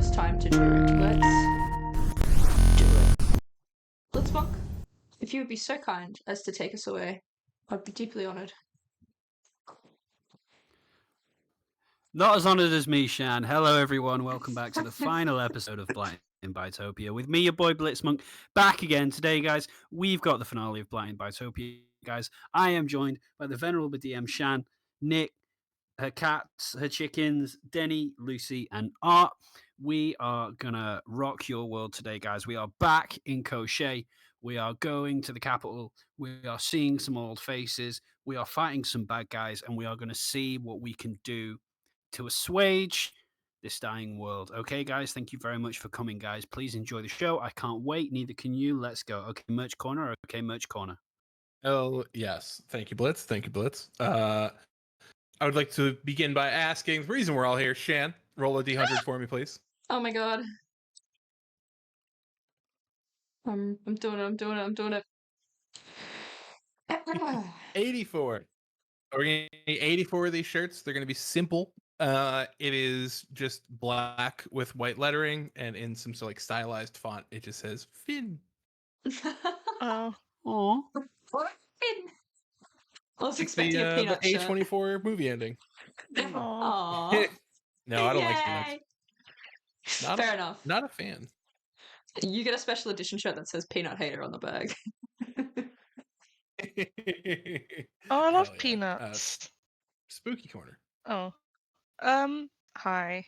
it's time to do it. Let's do it. Blitzmonk, if you would be so kind as to take us away, I'd be deeply honoured. Not as honoured as me, Shan. Hello, everyone. Welcome back to the final episode of Blight in Bytopia with me, your boy Blitzmonk, back again today, guys. We've got the finale of Blight in Bytopia, guys. I am joined by the venerable DM Shan, Nick, her cats, her chickens, Denny, Lucy, and Art. We are gonna rock your world today, guys. We are back in Koshé. We are going to the capital. We are seeing some old faces. We are fighting some bad guys, and we are going to see what we can do to assuage this dying world. Okay, guys, thank you very much for coming, guys. Please enjoy the show. I can't wait. Neither can you. Let's go. Okay, merch corner. Okay, merch corner. Oh, yes. Thank you, Blitz. Thank you, Blitz. I would like to begin by asking the reason we're all here. Shan, roll a d100 for me, please. Oh my god. I'm doing it. 84. We're going to need 84 of these shirts. They're going to be simple. It is just black with white lettering, and in some sort of like stylized font, it just says Finn. Oh. Finn. I was expecting a The peanut shirt. A24 movie ending. Aww. No, I don't like peanuts. Fair enough. Not a fan. You get a special edition shirt that says Peanut Hater on the bag. Oh, I love Hell yeah. peanuts. Spooky corner. Oh. Hi.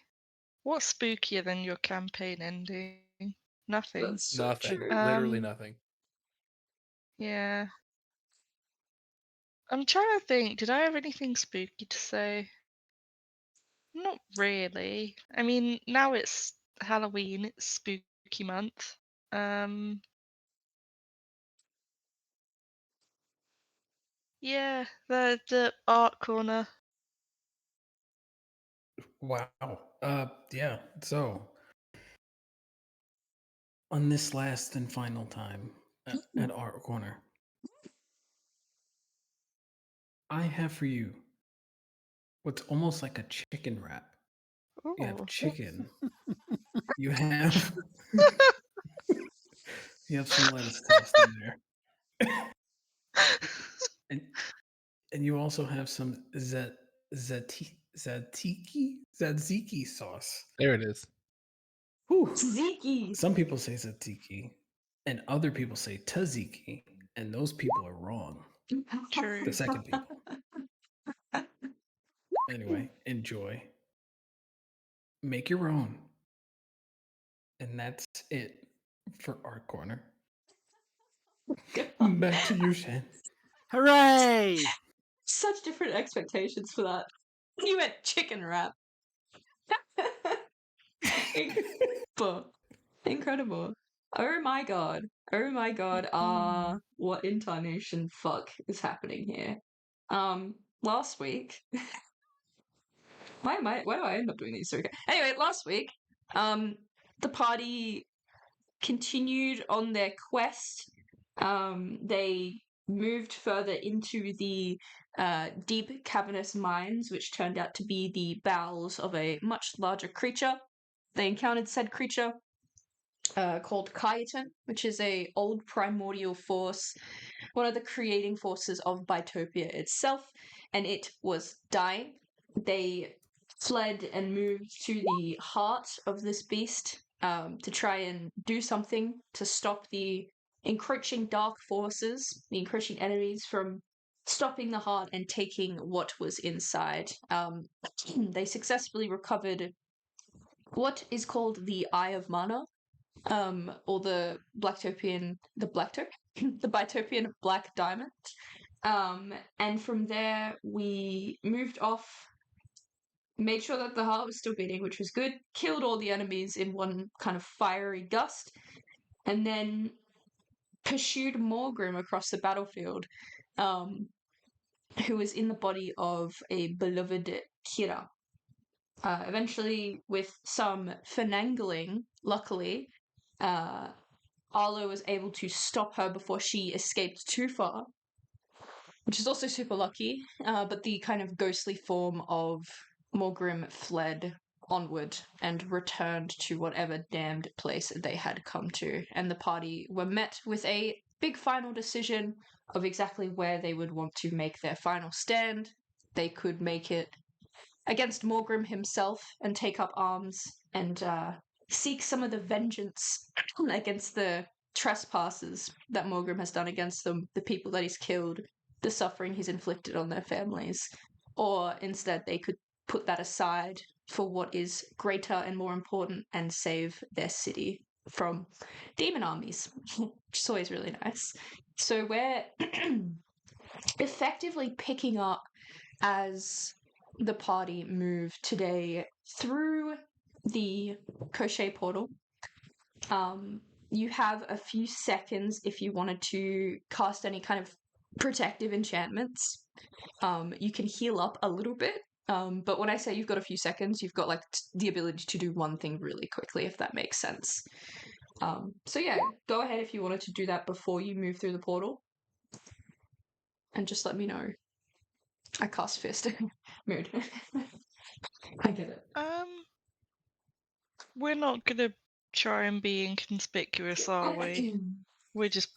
What's spookier than your campaign ending? Nothing. That's so Nothing. true. Literally nothing. Yeah. I'm trying to think, did I have anything spooky to say? Not really. I mean, now it's Halloween, it's spooky month. Yeah, the art corner. Wow. Yeah. So, on this last and final time at Art Corner, I have for you what's almost like a chicken wrap. You have Ooh. chicken. You have you have some lettuce tossed in there, and you also have some tzatziki sauce. There it is. Whew. Ziki. Some people say tzatziki, and other people say tzatziki, and those people are wrong. True. The second people. Anyway, enjoy. Make your own. And that's it for Art Corner. Back to you, Shan. Hooray! Such different expectations for that. You meant chicken wrap. Incredible. Oh my god. Oh my god. What intonation fuck is happening here? Last week. Why do I end up doing these so Anyway, last week, the party continued on their quest. They moved further into the deep cavernous mines, which turned out to be the bowels of a much larger creature. They encountered said creature called Kaiten, which is a old primordial force, one of the creating forces of Bytopia itself, and it was dying. They fled and moved to the heart of this beast to try and do something to stop the encroaching dark forces, the encroaching enemies, from stopping the heart and taking what was inside. They successfully recovered what is called the Eye of Mana, or the Bytopian Black Diamond. And from there, we moved off, made sure that the heart was still beating, which was good, killed all the enemies in one kind of fiery gust, and then pursued Morgrim across the battlefield, who was in the body of a beloved Kira. Eventually, with some finagling, luckily, Arlo was able to stop her before she escaped too far, which is also super lucky, but the kind of ghostly form of Morgrim fled onward and returned to whatever damned place they had come to. And the party were met with a big final decision of exactly where they would want to make their final stand. They could make it against Morgrim himself and take up arms and seek some of the vengeance against the trespassers that Morgrim has done against them, the people that he's killed, the suffering he's inflicted on their families. Or instead, they could put that aside for what is greater and more important and save their city from demon armies, which is always really nice. So we're effectively picking up as the party move today through the crochet portal. You have a few seconds if you wanted to cast any kind of protective enchantments. You can heal up a little bit, but when I say you've got a few seconds, you've got like the ability to do one thing really quickly, if that makes sense. So yeah, go ahead if you wanted to do that before you move through the portal, and just let me know. I cast Fist. Mood. I get it. We're not gonna try and be inconspicuous, are we? We're just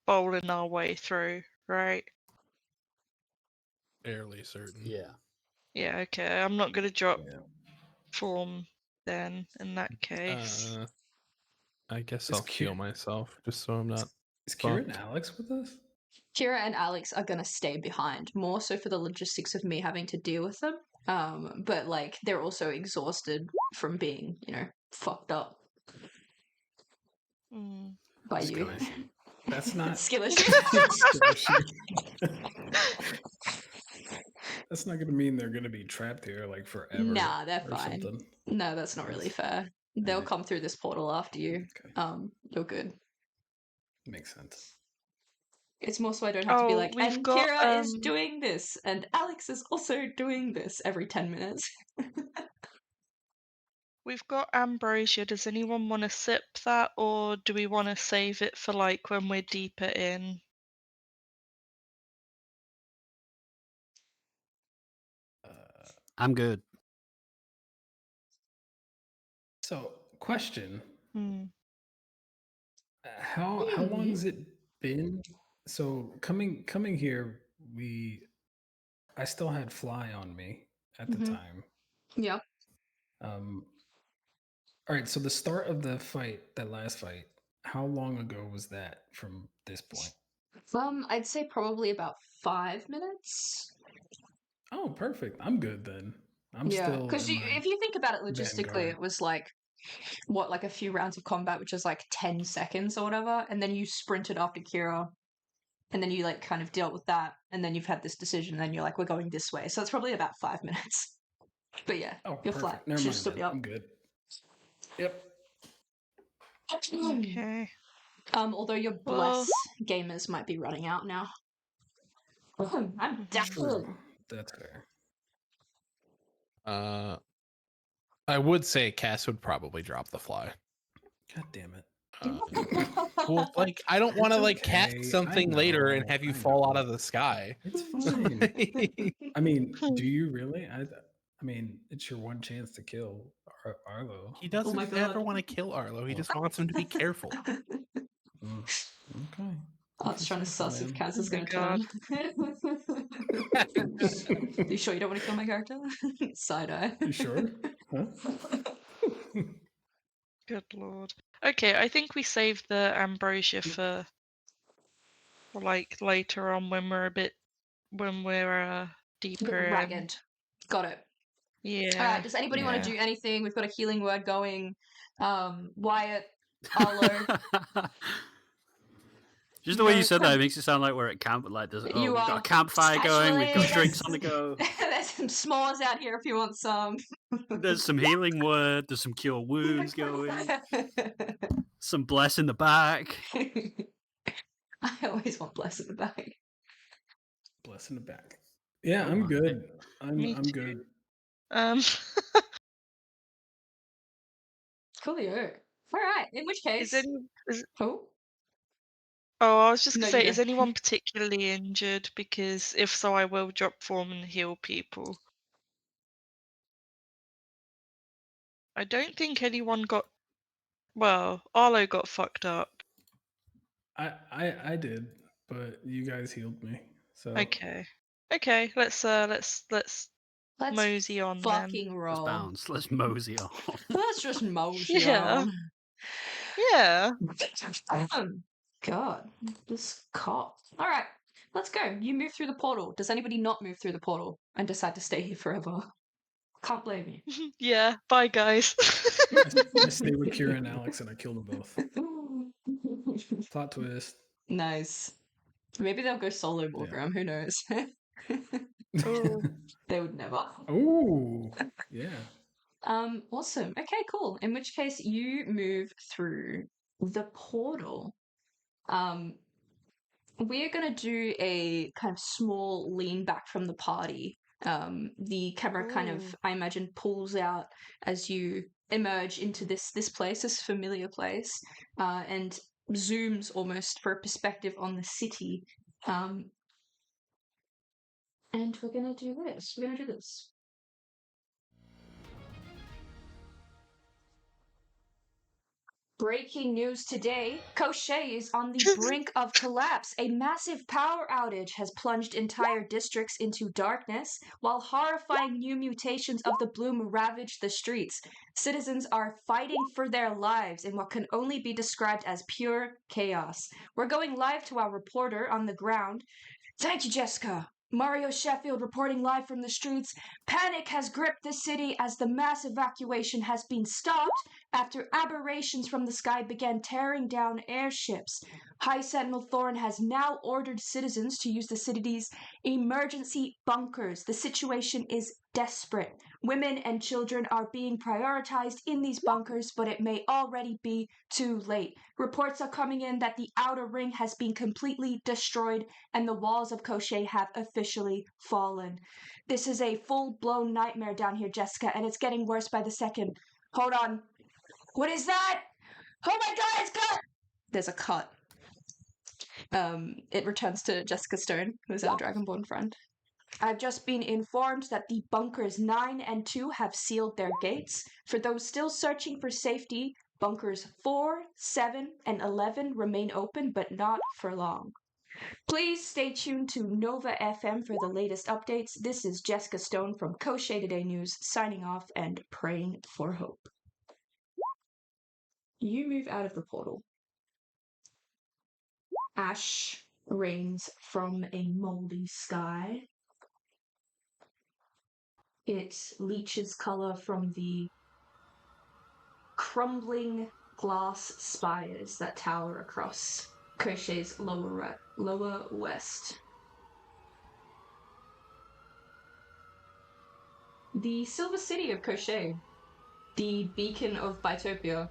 bowling our way through, right? Fairly certain. Yeah. Yeah, okay. I'm not gonna drop Yeah. form then, in that case. I guess Is I'll heal myself just so I'm not. Is Kira and fucked. Alex with us? Kira and Alex are gonna stay behind, more so for the logistics of me having to deal with them. But like they're also exhausted from being, fucked up Hmm. by Skill you. issue. That's not Skill issue. skill issue. That's not gonna mean they're gonna be trapped here like forever. Nah, they're or fine. Something. No, that's not really fair. They'll Alright. come through this portal after you. Okay. You're good. Makes sense. It's more so I don't have to be like, we've and got Kira is doing this, and Alex is also doing this every 10 minutes. we've got ambrosia. Does anyone want to sip that, or do we want to save it for like when we're deeper in? I'm good. So, question: Hmm. How long has it been? So coming here, I still had fly on me at the time. Yeah. All right. So the start of the fight, that last fight, how long ago was that from this point? I'd say probably about 5 minutes. Oh, perfect. I'm good then. I'm Yeah, still because in my if you think about it logistically, vanguard. it was like like a few rounds of combat, which is like 10 seconds or whatever, and then you sprinted after Kira, and then you like kind of dealt with that, and then you've had this decision, and then you're like, we're going this way. So it's probably about 5 minutes. But yeah, Oh, you're perfect. flat. Never Should mind. stood Then. me up. I'm good. Yep. Okay. Although your Well- bless gamers might be running out now. I'm True. down. That's fair. I would say Cass would probably drop the fly. God damn it. Well, like I don't want to It's like okay, cast something later and know, have you I fall out know. of the sky. It's fine. I mean, do you really? I mean, it's your one chance to kill Arlo. He doesn't my ever God. want to kill Arlo. He Well- just wants him to be careful. Okay. I was trying to suss if Kaz is Oh my going to turn. Are you sure you don't want to kill my character? Side eye. You sure? Huh? Good lord. Okay, I think we saved the ambrosia for like later on when we're deeper in. Ragged. Got it. Yeah. Alright, does anybody want yeah. to do anything? We've got a healing word going. Wyatt, Arlo. Just the way you No, said that, it makes it sound like we're at camp. Like, we've got are a campfire going, we've got actually, drinks on the go. There's some s'mores out here if you want some. There's some healing word. There's some cure wounds going. Some bless in the back. I always want bless in the back. Bless in the back. Yeah, Oh I'm my. good. Me I'm too. good. Coolio. Alright, in which case. Oh? Oh, I was just No, gonna you say, go. is anyone particularly injured? Because if so, I will drop form and heal people. I don't think anyone got. Well, Arlo got fucked up. I did, but you guys healed me. So Okay. Okay, let's Let's mosey on fucking then. Let's roll. bounce. Let's mosey on. Let's just mosey Yeah. on. Yeah. God, this cop. All right, let's go. You move through the portal. Does anybody not move through the portal and decide to stay here forever? Can't blame Yeah. Bye, guys. I stayed with Kira and Alex, and I killed them both. you. Plot twist. Nice. Maybe they'll go solo, Morgram. Who knows? Oh. They would never. Ooh, yeah. Awesome. Okay, cool. In which case, you move through the portal. We're gonna do a kind of small lean back from the party. The camera kind of, Ooh. I imagine, pulls out as you emerge into this place, this familiar place, and zooms almost for a perspective on the city. And we're gonna do this. We're gonna do this. Breaking news today, Cochet is on the brink of collapse. A massive power outage has plunged entire districts into darkness, while horrifying new mutations of the bloom ravage the streets. Citizens are fighting for their lives in what can only be described as pure chaos. We're going live to our reporter on the ground. Thank you, Jessica. Mario Sheffield reporting live from the streets. Panic has gripped the city as the mass evacuation has been stopped after aberrations from the sky began tearing down airships. High Sentinel Thorn has now ordered citizens to use the city's emergency bunkers. The situation is desperate. Women and children are being prioritized in these bunkers, but it may already be too late. Reports are coming in that the outer ring has been completely destroyed and the walls of Cochet have officially fallen. This is a full-blown nightmare down here, Jessica, and it's getting worse by the second. Hold on. What is that? Oh my god, it's cut! There's a cut. It returns to Jessica Stone, who's our Dragonborn friend. I've just been informed that the bunkers 9 and 2 have sealed their gates. For those still searching for safety, bunkers 4, 7, and 11 remain open, but not for long. Please stay tuned to Nova FM for the latest updates. This is Jessica Stone from Cochet Today News, signing off and praying for hope. You move out of the portal. Ash rains from a moldy sky. It leaches color from the crumbling glass spires that tower across Cochet's lower west. The silver city of Cochet, the beacon of Bytopia,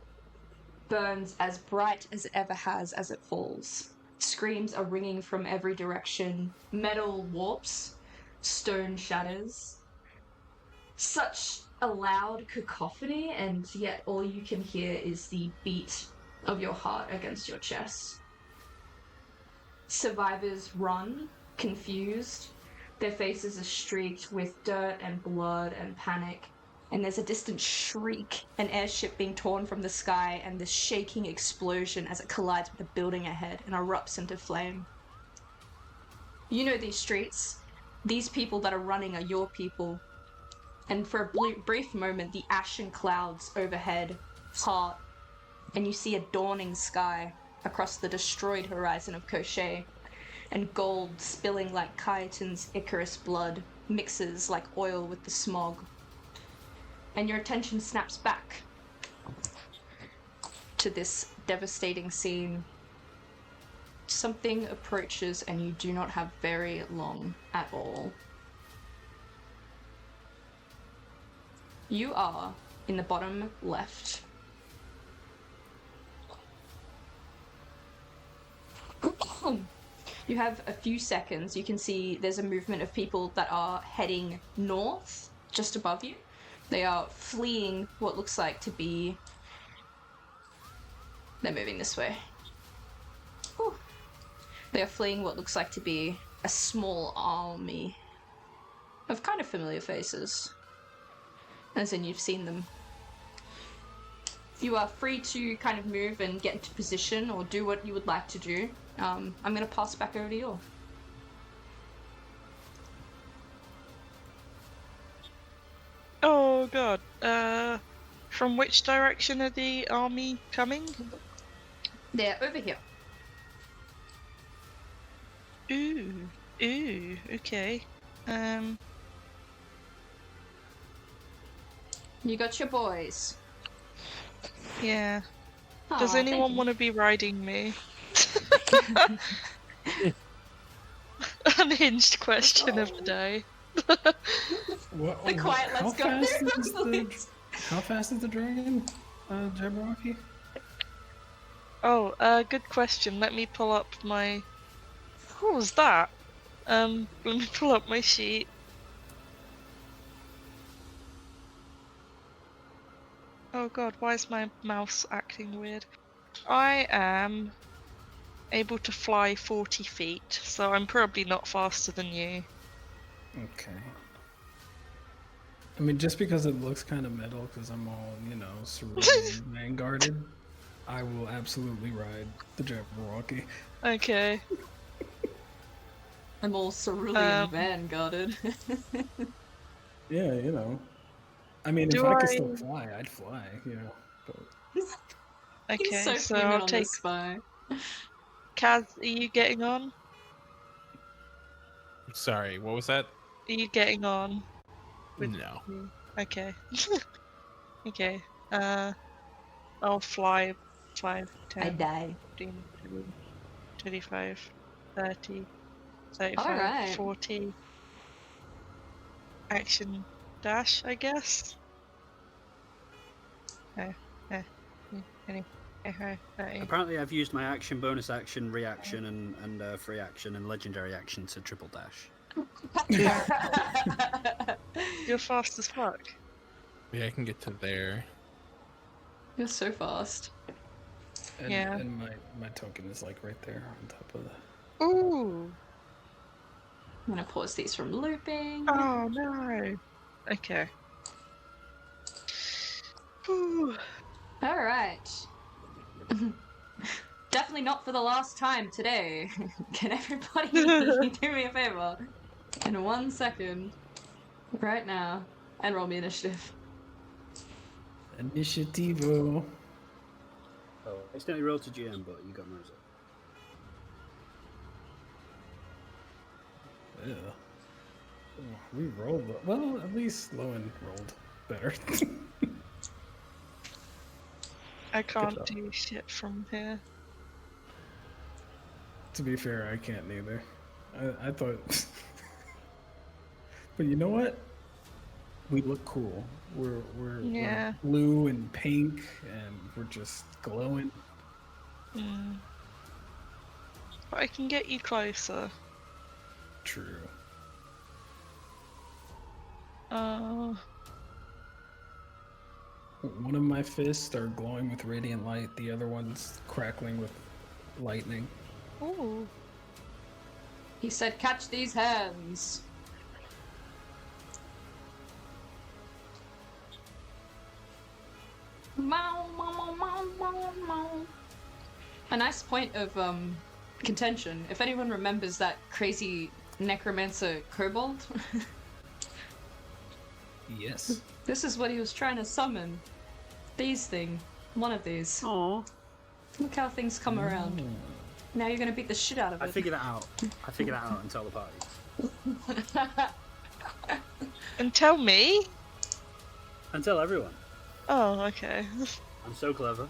burns as bright as it ever has as it falls. Screams are ringing from every direction. Metal warps, stone shatters. Such a loud cacophony, and yet all you can hear is the beat of your heart against your chest. Survivors run, confused. Their faces are streaked with dirt and blood and panic. And there's a distant shriek, an airship being torn from the sky, and this shaking explosion as it collides with a building ahead and erupts into flame. You know these streets. These people that are running are your people. And for a brief moment, the ashen clouds overhead part, and you see a dawning sky across the destroyed horizon of Cochet, and gold spilling like Chitin's Icarus blood mixes like oil with the smog. And your attention snaps back to this devastating scene. Something approaches and you do not have very long at all. You are in the bottom left. You have a few seconds. You can see there's a movement of people that are heading north just above you. They are fleeing what looks like to be... They're moving this way. Whew. They are fleeing what looks like to be a small army of kind of familiar faces. As in, you've seen them. you are free to kind of move and get into position or do what you would like to do. I'm going to pass back over to you. Oh god. From which direction are the army coming? They're over here. Ooh. Ooh, okay. You got your boys. Yeah. Aw, Does thank anyone you. want to be riding me? Unhinged question of the day. What, The quiet, how let's go. fast is how fast is the dragon, Jabberwocky? Oh, good question. Let me pull up my. What was that? Let me pull up my sheet. Oh god, why is my mouse acting weird? I am able to fly 40 feet, so I'm probably not faster than you. Okay. I mean, just because it looks kind of metal, because I'm all, cerulean vanguarded, I will absolutely ride the Jabberwocky. Okay. I'm all cerulean vanguarded. Yeah. I mean, if Do I I? could still fly, I'd fly, But He's Okay, so so fuming I'll on take. this spy. Kaz, are you getting on? Sorry, what was that? Are you getting on? No. Me? Okay. Okay. I'll fly 5, I 10, die. 15, 20, 25, 30, 35, Alright. 40. Action dash, I guess. Apparently, I've used my action, bonus action, reaction, and free action and legendary action to triple dash. You're fast as fuck. Yeah, I can get to there. You're so fast. and, Yeah. and my token is like right there on top of the. Ooh. I'm gonna pause these from looping. Oh no. Okay. Ooh. Alright. Definitely not for the last time today. Can everybody do me a favor? In 1 second. Right now. And roll me initiative. Initiativo. Oh, I accidentally rolled to GM, but you got my result. Yeah. Oh, we rolled well. At least Lowen rolled better. I can't job. do shit from here. To be fair, I can't neither. I thought, but you know what? We look cool. We're Yeah. blue and pink, and we're just glowing. Mm. But I can get you closer. True. One of my fists are glowing with radiant light. The other one's crackling with lightning. Ooh. He said, catch these hands. Mow, mow, mow, mow, mow. A nice point of contention. If anyone remembers that crazy necromancer kobold, Yes. this is what he was trying to summon. These thing. One of these. Aw. Look how things come around. Now you're gonna beat the shit out of I it. figured that out. I figured that out and tell the party. And tell me? And tell everyone. Oh, okay. I'm so clever.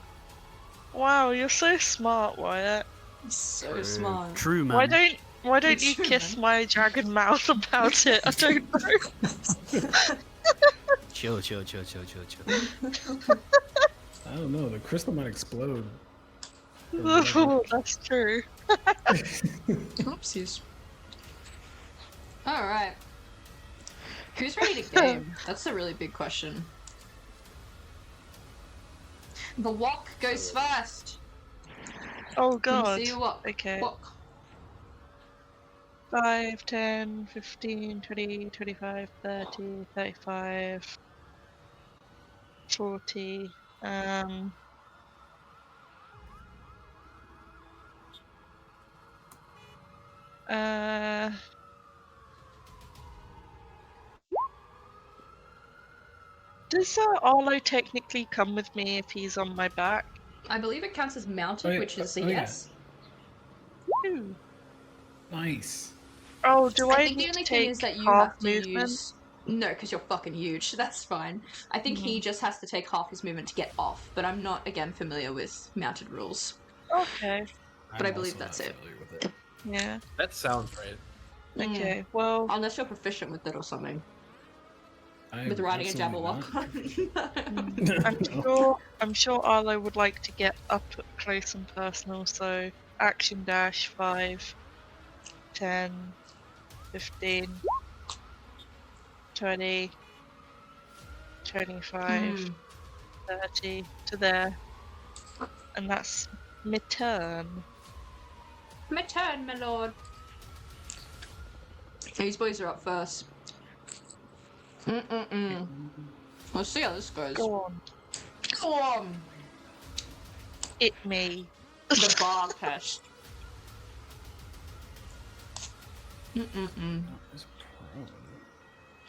Wow, you're so smart, Wyatt. So smart. True, man. Why don't you True, kiss man. my dragon mouth about it? I don't know. Chill. I don't know. The crystal might explode. Oh, that's true. Oopsies. Alright. Who's ready to game? That's a really big question. The walk goes first. Oh Let me god. see you walk. Okay. Walk. 5, 10, 15, 20, 25, 30, 35, 40. Um. Does Arlo technically come with me if he's on my back? I believe it counts as mounted, yeah. which is a Oh, yeah. yes. Ooh. Nice. Oh, do I I think the need only to thing take is that you half have to movement? use. No, because you're fucking huge. That's fine. I think he just has to take half his movement to get off, but I'm not, again, familiar with mounted rules. Okay. But I I'm believe also that's not it. familiar with it. Yeah. That sounds right. Okay. Well, Unless you're proficient with it or something. I With am riding a absolutely Jabberwock. not. I'm sure Arlo would like to get up close and personal, so action dash 5, 10, 15, 20, 25, 30 to there. And that's my turn. My turn, my lord. These boys are up first. Let's see how this goes. Go on. Go on! It me. The bar test. That was prone.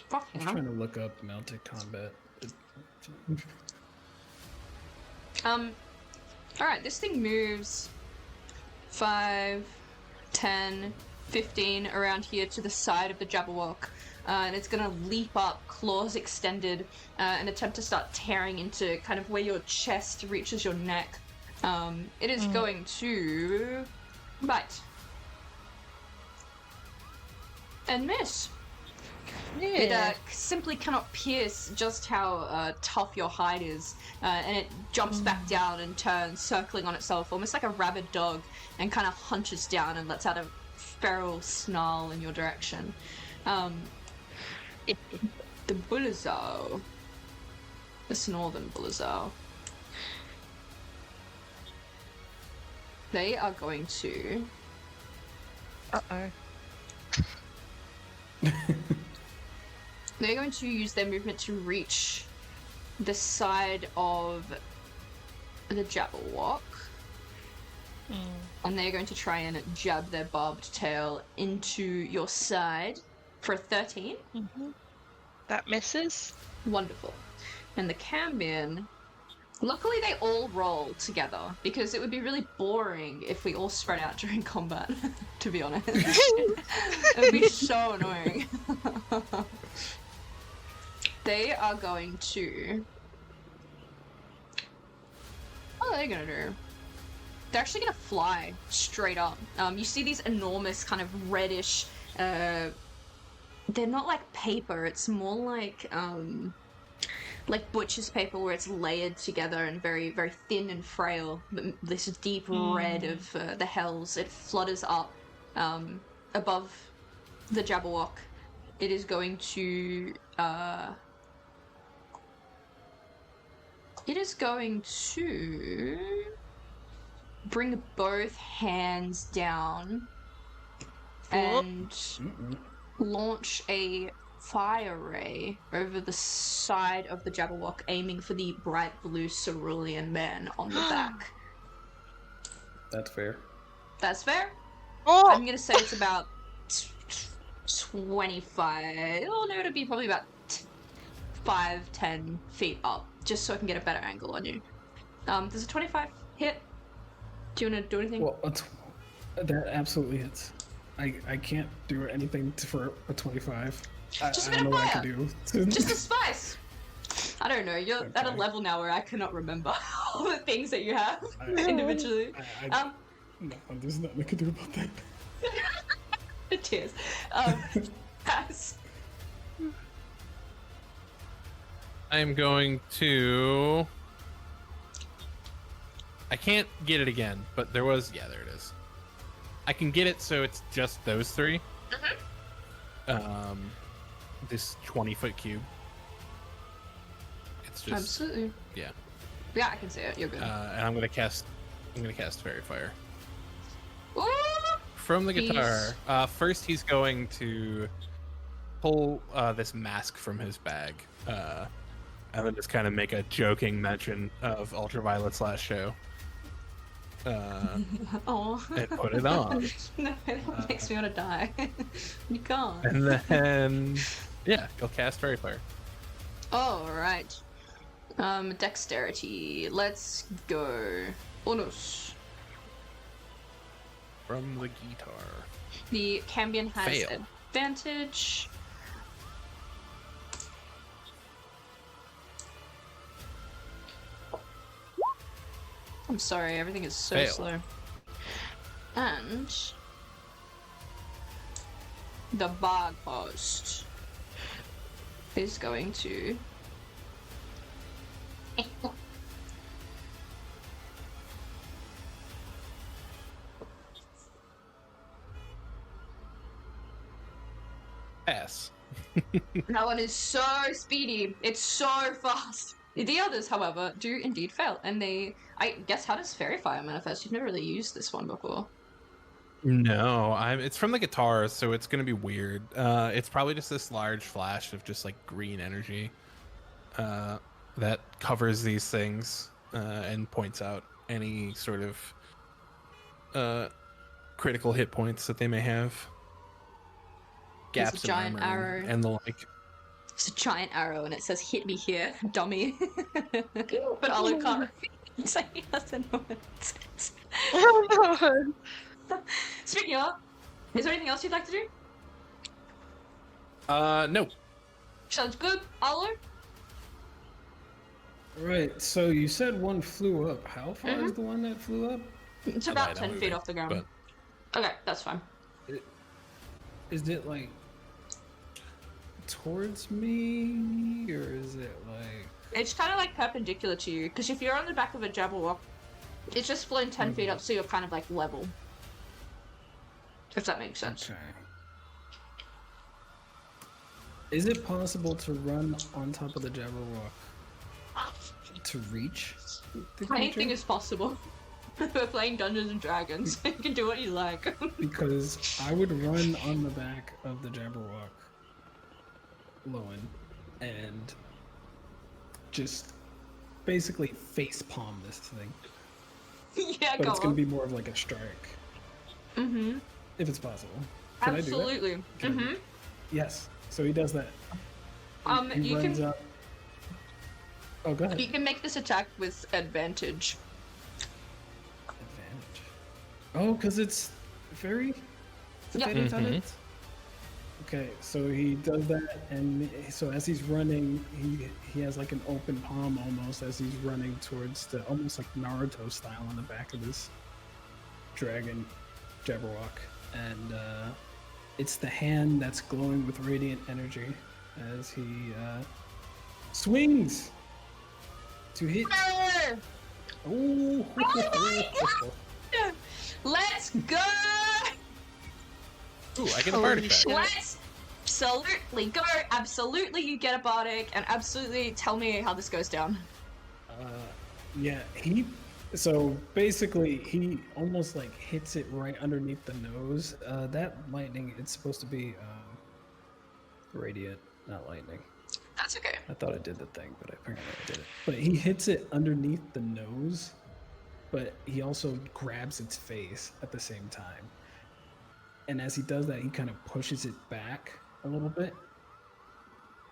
Fuck I was yeah. trying to look up mounted combat. Alright, this thing moves 5, 10, 15 around here to the side of the Jabberwock. And it's gonna leap up, claws extended, and attempt to start tearing into kind of where your chest reaches your neck. It is going to bite. And miss. It simply cannot pierce just how tough your hide is, and it jumps back down and turns, circling on itself, almost like a rabid dog, and kind of hunches down and lets out a feral snarl in your direction. The Bullazao, this northern Bullazao, they are going to... Uh-oh. They're going to use their movement to reach the side of the Jabberwock. And they're going to try and jab their barbed tail into your side for a 13. That misses. Wonderful. And the Cambion, luckily they all roll together, because it would be really boring if we all spread out during combat, to be honest. It would be so annoying. They are going to... What are they going to do? They're actually going to fly straight up. You see these enormous kind of reddish... they're not like paper, it's more like butcher's paper where it's layered together and very, very thin and frail. This deep red of the hells, it flutters up above the Jabberwock. It is going to... It is going to bring both hands down and launch a fire ray over the side of the Jabberwock, aiming for the bright blue cerulean man on the back. That's fair. That's fair? Oh! I'm gonna say it's about 25. Oh no, it'd be probably about 5-10 feet up, just so I can get a better angle on you. Does a 25 hit? Do you want to do anything? Well, that absolutely hits. I can't do anything for a 25. Just a I bit don't of know what I fire. can do. Just a spice. I don't know. You're at a Okay. level now where I cannot remember all the things that you have individually. No, there's nothing I can do about that. Cheers. Pass. I'm going to... I can't get it again, but there was... Yeah, there it is. I can get it so it's just those three. This 20-foot cube. It's just... Absolutely. Yeah. Yeah, I can see it. You're good. And I'm gonna cast Fairy Fire. Ooh! From the guitar. First he's going to pull this mask from his bag. and then just kind of make a joking mention of Ultraviolet's last show. Oh. And put it on. No, it makes me want to die. You can't. And then, yeah, he'll cast Fairy Fire. All right. Dexterity. Let's go. Unos. From the guitar. The Cambion has Fail. advantage. I'm sorry, everything is so Fail. slow. And the bar post is going to Pass. that one is so speedy. It's so fast. The others, however, do indeed fail, and I guess, how does Fairy Fire manifest? You've never really used this one before. No, it's from the guitar, so it's gonna be weird. It's probably just this large flash of just like green energy that covers these things and points out any sort of critical hit points that they may have. There's a Gaps in giant armor arrow. and the like. It's a giant arrow, and it says, "Hit me here, dummy." But Alu can't. So he doesn't know what it says. Oh no! Speaking of, is there anything else you'd like to do? No. Sounds good, Alu. Right. So you said one flew up. How far Mhm. is the one that flew up? It's I about lied, I'm 10 feet moving, off the ground. but- Okay, that's fine. Is it like towards me, or is it like? It's kind of like perpendicular to you, because if you're on the back of a Jabberwock, it's just flown 10 feet up, so you're kind of like level. If that makes sense. Okay. Is it possible to run on top of the Jabberwock to reach the Anything creature? is possible. We're playing Dungeons and Dragons. You can do what you like. Because I would run on the back of the Jabberwock, Lowen, and just basically face palm this thing. Yeah, But go it's going on. to be more of like a strike, Mm-hmm. if it's possible. Can I do that? Absolutely. Can I do Mm-hmm. it? Yes. So he does that. He You runs can up. Oh, go ahead. you can make this attack with advantage. Advantage. Oh, because it's fairy? The Yep. fairy talent? Okay, so he does that, and so as he's running, he has like an open palm almost as he's running towards the almost like Naruto style on the back of this dragon Jabberwock, and it's the hand that's glowing with radiant energy as he swings to hit. Oh, Let's go! Ooh, I get a Holy bardic back. shit. Let's absolutely go! Absolutely, you get a bardic, and absolutely tell me how this goes down. Yeah, so basically he almost like hits it right underneath the nose. That lightning, it's supposed to be radiant, not lightning. That's okay. I thought I did the thing, but apparently I didn't. But he hits it underneath the nose, but he also grabs its face at the same time. And as he does that, he kind of pushes it back a little bit.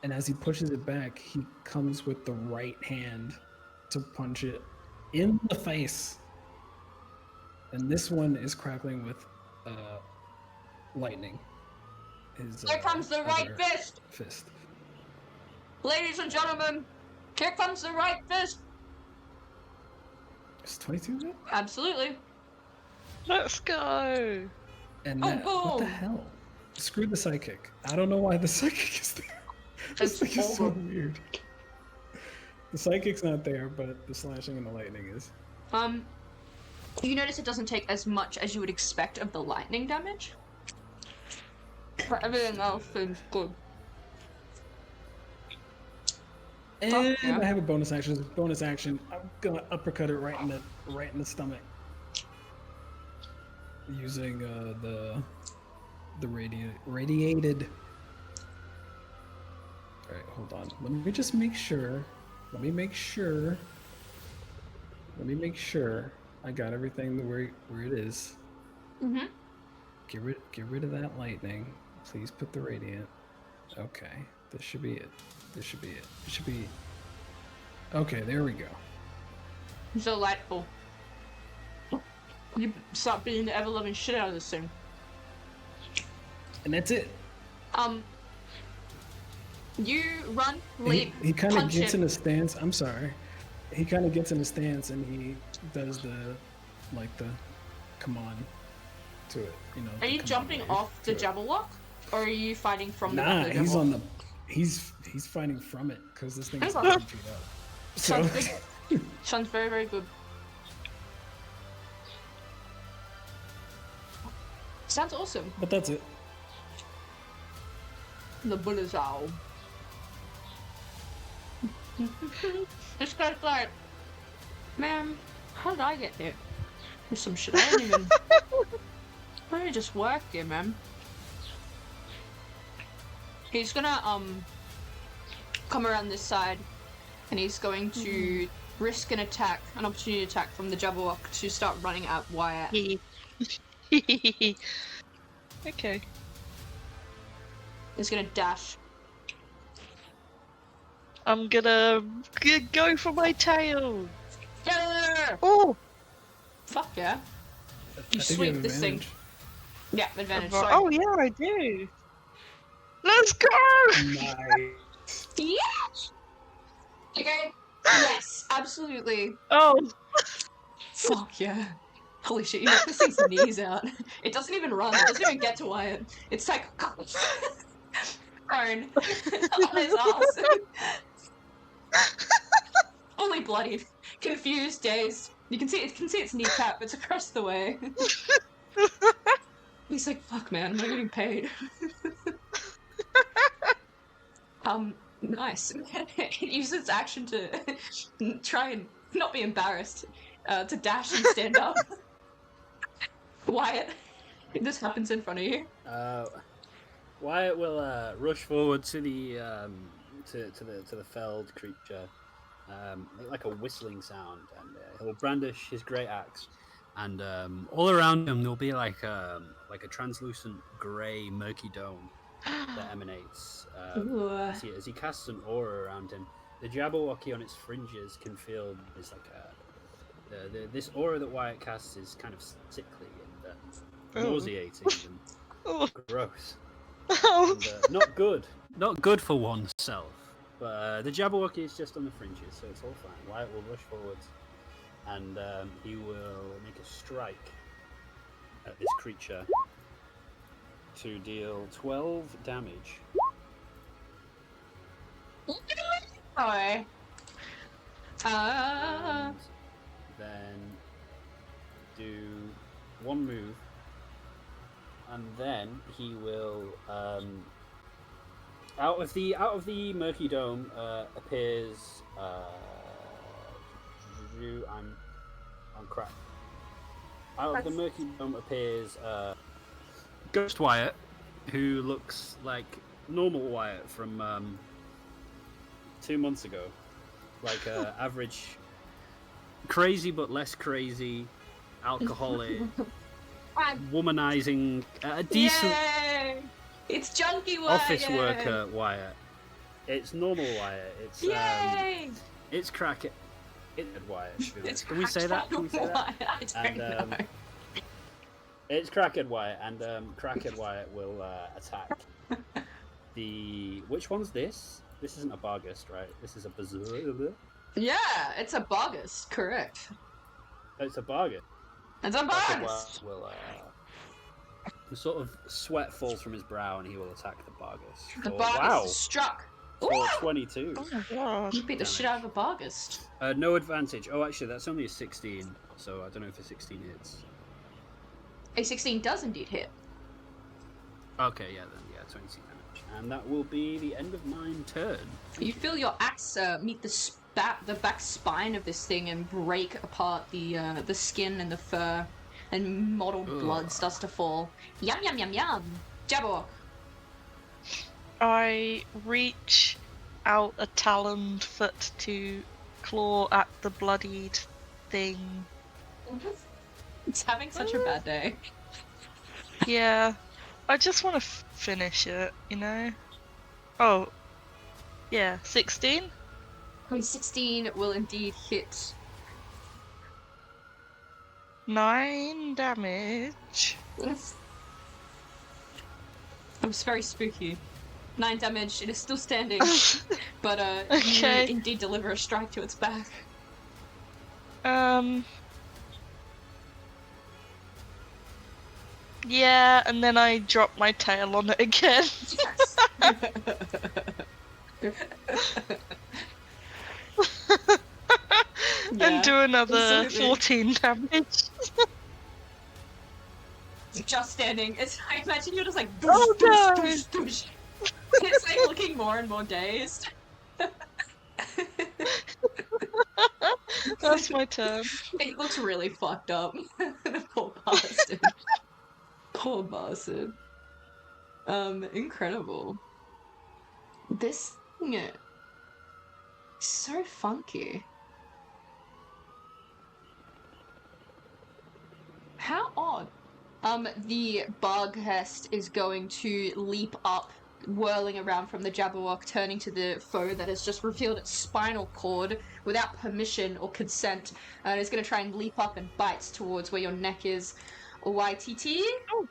And as he pushes it back, he comes with the right hand to punch it in the face. And this one is crackling with lightning. Here comes the right other fist! fist. Ladies and gentlemen, here comes the right fist! Is 22 good? Absolutely. Let's go! And Oh, what the boom. hell? Screw the psychic. I don't know why the psychic is there. This That's thing is so over. weird. The psychic's not there, but the slashing and the lightning is. You notice it doesn't take as much as you would expect of the lightning damage. But everything else seems good. And yeah. I have a bonus action. Bonus action. I'm gonna uppercut it right in the stomach. Using the radiated. All right, hold on. Let me just make sure Let me make sure. I got everything where it is. Mm-hmm. Get rid of that lightning. Please put the radiant. Okay, this should be it. It should be. Okay, there we go. Delightful. You start beating the ever-loving shit out of this thing. And that's it. You run, leap, He kind of punch gets it. in a stance. I'm sorry. He kind of gets in a stance and he does the come on to it. You know. Are you jumping off the Jabberwock, or are you fighting from the Nah, back of the he's Jabberwock? on the. He's fighting from it because this thing is Okay. 10 feet up. So Sounds good. Sounds very, very good. Sounds awesome. but that's it. The bullet's owl. This guy's like, man, how did I get here? There's some shit I didn't even. I didn't just work here, man. He's gonna come around this side, and he's going to risk an opportunity attack from the Jabberwock to start running at Wyatt. Okay. He's gonna dash. I'm gonna go for my tail. Yeah! Oh! Fuck yeah! I You think sweep have this thing. advantage. Yeah, advantage. Oh, Sorry. yeah, I do. Let's go! Nice. Yes! Okay. Yes, absolutely. Oh, Fuck yeah. Holy shit, you knocked this thing's knees out. It doesn't even run, it doesn't even get to Wyatt. It's like prone on his ass. Fully bloodied, confused, dazed. You can see its kneecap, it's across the way. He's like, fuck man, I'm not getting paid. Nice. It uses its action to try and not be embarrassed, to dash and stand up. Wyatt, this happens in front of you. Wyatt will rush forward to the to the felled creature, make like a whistling sound, and he'll brandish his great axe, and all around him there'll be like a translucent grey murky dome that emanates as he casts an aura around him. The Jabberwocky on its fringes can feel there's like this aura that Wyatt casts is kind of sickly and nauseating and gross. oh. And, not good for oneself. But the Jabberwocky is just on the fringes, so it's all fine. Wyatt will rush forwards, and he will make a strike at this creature to deal 12 damage. Hi. And then do one move, and then he will out of the murky dome appears I'm crap. Out of the murky dome appears Ghost Wyatt, who looks like normal Wyatt from 2 months ago, like average, crazy but less crazy, alcoholic, womanizing, a decent Yay! It's junkie Wyatt! office worker Wyatt. It's normal Wyatt. It's Yay! it's crack. It's Wyatt. It's Can we say that? Can we say that? Wyatt. I don't know. It's Crackhead Wyatt, and Crackhead Wyatt will attack the. Which one's this? This isn't a Bargust, right? This is a Bazooka. Yeah, it's a Bogus, correct. It's a Bargust. It's a Crackhead Bogus! Wyatt will. The sort of sweat falls from his brow, and he will attack the Bargust. The For- Bogus wow, is struck. for Ooh! 22. Oh my god. You beat the shit out of a Bogus. No advantage. Oh, actually, that's only a 16, so I don't know if a 16 hits. A 16 does indeed hit. Okay, yeah, then, 22 damage. And that will be the end of my turn. You feel your axe meet the back spine of this thing and break apart the skin and the fur, and mottled blood starts to fall. Yum yum yum yum. Jabberwock. I reach out a taloned foot to claw at the bloodied thing. It's having such a bad day. Yeah, I just want to finish it, you know? Oh, yeah, 16? 16 will indeed hit. 9 damage. It was very spooky. 9 damage, it is still standing, but Okay. you indeed deliver a strike to its back. Yeah, and then I drop my tail on it again. Yes! And do another absolutely. 14 damage. Just standing. I imagine you're just like, Oh, no. doosh, doosh. It's like looking more and more dazed. That's my turn. It looks really fucked up. Poor bastard. Poor bastard. Incredible. This thing is so funky. How odd. The Bughest is going to leap up, whirling around from the Jabberwock, turning to the foe that has just revealed its spinal cord without permission or consent, and is going to try and leap up and bite towards where your neck is. YTT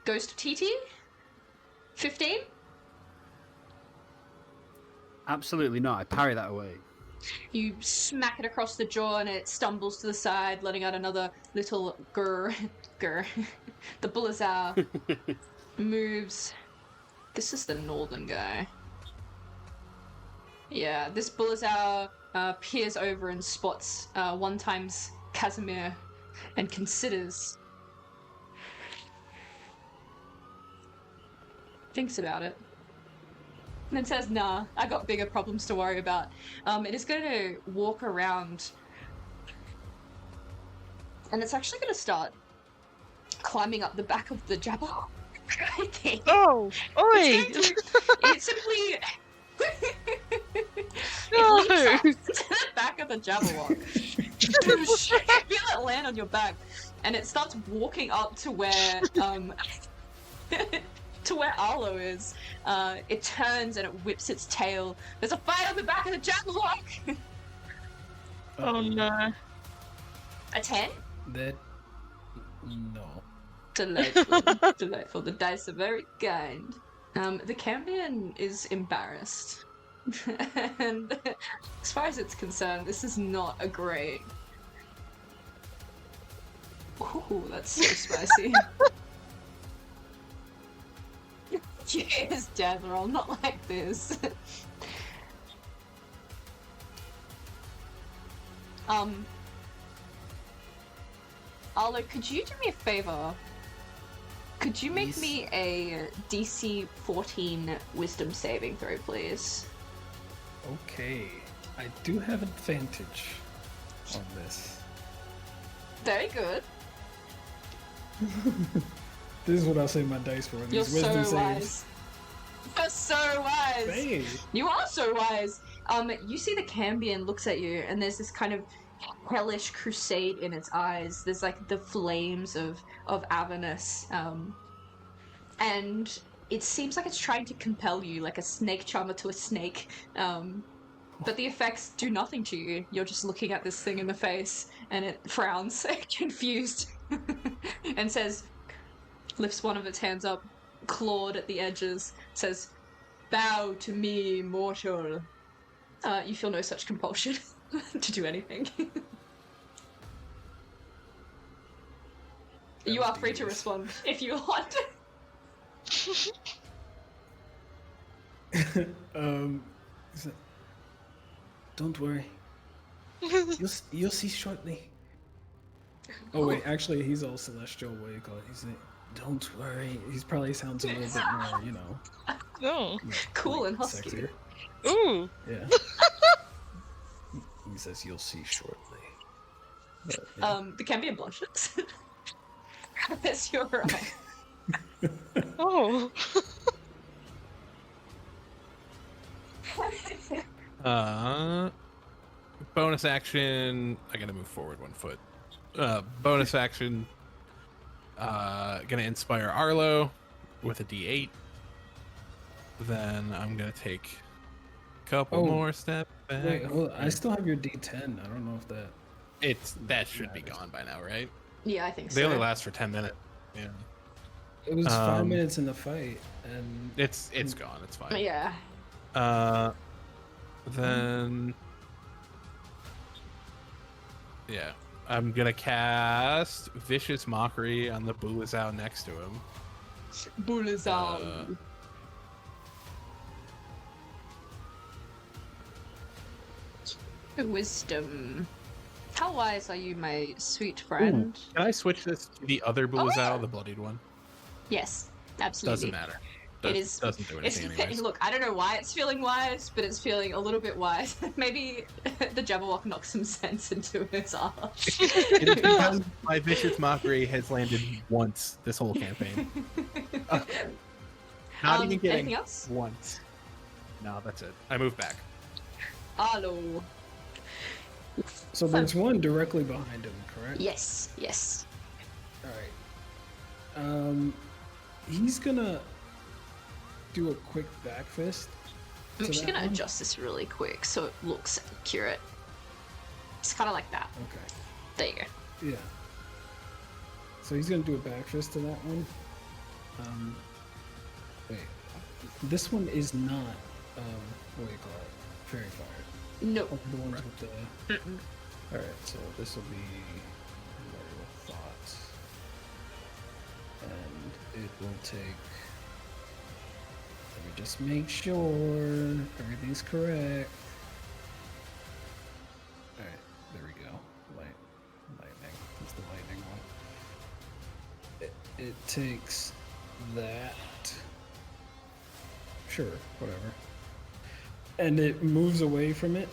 goes to TT. 15? Absolutely not. I parry that away. You smack it across the jaw and it stumbles to the side, letting out another little grr. The Bullazar moves. This is the northern guy. Yeah, this Bullazar peers over and spots one times Casimir and considers. Thinks about it. And then says, nah, I got bigger problems to worry about. It is going to walk around. And it's actually going to start climbing up the back of the Jabberwock. I think. Oh, oi! It simply... No. It leaps up to the back of the Jabberwock. You feel it land on your back. And it starts walking up to where... to where Arlo is. It turns and it whips its tail. There's a fight on the back of the Jabberwock! Oh no. A 10? That no. Delightful. Delightful. The dice are very kind. The Cambion is embarrassed. And as far as it's concerned, this is not a great... Ooh, that's so spicy. Yes, Jazerol, not like this. Arlo, could you do me a favor? Could you make Yes. me a DC 14 Wisdom saving throw, please? Okay. I do have advantage on this. Very good. This is what I'll save my dice for. You're These wisdom so saves. wise. You're so wise. Hey. You are so wise. You see the Cambion looks at you, and there's this kind of hellish crusade in its eyes. There's like the flames of Avernus, and it seems like it's trying to compel you, like a snake charmer to a snake. But the effects do nothing to you. You're just looking at this thing in the face, and it frowns, confused, and says, lifts one of its hands up, clawed at the edges, says, "Bow to me, mortal." You feel no such compulsion to do anything. You are free to respond if you want. He's like, don't worry. You'll see shortly. Oh wait, actually he's all celestial. What do you call it? He's like, don't worry. He's probably sounds a little bit more, you know. Oh. Cool and husky. Sexier. Ooh. Yeah. He says you'll see shortly. But, yeah. The Cambion blushes. As you're right. Oh. Bonus action. I gotta move forward 1 foot. Bonus action. Gonna inspire Arlo with a D8. Then I'm gonna take a couple more steps back. Wait, hold on. I still have your D10. I don't know if that. That should be gone by now, right? Yeah, I think so. They only last for 10 minutes. Yeah. It was 5 minutes in the fight, and It's gone. It's fine. Yeah. Then yeah, I'm gonna cast Vicious Mockery on the Bulazao next to him. Bulazao. Wisdom. How wise are you, my sweet friend? Can I switch this to the other Bulazao, yeah. the bloodied one? Yes, absolutely. Doesn't matter. It is. Doesn't do anything anyways. Look, I don't know why it's feeling wise, but it's feeling a little bit wise. Maybe the Jabberwock knocked some sense into his arm. It is because my Vicious Mockery has landed once this whole campaign. Not even kidding. Anything else? Once. No, that's it. I moved back. Hello. so there's one directly behind him, correct? Yes, yes. All right. He's gonna do a quick back fist. I'm to just that gonna one. adjust this really quick so it looks accurate. It's kind of like that. Okay. There you go. Yeah. So he's gonna do a back fist to that one. Wait. This one is not. What do you call it? Fairy fire. No. Oh, the ones with the. All right. So this will be Mortal Thoughts, and it will take. Let me just make sure everything's correct. All right. There we go. Lightning. That's the lightning one. It takes that. Sure, whatever. And it moves away from it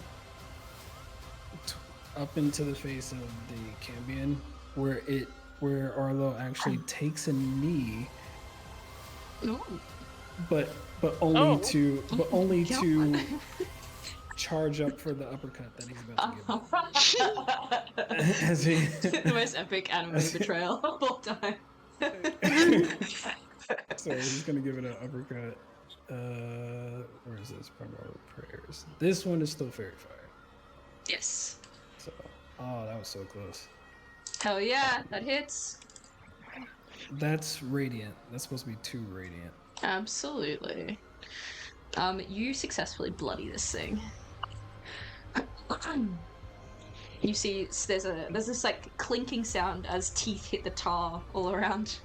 up into the face of the Cambion, where Arlo actually takes a knee, Ooh. but only Oh. to God. charge up for the uppercut that he's about to give. the As he most epic anime betrayal of all time. So he's gonna give it an uppercut. Where is this? Primordial Prayers. This one is still Fairy Fire. Yes. So, oh, that was so close. Hell yeah, that hits. That's Radiant. That's supposed to be 2 Radiant. Absolutely. You successfully bloody this thing. You see, there's this like clinking sound as teeth hit the tar all around.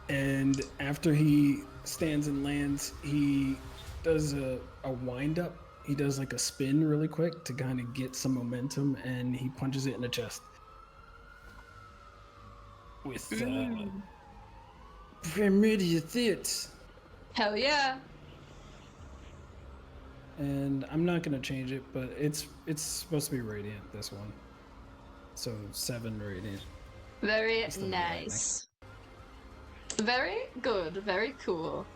And after he stands and lands, he does a wind up. He does like a spin really quick to kind of get some momentum, and he punches it in the chest with Primordial. Hell yeah. And I'm not gonna change it, but it's supposed to be Radiant, this one. So 7 Radiant. Very It's the nice. Very good, very cool.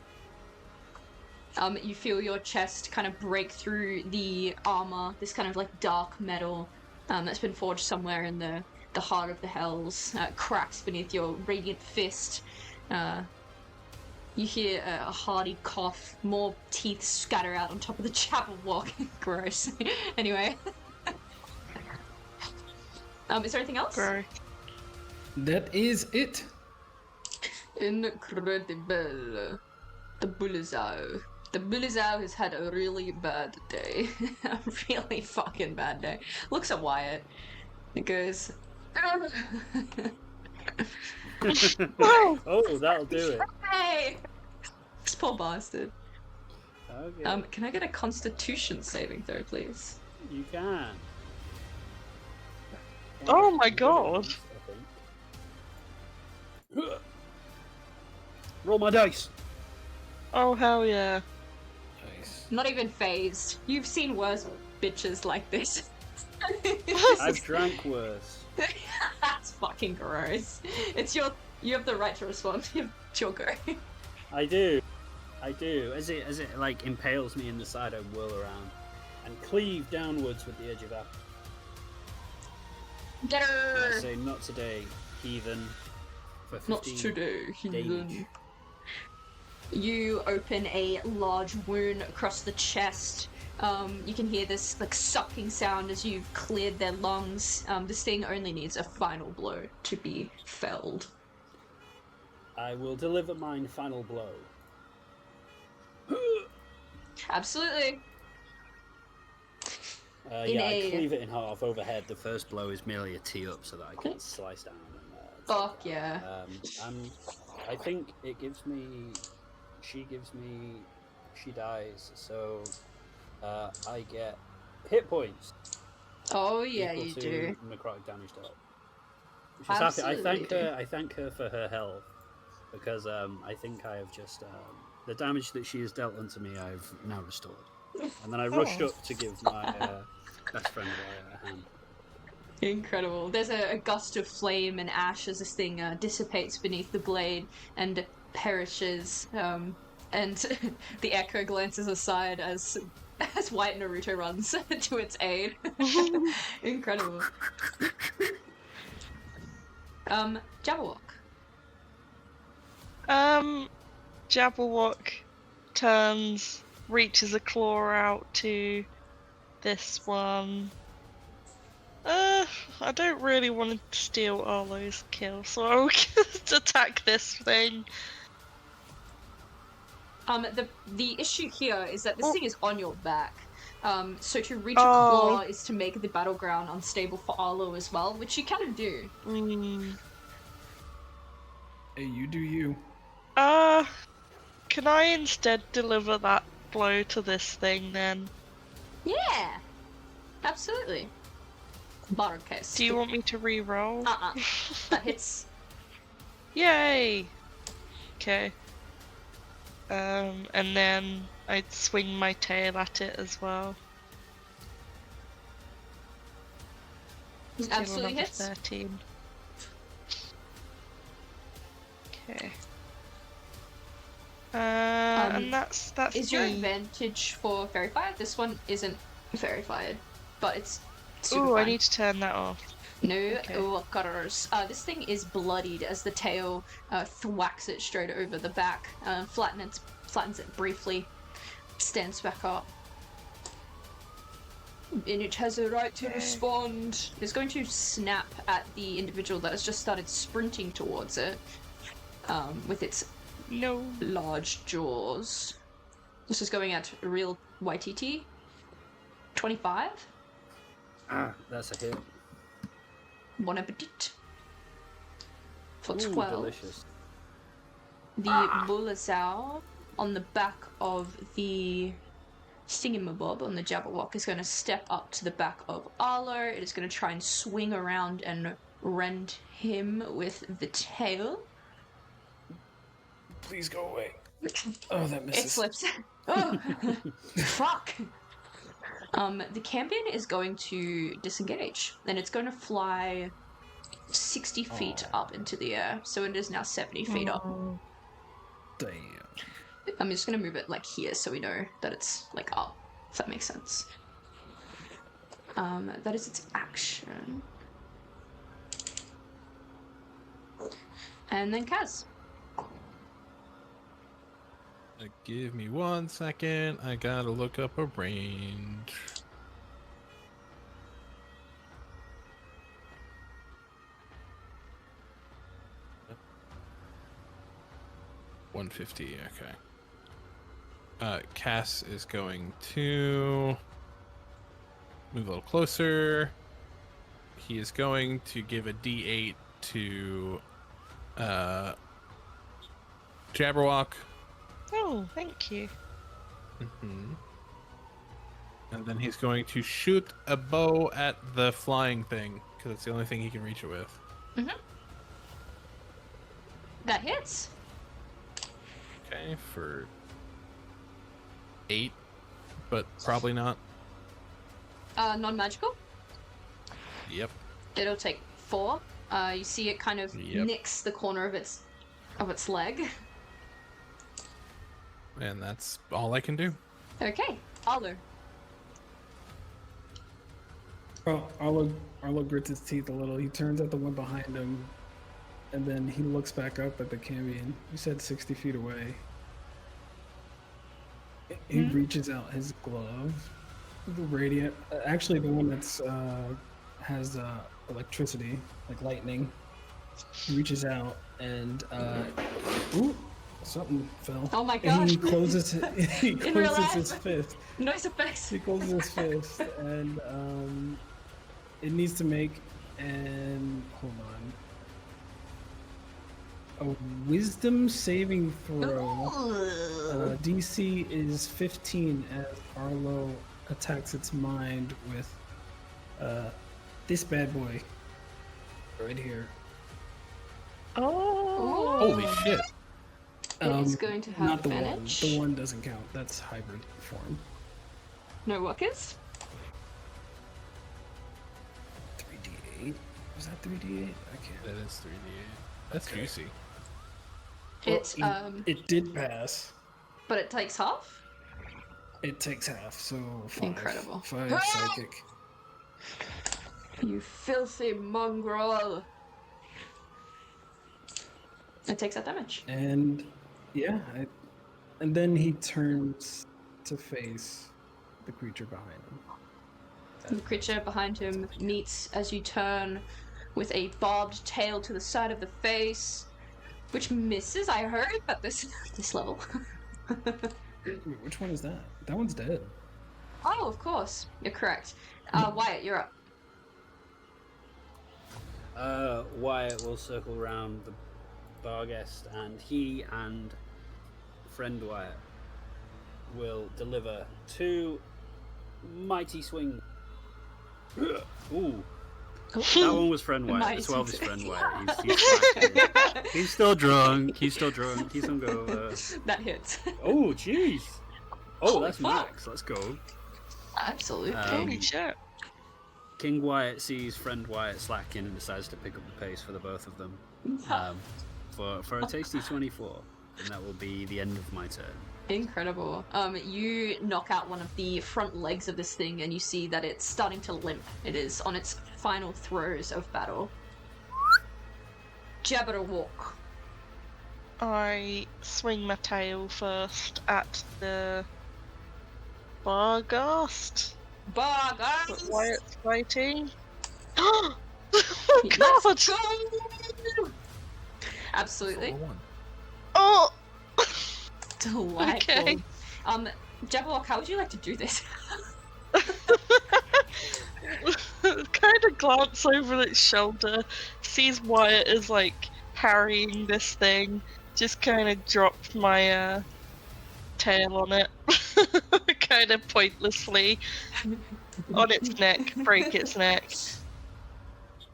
You feel your chest kind of break through the armor, this kind of like dark metal that's been forged somewhere in the heart of the hells, cracks beneath your radiant fist. You hear a hearty cough, more teeth scatter out on top of the Jabberwock. Gross. Anyway. Is there anything else? Bro. That is it. Incredible. The Bulazao. The Bulazao has had a really bad day. A really fucking bad day. Looks at Wyatt. It goes. Oh, that'll do it. Hey! This poor bastard. Okay. Can I get a Constitution saving throw, please? You can. Oh my god. Roll my dice. Oh hell yeah. Nice. Not even phased. You've seen worse bitches like this. I've drank worse. That's fucking gross. You have the right to respond. It's your go. I do. I do. As it like impales me in the side, I whirl around and cleave downwards with the edge of apple. Get And I her! say, not today, heathen. For 15 Not today, heathen. damage. You open a large wound across the chest. You can hear this like sucking sound as you've cleared their lungs. This thing only needs a final blow to be felled. I will deliver mine final blow. Absolutely. Yeah, I cleave it in half overhead. The first blow is merely a tee up so that I can slice down and Fuck yeah. And I think it gives me. She dies, so I get hit points. Oh yeah, equal you to do. necrotic damage dealt. Which is happy. Absolutely I thank her for her health because I think I have just the damage that she has dealt unto me. I've now restored, and then I rushed up to give my best friend a hand. Incredible. There's a gust of flame and ash as this thing dissipates beneath the blade and perishes. And the Echo glances aside as White Naruto runs to its aid. Incredible. Jabberwock. Jabberwock turns, reaches a claw out to this one. I don't really want to steal Arlo's kill, so I'll attack this thing. The issue here is that this thing is on your back. So to reach a claw is to make the battleground unstable for Arlo as well, which you can do. Hey, you do you. Can I instead deliver that blow to this thing then? Yeah, absolutely. Barcus. Do you want me to re-roll? That hits. Yay! Okay. And then I'd swing my tail at it as well. Absolutely hits. 13. Okay. And that's Is your me. advantage for Fairy Fire? This one isn't Fairy Fired, but it's super Ooh, fine. I need to turn that off. No walkers. This thing is bloodied as the tail thwacks it straight over the back, flattens it briefly, stands back up. And it has a right to respond. It's going to snap at the individual that has just started sprinting towards it with its large jaws. This is going at real YTT. 25. That's a hit. Bon appetit. For Ooh, 12. delicious. The Bulazao on the back of the Stingamabob on the Jabberwock is going to step up to the back of Arlo. It is going to try and swing around and rend him with the tail. Please go away. Oh, that misses. It slips. Oh, fuck. The Campion is going to disengage, and it's going to fly 60 feet up into the air, so it is now 70 feet up. Damn. I'm just going to move it like here so we know that it's like up, if that makes sense. That is its action. And then Kaz. Give me 1 second. I gotta look up a range. $150. Okay. Cass is going to move a little closer. He is going to give a D8 to Jabberwock. Oh, thank you. And then he's going to shoot a bow at the flying thing, because it's the only thing he can reach it with. That hits. Okay, for 8, but probably not. Non-magical. Yep. It'll take 4. You see it kind of nicks the corner of its leg. and that's all I can do. Okay, Arlo. Well, Arlo grits his teeth a little. He turns at the one behind him, and then he looks back up at the Cambion. You said 60 feet away. He reaches out his glove, the radiant, actually the one that's has electricity, like lightning. He reaches out and ooh, something fell. Oh my And he gosh. closes he In real closes his life. fist. Noise effects. He closes his fist, and it needs to make an hold on. A wisdom saving throw. DC is 15 as Arlo attacks its mind with this bad boy right here. Oh. Holy shit! It is going to have Not the one. advantage. The one doesn't count. That's hybrid form. No workers. 3d8. Was that 3d8? I can't. That is 3d8. That's Okay. juicy. It's It did pass. but it takes half. It takes half, so 5. Incredible. 5 psychic. You filthy mongrel. It takes that damage. And yeah, and then he turns to face the creature behind him. The creature behind him meets as you turn with a barbed tail to the side of the face, which misses, I heard, at this level. Wait, which one is that? That one's dead. Oh, of course. You're correct. Wyatt, you're up. Wyatt will circle around the Barghest, and he and friend Wyatt will deliver 2 mighty swings. Ooh. That one was friend Wyatt. The 12 is friend Wyatt. He's still drunk. He's still hungover. That hits. Oh, jeez. Oh, Holy that's fuck. max. Let's go. Absolutely. Holy shit. King Wyatt sees friend Wyatt slacking and decides to pick up the pace for the both of them. For a tasty 24, and that will be the end of my turn. Incredible. You knock out one of the front legs of this thing, and you see that it's starting to limp. It is on its final throes of battle. Jabberwock. I swing my tail first at the Barghast that Barghast! Wyatt's fighting. Oh god! Let's go! Absolutely. Oh! Delightful. Okay. Jabberwock, how would you like to do this? Kind of glance over its shoulder, sees Wyatt is like carrying this thing, just kind of drop my tail on it, kind of pointlessly on its neck, break its neck,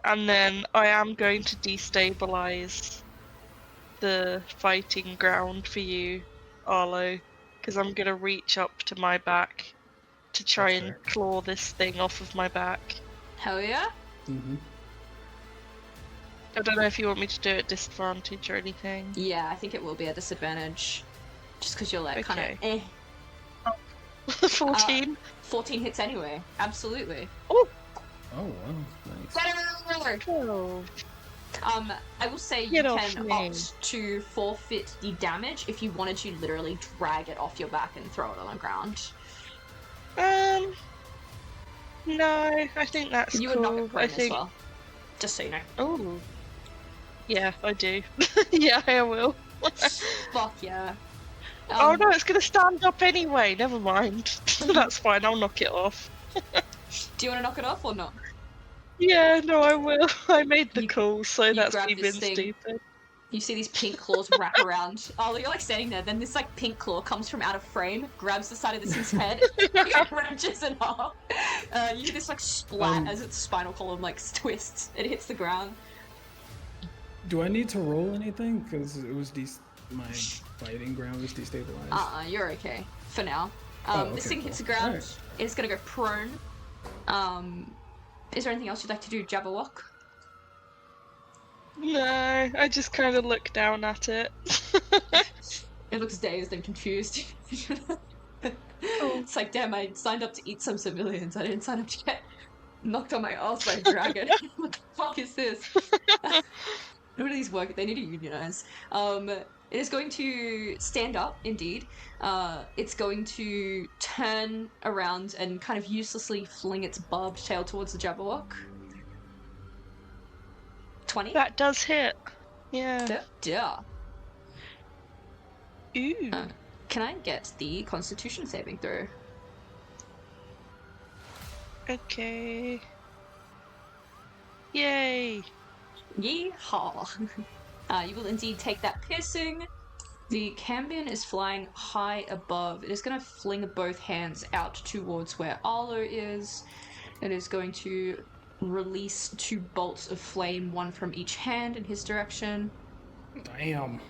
and then I am going to destabilize the fighting ground for you, Arlo, because I'm going to reach up to my back to try That's and fair. claw this thing off of my back. Hell yeah. Mm-hmm. I don't know if you want me to do it at disadvantage or anything. Yeah, I think it will be a disadvantage. Just because you're like kind of Okay. 14? 14 hits anyway. Absolutely. Oh wow, nice. Oh. I will say you Get off can me. opt to forfeit the damage if you wanted to literally drag it off your back and throw it on the ground. No, I think that's You cool. would knock it prone I think. as well. Just so you know. Oh. Yeah, I do. Yeah, I will. Fuck yeah. Oh no, it's gonna stand up anyway. Never mind. That's fine. I'll knock it off. Do you want to knock it off or not? Yeah, no, I will. I made the You- call, so you that's grab me this being thing. stupid. You see these pink claws wrap around. Oh, you're like standing there. Then this like pink claw comes from out of frame, grabs the side of this thing's head, and wrenches it off. You hear this like splat as its spinal column like twists. It hits the ground. Do I need to roll anything? Because it was my fighting ground was destabilized. You're okay for now. Oh, This okay, thing hits the cool. ground. Alright. It's gonna go prone. Is there anything else you'd like to do, Jabberwock? No, I just kind of look down at it. It looks dazed and confused. Oh. It's like, damn, I signed up to eat some civilians. I didn't sign up to get knocked on my ass by a dragon. What the fuck is this? What are these work? They need to unionize. It is going to stand up, indeed. It's going to turn around and kind of uselessly fling its barbed tail towards the Jabberwock. 20? That does hit. Yeah. Duh. Ooh. Can I get the Constitution saving throw? Okay. Yay. Yeehaw! You will indeed take that piercing. The Cambion is flying high above. It is going to fling both hands out towards where Arlo is. It is going to release 2 bolts of flame, one from each hand in his direction. Damn.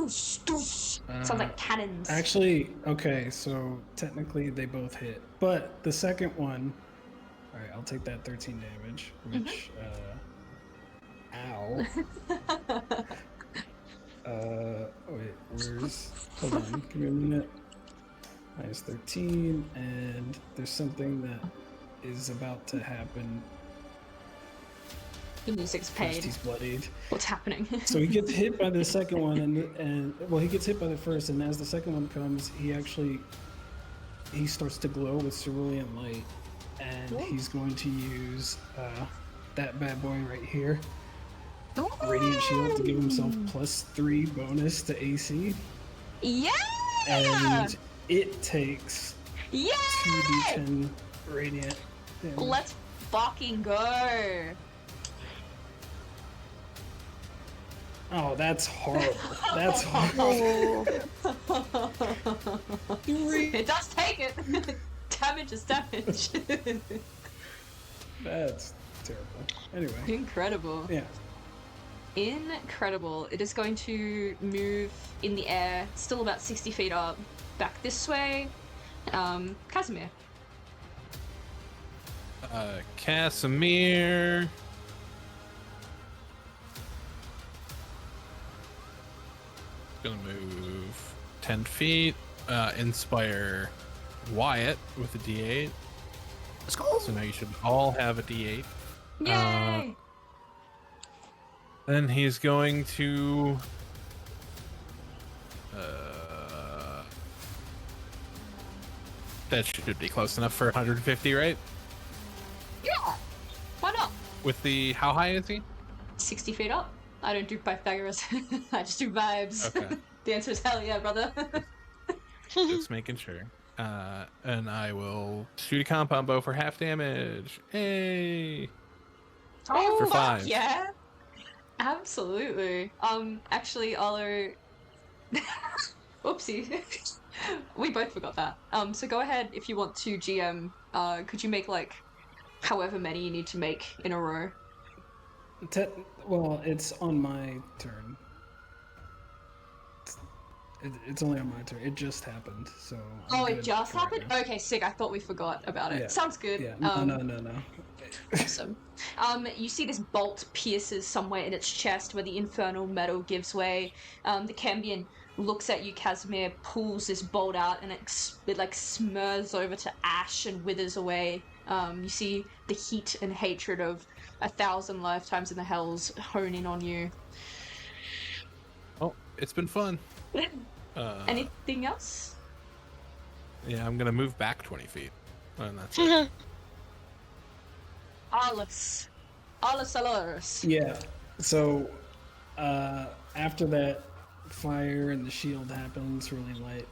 Sounds like cannons. Actually, okay, so technically they both hit. But the second one, alright, I'll take that 13 damage, which, ow. Wait, hold on, give me a minute. Minus 13, and there's something that is about to happen. The music's First, paid. he's bloodied. What's happening? So he gets hit by the second one, and well, he gets hit by the first, and as the second one comes, he starts to glow with cerulean light, and he's going to use that bad boy right here, Radiant Shield, to give himself +3 bonus to AC, Yeah! and it takes Yeah! 2d10 radiant damage. Let's fucking go! Oh, that's horrible. That's horrible. It does take it! Damage is damage. That's terrible. Anyway, Incredible. yeah. Incredible. It is going to move in the air, still about 60 feet up, back this way. Casimir. Casimir. Gonna move 10 feet. Inspire Wyatt with a D8. Let's go. So now you should all have a D8. Yay! Then he's going to. That should be close enough for 150, right? Yeah! Why not? With the. How high is he? 60 feet up. I don't do Pythagoras. I just do vibes. Okay. The answer is hell yeah, brother. Just making sure. And I will shoot a compound bow for half damage. Hey! Oh, For fuck 5. yeah! Absolutely. Actually, Arlo... Oopsie. We both forgot that. So go ahead if you want to GM. Could you make, like, however many you need to make in a row? Well, it's on my turn. It's only on my turn. It just happened, so. I'm Oh, it good just for right happened? now. Okay, sick. I thought we forgot about it. Yeah. Sounds good. Yeah. No. Awesome. You see this bolt pierces somewhere in its chest where the infernal metal gives way. The Cambion looks at you, Casimir, pulls this bolt out, and it like smurs over to ash and withers away. You see the heat and hatred of 1,000 lifetimes in the hells hone in on you. Oh, it's been fun. Anything else? Yeah, I'm gonna move back 20 feet. And that's it. Arlus. Yeah. So, after that fire and the shield happens really light,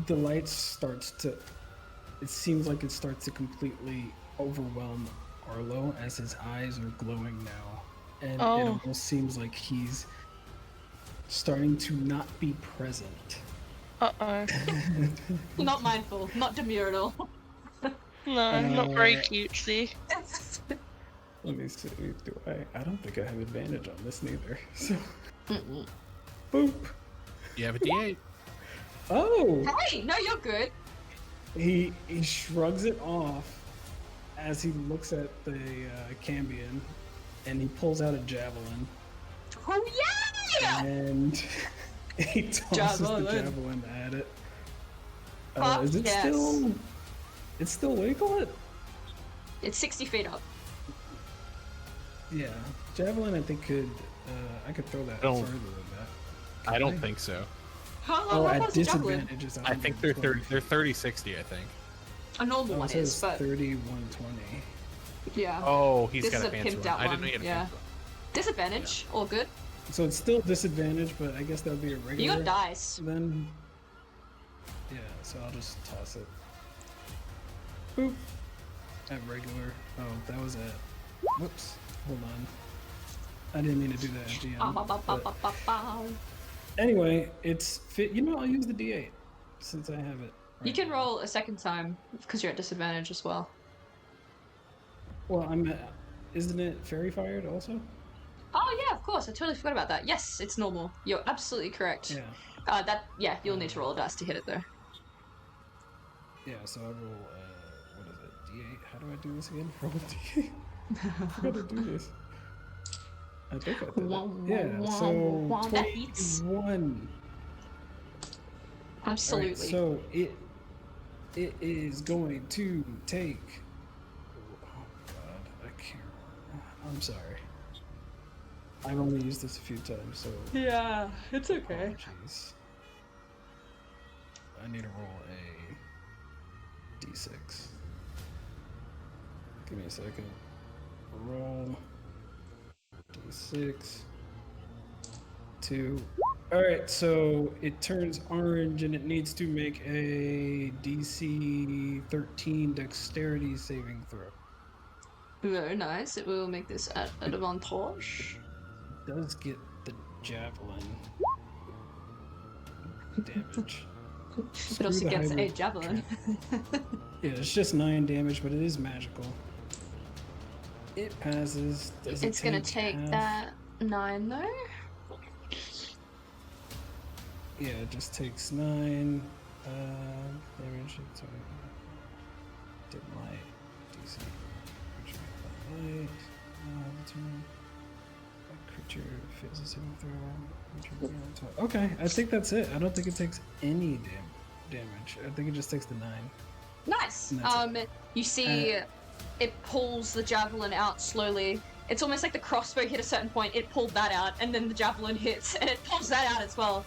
the light starts to. It seems like it starts to completely overwhelm Arlo as his eyes are glowing now, and it almost seems like he's starting to not be present. Uh-oh. Not mindful, not demure at all. No, not very cutesy. Let me see. I don't think I have advantage on this neither. So, boop. You have a D8. Oh. Hey, no, you're good. He shrugs it off as he looks at the Cambion, and he pulls out a javelin. Oh yeah! And He tosses Javelin. the javelin at it. Fuck Is it yes. still? It's still wiggle it? It's 60 feet up. Yeah, javelin. I think could. I could throw that Don't- further than that. I don't think so. How Oh, long at was the javelin? disadvantage is I think they're 120. 30. They're 30-60. I think. A normal Oh, one it says is, but 3120. yeah. Oh, he's This got is a a fancy pimped one. out I didn't one, know he had a yeah. fancy one. Disadvantage, all good. So it's still disadvantage, but I guess that would be a regular. You got dice. Then. Yeah, so I'll just toss it. Boop. At regular. Oh, that was at. Whoops. Hold on. I didn't mean to do that at GM. but anyway, it's fit. You know, I'll use the D8 since I have it. You right can now. roll a second time because you're at disadvantage as well. Well, isn't it fairy fired also? Oh yeah, of course. I totally forgot about that. Yes, it's normal. You're absolutely correct. Yeah. You'll need to roll a dice to hit it though. Yeah. So I roll. What is it? D8. How do I do this again? Roll D8. I forgot to do this. I think I did it. Yeah. So That beats. 21. Absolutely. Alright, so it is going to take. Oh God, I can't. I'm sorry. I've only used this a few times, so. Yeah, it's okay. Apologies. I need to roll a d6. Give me a second. Roll d6. 2. Alright, so it turns orange and it needs to make a DC 13 dexterity saving throw. Very nice. It will make this at an advantage. Does get the javelin damage. It also Screw the gets a hybrid javelin. Yeah, it's just 9 damage, but it is magical. It passes. Does it It's gonna take half? that 9 though. Yeah, it just takes 9 damage. Sorry. Did light. DC. Light. Turn. A creature fails a saving throw. Okay, I think that's it. I don't think it takes any damage. I think it just takes the 9. Nice. And that's You see, it pulls the javelin out slowly. It's almost like the crossbow hit a certain point. It pulled that out, and then the javelin hits, and it pulls that out as well.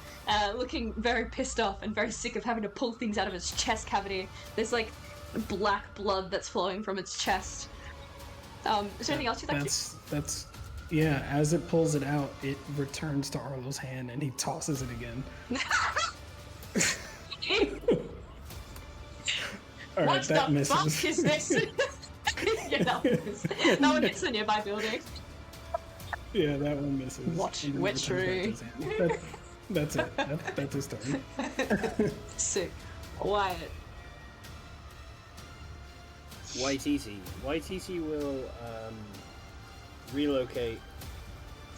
Looking very pissed off and very sick of having to pull things out of its chest cavity. There's like black blood that's flowing from its chest. Is there anything else you'd like to? That's yeah. As it pulls it out, it returns to Arlo's hand, and he tosses it again. All right, What that the misses. fuck is this? Yeah, that one hits the nearby building. Yeah, that one misses. Watch And then it witchery. returns back to his hand. That's it. That's his turn. Sick. Wyatt. YTC will relocate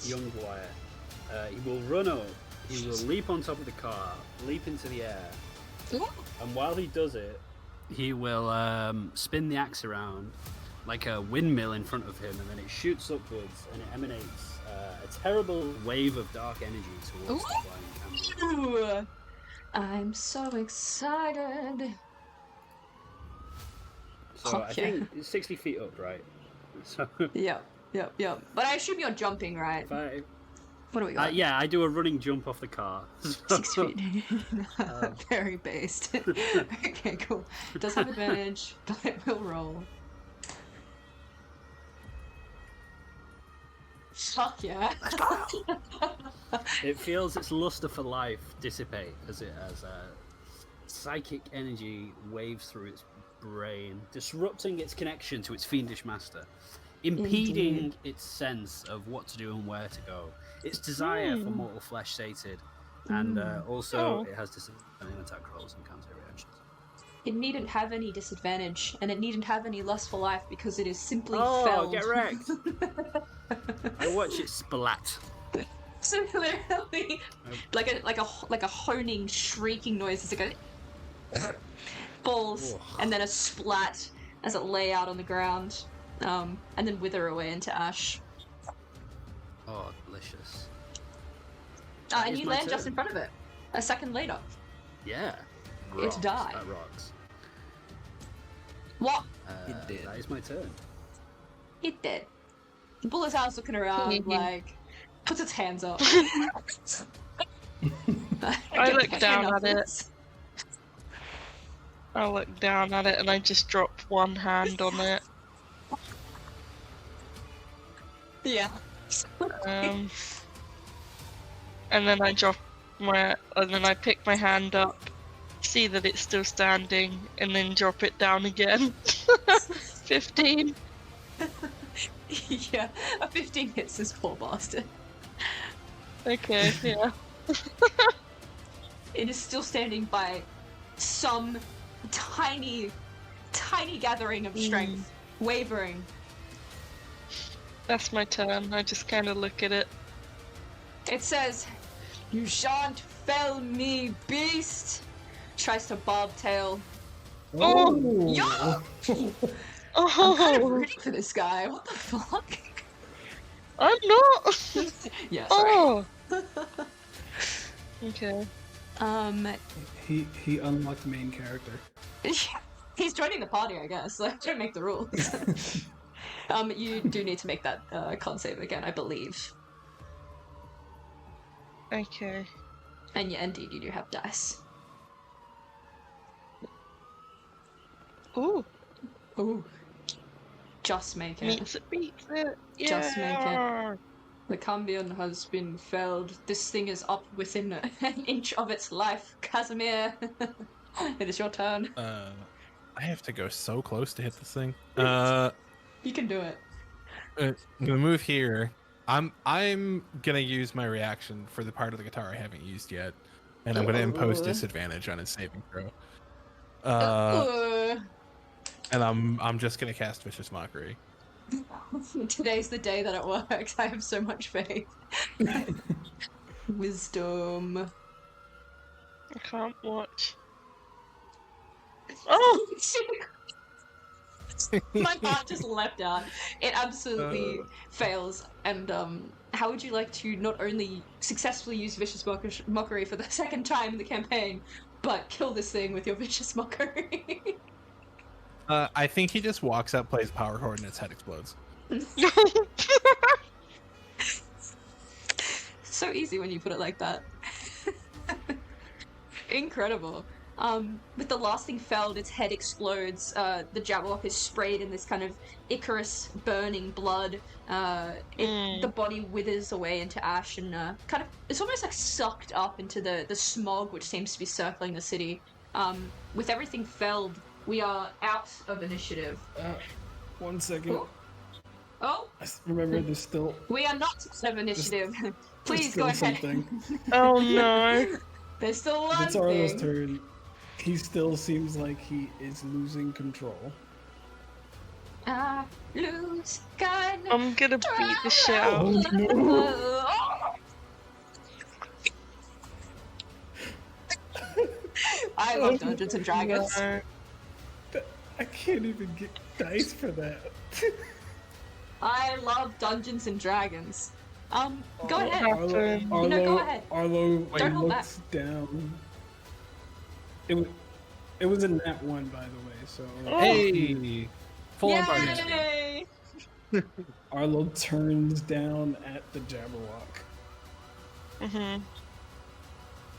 young Wyatt. He will run up. He will leap on top of the car, leap into the air, and while he does it, he will spin the axe around like a windmill in front of him, and then it shoots upwards and it emanates a terrible wave of dark energy towards the flying camera. Ooh, I'm so excited. So I Okay. think it's 60 feet up, right? So Yep. But I assume you're jumping, right? if I, What do we got? yeah, I do a running jump off the car. 6 feet. Very based. Okay, cool. It does have advantage, but it will roll. Fuck yeah. It feels its luster for life dissipate as psychic energy waves through its brain, disrupting its connection to its fiendish master, impeding Indeed. its sense of what to do and where to go. Its desire for mortal flesh sated, and also it has disadvantage on attack rolls and counter reactions. It needn't have any disadvantage, and it needn't have any lustful life because it is simply Oh, felled. get wrecked! I watch it splat. So literally, like a honing, shrieking noise. It's like a falls, and then a splat as it lay out on the ground, and then wither away into ash. Oh, delicious. And It's you my land just turn. in front of it. A second later. Yeah. It Rocks. died. That rocks. What? It did. That is my turn. It did. Bullethouse looking around, like, puts its hands up. I look down at it. Knuckles. I look down at it and I just drop one hand on it. Yeah. And then I pick my hand up, see that it's still standing, and then drop it down again. 15. Yeah, a 15 hits this poor bastard. Okay, yeah. It is still standing by some tiny gathering of strength, wavering. That's my turn. I just kind of look at it. It says, "You shan't fell me, beast!" Tries to bobtail. Oh! Yo! I'm kind of rooting for this guy. What the fuck? I'm not! Yeah, sorry. Oh! Okay. He unlocked main character. He's joining the party, I guess. Like, don't make the rules. You do need to make that con save again, I believe. Okay. And yeah, indeed, you do have dice. Ooh. Ooh. Just make it. Beats it. Yeah. Just make it. The Cambion has been felled. This thing is up within an inch of its life. Casimir, it is your turn. I have to go so close to hit this thing. You can do it. I'm gonna move here. I'm gonna use my reaction for the part of the guitar I haven't used yet, and I'm gonna impose disadvantage on its saving throw. And I'm just gonna cast Vicious Mockery. Today's the day that it works. I have so much faith. Wisdom. I can't watch. Oh! My heart just leapt out. It absolutely fails. And how would you like to not only successfully use Vicious Mockery for the second time in the campaign, but kill this thing with your Vicious Mockery? I think he just walks up, plays Power Chord, and its head explodes. So easy when you put it like that. Incredible. With the last thing felled, its head explodes. The Jabberwock is sprayed in this kind of Icarus burning blood. The body withers away into ash and kind of it's almost like sucked up into the smog which seems to be circling the city. With everything felled, we are out of initiative. 1 second. Oh, I remember there's still. we are not out of initiative. Please there's go still ahead. something. Oh no. There's still one It's Arlo's thing. turn. He still seems like he is losing control. Lose gun. I'm gonna beat the shit out. Oh no! I love Dungeons and Dragons. No. I can't even get dice for that. I love Dungeons and Dragons. Go ahead. happened? Go ahead. Arlo Don't hold looks down. It was a nat 1, by the way, so. Hey! Full on party. Yay! Arlo turns down at the Jabberwock Mhm.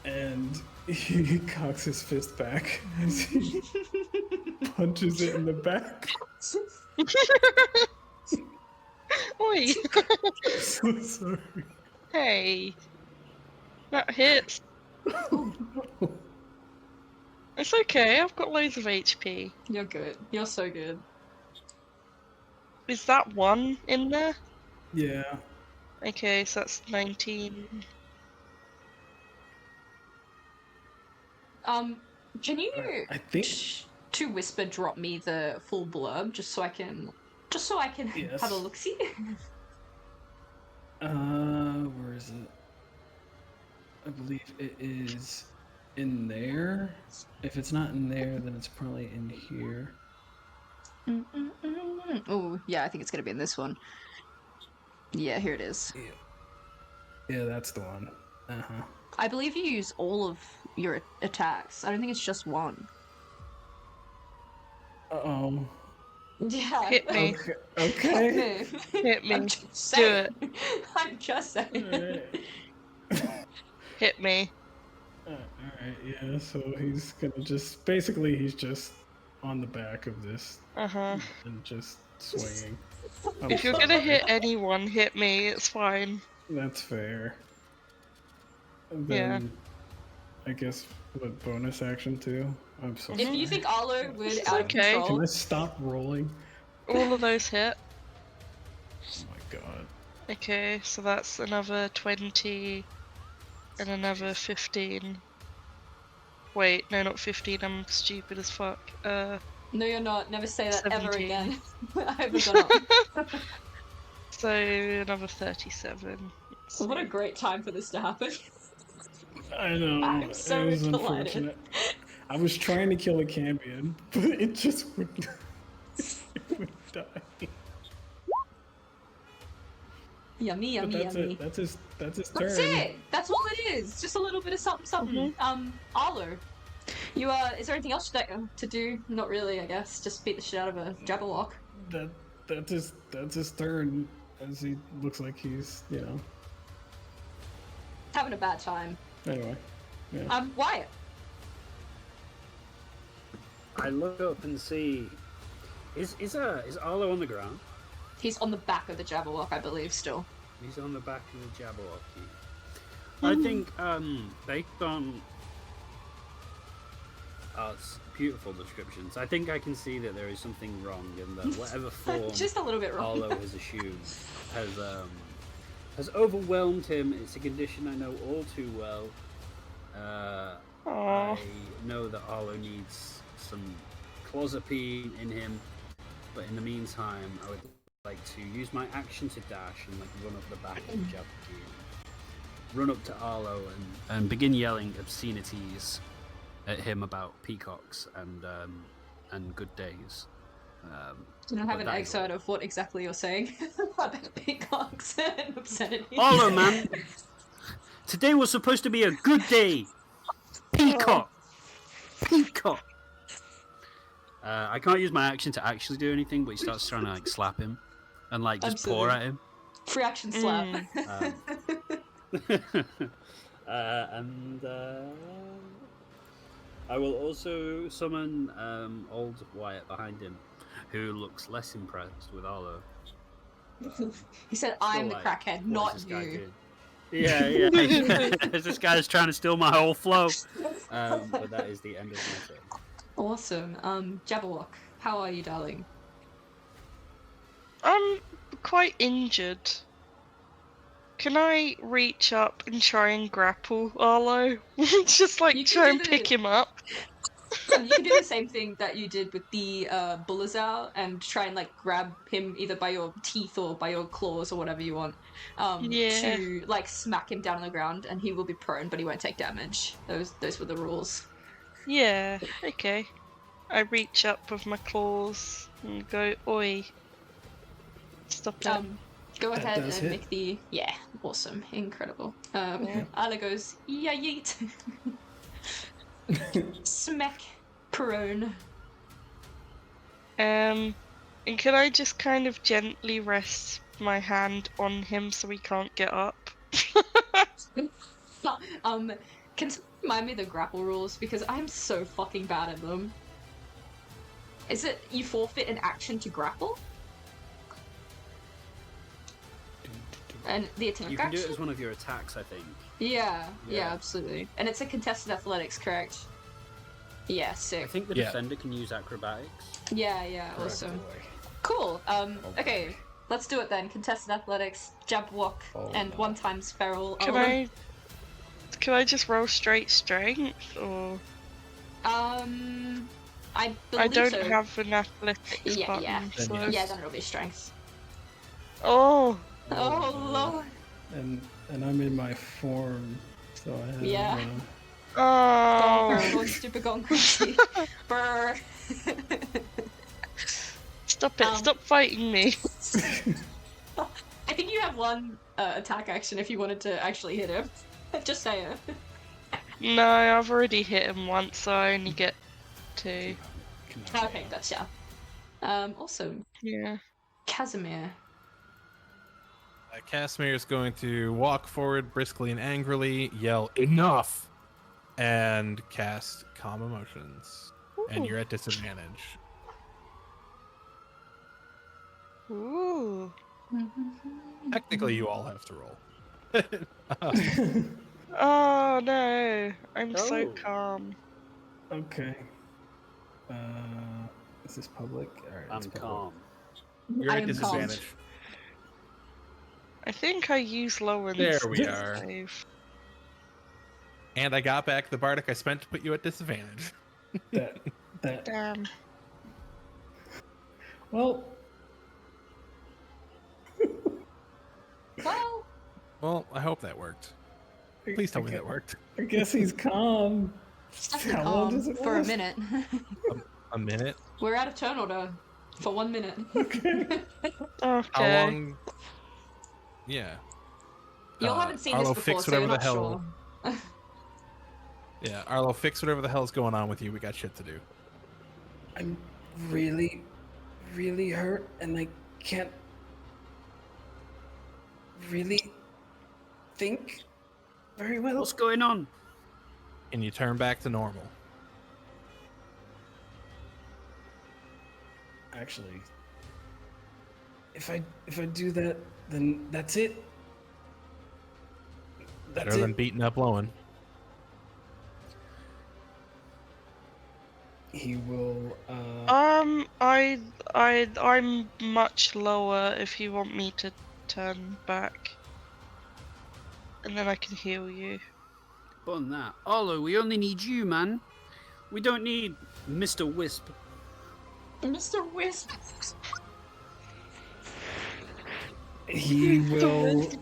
and he cocks his fist back as he punches it in the back. Oi. So sorry. Hey. That hits. It's okay, I've got loads of HP. You're good. You're so good. Is that 1 in there? Yeah. Okay, so that's 19. Can you I think. to whisper drop me the full blurb just so I can Yes. have a look see? Where is it? I believe it is in there. If it's not in there, then it's probably in here. Oh, yeah, I think it's gonna be in this one. Yeah, here it is. Yeah, that's the one. Uh-huh. I believe you use all of your attacks. I don't think it's just one. Uh-oh. Yeah. Hit me. Okay. Hit me. I'm just saying. Do I'm just saying. Hit me. Alright, yeah, so he's gonna just... Basically, he's just on the back of this Uh-huh. and just swinging. If you're sorry. gonna hit anyone, hit me. It's fine. That's fair. And Yeah. then, I guess, what, bonus action too? I'm so If you sorry. think Arlo would It's out of okay. control, Can I stop rolling? All of those hit. Oh my god. Okay, so that's another 20 and another 15. Wait, no, not 15. I'm stupid as fuck. no, you're not. Never say that ever 17. again. I haven't gone up. So another 37. What a great time for this to happen. I know. I'm so it was delighted. unfortunate. I was trying to kill a Cambion, but it just wouldn't. It would die. Yummy, But yummy, that's yummy. it. That's his turn. That's it. That's all it is. Just a little bit of something, something. Arlo, you is there anything else to do? Not really, I guess. Just beat the shit out of a Jabberwock. That's his turn. As he looks like he's, Having a bad time. Anyway. Yeah. Wyatt. I look up and see. Is Arlo on the ground? He's on the back of the Jabberwock, I believe, still. He's on the back of the Jabberwocky. I think, based on Art's beautiful descriptions, I think I can see that there is something wrong in that whatever form Just a little bit wrong. Arlo has assumed has overwhelmed him. It's a condition I know all too well. I know that Arlo needs some clozapine in him, but in the meantime, I would like to use my action to dash and run up the back of the Jabberwocky, run up to Arlo and begin yelling obscenities at him about peacocks and good days. Can I have but an that is excerpt all. of what exactly you're saying about peacocks and obscenity? Arlo, man! Today was supposed to be a good day! Peacock! Peacock! I can't use my action to actually do anything, but he starts trying to slap him and just pour at him. Free action slap. And I will also summon old Wyatt behind him, who looks less impressed with Arlo. He said, "I'm the like, crackhead, what not is this guy you." doing? Yeah. This guy's trying to steal my whole flow. But that is the end of my turn. Awesome. Jabberwock, how are you, darling? I'm quite injured. Can I reach up and try and grapple Arlo? Just You can try do and the- pick him up. You can do the same thing that you did with the Bullazar and try and grab him either by your teeth or by your claws or whatever you want. Yeah. To smack him down on the ground, and he will be prone, but he won't take damage. Those were the rules. Yeah, okay. I reach up with my claws and go, oi. Stop it. Go That ahead does and hit. make the awesome, incredible. Yeah. Ala goes yeah yeet. Smack prone. And can I just kind of gently rest my hand on him so he can't get up? Can someone remind me the grapple rules, because I'm so fucking bad at them. Is it you forfeit an action to grapple? And the attack You can do action? it as one of your attacks, I think. Yeah, Yeah. absolutely. And it's a contested athletics, correct? Yeah, I sick. think the Yeah. defender can use acrobatics. Yeah, awesome. Cool. Okay, let's do it then. Contested athletics, Jabberwock, and 1 times feral. Can I just roll straight strength, or I I believe don't so. have an athletics Yeah, button, yeah. Then so... yes. Yeah, then it'll be strength. Oh, Oh lord. And I'm in my form, so I have. Yeah. oh! Going stupid, going crazy. Brr. Stop it! Um, Stop fighting me! I think you have 1 attack action if you wanted to actually hit him. Just saying. No, I've already hit him once, so I only get 2. Okay, gotcha. Also, Yeah. Casimir. Casimir is going to walk forward briskly and angrily, yell "Enough!" and cast Calm Emotions. And Ooh. you're at disadvantage. Ooh. Technically, you all have to roll. Oh no, I'm so Oh. calm. Okay. Is this public? All right, it's I'm public. calm. You're I at am calm. disadvantage. I think I use Lowen's There we are. save. And I got back the Bardic I spent to put you at disadvantage. That. Damn. Well, Well, Well, I hope that worked. Please tell me that worked. I guess he's calm. stuck How long does it for a last? minute. A minute? We're out of turn order for 1 minute. Okay. How Okay. long? Yeah. Y'all haven't seen Arlo, this before, fix so you're whatever not the hell. sure. Yeah, Arlo, fix whatever the hell's going on with you. We got shit to do. I'm really, really hurt, and I can't really think very well. What's going on? And you turn back to normal. Actually, if I do that, then that's it. Better That's than it. beating up Lowen. He will. I'm much lower if you want me to turn back. And then I can heal you. Bun that. Arlo, we only need you, man. We don't need Mr. Wisp. Mr. Wisp. He will.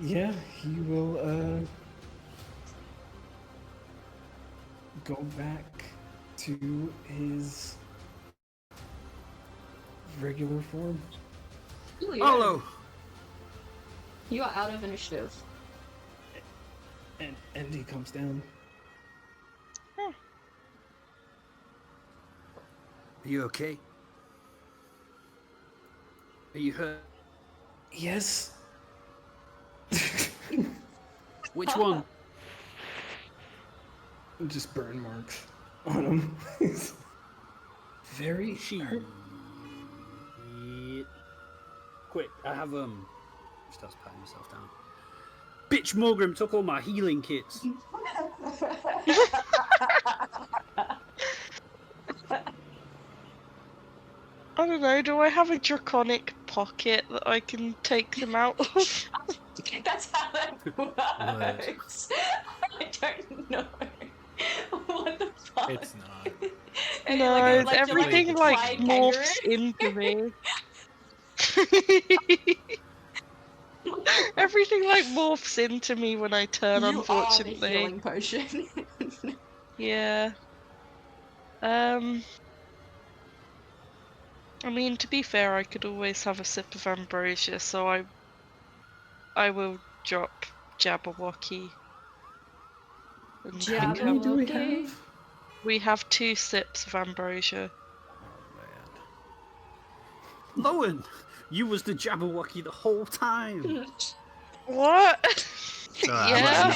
Yeah, he will. Go back to his regular form. Arlo! You are out of initiative. And he comes down. Are you okay? Are you hurt? Yes. Which one? Just burn marks on him. He's very Shit. hurt. Quick, I have starts patting himself down. Bitch Morgrim took all my healing kits. I don't know, do I have a draconic pocket that I can take them out of? That's how that works. I don't know. What the fuck? It's not. And No, like, like, everything it's like flying morphs kangaroo? into me. Everything like morphs into me when I turn, You are the unfortunately. healing potion. Yeah. I mean, to be fair, I could always have a sip of ambrosia, so I will drop Jabberwocky. And How pick many up. do we Jabberwocky. have? We have 2 sips of ambrosia. Lowen, you was the Jabberwocky the whole time. What? Sorry, Yeah.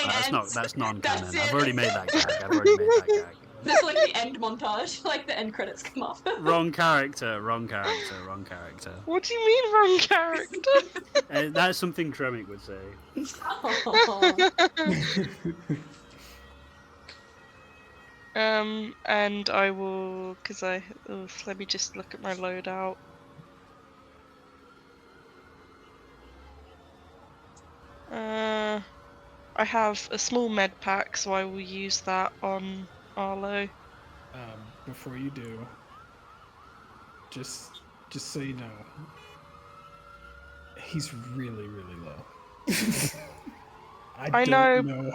that's non-canon. That's I've it. already made that gag. That's like the end montage, like the end credits come up. Wrong character. What do you mean wrong character? That's something Tremic would say. And I will, let me just look at my loadout. I have a small med pack, so I will use that on Arlo. Before you do, just so you know, he's really, really low. I don't know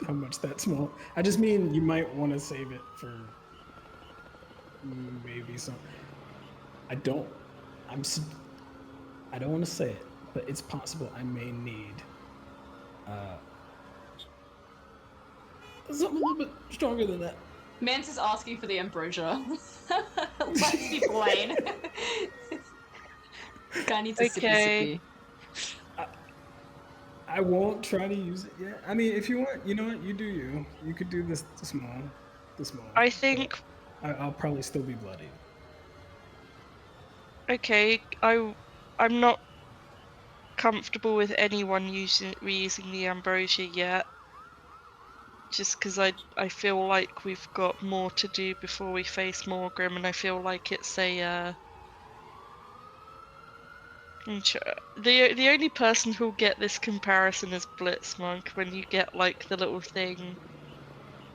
how much that small. I just mean you might want to save it for maybe some. I don't want to say it, but it's possible I may need Something a little bit stronger than that. Mance is asking for the ambrosia. Let's be plain. Guy needs a Okay. sippy. I won't try to use it yet. I mean, if you want, you know what? You do you. You could do this the small. I but think. I'll probably still be bloodied. Okay, I'm not comfortable with anyone reusing the ambrosia yet. Just because I feel like we've got more to do before we face Morgrim, and I feel like it's a the only person who'll get this comparison is Blitzmonk when you get like the little thing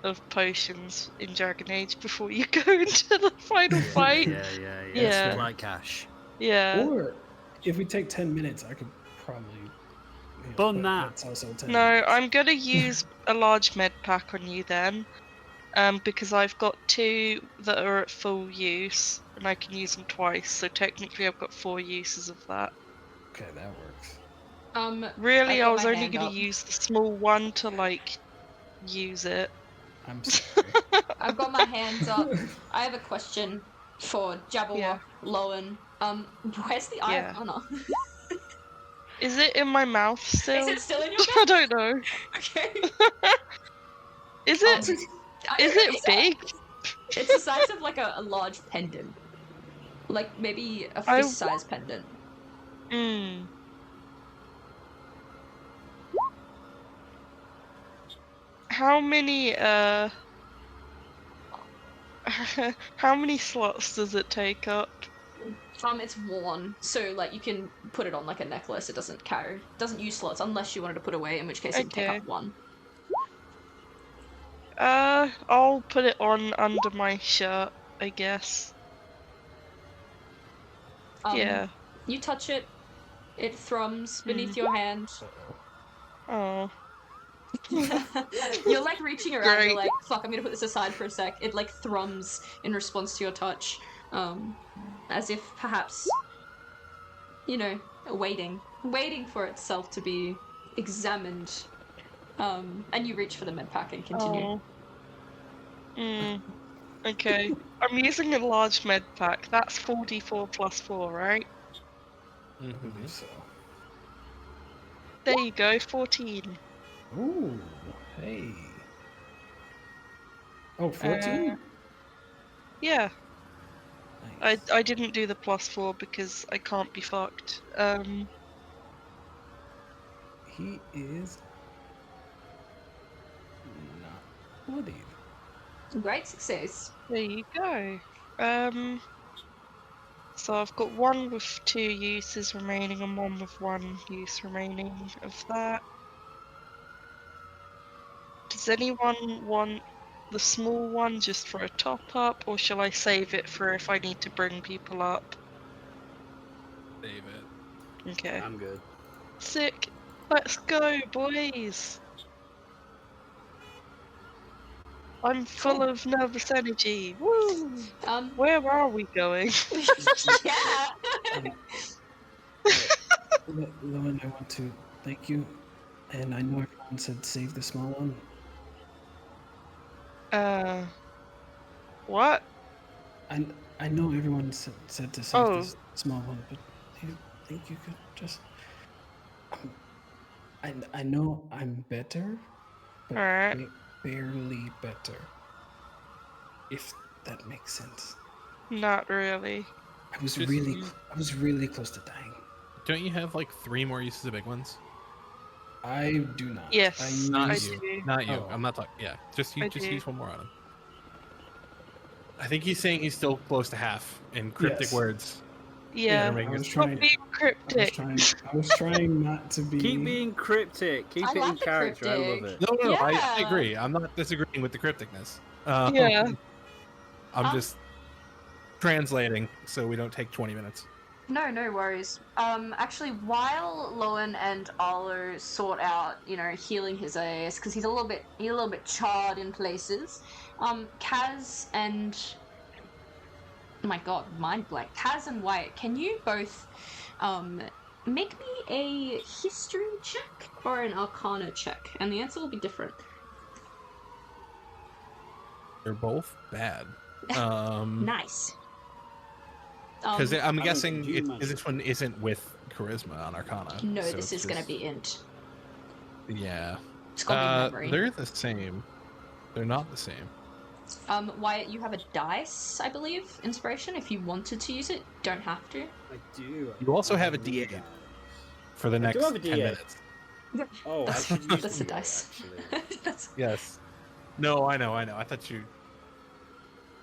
of potions in Dragon Age before you go into the final fight. Yeah. Yeah. Supply cash. Yeah. Or if we take 10 minutes, I could probably. Bun but that. that's also 10 No, minutes. I'm gonna use a large med pack on you then. Because I've got 2 that are at full use, and I can use them twice, so technically I've got 4 uses of that. Okay, that works. Really, I've I got was my only hand gonna up. use the small one to, like, use it. I'm sorry. I've got my hands up. I have a question for Jabberwock, Yeah. Lowen. Where's the Eye Yeah. of Honor? Is it in my mouth still? Is it still in your I mouth? don't know. Okay. Is it? Is it big? It's the size of like a large pendant. Like maybe a I- fist-sized pendant. Hmm. How many how many slots does it take up? It's worn, so like you can put it on like a necklace. It doesn't use slots unless you wanted to put away, in which case it would take Okay. up one. I'll put it on under my shirt, I guess. Yeah. You touch it, it thrums beneath your hand. Uh-oh. Oh. You're like reaching around, you're Great. like, fuck, I'm gonna put this aside for a sec. It like thrums in response to your touch. As if perhaps, waiting for itself to be examined. And you reach for the med pack and continue. Oh. Okay. I'm using a large med pack. That's 4d4 plus 4, right? I believe so. There you go, 14. Ooh, hey. Oh, 14? Yeah. Nice. I didn't do the plus 4 because I can't be fucked. He is not bloodied. Great success. There you go. So I've got 1 with 2 uses remaining and 1 with 1 use remaining of that. Does anyone want the small one just for a top up, or shall I save it for if I need to bring people up? Save it. Okay. I'm good. Sick. Let's go, boys. I'm full of nervous energy. Woo! Where are we going? Yeah. Lowen, I want to thank you. And I know everyone said save the small one. What? I know everyone said to save this small one, but do you think you could just... I know I'm better, but Alright. barely better. If that makes sense. Not really. I was Just really close to dying. Don't you have like 3 more uses of big ones? I do not. Yes, Not I you. do. Not you. Oh. I'm not talking. Yeah, just I use do. 1 more on him. I think he's saying he's still close to half in cryptic Yes. words. Yeah. That are I was Stop trying. being cryptic. I was trying not to be. Keep being cryptic. Keep I it in like the character. I love cryptic. it. No, I Yeah. agree. I'm not disagreeing with the crypticness. Yeah. I'm just translating so we don't take 20 minutes. No worries. Actually, while Lowen and Arlo sort out, healing his ass, because he's a little bit charred in places, Kaz and... my god, mind blank. Kaz and Wyatt, can you both, make me a history check or an arcana check? And the answer will be different. They're both bad. Nice. Because I'm mean, guessing do you mind? this one isn't with charisma on Arcana. No, so this it's is going to just- be int. Yeah. It's going to be memory. They're the same. They're not the same. Wyatt, you have a dice, I believe, inspiration. If you wanted to use it, don't have to. I do. You also I have a one D8 dice. For the I do next have a 10 D8. minutes. Oh, I That's- should use that's them the more, dice. actually. That's... Yes. No, I know. I thought you.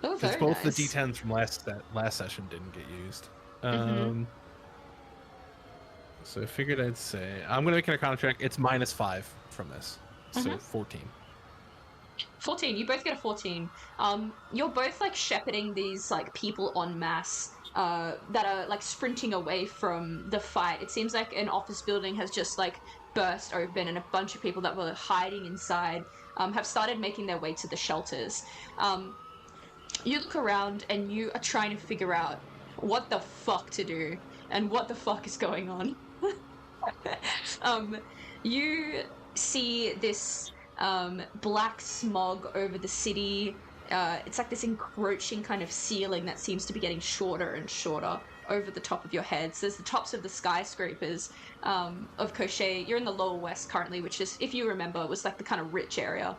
Oh, Because very both nice. the D10s from last session didn't get used. Mhm. So I figured I'd say I'm gonna make an Arcana check. It's -5 from this, so Mhm. 14. 14. You both get a 14. You're both like shepherding these like people en masse that are like sprinting away from the fight. It seems like an office building has just like burst open, and a bunch of people that were hiding inside have started making their way to the shelters. You look around and you are trying to figure out what the fuck to do and what the fuck is going on. You see this black smog over the city. It's like this encroaching kind of ceiling that seems to be getting shorter and shorter over the top of your heads. There's the tops of the skyscrapers of Cochet. You're in the lower west currently, which is, if you remember, was like the kind of rich area.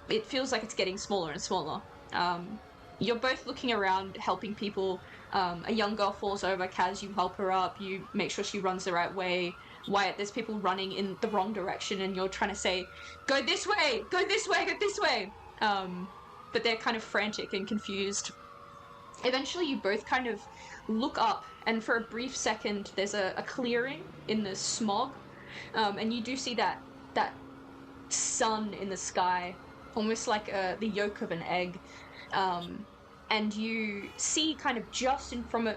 It feels like it's getting smaller and smaller. You're both looking around, helping people. A young girl falls over. Kaz, you help her up. You make sure she runs the right way. Wyatt, there's people running in the wrong direction, and you're trying to say, "Go this way! Go this way! Go this way!" But they're kind of frantic and confused. Eventually, you both kind of look up, and for a brief second, there's a clearing in the smog, and you do see that sun in the sky, almost like the yolk of an egg. And you see kind of just in front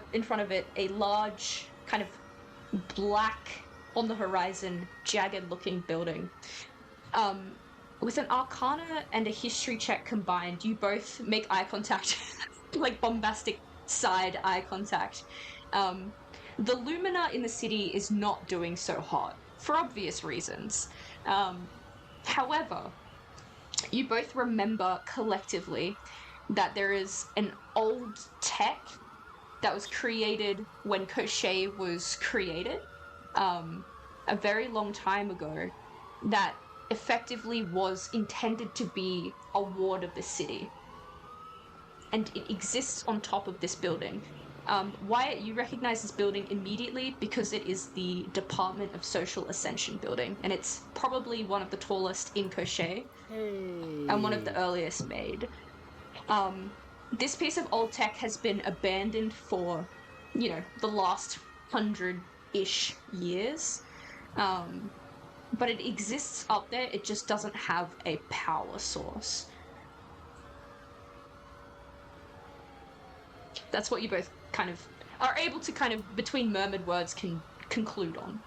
of it a large kind of black on the horizon, jagged looking building. With an Arcana and a history check combined, you both make eye contact, like bombastic side eye contact. The Lumina in the city is not doing so hot, for obvious reasons. However, you both remember collectively that there is an old tech that was created when Cochet was created, a very long time ago, that effectively was intended to be a ward of the city. And it exists on top of this building. Wyatt, you recognize this building immediately because it is the Department of Social Ascension building, and it's probably one of the tallest in Cochet, and one of the earliest made. This piece of old tech has been abandoned for, the last 100-ish years. But it exists up there, it just doesn't have a power source. That's what you both kind of are able to kind of, between murmured words, can conclude on.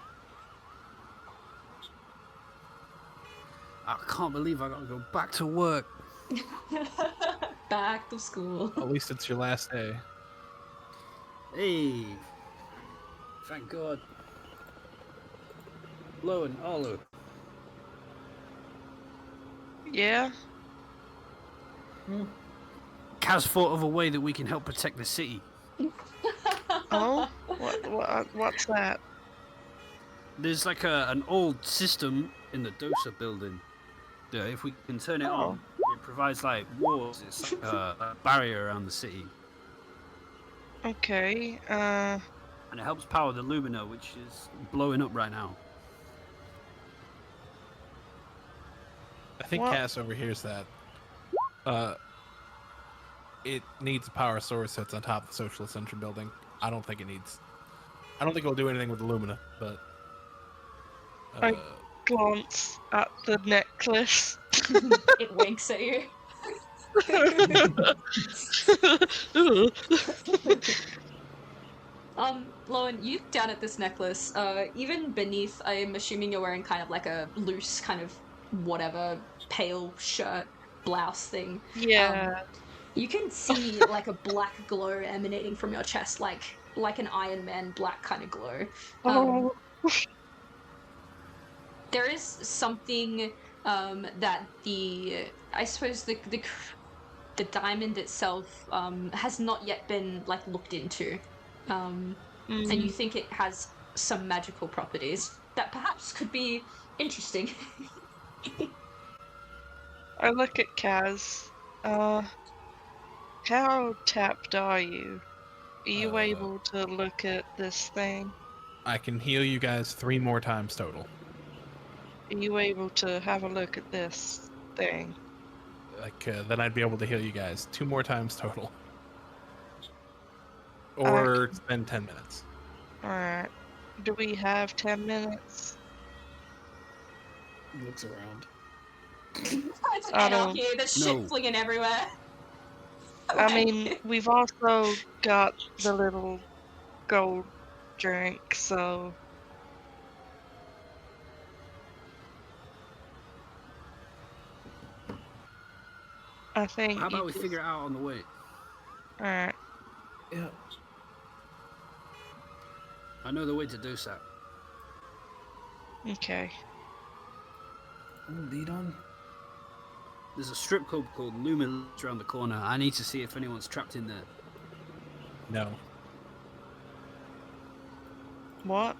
I can't believe I gotta go back to work. Back to school. At least it's your last day. Hey, thank God. Lo and Olu. Yeah. Kaz thought of a way that we can help protect the city. Oh, what's that? There's like an old system in the Dosa building. Yeah, if we can turn it on, it provides like walls. It's like a barrier around the city, Okay. and it helps power the Lumina, which is blowing up right now. I think Well- Cass overhears that. It needs a power source that's on top of the Social Ascension building. I don't think it'll do anything with the Lumina, but. I- Glance at the necklace. It winks at you. Lowen, you look down at this necklace. Even beneath, I'm assuming you're wearing kind of like a loose kind of whatever pale shirt, blouse thing. Yeah. You can see like a black glow emanating from your chest, like an Iron Man black kind of glow. Oh. There is something that I suppose the diamond itself has not yet been like looked into, and you think it has some magical properties that perhaps could be interesting. I look at Kaz. How tapped are you? Are you able to look at this thing? I can heal you guys 3 more times total. Are you able to have a look at this thing? Like, then I'd be able to heal you guys 2 more times total. Or spend 10 minutes. Alright. Do we have 10 minutes? He looks around. It's I anarchy. There's shit No. flinging everywhere. I mean, we've also got the little gold drink, so... I think How about we figure it out on the way? Alright. Yeah. I know the way to do so. Okay. Oh, lead on. There's a strip club called Lumen around the corner. I need to see if anyone's trapped in there. No. What?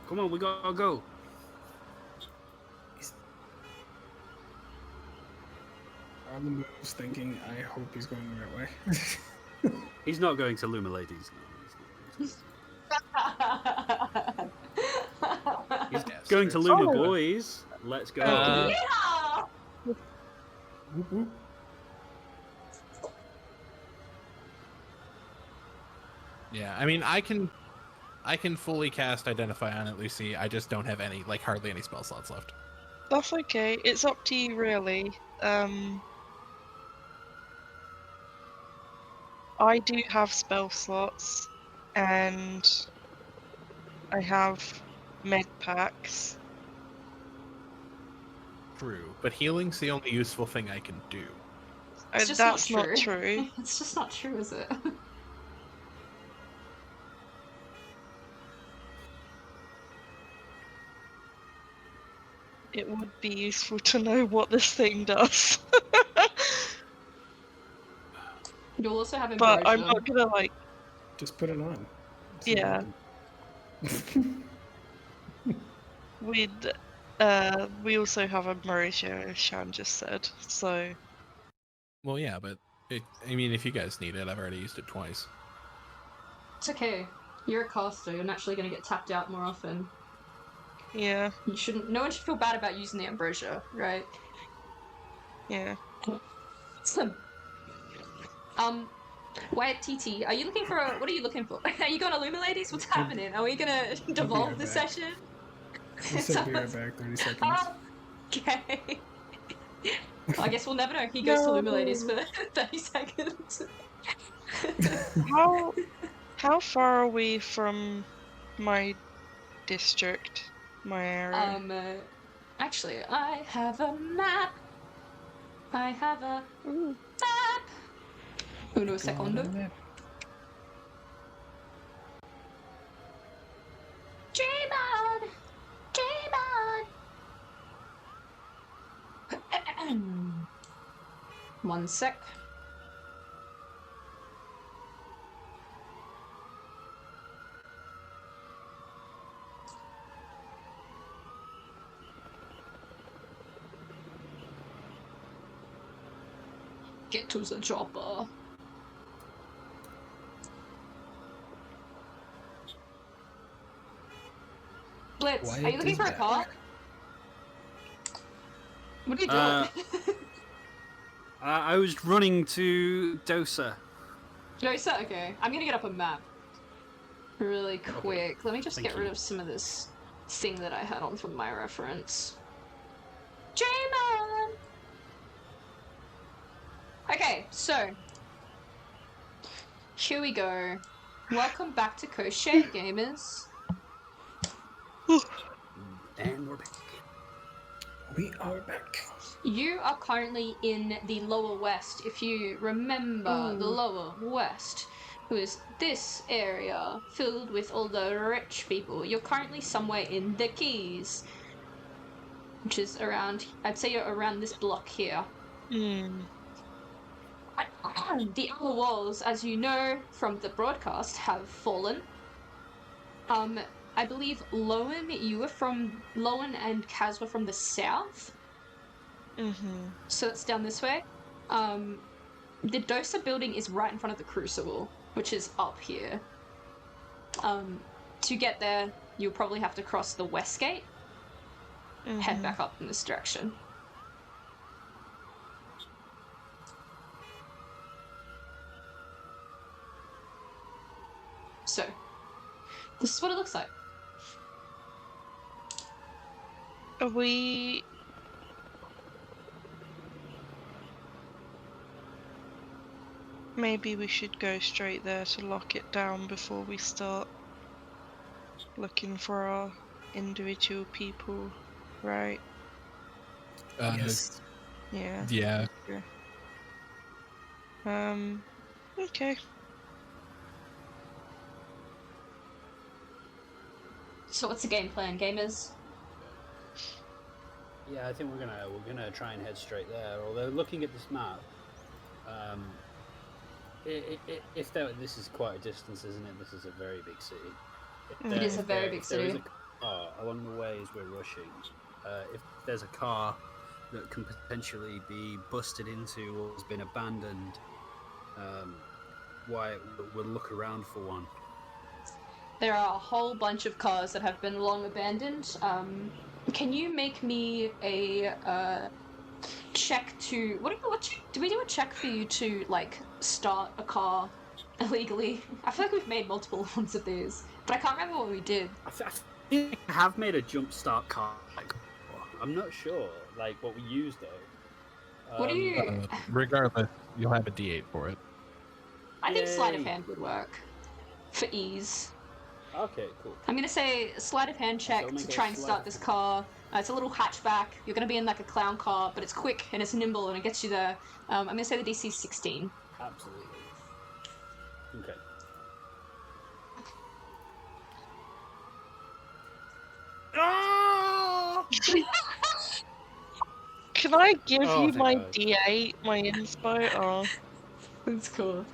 Come on, we gotta go. Arlen moves, thinking, I hope he's going the right way. He's not going to Luma Ladies. No, he's going to Luma Oh. Boys. Let's go. Yeah! Whoop, whoop. Yeah, I mean, I can fully cast Identify on it, Lucy. I just don't have any, like, hardly any spell slots left. That's okay. It's up to you, really. I do have spell slots, and I have med packs. True, but healing's the only useful thing I can do. It's just That's not not true. It's just not true, is it? It would be useful to know what this thing does. You'll also have But ambrosia. I'm not gonna, like, Just put it on. See what yeah. happens. We also have ambrosia, as Shan just said, so... Well, yeah, but I mean, if you guys need it, I've already used it twice. It's okay. You're a caster. You're naturally going to get tapped out more often. Yeah, You shouldn't. No one should feel bad about using the ambrosia, right? yeah. Wyatt TT, are you looking for what are you looking for? Are you going to Luma Ladies? What's happening? Are we gonna devolve the right back. session? He said be right back, 30 seconds. Okay. I guess we'll never know. He goes to Luma Ladies for 30 seconds. How far are we from my district, my area? Actually, I have a map. I have a Ooh. map. Uno secondo. Dream on! Dream on! One sec. Get to the chopper. Blitz, Why are you looking did for a that? car? What are you doing? I was running to Dosa. Dosa? Okay. I'm gonna get up a map. Really quick. Let me just Thank get rid you. of some of this thing that I had on for my reference. Dream on! Okay, so. Here we go. Welcome back to Crochet Gamers. And we're back. We are back. You are currently in the lower west. If you remember the lower west, it was this area filled with all the rich people. You're currently somewhere in the Keys. which is around, I'd say you're around this block here. Hmm. The outer walls, as you know from the broadcast, have fallen. I believe Lowen and Kaz were from the south, Mm-hmm. so it's down this way. The Dosa building is right in front of the Crucible, which is up here. To get there, you'll probably have to cross the west gate, head back up in this direction. So, this is what it looks like. Are we... Maybe we should go straight there to lock it down before we start looking for our individual people, right? Yes. Yeah. Yeah. Okay. So what's the game plan, gamers? Yeah, I think we're gonna try and head straight there. Although looking at this map, this is quite a distance, isn't it? This is a very big city. It is a very big if there is city. a car along the way as we're rushing, if there's a car that can potentially be busted into or has been abandoned, we'll look around for one. There are a whole bunch of cars that have been long abandoned. Can you make me a check to do we do a check for you to like start a car illegally? I feel like we've made multiple ones of these, but I can't remember what we did. I think I have made a jump start car. I'm not sure, like what we used though. What do you? Regardless, you'll have a D8 for it. I think sleight of Yay. hand would work for ease. Okay, cool. I'm gonna say sleight of hand check So to make a try and sleight start of this hand. car. It's a little hatchback. You're gonna be in like a clown car, but it's quick and it's nimble and it gets you there. I'm gonna say the DC is 16. Absolutely. Okay. Can I give Oh, you thank my God. D8, my inspo? Oh. That's cool.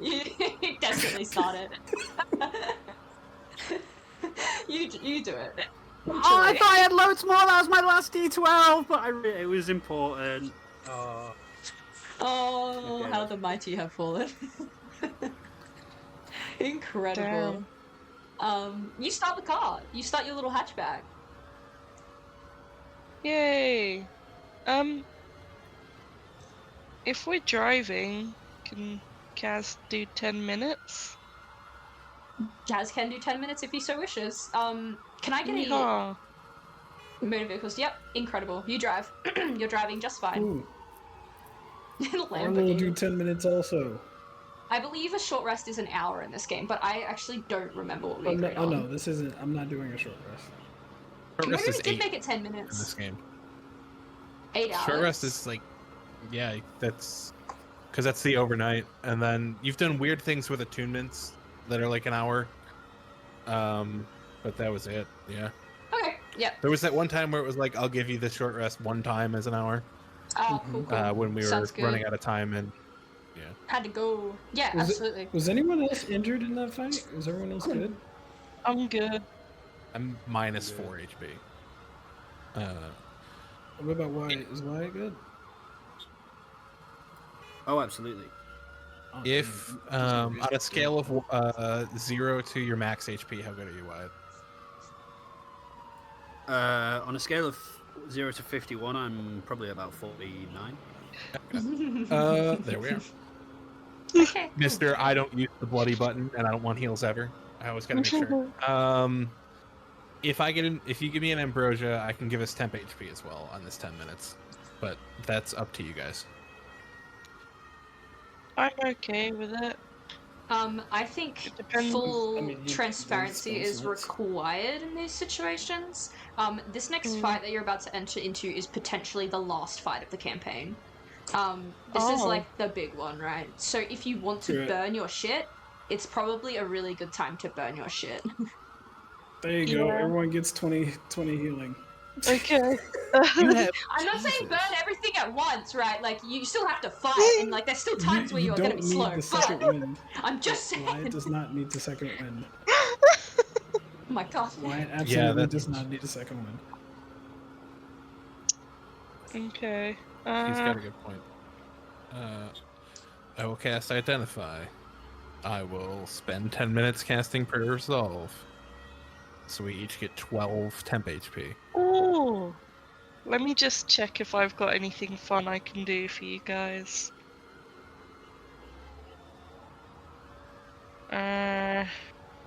You definitely start it. you do it. Oh, I thought I had loads more. That was my last D12, but it was important. Oh. Oh, Okay, how that's the mighty have fallen. Incredible. You start the car. You start your little hatchback. Yay! If we're driving, can Kaz do 10 minutes? Jazz can do 10 minutes if he so wishes. Can I get Yeehaw! a motor vehicles? Yep, incredible. You drive. You're driving just fine. Ooh, Arnold will do Lamborghini. 10 minutes also. I believe a short rest is an hour in this game, but I actually don't remember what we Oh no, agreed on. no, this isn't. I'm not doing a short rest. Short Maybe rest we is did 8 make it 10 in minutes. this game. 8 hours. Short rest is like, yeah, that's because that's the overnight, and then you've done weird things with attunements that are like an hour. But that was it. Yeah. Okay, yep. There was that one time where it was like, I'll give you the short rest one time as an hour. Oh, cool, cool. When we were Sounds good. running out of time, and yeah. Had to go. Yeah, Was it- absolutely. Was anyone else injured in that fight? Was everyone else good? I'm good. I'm minus Good. 4 HP. What about Wyatt? Is Wyatt good? Oh, absolutely. Oh, If damn. on a scale of 0 to your max HP, how good are you, Wyatt? On a scale of 0 to 51, I'm probably about 49. There we are. Okay. cool. Mister, I don't use the bloody button, and I don't want heals ever. I always gotta make sure. If you give me an ambrosia, I can give us temp HP as well on this 10 minutes. But that's up to you guys. I'm okay with it. I think It depends- full I mean, you- transparency there's is sponsors. required in these situations. This next fight that you're about to enter into is potentially the last fight of the campaign. This is Oh. like the big one, right? So if you want to Right. burn your shit, it's probably a really good time to burn your shit. There you go. Yeah. Everyone gets 20 healing. Okay. You have I'm not saying burn Jesus. everything at once, right? Like, you still have to fight, and like, there's still times where You you're gonna don't be need slow. the second But wind. I'm just Wyatt saying. does not need the second wind. Oh my god. Wyatt Yeah, absolutely that's- does not need a second wind. Okay. He's got a good point. I will cast Identify. I will spend 10 minutes casting Prayer Resolve. So we each get 12 temp HP. Ooh. Let me just check if I've got anything fun I can do for you guys.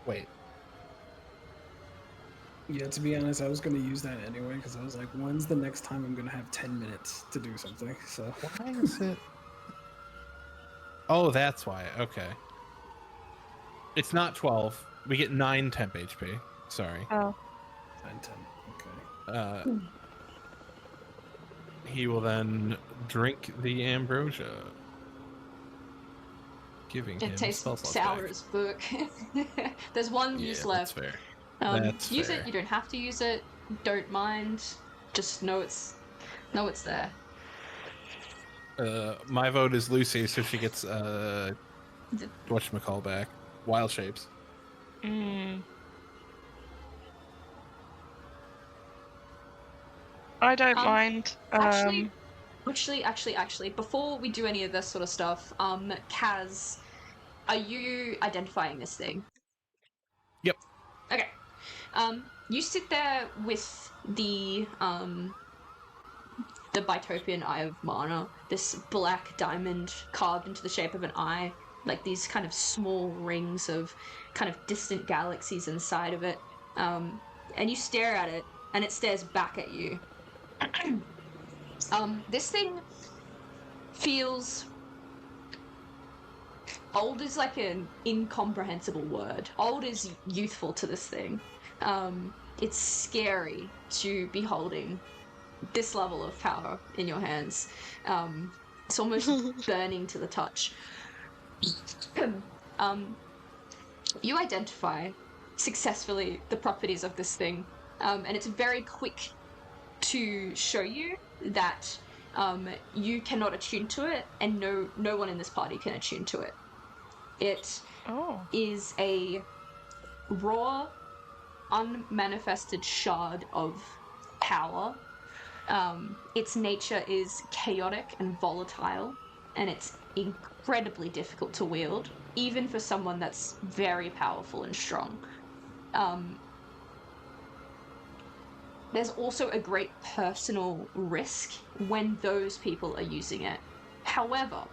Wait, Yeah, to be honest, I was going to use that anyway because I was like, when's the next time I'm going to have 10 minutes to do something? So why is it? Oh, that's why. Okay. It's not 12. We get 9 temp HP. Sorry. Oh. 9, 10. Okay. He will then drink the ambrosia, giving It him tastes spell slots sour back. as book. There's one Yeah, use that's left. fair. That's use fair. it, you don't have to use it. Don't mind. Just know it's there. My vote is Lucy, so she gets whatchamacall back. Wild shapes. I don't mind. Actually, before we do any of this sort of stuff, Kaz, are you identifying this thing? Yep. Okay. You sit there with the Bytopian Eye of Mana, this black diamond carved into the shape of an eye, like these kind of small rings of kind of distant galaxies inside of it. And you stare at it, and it stares back at you. This thing feels... Old is like an incomprehensible word. Old is youthful to this thing. It's scary to be holding this level of power in your hands. It's almost burning to the touch. You identify successfully the properties of this thing, and it's very quick to show you that you cannot attune to it, and no one in this party can attune to it. It is a raw, unmanifested shard of power. Its nature is chaotic and volatile, and it's incredibly difficult to wield, even for someone that's very powerful and strong. There's also a great personal risk when those people are using it. However,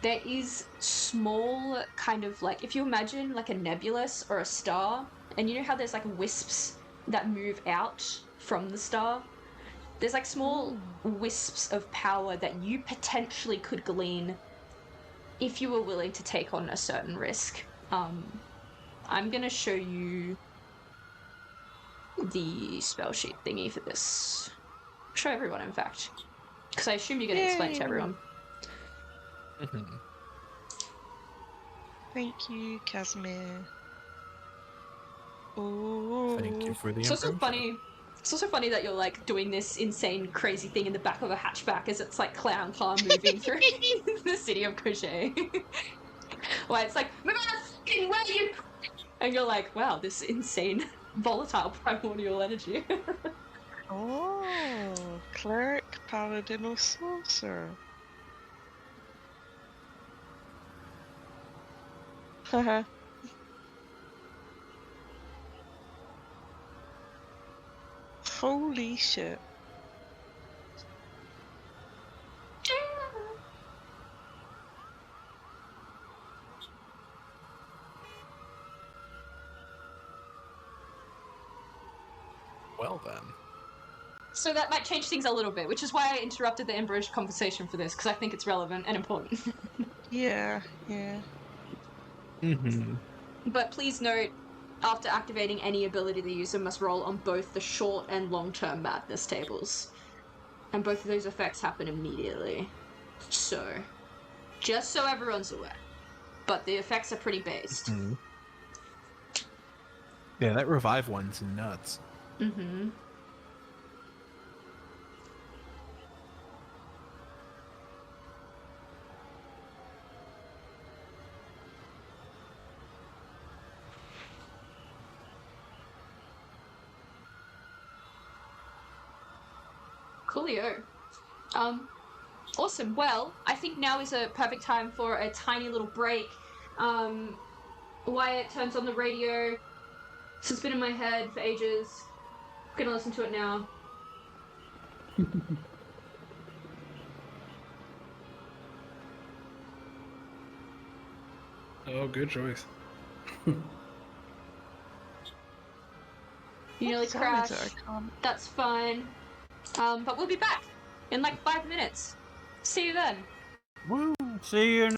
there is small kind of like, if you imagine like a nebulous or a star, and you know how there's like wisps that move out from the star? There's like small wisps of power that you potentially could glean if you were willing to take on a certain risk. I'm gonna show you the spell sheet thingy for this. Show everyone, in fact. Because I assume you're gonna explain it to everyone. Thank you, Casimir. Oh. Thank you for the It's also ambrosia. funny. It's also funny that you're like doing this insane, crazy thing in the back of a hatchback as it's like clown car moving through the city of Crochet. Why it's like, move out of fucking way, you! And you're like, wow, this insane, volatile primordial energy. Oh, cleric, paladin, or sorcerer. Haha. Holy shit. Well then. So that might change things a little bit, which is why I interrupted the ambrosia conversation for this, because I think it's relevant and important. Yeah. But please note, after activating any ability, the user must roll on both the short and long-term madness tables. And both of those effects happen immediately. So, just so everyone's aware. But the effects are pretty based. Yeah, that revive one's nuts. Mm-hmm. Coolio. Awesome. Well, I think now is a perfect time for a tiny little break. Wyatt turns on the radio. It's been in my head for ages. I'm gonna listen to it now. Oh, good choice. You nearly What time is it? crashed. I can't. That's fine. But we'll be back in like 5 minutes. See you then. Woo! See you.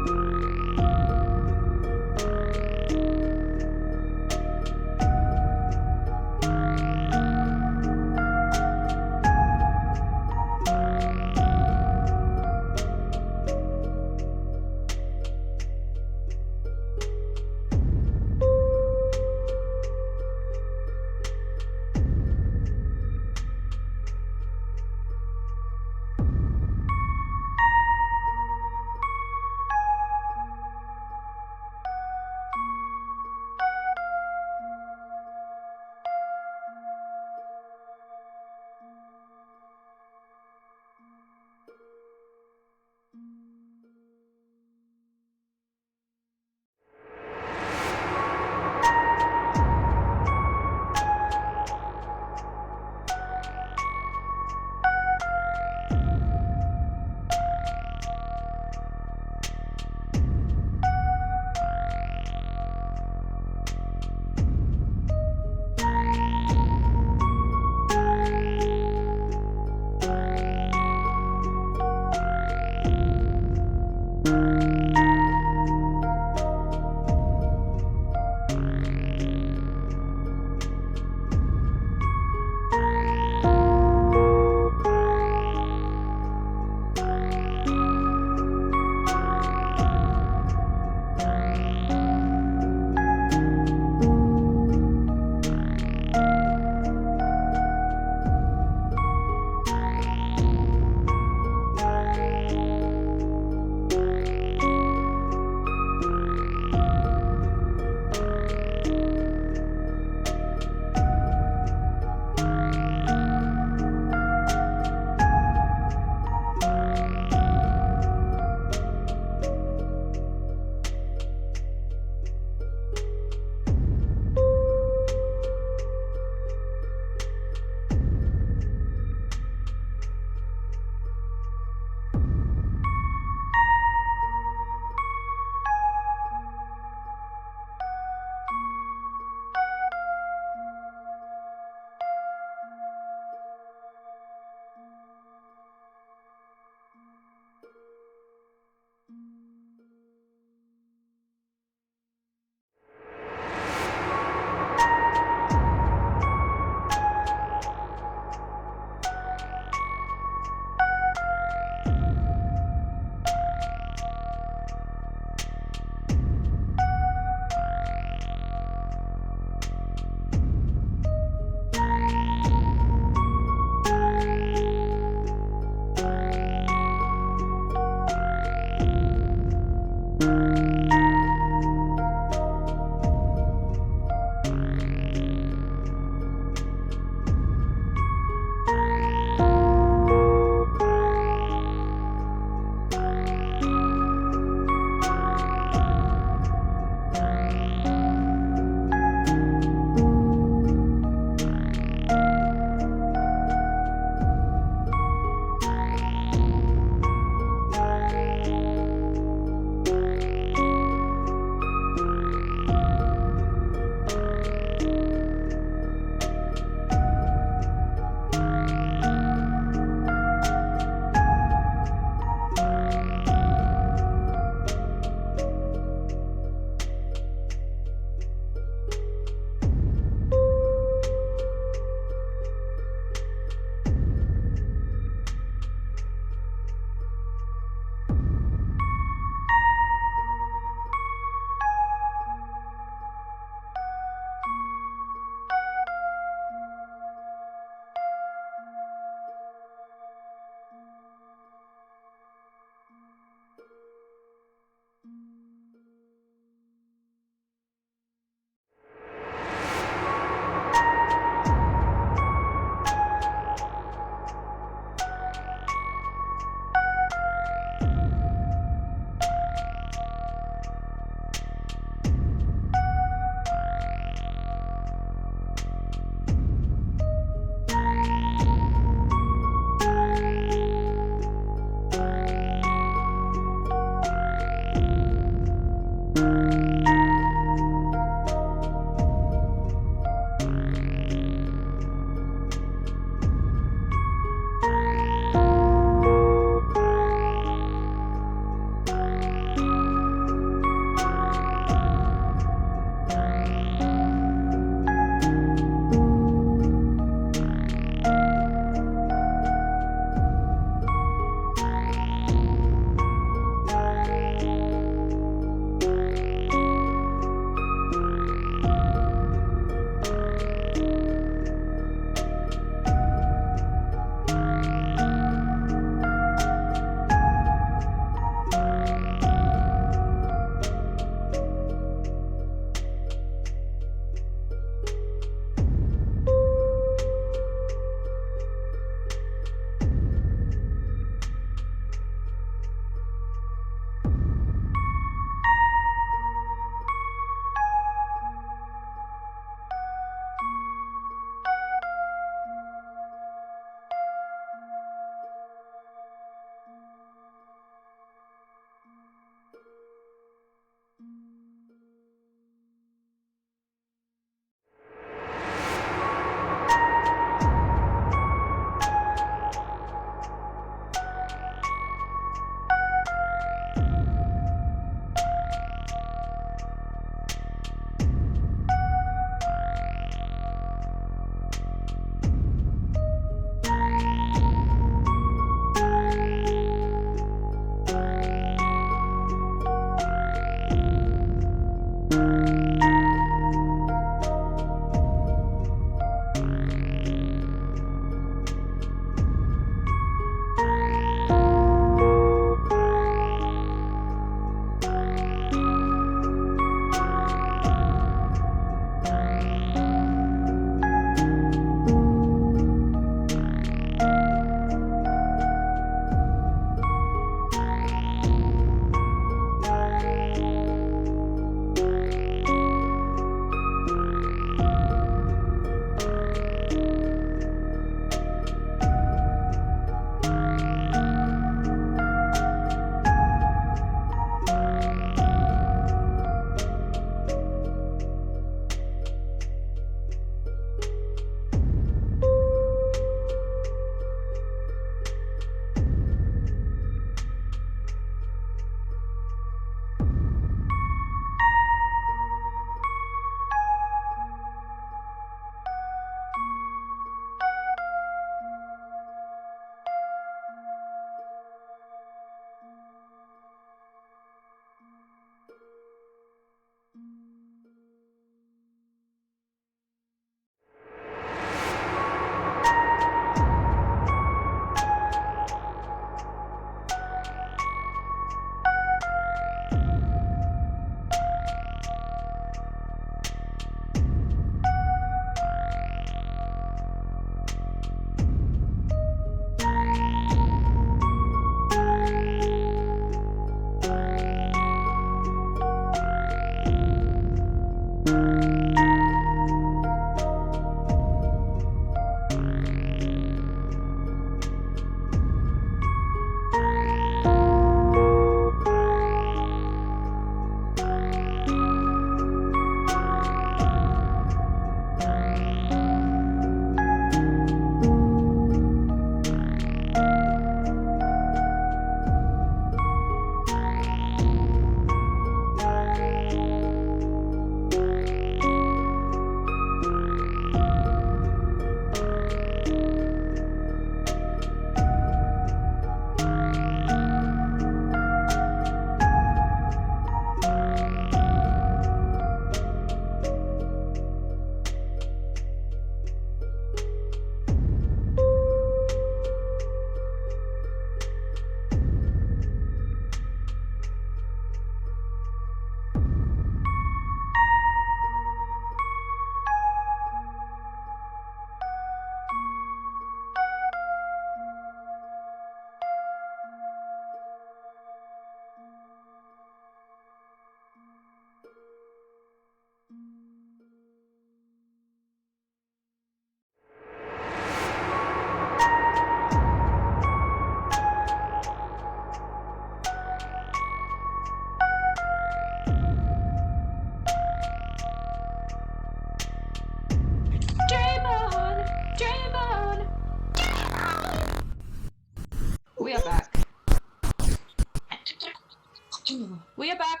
We are back.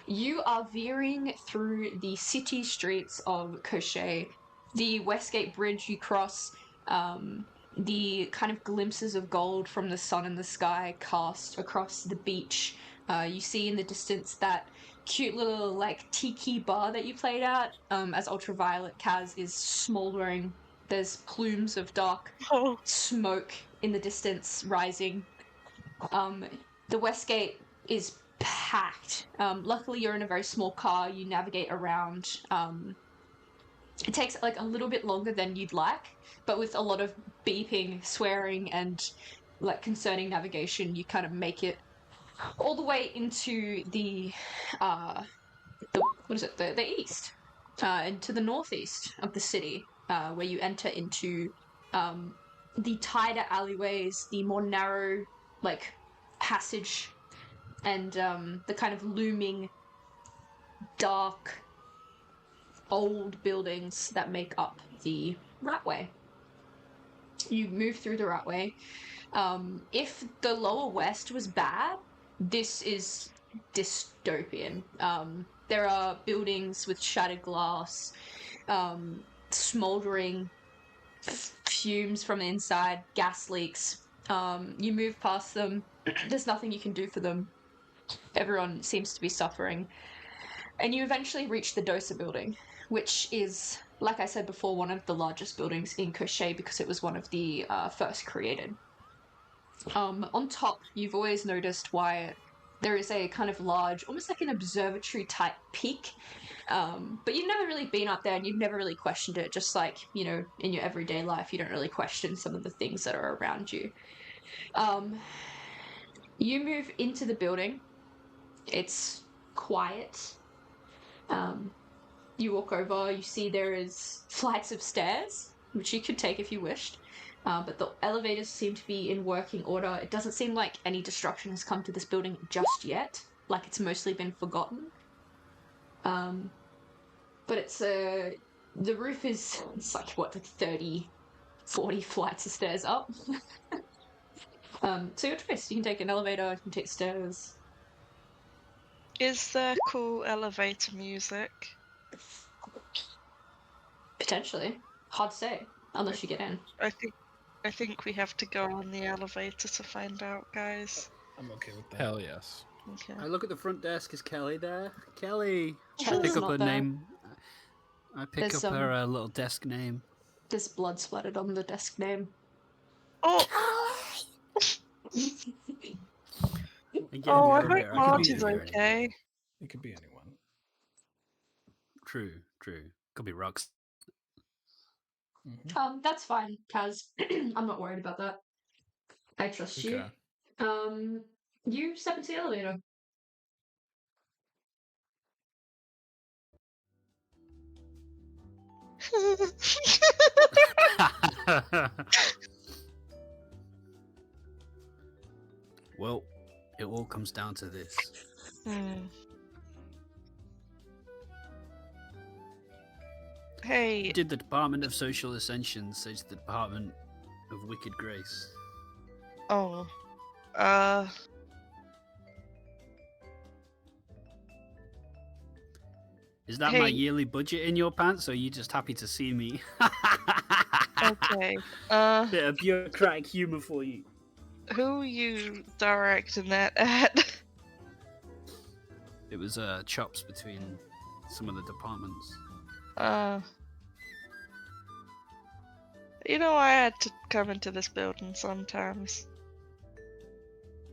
You are veering through the city streets of Cochet. The Westgate Bridge you cross, the kind of glimpses of gold from the sun in the sky cast across the beach. You see in the distance that cute little like tiki bar that you played at, as Ultraviolet Kaz is smoldering. There's plumes of dark Oh, smoke in the distance rising. The Westgate is packed. Luckily, you're in a very small car. You navigate around. It takes like a little bit longer than you'd like, but with a lot of beeping, swearing, and like concerning navigation, you kind of make it all the way into the what is it? The east, into the northeast of the city, where you enter into the tighter alleyways, the more narrow like passage, and the kind of looming dark old buildings that make up the Ratway. You move through the Ratway. If the lower west was bad, this is dystopian. There are buildings with shattered glass, smoldering fumes from the inside, gas leaks. You move past them. There's nothing you can do for them. Everyone seems to be suffering. And you eventually reach the Dosa building, which is, like I said before, one of the largest buildings in Cochet because it was one of the first created. On top, you've always noticed why there is a kind of large, almost like an observatory type peak. But you've never really been up there and you've never really questioned it, just like, you know, in your everyday life, you don't really question some of the things that are around you. You move into the building. It's quiet. You walk over, you see there is flights of stairs, which you could take if you wished. But the elevators seem to be in working order. It doesn't seem like any destruction has come to this building just yet. Like it's mostly been forgotten. But it's the roof is, it's like, what, like 30, 40 flights of stairs up. So your choice. You can take an elevator, you can take stairs. is there cool elevator music? Potentially. Hard to say, unless you get in. I think we have to go on the elevator to find out, guys. I'm okay with that. Hell yes. Okay. I look at the front desk. Is Kelly there? Kelly. Kelly's Pick up not her there. name. I pick There's up her little desk name. There's blood splattered on the desk name. Oh, And get in oh, the I hope elevator. Marge Marge can't is see her anymore. okay. It could be anyone. True, true. Could be Rux. That's fine, Kaz. I'm not worried about that. I trust you. Okay. You step into the elevator. Well, it all comes down to this. Hey, Did the Department of Social Ascension say to the Department of Wicked Grace? oh, Is that my Hey. yearly budget in your pants, or are you just happy to see me? okay. Bit of bureaucratic humour for you. Who are you directing that at? It was chops between some of the departments. You know, I had to come into this building sometimes.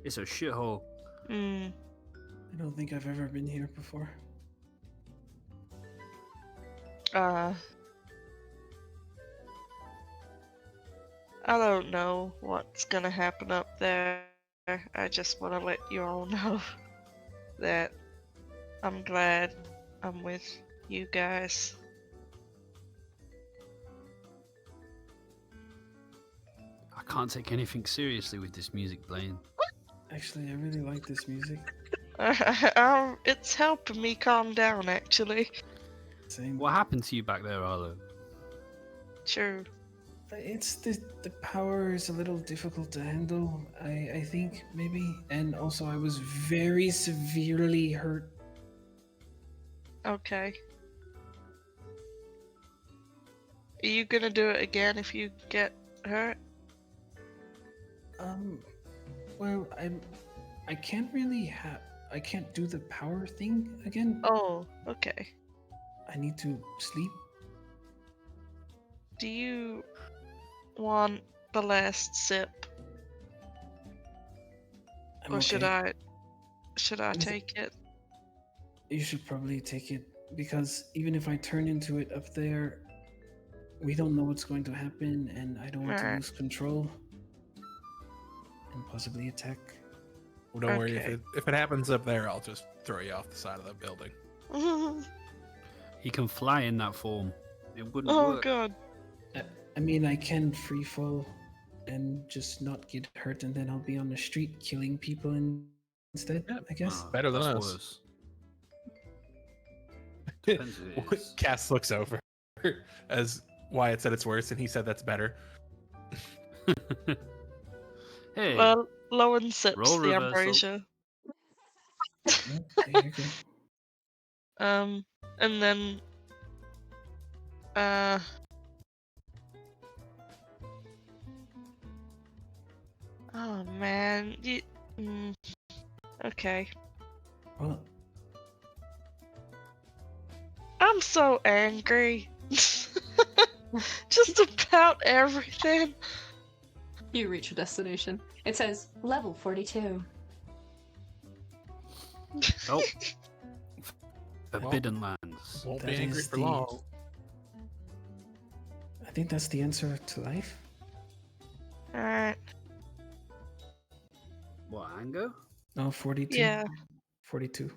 It's a shithole. I don't think I've ever been here before. I don't know what's gonna happen up there. I just want to let you all know that I'm glad I'm with you guys. I can't take anything seriously with this music playing. Actually, I really like this music. It's helping me calm down, actually. Same. What happened to you back there, Arlo? True. It's the power is a little difficult to handle. I think maybe, and also I was very severely hurt. Okay. Are you gonna do it again if you get hurt? Well, I can't really I can't do the power thing again. Oh, okay. I need to sleep. Do you want the last sip, I'm or should okay. I? Should I take it? You should probably take it because even if I turn into it up there, we don't know what's going to happen, and I don't want to Alright. lose control and possibly attack. Well, don't worry. Okay. If it happens up there, I'll just throw you off the side of the building. He can fly in that form. It wouldn't Oh work. god. I mean, I can free fall and just not get hurt, and then I'll be on the street killing people instead. Yep. I guess. Ah, Better than that's us. worse. Depends who it is. Cass looks over as Wyatt said it's worse, and he said that's better. Hey, Well, Lowen sips Roll the reversal. ambrosia. Yeah, there you go. And then, oh man, okay. Well, I'm so angry. Just about everything. You reach your destination. It says level 42. Oh. Forbidden Lands. Won't That be angry is for the- long. I think that's the answer to life. Alright. What, anger? No, 42. Yeah. 42.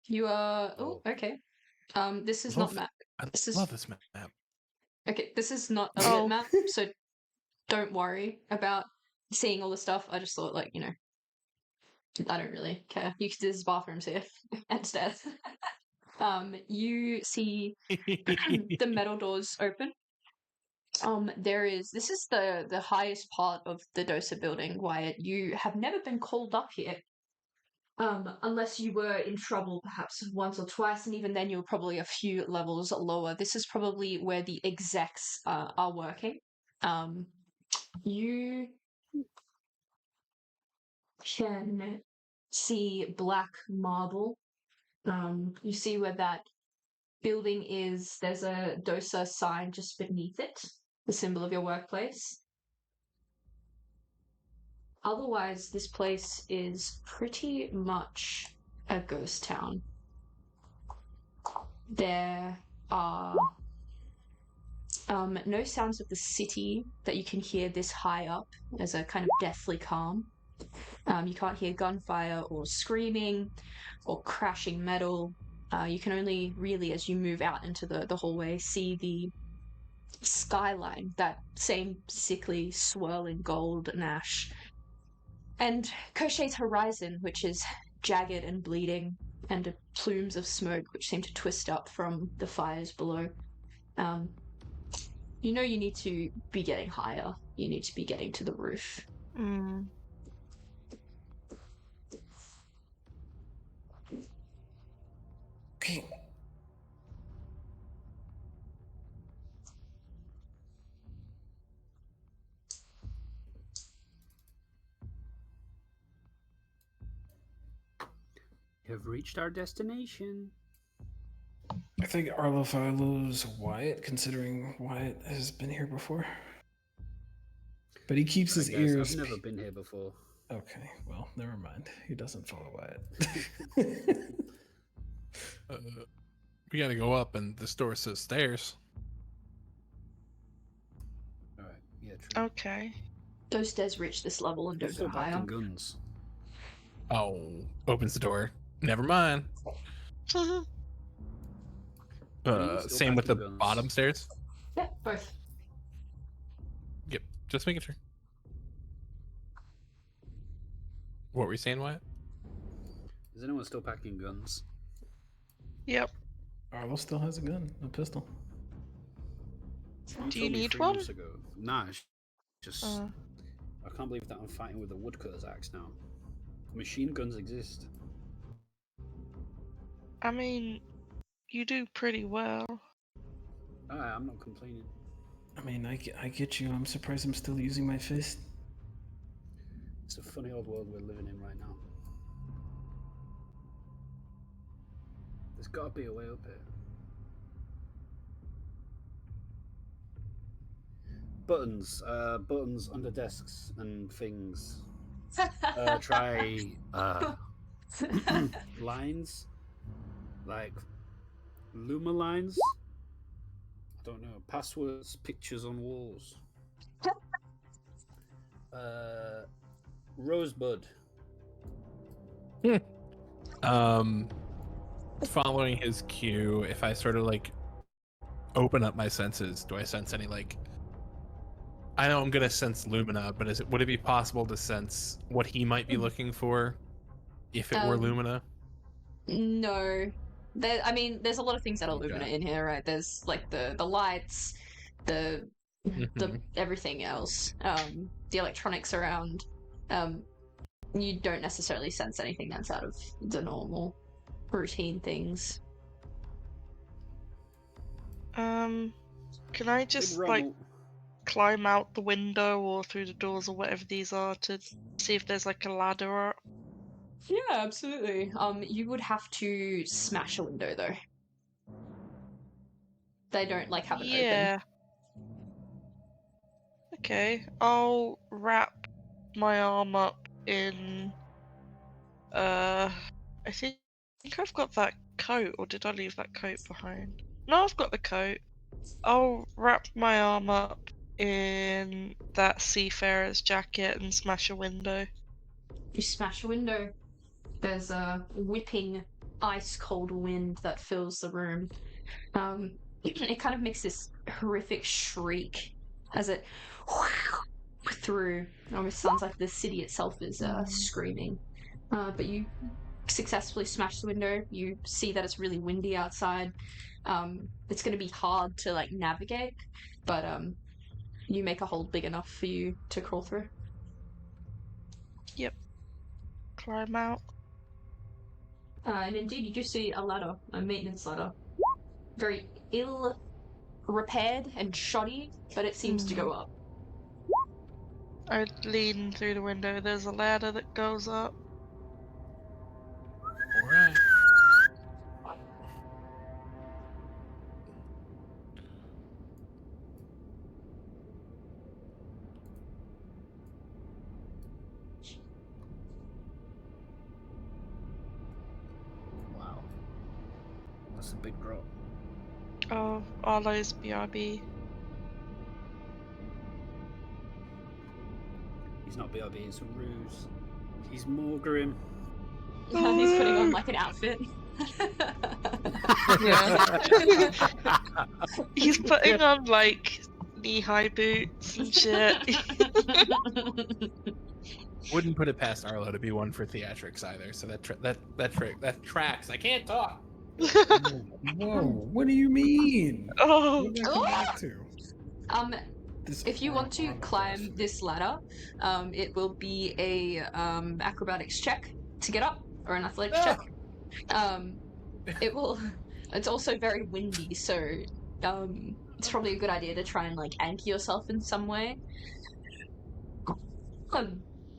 You are. Oh, okay. This is Love not map. I This is love this map. okay. This is not a Oh. lit map, so don't worry about seeing all the stuff. I just thought, like, I don't really care. There's bathrooms here and stairs. You see the metal doors open. This is the highest part of the Dosa building, Wyatt. You have never been called up here. Unless you were in trouble perhaps once or twice, and even then you were probably a few levels lower. This is probably where the execs are working. You can see black marble. You see where that building is. There's a Dosa sign just beneath it, the symbol of your workplace. Otherwise, this place is pretty much a ghost town. There are no sounds of the city that you can hear this high up. There's a kind of deathly calm. You can't hear gunfire or screaming or crashing metal. You can only really, as you move out into the hallway, see the skyline, that same sickly swirling gold and ash. And Cochet's horizon, which is jagged and bleeding, and plumes of smoke which seem to twist up from the fires below. You know you need to be getting higher. You need to be getting to the roof. Okay. We have reached our destination. I think Arlo follows Wyatt, considering Wyatt has been here before. But he keeps his Sorry, guys, ears. I've never been here before. Okay, well, never mind. He doesn't follow Wyatt. We gotta go up, and the store says stairs. Alright, yeah, true. Okay. Those stairs reach this level and We're don't still go higher. packing guns. Oh, opens the door. Never mind. Still Same with the packing guns. bottom stairs. Yeah, both. Yep, just making sure. What were you saying, Wyatt? Is anyone still packing guns? Yep. Arlo still has a gun, a pistol. You Do you told me need 3 one? months ago. Nah, it's just Uh, I can't believe that I'm fighting with a woodcutter's axe now. Machine guns exist. I mean, you do pretty well. I'm not complaining. I mean, I get you. I'm surprised I'm still using my fist. It's a funny old world we're living in right now. There's got to be a way up here. Buttons under desks and things. Try lines, like Luma lines. I don't know. Passwords, pictures on walls. Rosebud. Following his cue, if I sort of like open up my senses, do I sense any like? I know I'm gonna sense Lumina, but would it be possible to sense what he might be looking for if it were Lumina? No. There's a lot of things that are Okay. Lumina in here, right? There's like the lights, the everything else, the electronics around. You don't necessarily sense anything that's out of the normal routine things. Can I just like climb out the window or through the doors or whatever these are to see if there's like a ladder up? Yeah, absolutely. You would have to smash a window though. They don't like have it open. Yeah. Okay, I'll wrap my arm up in. I think I've got that coat, or did I leave that coat behind? No, I've got the coat. I'll wrap my arm up in that seafarer's jacket and smash a window. You smash a window. There's a whipping, ice-cold wind that fills the room. It kind of makes this horrific shriek as it through. It almost sounds like the city itself is screaming. But you successfully smash the window. You see that it's really windy outside. It's going to be hard to like navigate, but you make a hole big enough for you to crawl through. Yep. Climb out. And indeed, you do see a ladder, a maintenance ladder. Very ill repaired and shoddy, but it seems to go up. I lean through the window. There's a ladder that goes up. All right. Wow. That's a big drop. Oh, Arlo's BRB. He's not BRB, it's a ruse. He's more grim. He's putting on like an outfit. Yeah. He's putting on like knee-high boots and shit. Wouldn't put it past Arlo to be one for theatrics either. So that tracks. I can't talk. Whoa, what do you mean? Oh, What did I come back to? If you want to climb this ladder, it will be a acrobatics check to get up, or an athletics check. It will. It's also very windy, so it's probably a good idea to try and like anchor yourself in some way.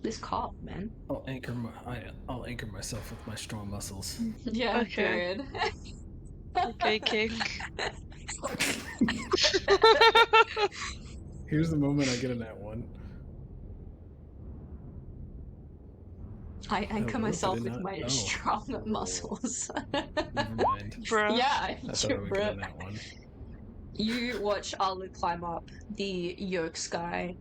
This cop, man. I'll anchor myself with my strong muscles. Yeah, Okay. period. okay, King. Here's the moment I get in that one. I anchor Oh, myself I did with not- my oh. strong muscles. Never mind. Bruh. Yeah, I thought I would get in that one. You watch Arlo climb up. The yoke sky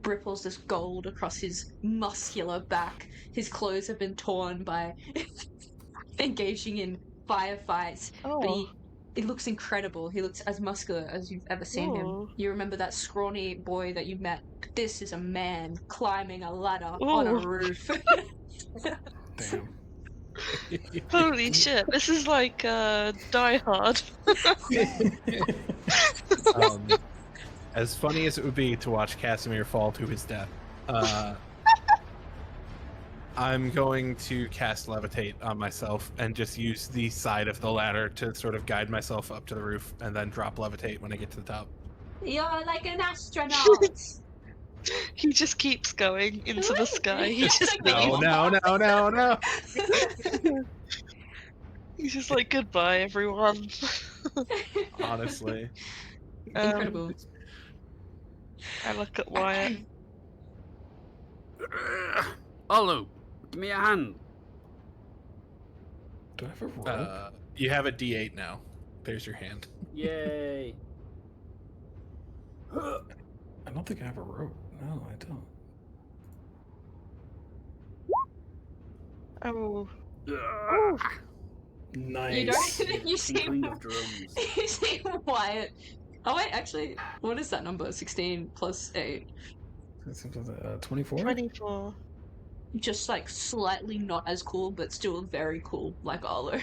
ripples this gold across his muscular back. His clothes have been torn by engaging in firefights, but Oh. he looks incredible. He looks as muscular as you've ever seen him. Ooh. You remember that scrawny boy that you met? This is a man climbing a ladder on a Ooh. roof. Damn. Holy shit, this is like Die Hard. As funny as it would be to watch Casimir fall to his death, I'm going to cast Levitate on myself and just use the side of the ladder to sort of guide myself up to the roof and then drop Levitate when I get to the top. You're like an astronaut. He just keeps going into the sky. He It's just like really No, hard. no. He's just like, goodbye, everyone. Honestly. Incredible. I look at Wyatt. Olu, give me a hand. Do I have a rope? You have a D8 now. There's your hand. Yay. I don't think I have a rope. No, I don't. Oh. Nice. You don't. You see. Tinkling of drums. You see Wyatt. Oh wait, actually, what is that number? 16 plus 8. 24? 24. Just like slightly not as cool, but still very cool, like Arlo.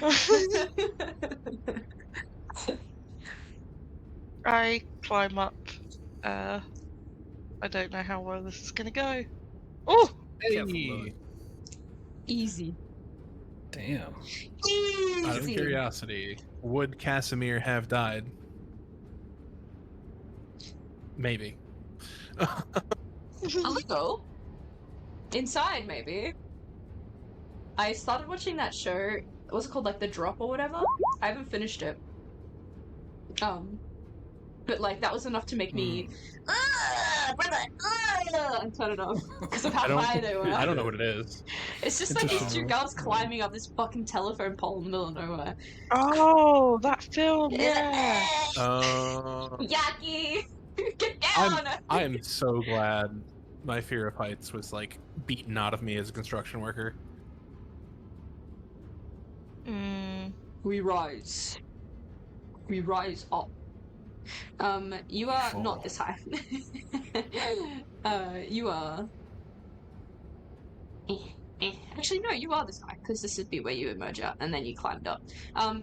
I climb up. I don't know how well this is gonna go. Oh! Careful, bud. Easy. Damn. Out of Easy. curiosity, would Casimir have died? Maybe. A little. Inside, maybe. I started watching that show. What's it called? Like The Drop or whatever? I haven't finished it. But like that was enough to make me and turn it off because of how high they were. I don't know what it is. It's just It's like a these two show. girls climbing up this fucking telephone pole in the middle of nowhere. Oh, that film, yeah. Yaki! Get down! I am so glad my fear of heights was like beaten out of me as a construction worker. We rise. We rise up. You are not this high. You are. Actually, no, you are this high because this would be where you emerge out, and then you climbed up.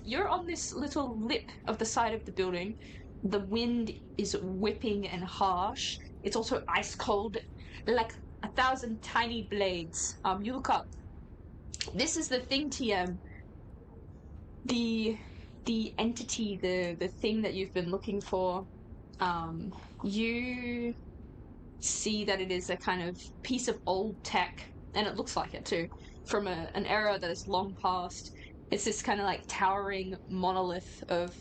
You're on this little lip of the side of the building. The wind is whipping and harsh. It's also ice cold, like 1,000 tiny blades. You look up. This is the thing, TM. The entity, the thing that you've been looking for. You see that it is a kind of piece of old tech, and it looks like it too, from an era that is long past. It's this kind of like towering monolith of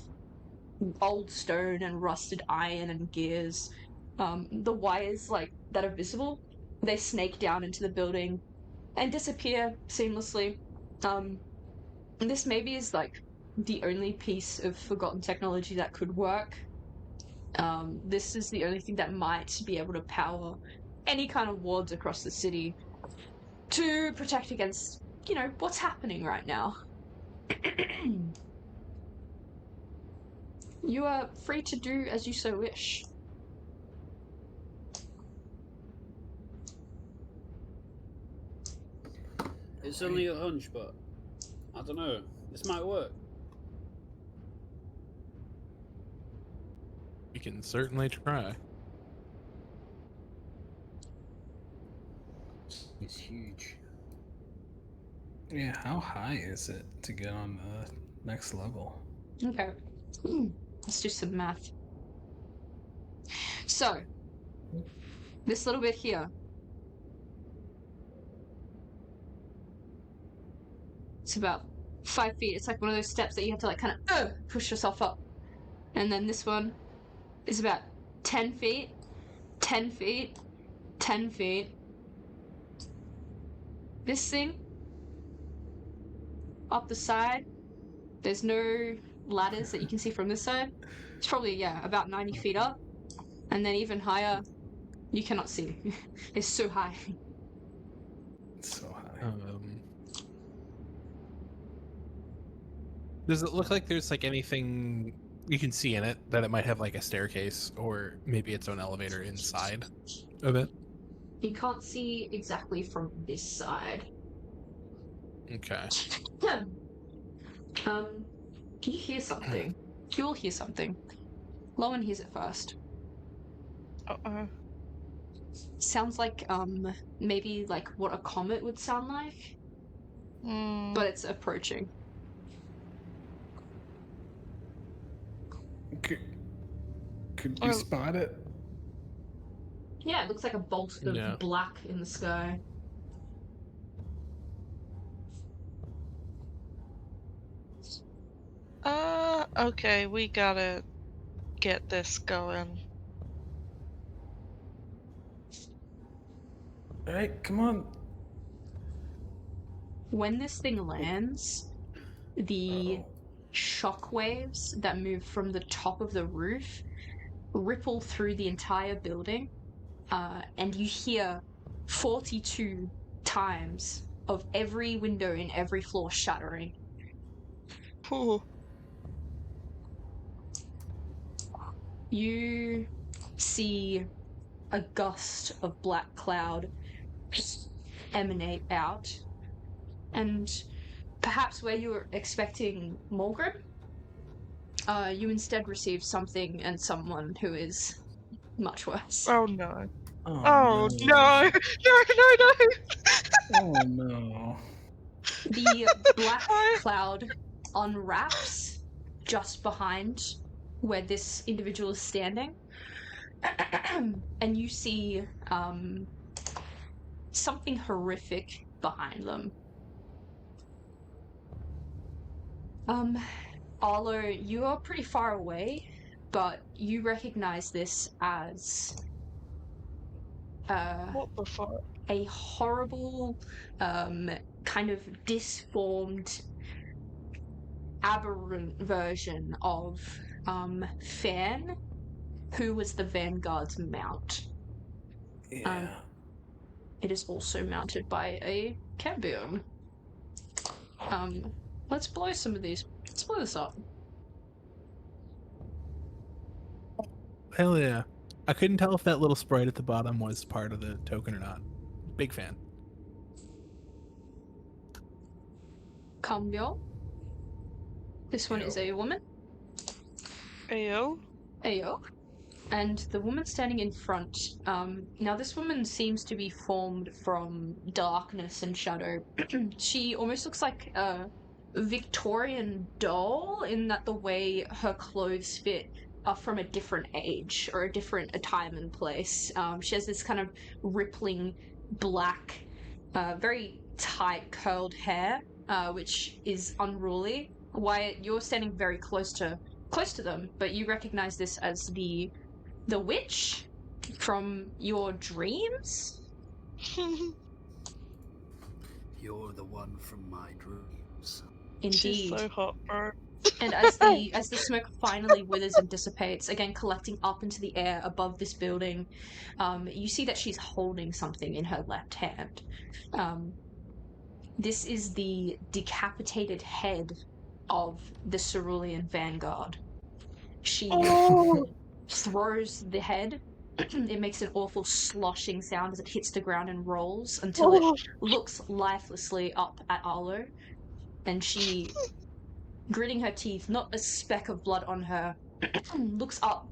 old stone and rusted iron and gears. The wires like that are visible, they snake down into the building and disappear seamlessly. This maybe is like the only piece of forgotten technology that could work. This is the only thing that might be able to power any kind of wards across the city to protect against, what's happening right now. You are free to do as you so wish. It's only a hunch, but I don't know. This might work. We can certainly try. It's huge. Yeah, how high is it to get on the next level? Okay. Let's do some math. So, this little bit here. It's about 5 feet. It's like one of those steps that you have to like kind of push yourself up. And then this one is about 10 feet, 10 feet, 10 feet. This thing, up the side, there's no ladders that you can see from this side. It's probably, about 90 feet up. And then even higher, you cannot see. It's so high. It's so high. Does it look like there's like anything you can see in it that it might have like a staircase or maybe its own elevator inside of it? You can't see exactly from this side. Okay. You hear something. You'll hear something. Lowen hears it first. Uh-oh. Sounds like maybe like what a comet would sound like, but it's approaching. Could you spot it? Yeah, it looks like a bolt of No. black in the sky. Okay, we gotta get this going. All right, come on. When this thing lands, the Uh-oh. shockwaves that move from the top of the roof ripple through the entire building, and you hear 42 times of every window in every floor shattering. Ooh. You see a gust of black cloud emanate out, and perhaps where you were expecting Mulgrim, you instead receive something and someone who is much worse. Oh no. Oh, Oh no. no. No. Oh no. The black cloud unwraps just behind where this individual is standing, and you see something horrific behind them. Arlo, you are pretty far away, but you recognize this as What the fuck? a horrible, kind of disformed, aberrant version of Fan, who was the Vanguard's mount. Yeah. It is also mounted by a Cambion. Let's blow some of these. Let's blow this up. Hell yeah. I couldn't tell if that little sprite at the bottom was part of the token or not. Big fan. Cambion. This one is a woman. Ayo. Ayo. And the woman standing in front, now this woman seems to be formed from darkness and shadow. She almost looks like a Victorian doll in that the way her clothes fit are from a different age or a different time and place. She has this kind of rippling black, very tight curled hair, which is unruly. Wyatt, you're standing very close to them, but you recognize this as the witch from your dreams? You're the one from my dreams. Indeed. She's so hot, bro. And as the smoke finally withers and dissipates, again collecting up into the air above this building, you see that she's holding something in her left hand. This is the decapitated head of the Cerulean Vanguard. She throws the head. It makes an awful sloshing sound as it hits the ground and rolls until it looks lifelessly up at Arlo. And she, gritting her teeth, not a speck of blood on her, looks up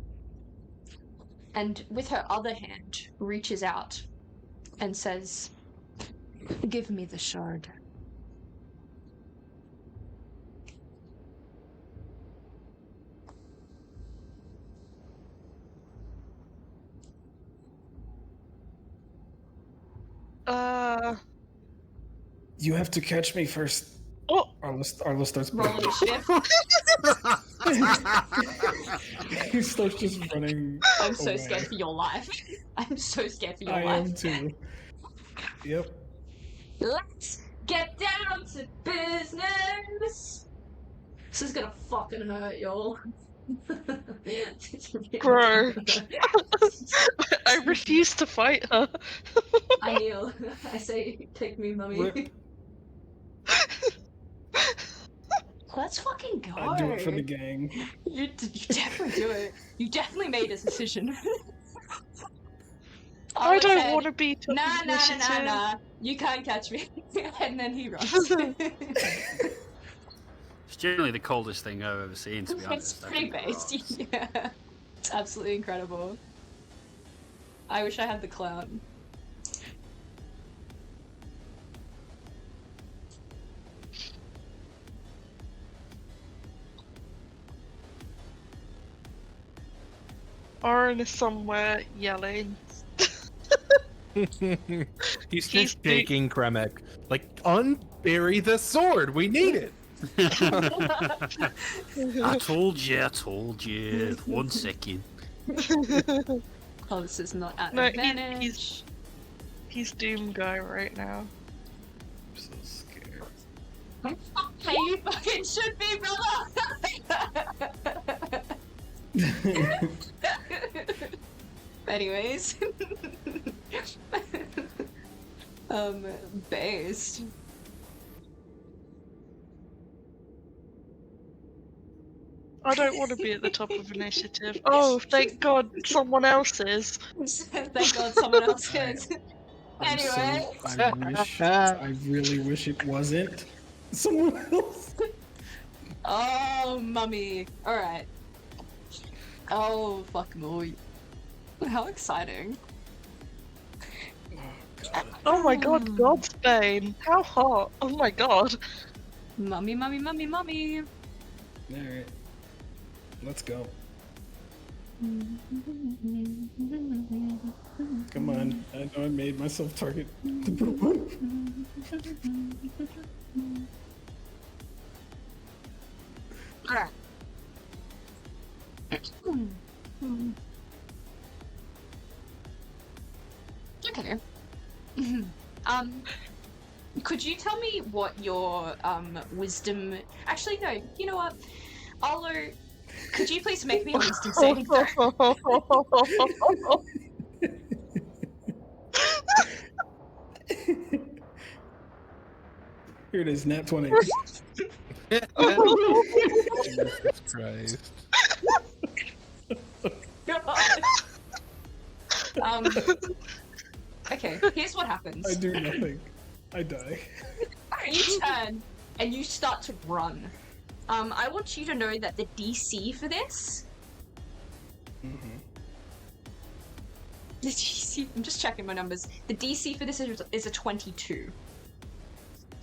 and with her other hand reaches out and says, "Give me the shard." You have to catch me first. Oh. Arlo starts Roll initiative. He starts just running. I'm so away. scared for your life. I'm so scared for your I life. am too. Yep. Let's get down to business. This is gonna fucking hurt, y'all. Bro. I refuse to fight her. I kneel. I say, take me, mummy. Rip. Let's fucking go. I do it for the gang. You definitely do it. You definitely made a decision. I don't said, want to be took initiative. Nah. You can't catch me. And then he runs. It's generally the coldest thing I've ever seen, to be honest. It's pretty based. Yeah. It's absolutely incredible. I wish I had the clout. Oren is somewhere yelling. He's He's just shaking Kremek. Like, unbury the sword. We need it. I told you. 1 second. Oh, this is not an No, advantage. he's Doom Guy right now. I'm so scared. Hey, you fucking should be, brother! Anyways. Based. I don't want to be at the top of initiative. Oh, thank God someone else is. Thank God someone else is. I'm Anyway. I really wish it wasn't someone else. Oh, mummy. Alright. Oh, fuck me. How exciting. Oh my God, Godsbane. How hot. Oh my God. Mummy, mummy, mummy, mummy. Alright. Let's go. Come on. I know I made myself target number 1. Alright. Okay. Could you tell me what your wisdom? Actually, no. You know what? Arlo, could you please make me a wisdom saving throw? Here it is, nat 20. Jesus Christ. God. Okay, here's what happens. I do nothing. I die. You turn and you start to run. I want you to know that the DC for this. The DC. I'm just checking my numbers. The DC for this is a 22.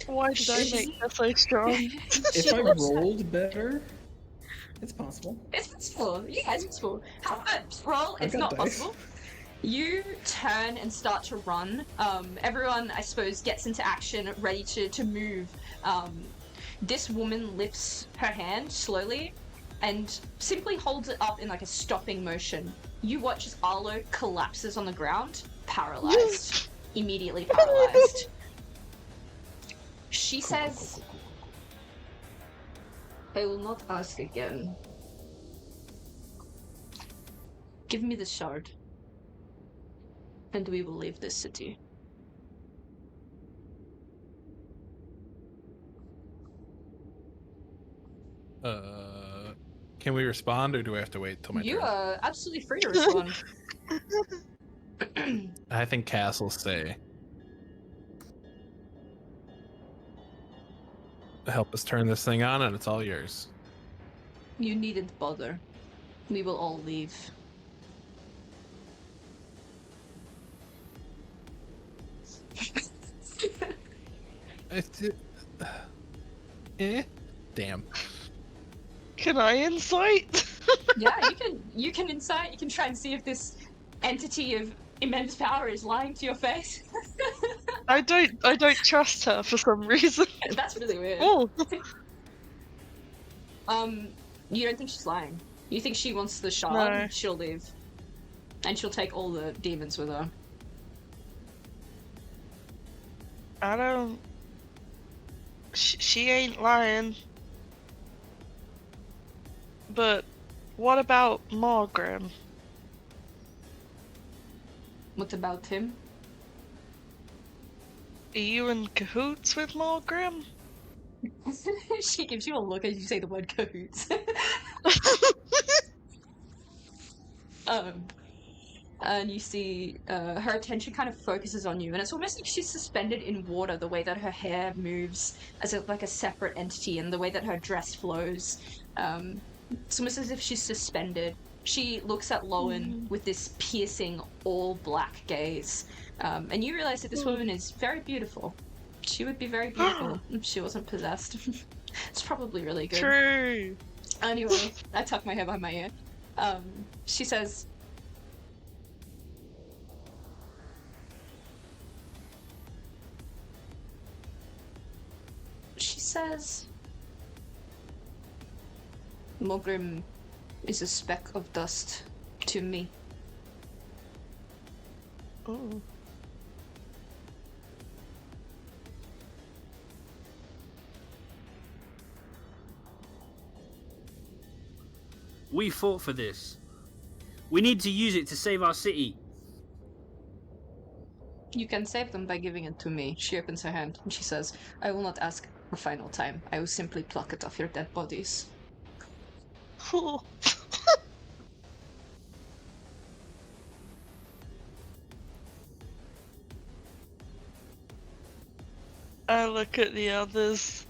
Why did I make that so strong? If I rolled better, it's possible. It's possible. Yeah, it's possible. However, roll, it's got not dice. possible. You turn and start to run. Everyone, I suppose, gets into action, ready to move. This woman lifts her hand slowly and simply holds it up in like a stopping motion. You watch as Arlo collapses on the ground, paralyzed. Immediately paralyzed. She says, I will not ask again. Give me the shard, and we will leave this city. Can we respond, or do I have to wait till my You turn? are absolutely free to respond. I think Cass will stay. Help us turn this thing on, and it's all yours. You needn't bother. We will all leave. Damn. Can I insight? Yeah, you can insight, you can try and see if this entity of immense power is lying to your face. I don't trust her for some reason. That's really weird. Oh, You don't think she's lying. You think she wants the shard, No. she'll leave. And she'll take all the demons with her. I don't. She ain't lying. But what about Margrim? What about him? Are you in cahoots with Margrim? She gives you a look as you say the word cahoots. And you see her attention kind of focuses on you, and it's almost like she's suspended in water, the way that her hair moves as like a separate entity, and the way that her dress flows. It's almost as if she's suspended, She looks at Lowen with this piercing, all-black gaze, and you realize that this woman is very beautiful. She would be very beautiful if she wasn't possessed. It's probably really good. True. Anyway, I tuck my hair behind my ear. She says, Mogrim is a speck of dust to me. Oh. We fought for this. We need to use it to save our city. You can save them by giving it to me. She opens her hand and she says, I will not ask a final time. I will simply pluck it off your dead bodies. I look at the others.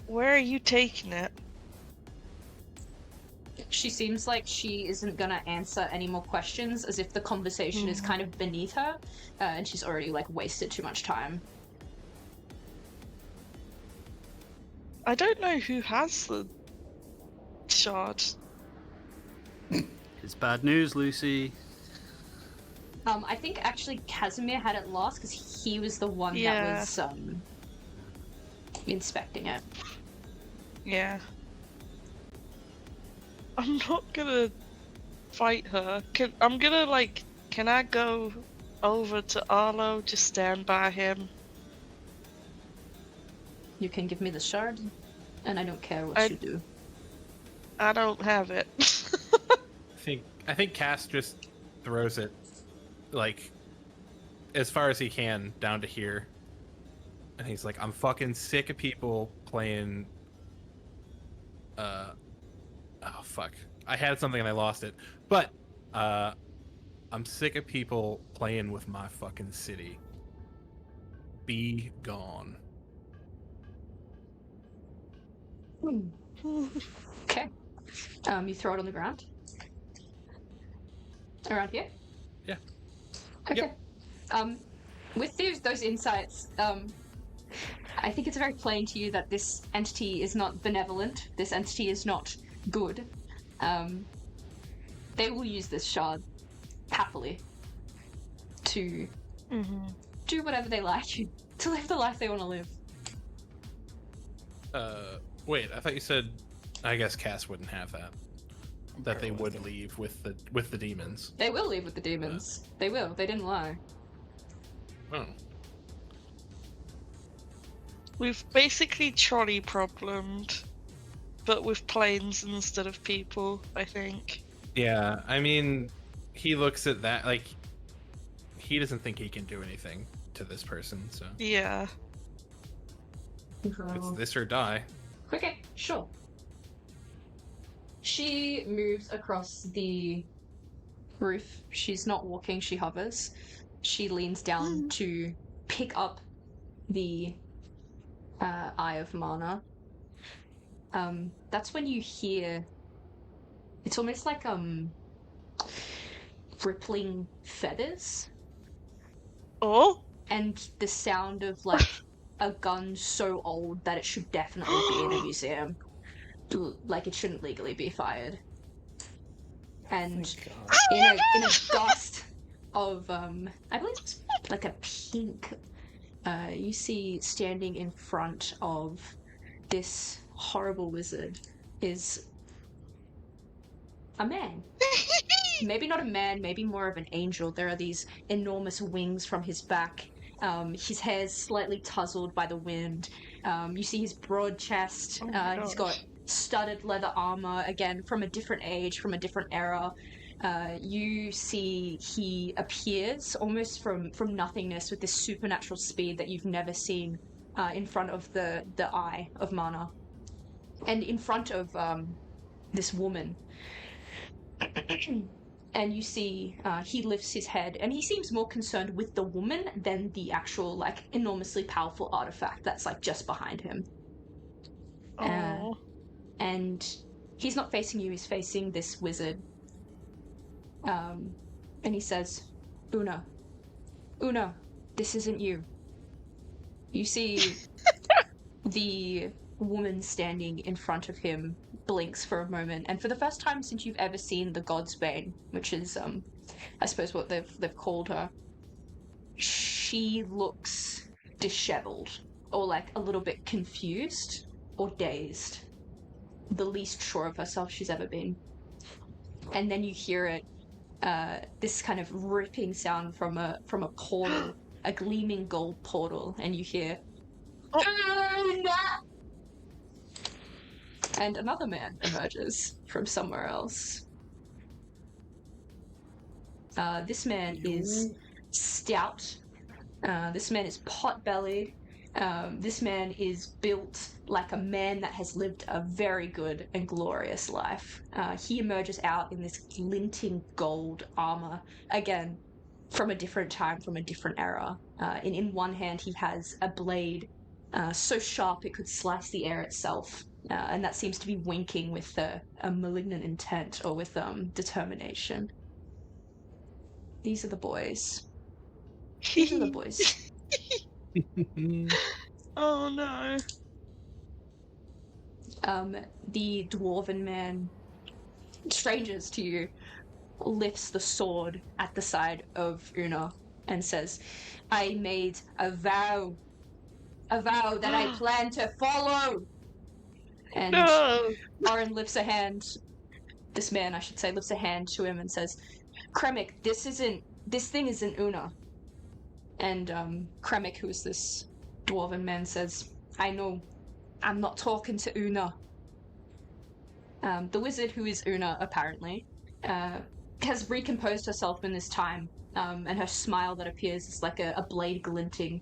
Where are you taking it? She seems like she isn't gonna answer any more questions, as if the conversation is kind of beneath her, and she's already like wasted too much time. I don't know who has the shard. It's bad news, Lucy. I think actually Casimir had it last because he was the one that was inspecting it. Yeah. I'm not gonna fight her. Can I go over to Arlo, just stand by him? You can give me the shard, and I don't care what you do. I don't have it. I think Cass just throws it like as far as he can down to here. And he's like, I'm fucking sick of people playing oh fuck. I had something and I lost it. But I'm sick of people playing with my fucking city. Be gone. Okay. You throw it on the ground? Around here? Yeah. Okay. With those insights, I think it's very plain to you that this entity is not benevolent. This entity is not good. They will use this shard happily to do whatever they like, to live the life they want to live. Wait, I thought you said I guess Cass wouldn't have that. That they would leave with the demons. They will leave with the demons. They will. They didn't lie. Oh. We've basically trolley problemed, but with planes instead of people, I think. Yeah, I mean, he looks at that like he doesn't think he can do anything to this person, so Yeah. it's this or die. Okay, sure. She moves across the roof. She's not walking, she hovers. She leans down to pick up the Eye of Mana. That's when you hear... It's almost like rippling feathers. Oh? And the sound of like a gun so old that it should definitely be in a museum. Like it shouldn't legally be fired. And in a gust of I believe it's like a pink, you see standing in front of this horrible wizard is a man. Maybe not a man, maybe more of an angel. There are these enormous wings from his back. His hair's slightly tousled by the wind. You see his broad chest. He's got studded leather armor, again, from a different age, from a different era. You see he appears almost from nothingness with this supernatural speed that you've never seen in front of the Eye of Mana. And in front of this woman. And you see he lifts his head, and he seems more concerned with the woman than the actual, like, enormously powerful artifact that's, like, just behind him. and he's not facing you, he's facing this wizard. And he says, Una, this isn't you. You see the woman standing in front of him blinks for a moment, and for the first time since you've ever seen the God's Bane, which is, I suppose what they've called her, she looks disheveled, or like a little bit confused, or dazed. The least sure of herself she's ever been. And then you hear it, this kind of ripping sound from a portal, a gleaming gold portal, and you hear, and another man emerges from somewhere else. This man is stout. This man is pot-bellied. This man is built like a man that has lived a very good and glorious life. He emerges out in this glinting gold armor, again, from a different time, from a different era. And in one hand he has a blade so sharp it could slice the air itself. And that seems to be winking with a malignant intent, or with determination. These are the boys. These are the boys. Oh no. The dwarven man, strangers to you, lifts the sword at the side of Una and says, I made a vow that I plan to follow. And No. Oren lifts a hand, this man I should say, lifts a hand to him and says, Kremik, this thing isn't Una. And Kremik, who is this dwarven man, says, I know, I'm not talking to Una. The wizard, who is Una, apparently, has recomposed herself in this time, and her smile that appears is like a blade glinting,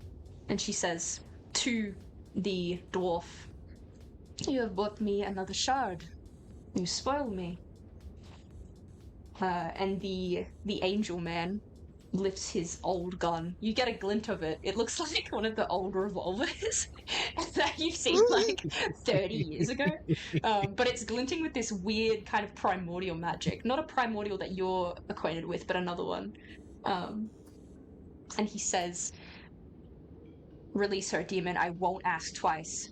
and she says to the dwarf, you have brought me another shard. You spoil me. And the angel man lifts his old gun. You get a glint of it. It looks like one of the old revolvers that you've seen like 30 years ago. But it's glinting with this weird kind of primordial magic. Not a primordial that you're acquainted with, but another one. And he says, release her, demon. I won't ask twice.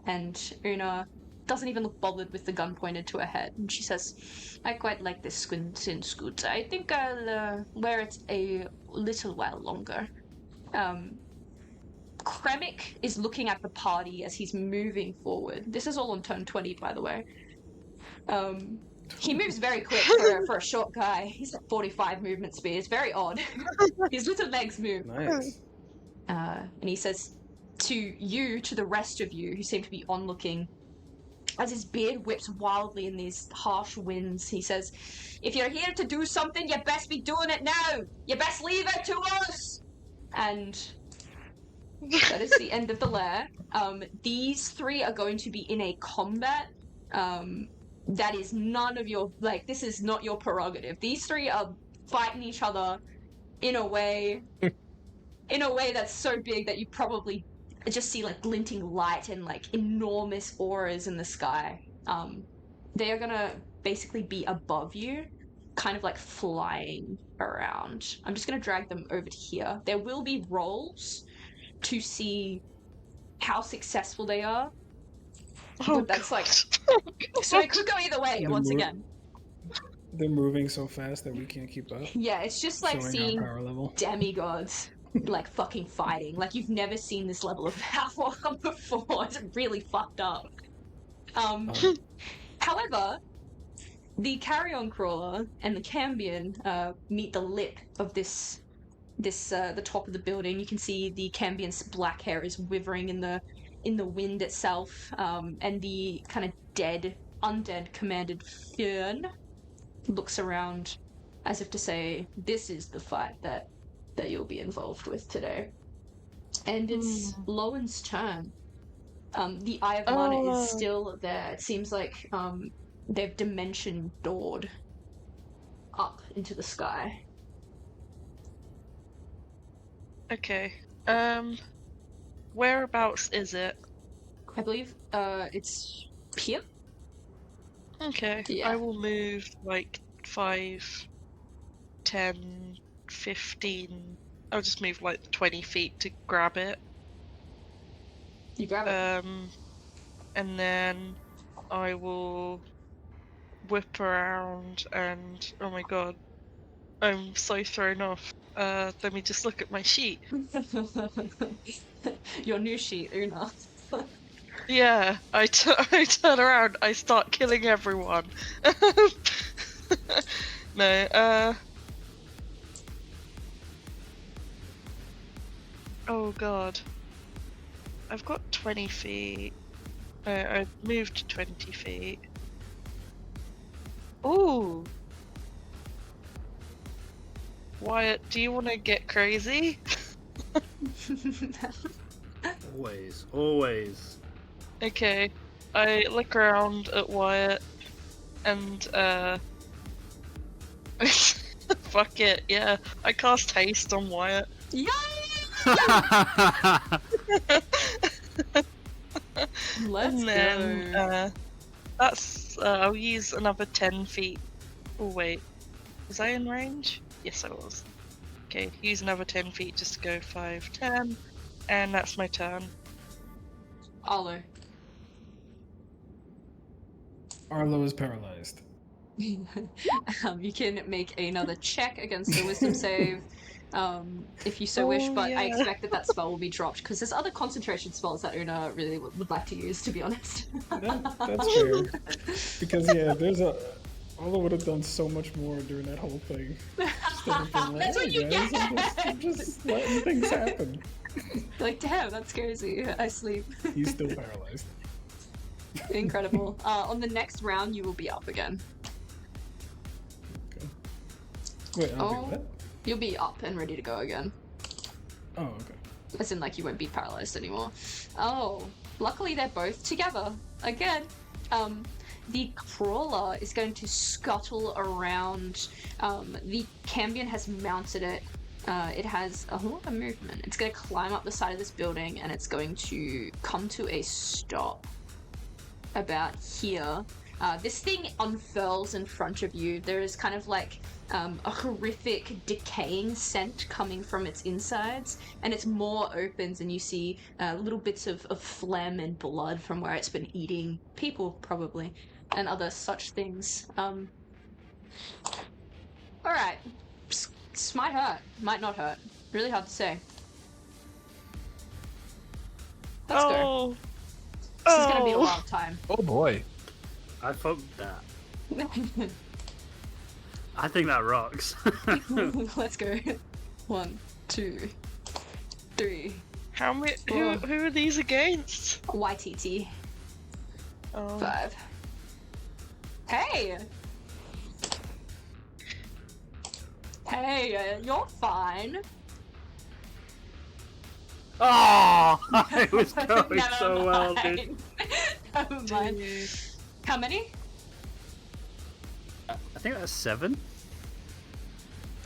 And Una doesn't even look bothered with the gun pointed to her head. And she says, I quite like this squintin' scooter. I think I'll wear it a little while longer. Kremik is looking at the party as he's moving forward. This is all on turn 20, by the way. He moves very quick for a short guy. He's at 45 movement speed. It's very odd. His little legs move. Nice. And he says to the rest of you who seem to be onlooking, as his beard whips wildly in these harsh winds, he says, if you're here to do something, you best be doing it now! You best leave it to us! And that is the end of the lair. These three are going to be in a combat that is none of your, like, this is not your prerogative. These three are fighting each other in a way that's so big that you probably just see like glinting light and like enormous auras in the sky. They are gonna basically be above you, kind of like flying around. I'm just gonna drag them over to here. There will be rolls to see how successful they are. But that's like, so it could go either way once again. They're moving so fast that we can't keep up. Yeah, it's just like Showing seeing our power level. demigods like fucking fighting. Like you've never seen this level of power before. It's really fucked up. However, the carrion crawler and the cambion meet the lip of this the top of the building. You can see the cambion's black hair is withering in the wind itself, and the kind of undead commanded Fjern looks around as if to say, this is the fight that you'll be involved with today. And it's Lowen's turn. The Eye of Mana is still there. It seems like they've dimension doored up into the sky. Okay. Whereabouts is it? I believe it's here. Okay. Yeah. I will move like 5, 10, 15. I'll just move like 20 feet to grab it. You grab it. And then I will whip around and oh my god, I'm so thrown off. Let me just look at my sheet. Your new sheet, Una. Yeah, I turn around, I start killing everyone. No, oh god. I've got 20 feet. I've moved 20 feet. Ooh! Wyatt, do you want to get crazy? Always, always. Okay. I look around at Wyatt and fuck it, yeah. I cast haste on Wyatt. Yay! Let's And then go. that's I'll use another 10 feet. Oh wait. Was I in range? Yes I was. Okay, use another 10 feet just to go 5, 10. And that's my turn. Arlo. Arlo is paralyzed. You can make another check against the wisdom save, if you so wish, Oh, but I yeah. expect that spell will be dropped because there's other concentration spells that Una really would like to use, to be honest. That's fair. Because yeah, Arlo would have done so much more during that whole thing. Instead of being like, That's what "Hey, you guys, get! I'm just letting things happen." Like, damn, that's crazy. I sleep. He's still paralyzed. Incredible. On the next round, you will be up again. Okay. Wait, I'll do what? You'll be up and ready to go again. Oh, okay. As in, like, you won't be paralyzed anymore. Oh, luckily they're both together. Again, the crawler is going to scuttle around. The Cambion has mounted it. It has a lot of movement. It's going to climb up the side of this building and it's going to come to a stop about here. This thing unfurls in front of you. There is kind of like a horrific decaying scent coming from its insides, and its maw opens and you see little bits of phlegm and blood from where it's been eating people, probably, and other such things. Alright. This might hurt. Might not hurt. Really hard to say. Let's go. This is gonna be a wild time. Oh boy. I fucked that. I think that rocks. Let's go. 1, 2, 3. How many? Who are these against? YTT. Oh. 5. Hey! Hey, you're fine. Oh, I was going Never so well, dude. mind. Never mind. How many? I think that's 7.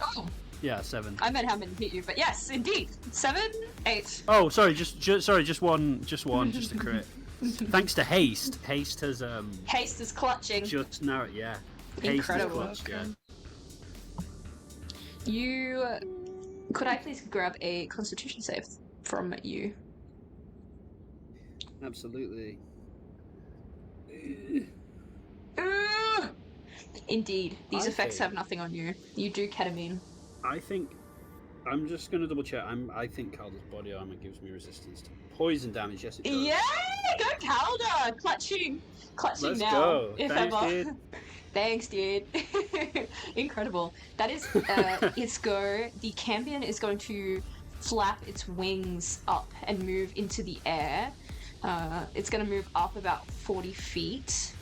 Oh, Yeah, 7. I meant how many hit you, but yes, indeed. 7, 8. Oh, sorry, just one, just a crit. Thanks to haste. Haste has Haste is clutching. just now, yeah. Haste Incredible. is clutch, yeah. You... Could I please grab a constitution save from you? Absolutely. Indeed. These I effects think- have nothing on you. You do ketamine. I think I'm just gonna double check. I think Calder's body armor gives me resistance to poison damage. Yes, it does. Yay! Go Calder! Clutching Let's now. go. If Thanks, ever. dude. Thanks, dude. Incredible. That is its go. The Cambion is going to flap its wings up and move into the air. It's going to move up about 40 feet.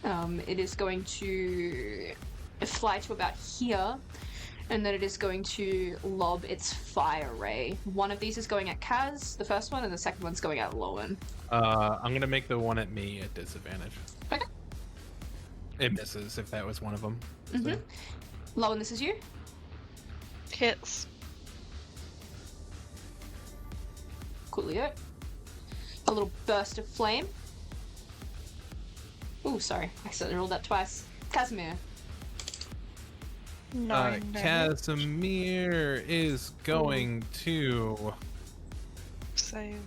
It is going to fly to about here, and then it is going to lob its fire ray. One of these is going at Kaz, the first one, and the second one's going at Lowen. I'm gonna make the one at me at disadvantage. Okay. It misses if that was one of them. Mm-hmm. Lowen, this is you. Hits. Coolio. A little burst of flame. Oh, sorry. I accidentally rolled that twice. Casimir. 9 damage. Casimir is going to. Save.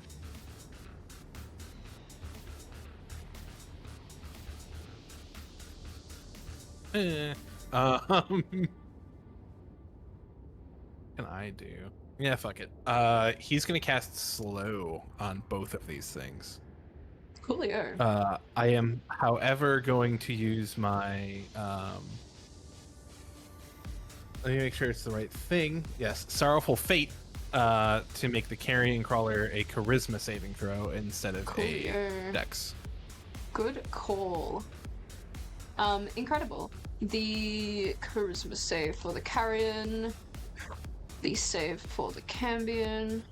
What can I do? Yeah, fuck it. He's gonna cast slow on both of these things. Coolio. I am, however, going to use my let me make sure it's the right thing. Yes, Sorrowful Fate to make the Carrion Crawler a Charisma saving throw instead of a Dex. Good call. Incredible. The Charisma save for the Carrion. The save for the Cambion.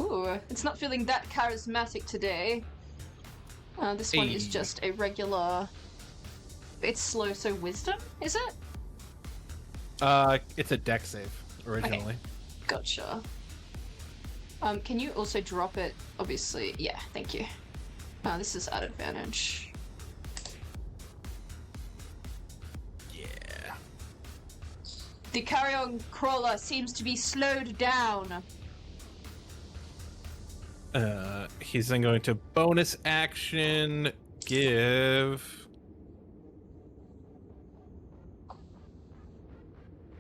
Ooh, it's not feeling that charismatic today. This one is Hey. just a regular... It's slow, so Wisdom, is it? It's a Dex save originally. Gotcha. Can you also drop it? Obviously, yeah, thank you. This is at advantage. Yeah. The Carrion Crawler seems to be slowed down. He's then going to bonus action give.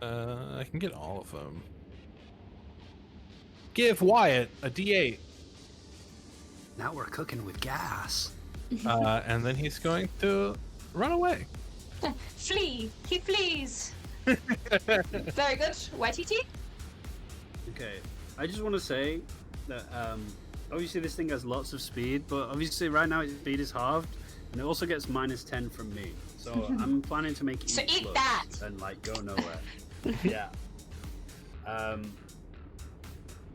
I can get all of them. Give Wyatt a D8. Now we're cooking with gas. And then he's going to run away. Flee! He flees! Very good. YTT? Okay, I just want to say that obviously this thing has lots of speed, but obviously right now its speed is halved, and it also gets -10 from me. So I'm planning to make it So eat slow that! and like go nowhere. Yeah.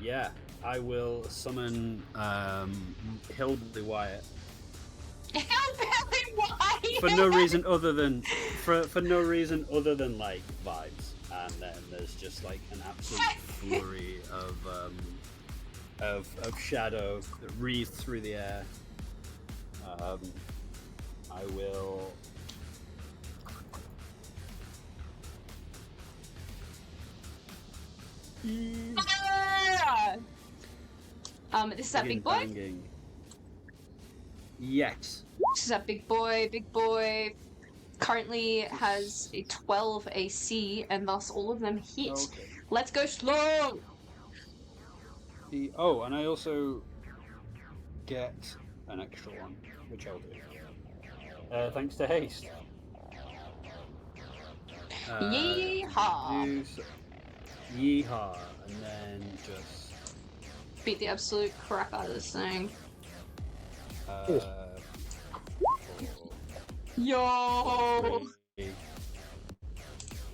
Yeah, I will summon Hillbilly Wyatt Hillbilly Wyatt! for no reason other than for no reason other than like vibes, and then there's just like an absolute flurry of shadow that wreathes through the air. I will. This is that big boy? Banging. Yes. This is that big boy. Big boy currently has a 12 AC, and thus all of them hit. Okay. Let's go slow! Oh, and I also get an extra one, which I'll do. Thanks to haste. Yeehaw! Yeehaw, and then just Beat the absolute crap out of this thing. Yo!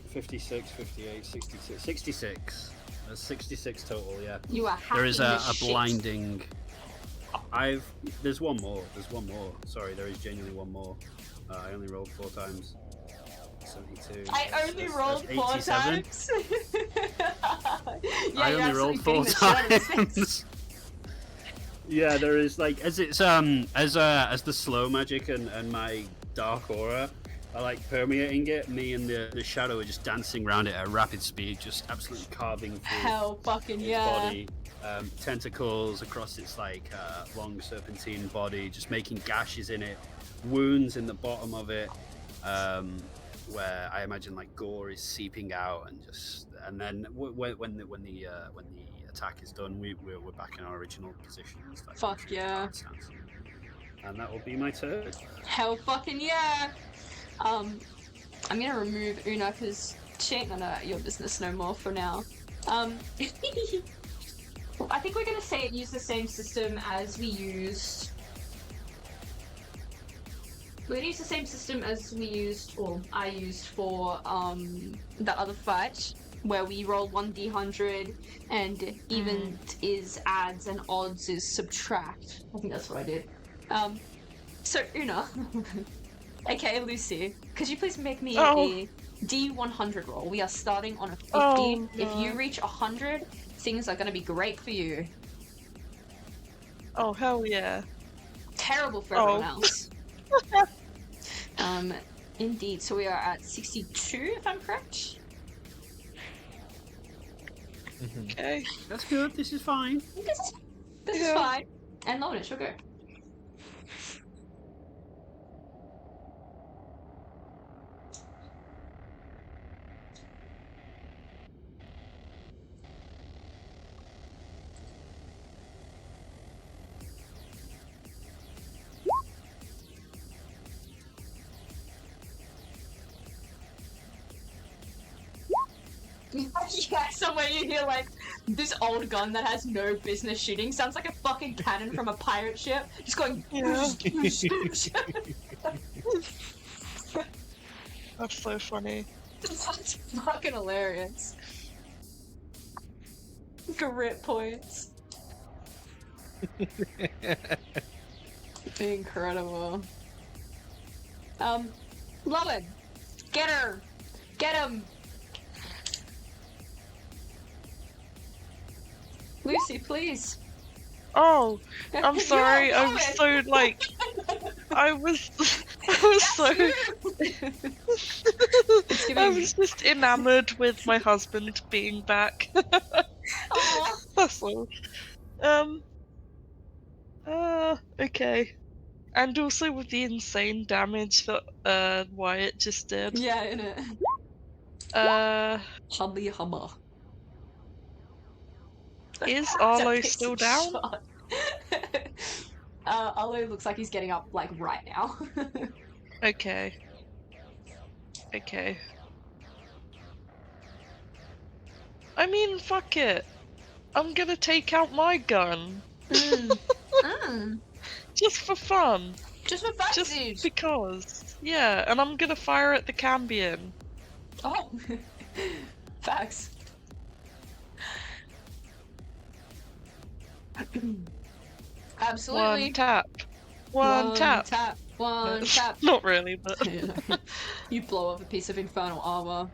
56, 58, 66. 66. There's 66 total, yeah. You are There is hacking a the shit. blinding. There's one more. There's one more. Sorry, there is genuinely one more. I only rolled 4 times. 72. I only rolled 4 87. times. I only rolled 4 times. Yeah, there is like as it's as the slow magic and my dark aura are like permeating it. Me and the shadow are just dancing around it at rapid speed, just absolutely carving through Hell fucking its yeah. body. Tentacles across its like long serpentine body, just making gashes in it, wounds in the bottom of it, where I imagine like gore is seeping out, and then when the attack is done, we're back in our original positions. Like, Fuck yeah. stance. And that will be my turn. Hell fucking yeah. I'm gonna remove Una because she ain't gonna your business no more for now. I think we're gonna say it used the same system as we used. We're gonna use the same system as we used, or I used for that other fight, where we roll 1d100 and even is adds and odds is subtract. I think that's what I did. So Una, aka Lucy, could you please make me a D100 roll? We are starting on a 50. Oh, If you no. reach 100, things are gonna be great for you. Oh, hell yeah. Terrible for everyone Oh. else. Indeed. So we are at 62, if I'm correct. Mhm. Okay. That's good. This is fine. This is Yeah. fine. And Logan, she'll go. Yeah, somewhere you hear like this old gun that has no business shooting sounds like a fucking cannon from a pirate ship, just going. Yeah. Boosh, boosh, boosh. That's so funny. That's fucking hilarious. Grit points. Incredible. Logan, get her, get him. Lucy, please. Oh, I'm sorry. You're I was so like, I was so. It's I giving. was just enamored with my husband being back. Aw. That's all. Okay. And also with the insane damage that Wyatt just did. Yeah, innit? Hubby hubba. Is That's a Arlo piece still of down? shot. Arlo looks like he's getting up like right now. Okay. Okay. I mean, fuck it. I'm gonna take out my gun. Just for fun. Just for fun, Just dude. because. Yeah, and I'm gonna fire at the Cambion. Oh, facts. Absolutely. One tap. One tap. One tap. Not really, but. You blow up a piece of infernal armor.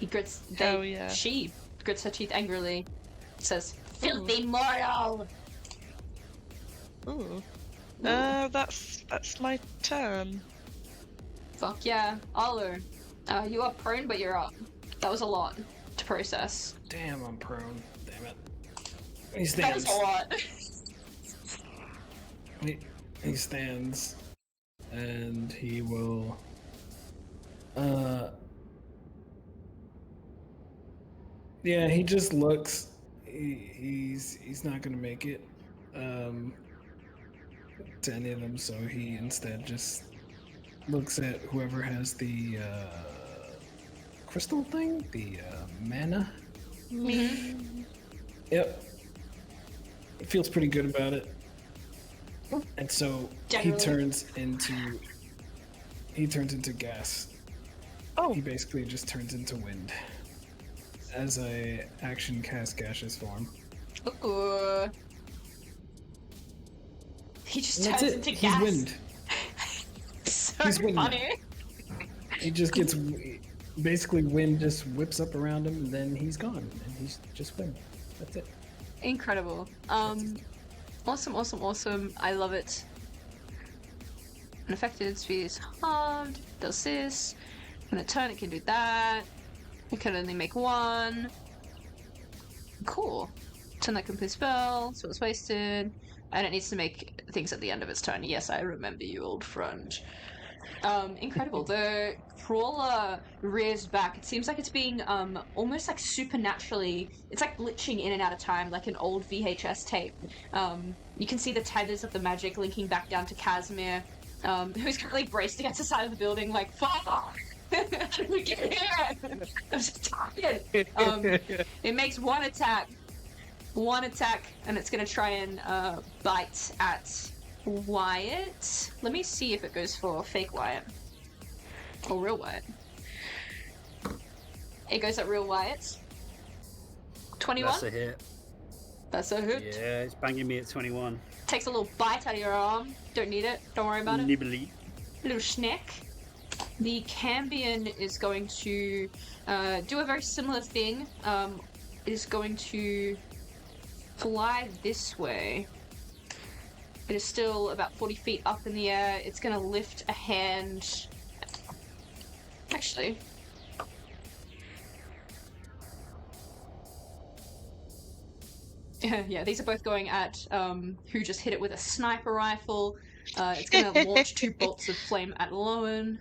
He grits. Hell yeah. She grits her teeth angrily. Says, "Filthy mortal." Ooh. That's my turn. Fuck yeah, Arlo. You are prone, but you're up. That was a lot to process. Damn, I'm prone. Damn it. He That was stands. a lot. He stands, and he will. Yeah, he just looks. He's not gonna make it. To any of them, so he instead just looks at whoever has the crystal thing, the mana. Yep. He feels pretty good about it. And so Generally. he turns into gas. Oh. He basically just turns into wind. As a action cast gaseous form. Ooh. He just And that's turns it. into He's gas. wind. So He's wind now. funny. He just gets basically wind just whips up around him, and then he's gone, and he's just wind. That's it. Incredible. Awesome. I love it. Unaffected speed is halved. Does this. When it turn, it can do that. It can only make one. Cool. Turn that complete spell, so it's wasted. And it needs to make things at the end of its turn. Yes, I remember you, old friend. Incredible. The crawler rears back. It seems like it's being almost like supernaturally. It's like glitching in and out of time, like an old VHS tape. You can see the tethers of the magic linking back down to Casimir, who's currently braced against the side of the building, like fuck. We can hear it. I'm just tired. It makes one attack, and it's gonna try and bite at Wyatt. Let me see if it goes for fake Wyatt or real Wyatt. It goes at real Wyatt. 21. That's a hit. That's a hoot. Yeah, it's banging me at 21. Takes a little bite out of your arm. Don't need it. Don't worry about it. Nibbly. Little snack. The Cambion is going to do a very similar thing. Is going to fly this way. It is still about 40 feet up in the air. It's gonna lift a hand. Actually. Yeah, these are both going at who just hit it with a sniper rifle. It's gonna launch 2 bolts of flame at Lowen.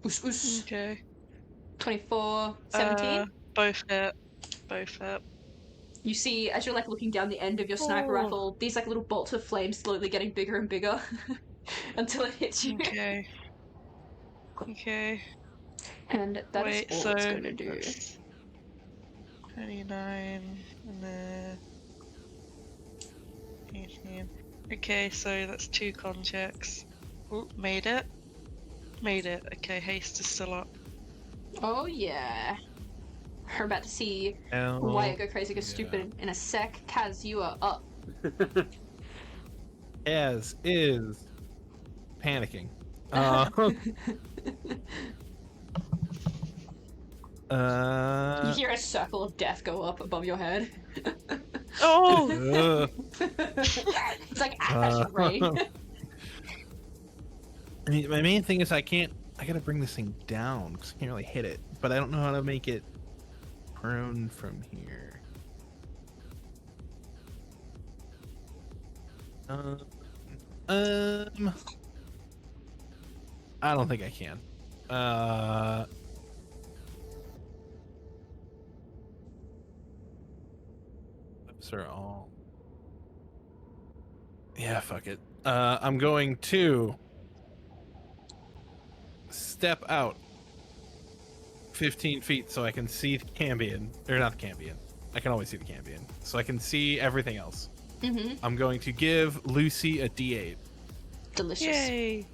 Oos oos. Okay. 24, 17. Both hit. Both hit. You see, as you're like looking down the end of your sniper Oh. rifle, these like little bolts of flame slowly getting bigger and bigger until it hits you. Okay. Okay. And that is Wait, all so it's gonna do. that's 29 and then 18. Okay, so that's 2 con checks. Ooh, made it. Made it. Okay, haste is still up. Oh yeah. We're about to see Wyatt go crazy, go stupid in a sec. Kaz, you are up. As is panicking. You hear a circle of death go up above your head. Oh! It's like ash rain. I mean, my main thing is I gotta bring this thing down because I can't really hit it, but I don't know how to make it prone from here. I don't think I can. Sir, all. Yeah, fuck it. I'm going to step out 15 feet so I can see the Cambion. Or not the Cambion. I can always see the Cambion. So I can see everything else. Mm-hmm. I'm going to give Lucy a D8. Delicious. Yay!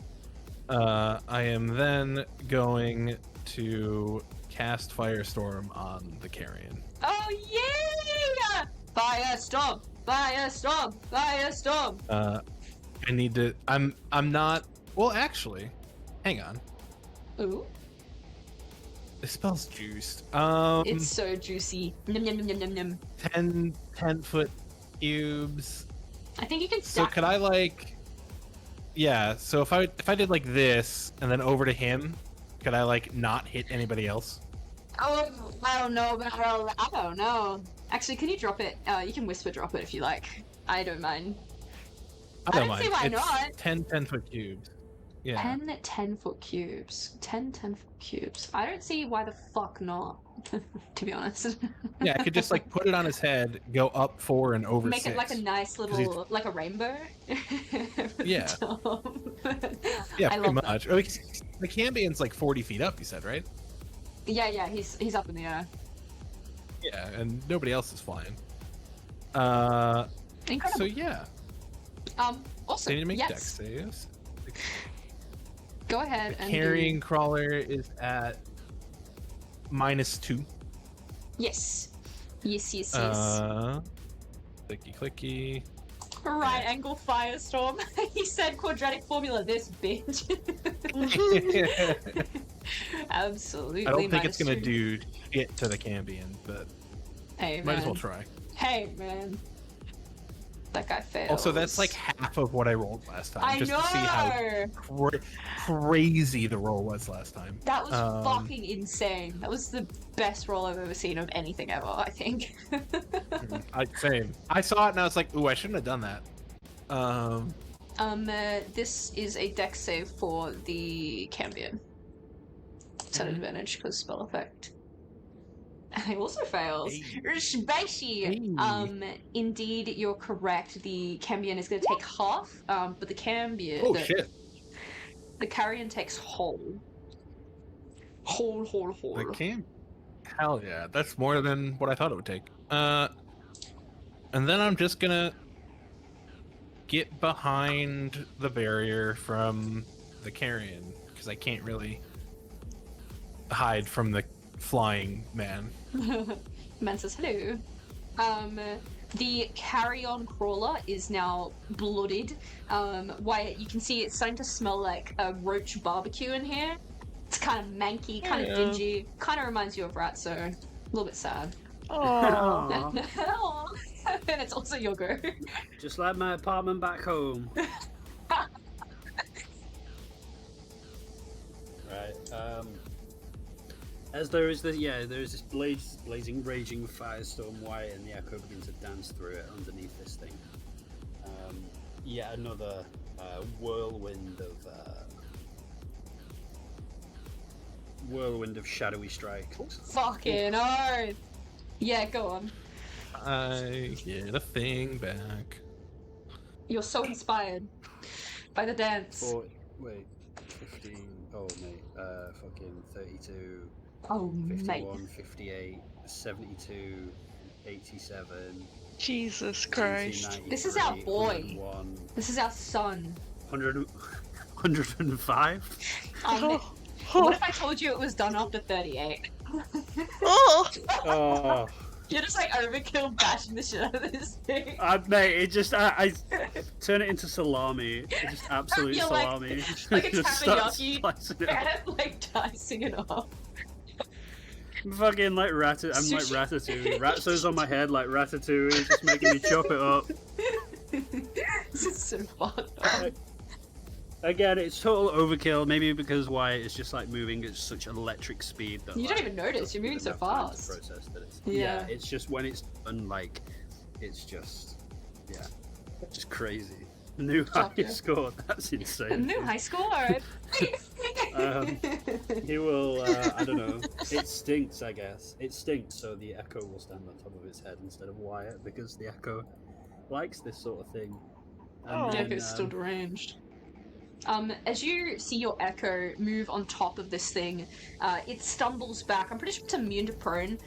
I am then going to cast Firestorm on the Carrion. Oh yeah! Firestorm! Firestorm! Firestorm! I need to. I'm not. Well, actually, hang on. Ooh. This spell's juiced. It's so juicy. Num num num num num. 10 foot cubes. I think you can So stack. could I like? Yeah. So if I did like this and then over to him, could I like not hit anybody else? Oh, I don't know, but I don't know. Actually, can you drop it? You can whisper drop it if you like. I don't mind. I don't see mind. why It's not. 10 foot cubes. Yeah. 10 10-foot cubes. 10 10-foot cubes. I don't see why the fuck not, to be honest. Yeah, I could just like put it on his head, go up 4 and over Make 6. it like a nice little, like a rainbow. Yeah. Yeah, I pretty love that. much. Oh, the Cambion's like 40 feet up, you said, right? Yeah, he's up in the air. Yeah, and nobody else is flying. Incredible. So yeah, Also, they need to make yes. dex saves. Go ahead and Carrying crawler is at -2. Yes. Yes. Clicky clicky. Right angle firestorm. He said quadratic formula. This bitch. Absolutely. I don't think it's -2. gonna do shit to the Cambion, but Hey, might as well man. try. Hey man. That guy fails. Also, that's like half of what I rolled last time, I just know. to see how crazy the roll was last time. That was fucking insane. That was the best roll I've ever seen of anything ever, I think. Same. I saw it and I was like, ooh, I shouldn't have done that. This is a dex save for the Cambion. It's at advantage because spell effect. And he also fails. Spicy. Hey. Indeed, you're correct. The Cambion is going to take half, but the Cambion... Oh, shit. The Carrion takes whole. Whole. The Cam... Hell yeah, that's more than what I thought it would take. And then I'm just gonna get behind the barrier from the Carrion, because I can't really hide from the flying man. Man says hello. The carry-on crawler is now blooded. Wyatt, you can see it's starting to smell like a roach barbecue in here. It's kind of manky, kind of dingy. Kind of reminds you of Rat, so a little bit sad. Oh. Aw. and it's also your go. Just like my apartment back home. Right. As there is this blazing, raging firestorm Wyatt, and the echo begins to dance through it underneath this thing. Yet another whirlwind of shadowy strikes. Fucking oath. Yeah, go on. I get a thing back. You're so inspired by the dance. Wait, 15. Oh mate, fucking 32. Oh, 51, mate. 58, 72, 87. Jesus Christ. This is our boy. 101, This is our son. 105. What if I told you it was done after 38? Oh! Oh, You're just like overkill bashing the shit out of this thing. mate, it just I turn it into salami. It just absolute You're like- salami. like a Just starts takoyaki. slicing it up. Like dicing it off. Fucking like I'm like Ratatouille. Ratso's on my head like Ratatouille, just making me chop it up. This is so fucked up. Again, it's total overkill. Maybe because Wyatt is just like moving at such electric speed that You don't like, even notice, doesn't you're moving give so enough time to fast. process that it's, Yeah. it's just when it's done, like it's just crazy. New high Shocking. score. That's insane. A new high school, alright. He will. I don't know. It stinks. I guess it stinks. So the echo will stand on top of its head instead of Wyatt because the echo likes this sort of thing. And The then, echo's still deranged. As you see your echo move on top of this thing, it stumbles back. I'm pretty sure it's immune to prone,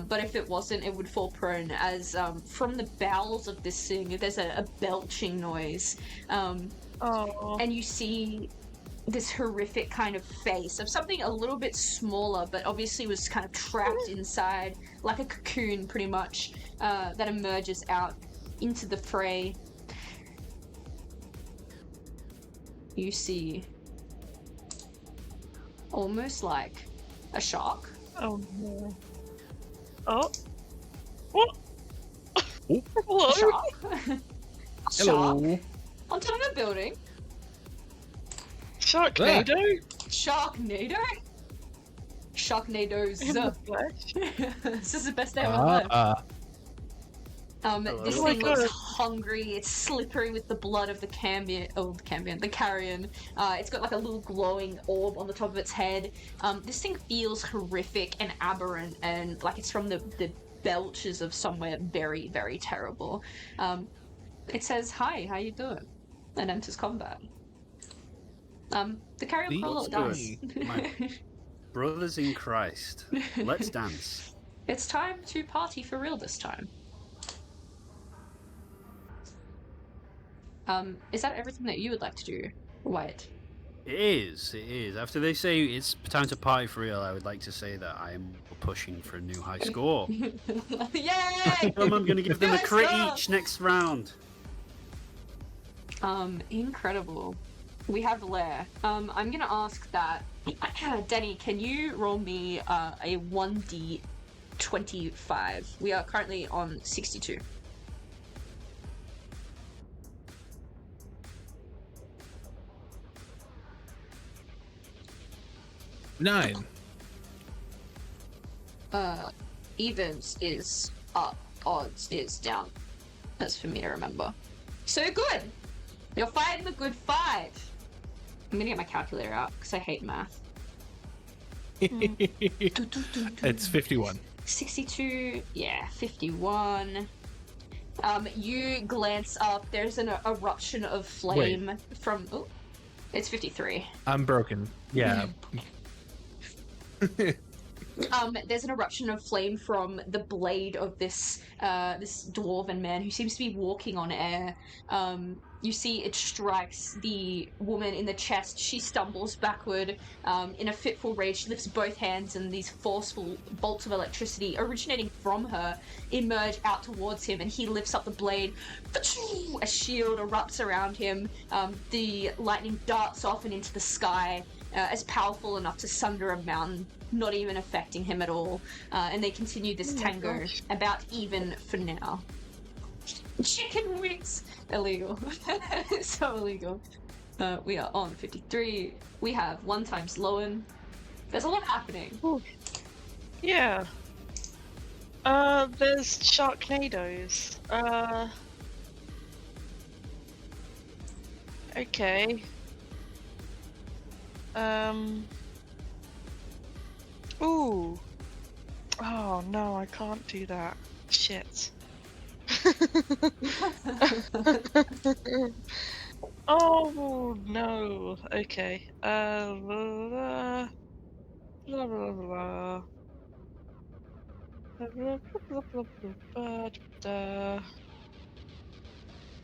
but if it wasn't, it would fall prone as from the bowels of this thing, there's a belching noise. Oh. And you see this horrific kind of face of something a little bit smaller, but obviously was kind of trapped inside, like a cocoon pretty much, that emerges out into the fray. You see almost like a shark. Oh no. Oh. What? Oh. Hello? A shark. A shark Hello. on top of a building. Sharknado? Sharknado? Sharknadoes. In the flesh? This is the best day of my life. Hello. This Oh my thing looks God. hungry. It's slippery with the blood of the carrion. It's got like a little glowing orb on the top of its head. This thing feels horrific and aberrant, and like it's from the belches of somewhere very, very terrible. It says, "Hi, how you doing?" and enters combat. The carrion Let's crawler do does. My brothers in Christ, let's dance. It's time to party for real this time. Is that everything that you would like to do, Wyatt? It is. After they say it's time to party for real, I would like to say that I am pushing for a new high score. Yay! I'm going to give them a Nice crit job! each next round. Incredible. We have Lair. I'm gonna ask that Denny, can you roll me a 1d25? We are currently on 62. Nine. Evens is up, odds is down. That's for me to remember. So good! You're fighting the good fight! I'm gonna get my calculator out, because I hate math. It's 51. 62, yeah, 51. You glance up, there's an eruption of flame from... Oh, it's 53. I'm broken. Yeah. There's an eruption of flame from the blade of this this dwarven man who seems to be walking on air. You see it strikes the woman in the chest. She stumbles backward in a fitful rage. She lifts both hands, and these forceful bolts of electricity originating from her emerge out towards him, and he lifts up the blade. A shield erupts around him. The lightning darts off and into the sky, as powerful enough to sunder a mountain, not even affecting him at all. And they continue this Oh my tango, gosh. about even for now. Chicken wings! Illegal. So illegal. We are on 53. We have 1 times Lowen. There's a lot happening. Yeah. There's Sharknadoes. Okay. Ooh. Oh no, I can't do that. Shit. Oh no. Okay. Blah blah blah blah.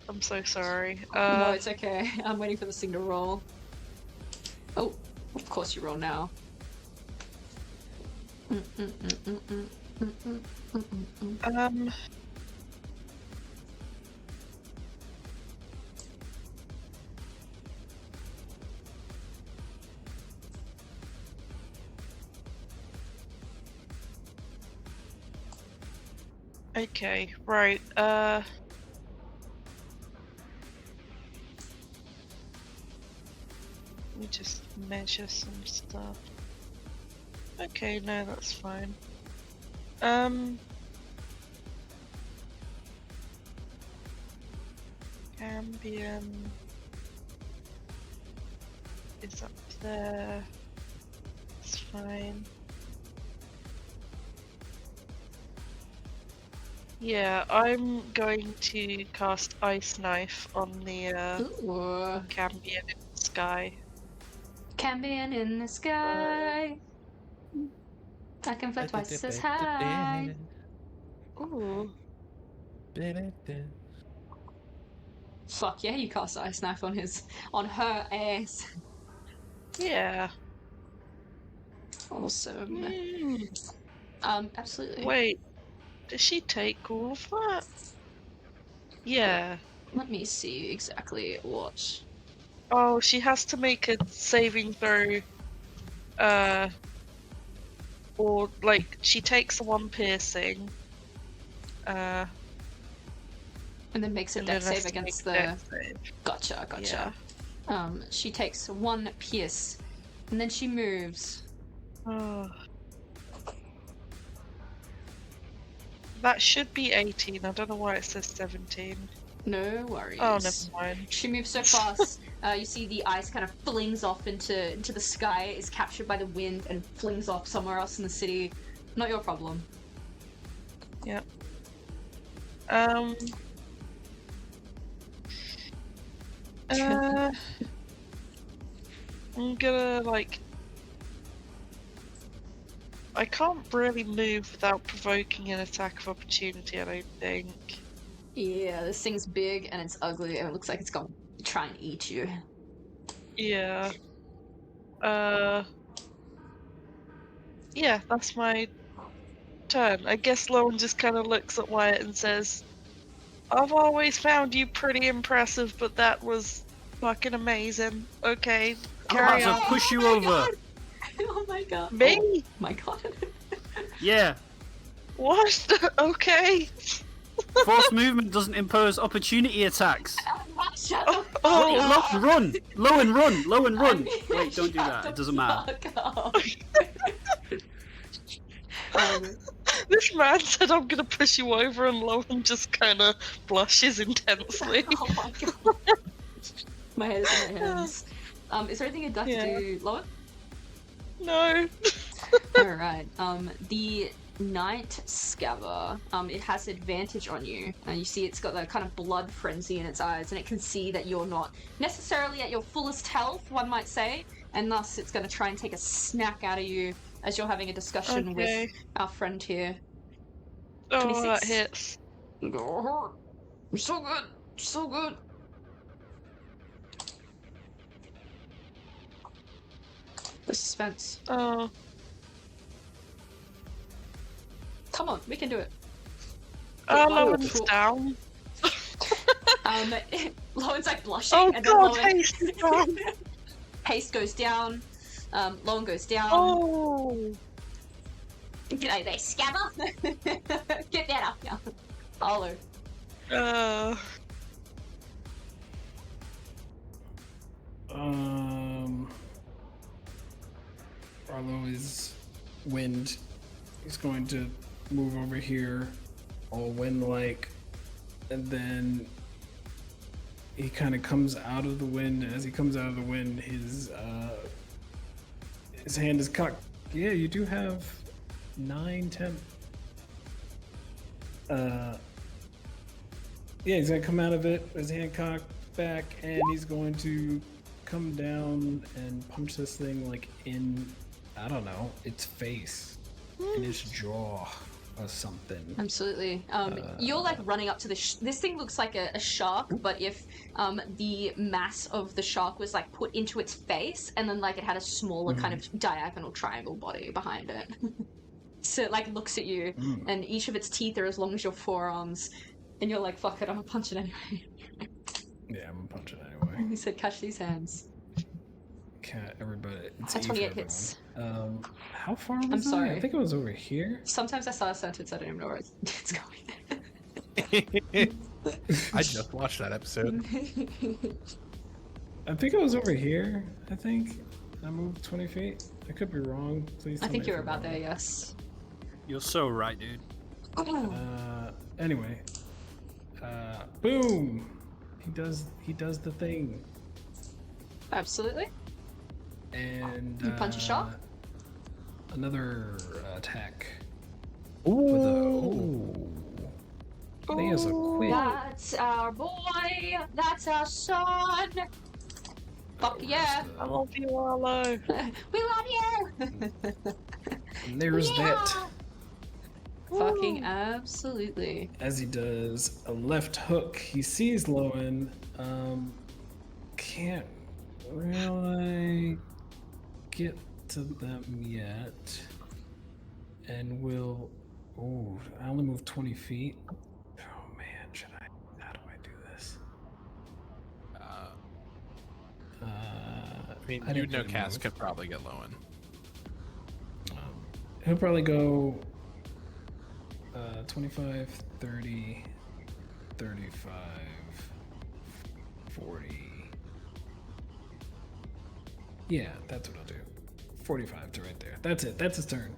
I'm so sorry. No, it's okay. I'm waiting for this thing to roll. Oh, of course you roll now. Okay, right, let me just measure some stuff. Okay, no, that's fine. Cambion is up there. It's fine. Yeah, I'm going to cast Ice Knife on the Ooh. Cambion in the sky. Cambion in the sky. I can fly twice as high. Ooh. Fuck yeah, you cast Ice Knife on her ass. Yeah. Awesome. Absolutely. Wait, does she take all of that? Yeah. Let me see exactly what. Oh, she has to make a saving throw. Or like she takes the 1 piercing. And then makes a and dex then has save to against make the. a dex save. Gotcha. She takes 1 pierce, and then she moves. Oh. That should be 18. I don't know why it says 17. No worries. Oh, never mind. She moves so fast. You see the ice kind of flings off into the sky, is captured by the wind, and flings off somewhere else in the city. Not your problem. Yep. I'm gonna like. I can't really move without provoking an attack of opportunity, I don't think. Yeah, this thing's big and it's ugly, and it looks like it's gonna try and eat you. Yeah. Yeah, that's my turn. I guess Lauren just kind of looks at Wyatt and says, I've always found you pretty impressive, but that was fucking amazing. Okay, I'm carry about on. to push you over. Oh my god. Me? Oh my god. Yeah. What? Okay. Force movement doesn't impose opportunity attacks. Shut up. Oh, Run! Low and run! I mean, Wait, don't do that. It doesn't matter. Fuck up. this man said I'm gonna push you over, and Lauren just kind of blushes intensely. Oh my god. My head is in my hands. Is there anything you'd like to do, Lowen? No. Alright, the Night Scabber, it has advantage on you, and you see it's got that kind of blood frenzy in its eyes, and it can see that you're not necessarily at your fullest health, one might say, and thus it's going to try and take a snack out of you as you're having a discussion with our friend here. Oh, 26. that hits. You're so good, so good. The suspense. Oh. Come on, we can do it. Lauren's down. Lowen's like blushing, Oh and then god, Lowen... haste is down. Haste goes down. Lowen goes down. Oh. G'day there, Scabber. Get that up now. Olo. Uh, Arlo is wind. He's going to move over here, all wind-like, and then he kind of comes out of the wind. As he comes out of the wind, his hand is cocked. Yeah, you do have 9, 10. Yeah, he's gonna come out of it, his hand cocked back, and he's going to come down and punch this thing like in, I don't know, its face, in its jaw or something. Absolutely. You're like running up to this thing looks like a shark, but if the mass of the shark was like put into its face, and then like it had a smaller kind of diagonal triangle body behind it. So it like looks at you, and each of its teeth are as long as your forearms, and you're like, fuck it, I'm gonna punch it anyway. Yeah, I'm gonna punch it anyway. He said, catch these hands. Cat, everybody. It's At E for 28 everyone. hits. How far was I'm I? sorry. I think it was over here. Sometimes I start a sentence, I don't even know where it's I just watched that episode. going. I think it was over here. I think I moved 20 feet. I could be wrong. Please. I tell think me you're if I'm about wrong. there, yes. You're so right, dude. Anyway. Boom. He does the thing. Absolutely. And You punch a shark? Another attack. Ooh. With a there's a quick. That's our boy. That's our son. Fuck yeah. I love you, Arlo. We love you. And there's that. Fucking absolutely. As he does a left hook, he sees Lowen. Can't really get to them yet. And will. Oh, I only moved 20 feet. Oh man, how do I do this? I mean, I you'd didn't know get a Cass move. could probably get Lowen. He'll probably go 25, 30, 35, 40. Yeah, that's what I'll do. 45 to right there. That's it. That's his turn.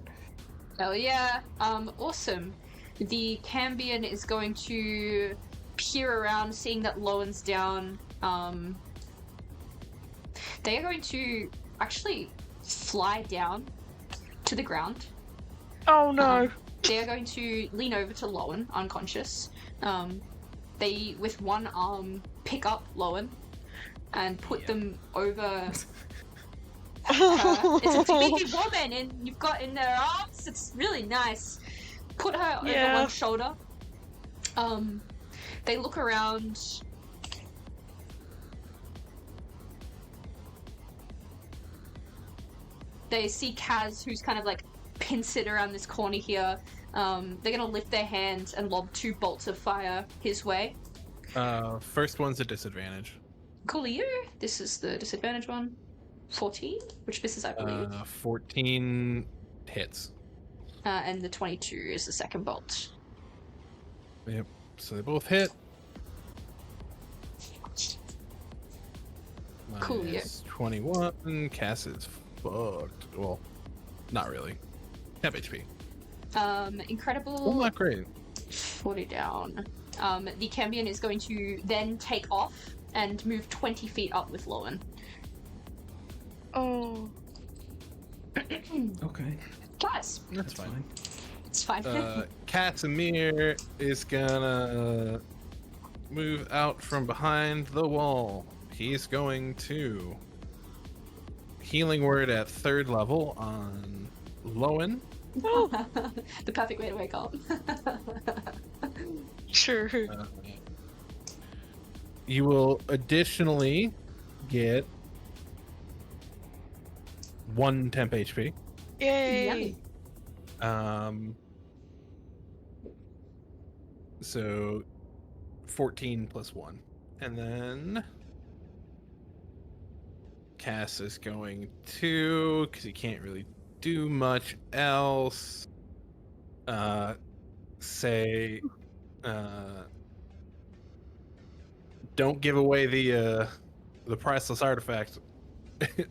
Hell yeah. Awesome. The Cambion is going to peer around, seeing that Lowen's down. They are going to actually fly down to the ground. Oh no. They are going to lean over to Lowen, unconscious. They, with one arm, pick up Lowen and put them over her. It's a big woman, and you've got in their arms. It's really nice. Put her over Yeah. one shoulder. They look around. They see Kaz, who's kind of like pincered around this corner here. They're gonna lift their hands and lob 2 bolts of fire his way. First one's a disadvantage. Coolio. This is the disadvantage one. 14, which misses, I believe. 14 hits. And the 22 is the second bolt. Yep. So they both hit. Cool, yeah. Minus 21. Cass is fucked. Well, not really. Half HP. Incredible. Well, not great. 40 down. The Cambion is going to then take off and move 20 feet up with Lowen. Oh. Okay. Guys, That's fine. it's fine. Casimir is gonna move out from behind the wall. He's going to healing word at 3rd level on Lowen. The perfect way to wake up. Sure. You will additionally get 1 temp HP. Yay. Yummy. So 14 plus 1. And then Cass is going to, because he can't really do much else, say, Don't give away the priceless artifact.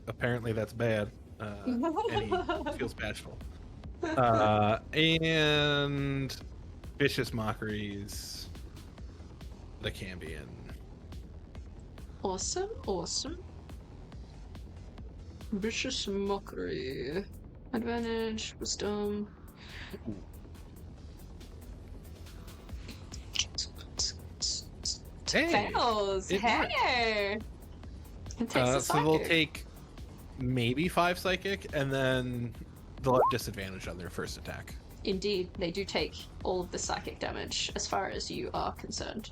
Apparently, that's bad. And he feels bashful. And vicious mockeries. The Cambion. Awesome. Vicious mockery. Advantage, wisdom. Hey, Fails. it worked. Hey. It takes a So they'll psychic. take maybe 5 psychic, and then they'll have disadvantage on their first attack. Indeed, they do take all of the psychic damage as far as you are concerned.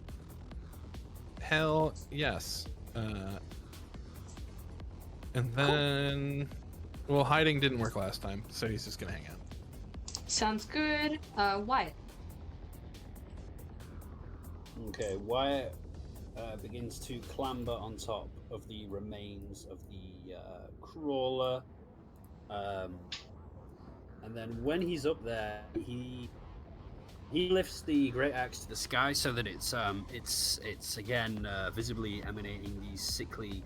Hell yes. And then, well, hiding didn't work last time, so he's just gonna hang out. Sounds good. Wyatt. Okay, Wyatt begins to clamber on top of the remains of the crawler, and then when he's up there, he lifts the great axe to the sky so that it's again visibly emanating these sickly,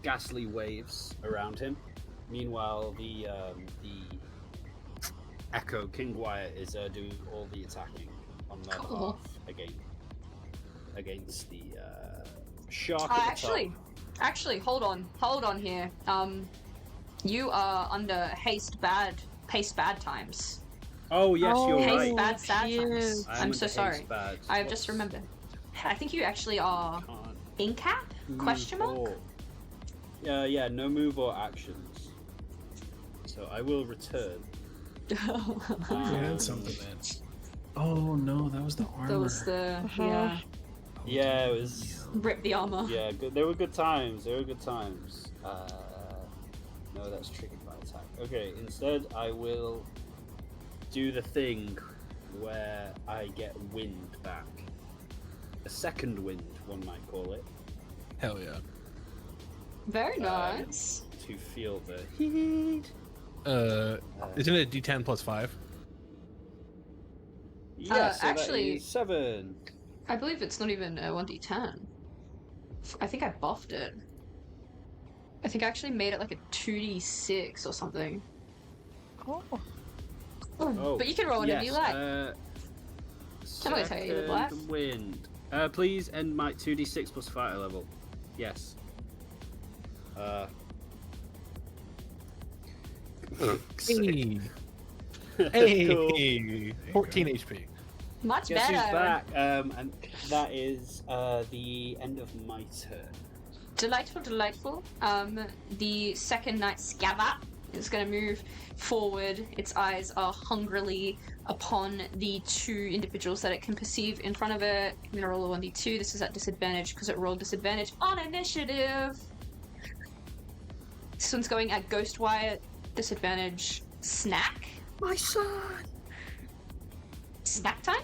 ghastly waves around him. Meanwhile, the Echo King Wyatt is doing all the attacking on their Cool. behalf against the shark at the top. Actually, hold on here. You are under haste bad times. Oh yes, you're Oh, Haste right. bad sad yes. times. I am I'm under so haste sorry. bad. I have just remembered. I think you actually are Can't in cap? move Question mark? or- Yeah, no move or actions. So I will return. You had something, man. Oh no, that was the armor. That was the Uh-huh. Yeah, it was. rip the armor. Yeah, good. They were good times. No, that's triggered by attack. Okay, instead I will do the thing where I get wind back. A second wind, one might call it, Hell yeah. Very nice. to feel the heat. Isn't it D10 plus 5? Yeah, so actually- that is 7. I believe it's not even a 1d10. I think I buffed it. I think I actually made it like a 2d6 or something. Oh, Oh, But you can roll whatever yes, you like. I'm gonna tell you the black. Wind. Please end my 2d6 plus fighter level. Yes. Hey. Cool. Hey. 14 HP. Much Guess who's better. back? And that is the end of my turn. Delightful. The second night scavat is going to move forward. Its eyes are hungrily upon the two individuals that it can perceive in front of it. I'm going to roll a 1d2. This is at disadvantage because it rolled disadvantage on initiative. This one's going at Ghost Wyatt. Disadvantage. Snack. My son. Snack time?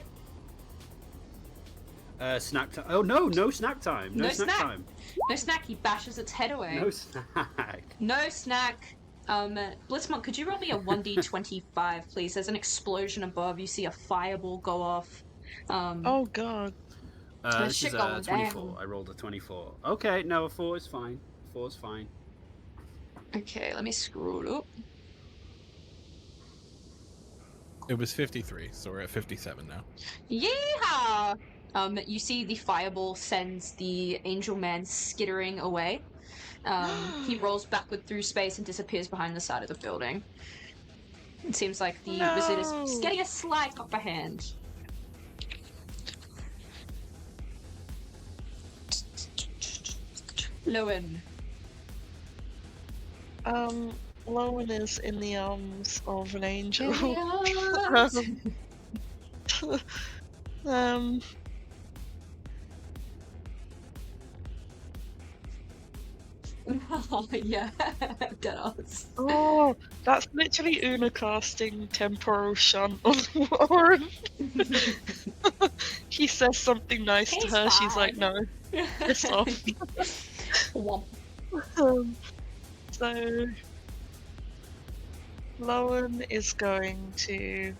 Snack time. Oh no snack time. No, No snack, snack. time. No snack. He bashes its head away. No snack. No snack. Blitzmonk, could you roll me a 1d25, please? There's an explosion above. You see a fireball go off. oh god. This shit is going 24. down. I rolled a 24. Okay, no, a 4 is fine. 4 is fine. Okay, let me scroll up. It was 53, so we're at 57 now. Yeehaw! You see the fireball sends the angel man skittering away. He rolls backward through space and disappears behind the side of the building. It seems like the wizard is getting a slight upper hand. Lowen. Lowen is in the arms of an angel. um, Oh, yeah, deadass. oh, that's literally Una casting temporal shunt on Warren. He says something nice to He's her, she's like, fine. no, piss off. Womp. So, Lowen is going to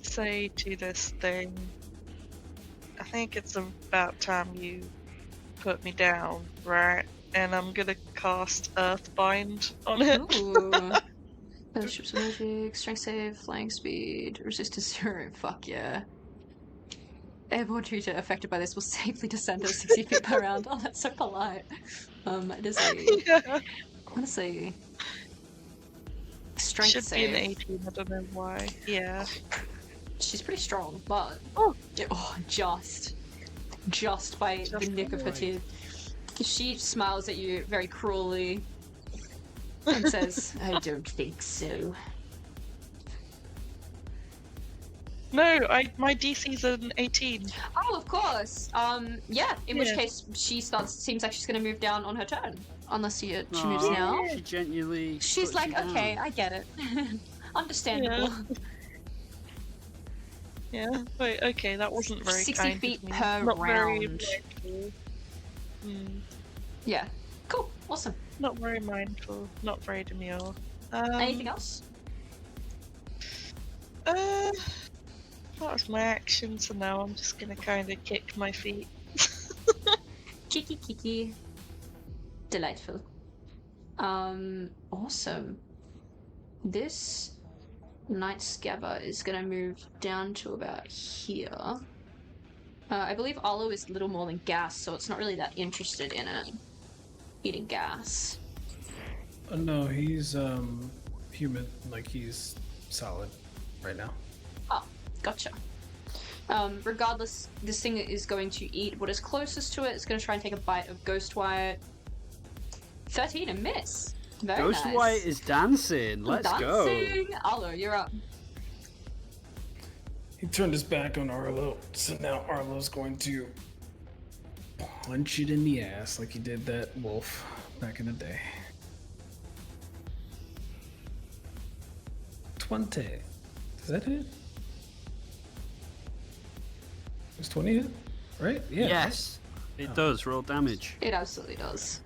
say to this thing, I think it's about time you put me down, right? And I'm gonna cast Earthbind on it. Ooh. Ships magic, strength save, flying speed, resistance 0. Fuck yeah. Airborne creature affected by this will safely descend at 60 feet per round. Oh, that's so polite. It is a, Yeah. I want to say, strength Should save. be an 18, I don't know why. Yeah. She's pretty strong, but Oh. just by the Just nick of her right. teeth. She smiles at you very cruelly and says, "I don't think so." No, my DC's an 18. Oh, of course. Yeah. In which Yeah. case, she seems like she's going to move down on her turn, unless she moves Aw, now. She genuinely. She's puts like, you down. okay, I get it. Understandable. Yeah. Wait, okay, that wasn't very 60 kind feet of me. per Not very round. mindful. Yeah. Cool. Awesome. Not very mindful. Not very demure. Anything else? That was my action, so now I'm just gonna kind of kick my feet. Kiki. Delightful. Awesome. This Night Scabber is gonna move down to about here. I believe Arlo is little more than gas, so it's not really that interested in it. Eating gas. No, he's human. Like he's solid right now. Oh, gotcha. Regardless, this thing is going to eat what is closest to it. It's going to try and take a bite of Ghost Wyatt. 13, a miss. Very Ghost nice. White is dancing. Let's go. Dancing. Arlo, you're up. He turned his back on Arlo, so now Arlo's going to punch it in the ass like he did that wolf back in the day. 20. Does that hit? Does 20 hit? Right? Yeah. Yes, it does. Roll damage. It absolutely does.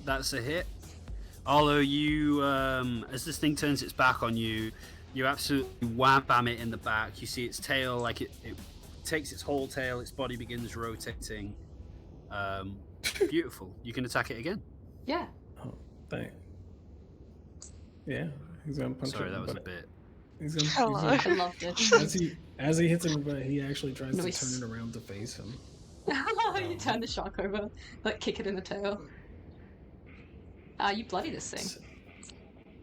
That's a hit. Although you, as this thing turns its back on you, you absolutely wham bam it in the back. You see its tail, like it takes its whole tail, its body begins rotating. Beautiful. You can attack it again. Yeah. Oh, thanks. Yeah, he's gonna punch Sorry, it. that was a but bit. He's gonna, Hello. I loved it. as he hits him, but he actually tries Nice. to turn it around to face him. You turn the shark over, like kick it in the tail. You bloody this thing.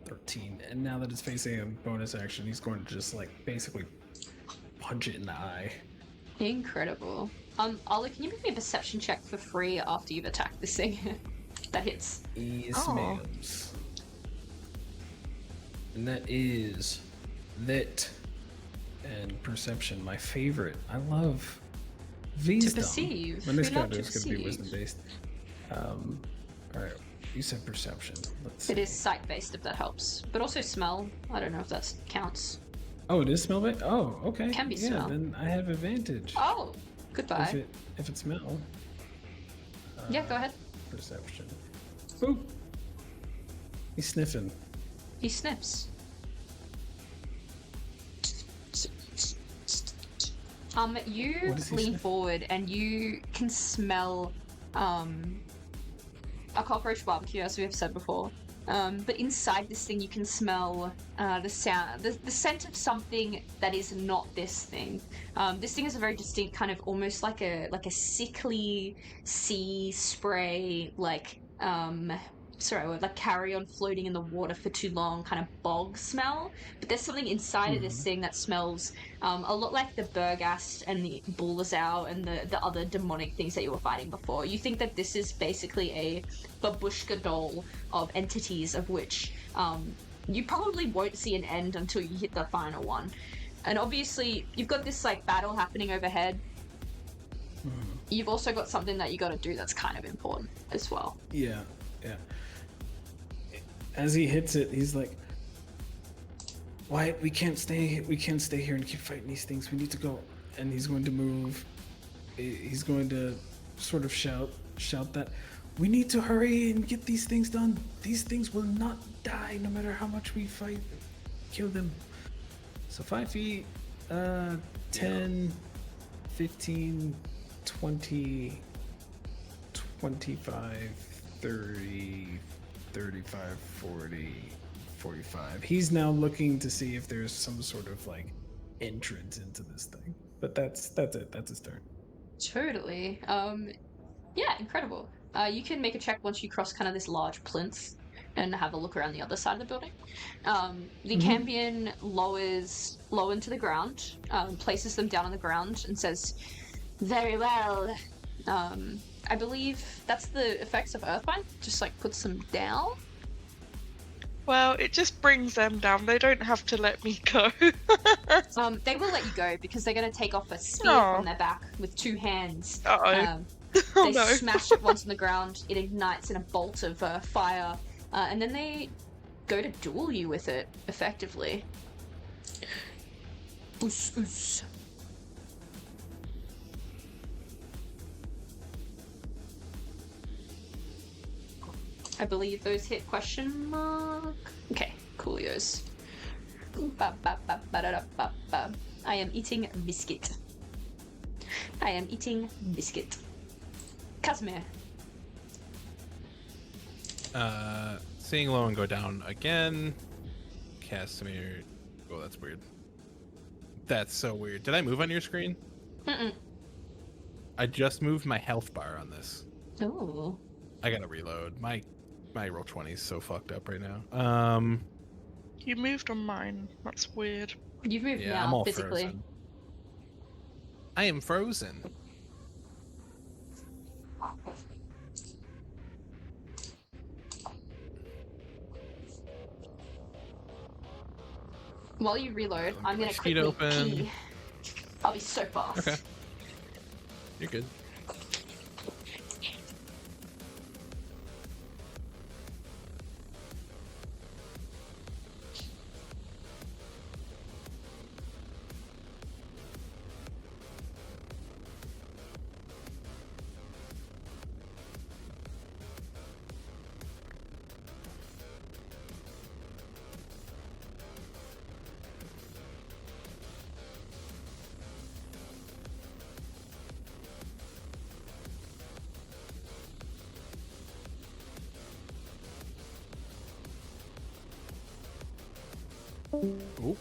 13, and now that it's facing a bonus action, he's going to just like basically punch it in the eye. Incredible. Arlo, can you make me a perception check for free after you've attacked this thing? That hits. Yes, Oh. ma'ams. And that is lit and perception, my favorite. I love wisdom. perceive. My next We love character to is going to be perceive. wisdom based. All right, you said perception. Let's It see. is sight based if that helps, but also smell. I don't know if that counts. Oh, it is smell based. Oh, okay. Can be yeah, smell. then I have advantage. Oh, goodbye. If it's smell. Yeah, go ahead. Perception. Boop. He's sniffing. He sniffs. You What does he lean sniff? forward and you can smell a cockroach barbecue, as we have said before. But inside this thing, you can smell the scent of something that is not this thing. This thing is a very distinct kind of almost like a sickly sea spray, like carrion floating in the water for too long, kind of bog smell. But there's something inside of this thing that smells a lot like the Burgast and the Bulazau and the other demonic things that you were fighting before. You think that this is basically a babushka doll of entities of which you probably won't see an end until you hit the final one. And obviously, you've got this like battle happening overhead. You've also got something that you got to do that's kind of important as well. Yeah. As he hits it, he's like, "Wyatt, we can't stay here and keep fighting these things. We need to go." And he's going to move. He's going to sort of shout that we need to hurry and get these things done. These things will not die no matter how much we fight. Kill them. So 5 feet, 10, 15, 20, 25, 30, 35, 40, 45. He's now looking to see if there's some sort of like entrance into this thing. But that's it. That's his turn. Totally. Yeah, incredible. You can make a check once you cross kind of this large plinth and have a look around the other side of the building. The Cambion lowers low into the ground, places them down on the ground, and says, "Very well. I believe that's the effects of Earthbind. Just like puts them down." Well, it just brings them down. They don't have to let me go. They will let you go because they're going to take off a spear Aw. from their back with two hands. Uh-oh. They Oh no. smash it once on the ground. It ignites in a bolt of fire, and then they go to duel you with it, effectively. Oos, oos. I believe those hit question mark. Okay, coolios. Ba, ba, ba, ba, da, da, ba, ba. I am eating biscuit. I am eating biscuit. Casimir. Seeing Lowen go down again. Casimir. Oh, that's weird. That's so weird. Did I move on your screen? Mm-mm. I just moved my health bar on this. Oh. I gotta reload. My roll 20 is so fucked up right now. You moved on mine. That's weird. You've moved Yeah, I'm now, all physically. frozen. I am frozen. While you reload, Let me I'm get my gonna sheet quickly open. pee. I'll be so fast. Okay. You're good. Ooh.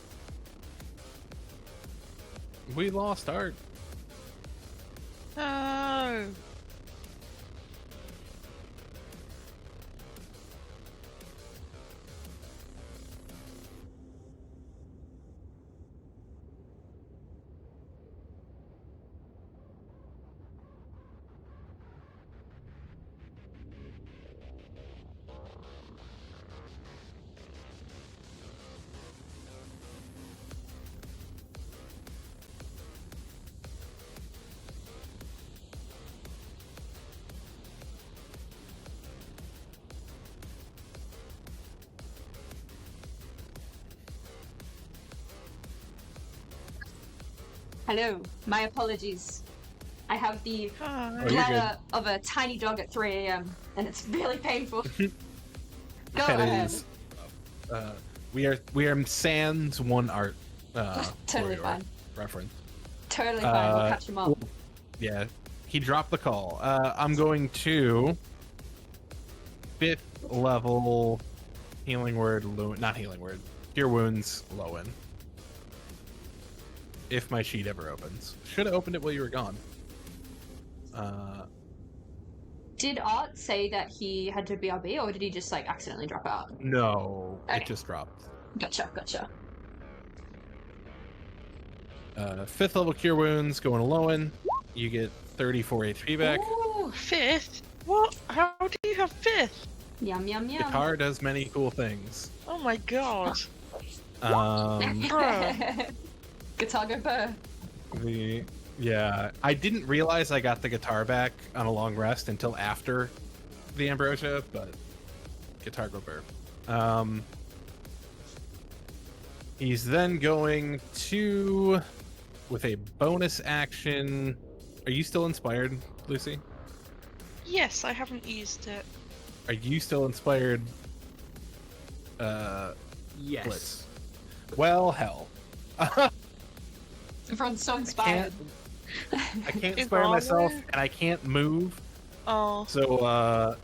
We lost Art. No. Hello, my apologies. I have the Hi. Oh, you're bladder of a tiny dog at 3 a.m. and it's really painful. Go That ahead. is, we are sans one Art. Totally warrior fine. Reference. Totally fine. We'll catch him up. Yeah, he dropped the call. I'm going to 5th level healing word, not healing word, cure wounds, Lowen. If my sheet ever opens. Should have opened it while you were gone. Did Art say that he had to BRB or did he just like accidentally drop out? No, Okay. it just dropped. Gotcha. 5th level cure wounds going to Lowen. You get 34 HP back. Ooh, 5th? What? How do you have 5th? Yum yum yum. Guitar does many cool things. Oh my god. Guitar go burr. I didn't realize I got the guitar back on a long rest until after the ambrosia, but guitar go burr. He's then going to, with a bonus action. Are you still inspired, Lucy? Yes, I haven't used it. Are you still inspired? Yes. Blitz? Well, hell. Everyone's so inspired. I can't Is inspire myself, armor? and I can't move. Oh, So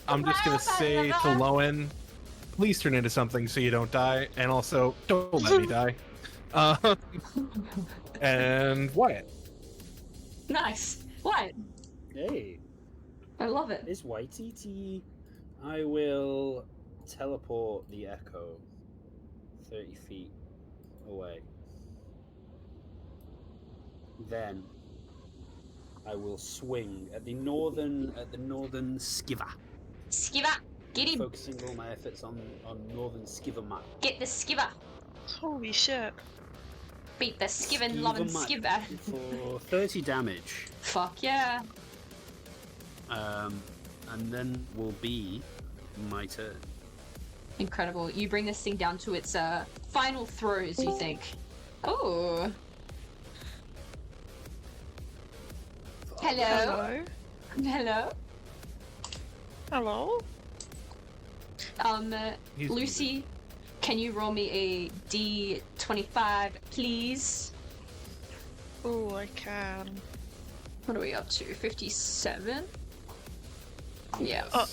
I'm just gonna say to Lowen, please turn into something so you don't die, and also don't let me die. Uh, and Wyatt. Nice. What? Hey, I love it. it's Waititi. I will teleport the echo 30 feet away. Then I will swing at the northern skiver. Skiver, get him. Focusing all my efforts on northern skiver map. Get the skiver. holy shit. Beat the skivin' loving Skiver skiver. for 30 damage. Fuck yeah. And then will be my turn. Incredible. You bring this thing down to its final throes, you think. Oh. Hello. Hello? Hello. Hello? He's Lucy, can you roll me a D25, please? Oh, I can. What are we up to? 57? Yeah. Oh.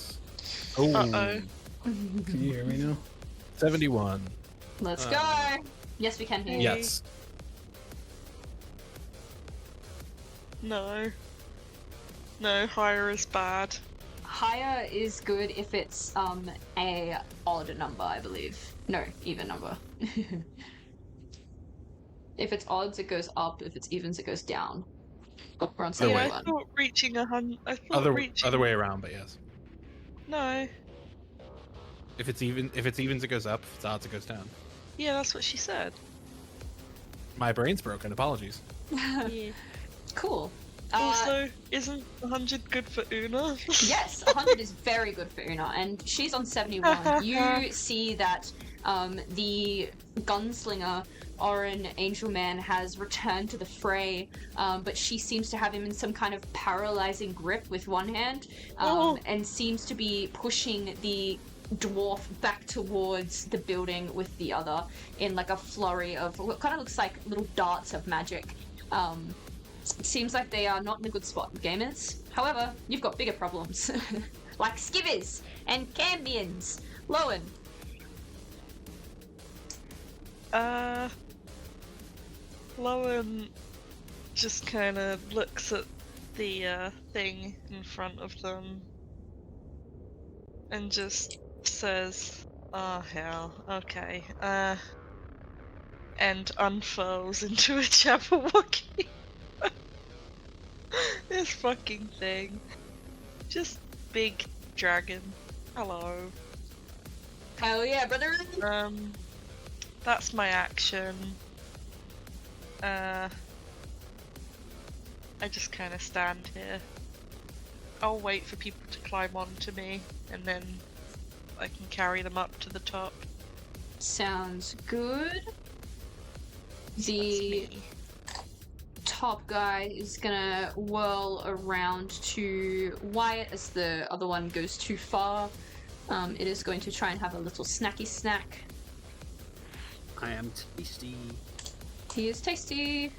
Oh, Uh-oh. Can you hear me now? 71. Let's go. Yes, we can hear you. Yes. No. No, higher is bad. Higher is good if it's a odd number, I believe. No, even number. If it's odds, it goes up. If it's evens, it goes down. We're on Other way. I 71. thought reaching 100. I thought Other reaching. way around, but yes. No. If it's evens, it goes up. If it's odds, it goes down. Yeah, that's what she said. My brain's broken. Apologies. Yeah. Cool. Also, isn't 100 good for Una? Yes, 100 is very good for Una, and she's on 71. You see that the gunslinger, Orin Angelman, has returned to the fray, but she seems to have him in some kind of paralyzing grip with one hand, and seems to be pushing the dwarf back towards the building with the other in like a flurry of what kind of looks like little darts of magic. Seems like they are not in a good spot, gamers. However, you've got bigger problems, like skivvies and cambions. Lowen. Lowen just kind of looks at the thing in front of them and just says, "Oh hell, okay," and unfurls into a Jabberwocky. This fucking thing. Just big dragon. Hello. Hell yeah, brother. That's my action. I just kind of stand here. I'll wait for people to climb onto me, and then I can carry them up to the top. Sounds good. That's The me. top guy is gonna whirl around to Wyatt as the other one goes too far. It is going to try and have a little snacky snack. I am tasty. He is tasty.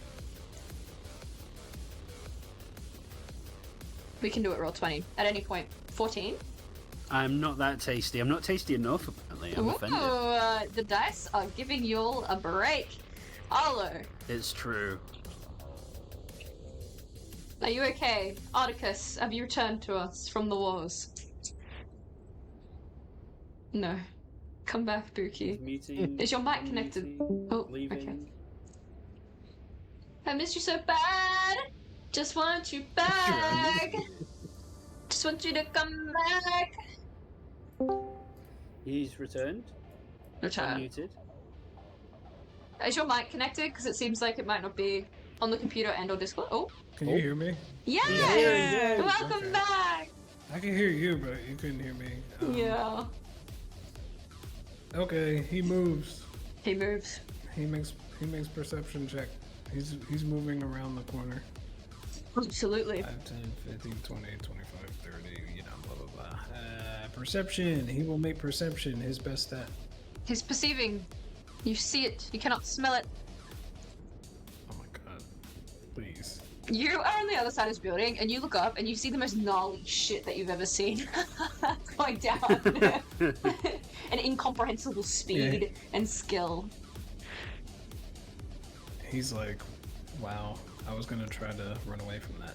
We can do it roll 20 at any point. 14. I'm not that tasty. I'm not tasty enough, apparently. I'm offended. The dice are giving you all a break. Arlo, It's true. are you okay? Articus, have you returned to us from the wars? No. Come back, Buki. Meeting. Is your mic connected? meeting, Oh, leaving. okay. I missed you so bad. Just want you back. Just want you to come back. He's returned. Return. Unmuted. Is your mic connected? Because it seems like it might not be on the computer and or Discord. Oh, Can you hear me? yeah! Yeah. Welcome Okay. back. I can hear you, but you couldn't hear me. Yeah. Okay, he moves. He moves. He makes perception check. He's moving around the corner. Absolutely. 5, 10, 15, 20, 25, 30, you know, blah, blah, blah. Perception. He will make perception his best stat. He's perceiving. You see it. You cannot smell it. Oh my god. please. You are on the other side of this building, and you look up, and you see the most gnarly shit that you've ever seen going down. An incomprehensible speed and skill. He's like, wow, I was gonna try to run away from that.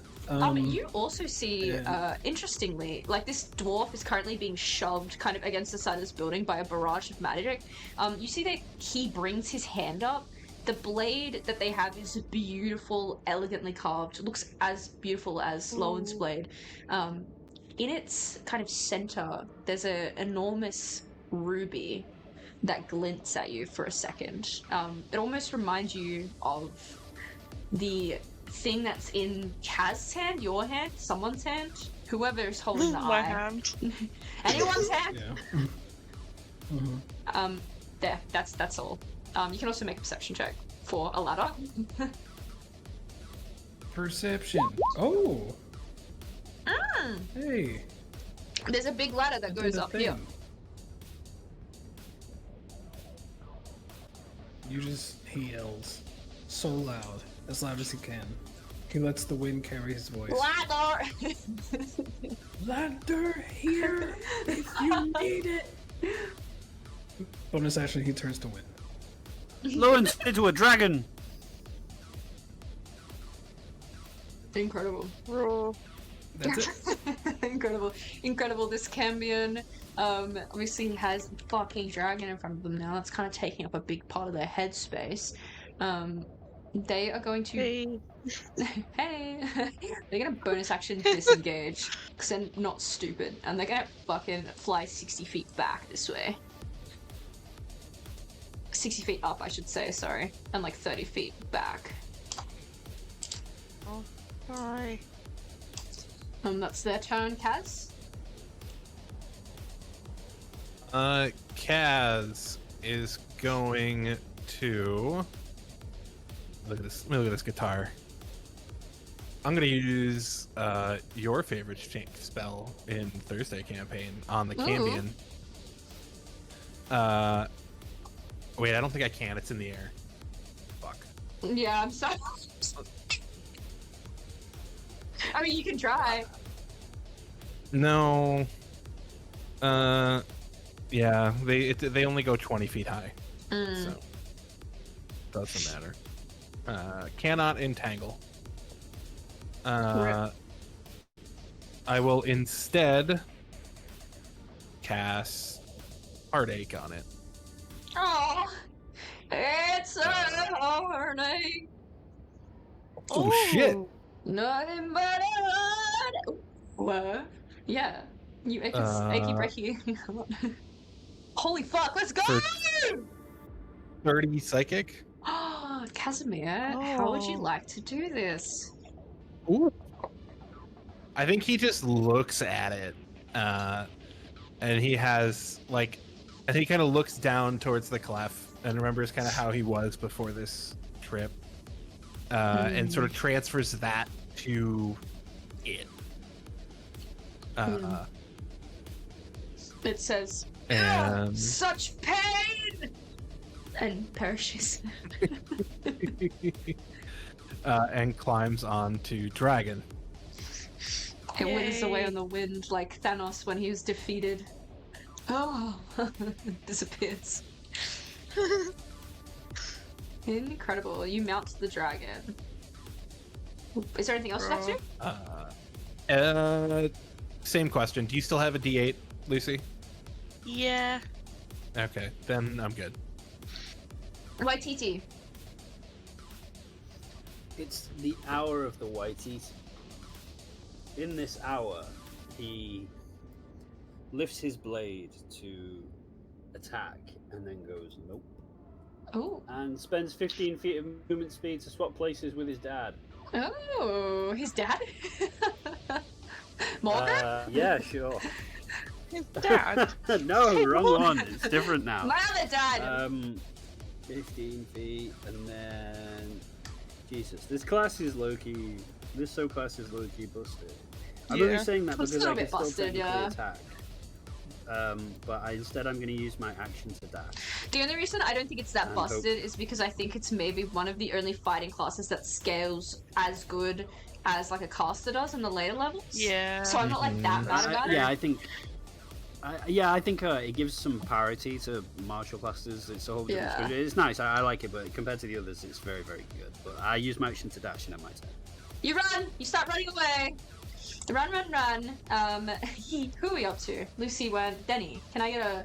You also see, and- interestingly, like this dwarf is currently being shoved kind of against the side of this building by a barrage of magic. You see that he brings his hand up. The blade that they have is beautiful, elegantly carved. It looks as beautiful as Sloan's blade. In its kind of center, there's an enormous ruby that glints at you for a second. It almost reminds you of the thing that's in Kaz's hand, your hand, someone's hand, whoever is holding the My eye. hand. Anyone's hand. Yeah. Mhm. There. That's all. You can also make a perception check for a ladder. Perception. Oh, Mm. hey. There's a big ladder that I did goes a up here. thing. He yells so loud as he can. He lets the wind carry his voice. Ladder. Ladder here if you need it. Bonus action, he turns to wind. Lowen's into a dragon. Incredible. Raw. That's it. Incredible. This Cambion, obviously has a fucking dragon in front of them now. That's kind of taking up a big part of their headspace. They are going to. Hey. Hey! They're gonna bonus action disengage because they're not stupid, and they're gonna fucking fly 60 feet back this way. 60 feet up, I should say. Sorry, and like 30 feet back. Oh, bye. That's their turn, Kaz. Kaz is going to look at this. Look at this guitar. I'm gonna use your favorite spell in Thursday campaign on the Ooh. Cambion. Wait, I don't think I can. It's in the air. Fuck. Yeah, I'm sorry. I mean, you can try. No. Yeah. They only go 20 feet high, so doesn't matter. Cannot entangle. I will instead cast Heartache on it. Oh, it's a heartache. Oh shit! Nothing but a what? Yeah, you achy breaky. Holy fuck! Let's go! For 30 psychic. Oh, Casimir, how would you Oh. like to do this? Ooh. I think he just looks at it, and he has like, I think he kind of looks down towards the clef and remembers kind of how he was before this trip, and sort of transfers that to it. It says, And "Such pain," and perishes. and climbs onto Dragon. It withers away Yay. on the wind like Thanos when he was defeated. Oh, disappears. Incredible. You mount the dragon. Is there anything else you have to do? Same question. Do you still have a D8, Lucy? Yeah. Okay, then I'm good. YTT. It's the hour of the whiteys. In this hour, he lifts his blade to attack and then goes nope. Oh. And spends 15 feet of movement speed to swap places with his dad. Oh, his dad? Morgan? Yeah, sure. His dad. No, wrong one. It's different now. My other dad! 15 feet, and then Jesus, this class is low-key. This subclass is low-key busted. I'm only Yeah. saying that It's because still I a can bit still busted, technically yeah. attack. but instead I'm going to use my action to dash. The only reason I don't think it's that And busted is because I think it's maybe one of the only fighting classes that scales as good as like a caster does in the later levels. Yeah. So I'm not like that mad about it. Yeah, I think. I think it gives some parity to martial classes. It's a whole different Yeah. experience. It's nice. I like it, but compared to the others, it's very, very good. But I use my action to dash, and I might say. You run! You start running away! Run, run, run. Who are we up to? Lucy went. Denny, can I get a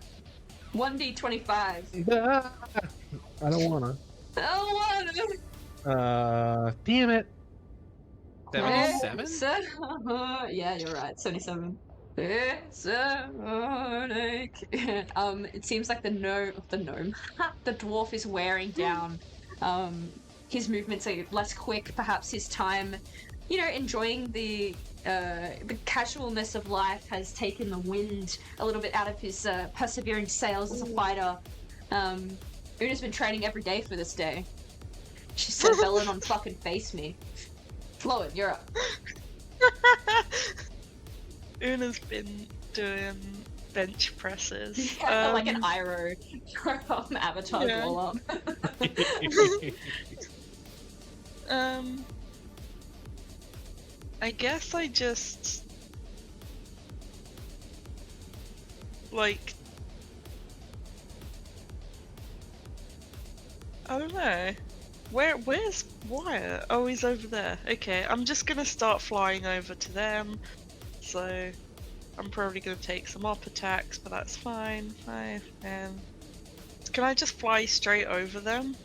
1d25? I don't wanna. Oh, what? Damn it. 77? Yeah, you're right. 77. It's it seems like the gnome, the dwarf is wearing down. His movements are less quick. Perhaps his time, enjoying the casualness of life has taken the wind a little bit out of his persevering sails as a fighter. Una's been training every day for this day. She said, "Bellin on fucking face me." Floyd, you're up. Una's been doing bench presses. Yeah, like an Iroh from Avatar Yeah. roll up. I guess I just like I don't know. Where's Wyatt? Oh, he's over there. Okay, I'm just gonna start flying over to them. So I'm probably gonna take some up attacks, but that's fine. 5, 10. Can I just fly straight over them?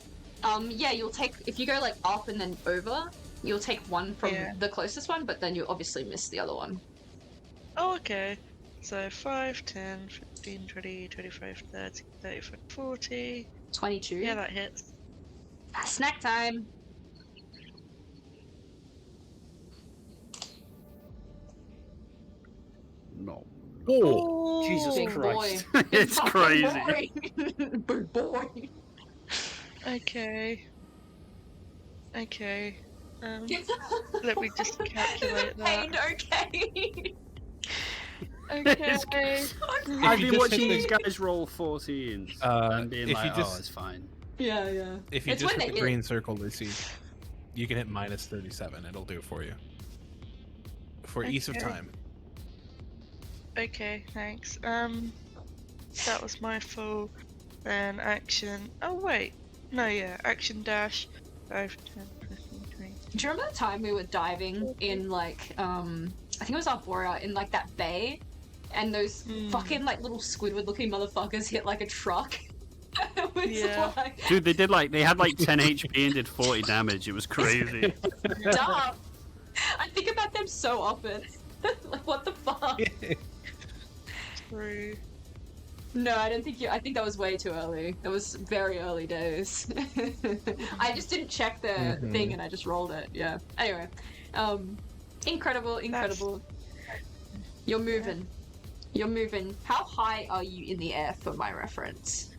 Yeah, you'll take if you go like up and then over, you'll take one from Yeah. the closest one, but then you obviously miss the other one. Oh, okay. So 5, 10, 15, 20, 25, 30, 35, 40. 22. Yeah, that hits. Snack time. No. Oh, Jesus Big Christ. boy. It's crazy. Big boy. Okay. Okay. Let me just calculate that. Pained okay. Okay. I've you been just watching hit these the- guys roll 14s and being if like, you just- oh, it's fine. Yeah, yeah. If you It's just when hit they the hit. green circle, Lucy, you can hit minus 37. It'll do it for you. For ease of Okay. time. Okay, thanks. That was my full. Then action. Oh wait. No, yeah. Action dash. 5, 10, 15, 20. Do you remember the time we were diving in like I think it was Arborea in like that bay, and those fucking like little Squidward-looking motherfuckers hit like a truck? It was Yeah. like Dude, they had like 10 HP and did 40 damage. It was crazy. dumb. I think about them so often. Like what the fuck? True. No, I don't think you. I think that was way too early. That was very early days. I just didn't check the thing and I just rolled it. Yeah. Anyway, incredible. You're moving. You're moving. How high are you in the air for my reference?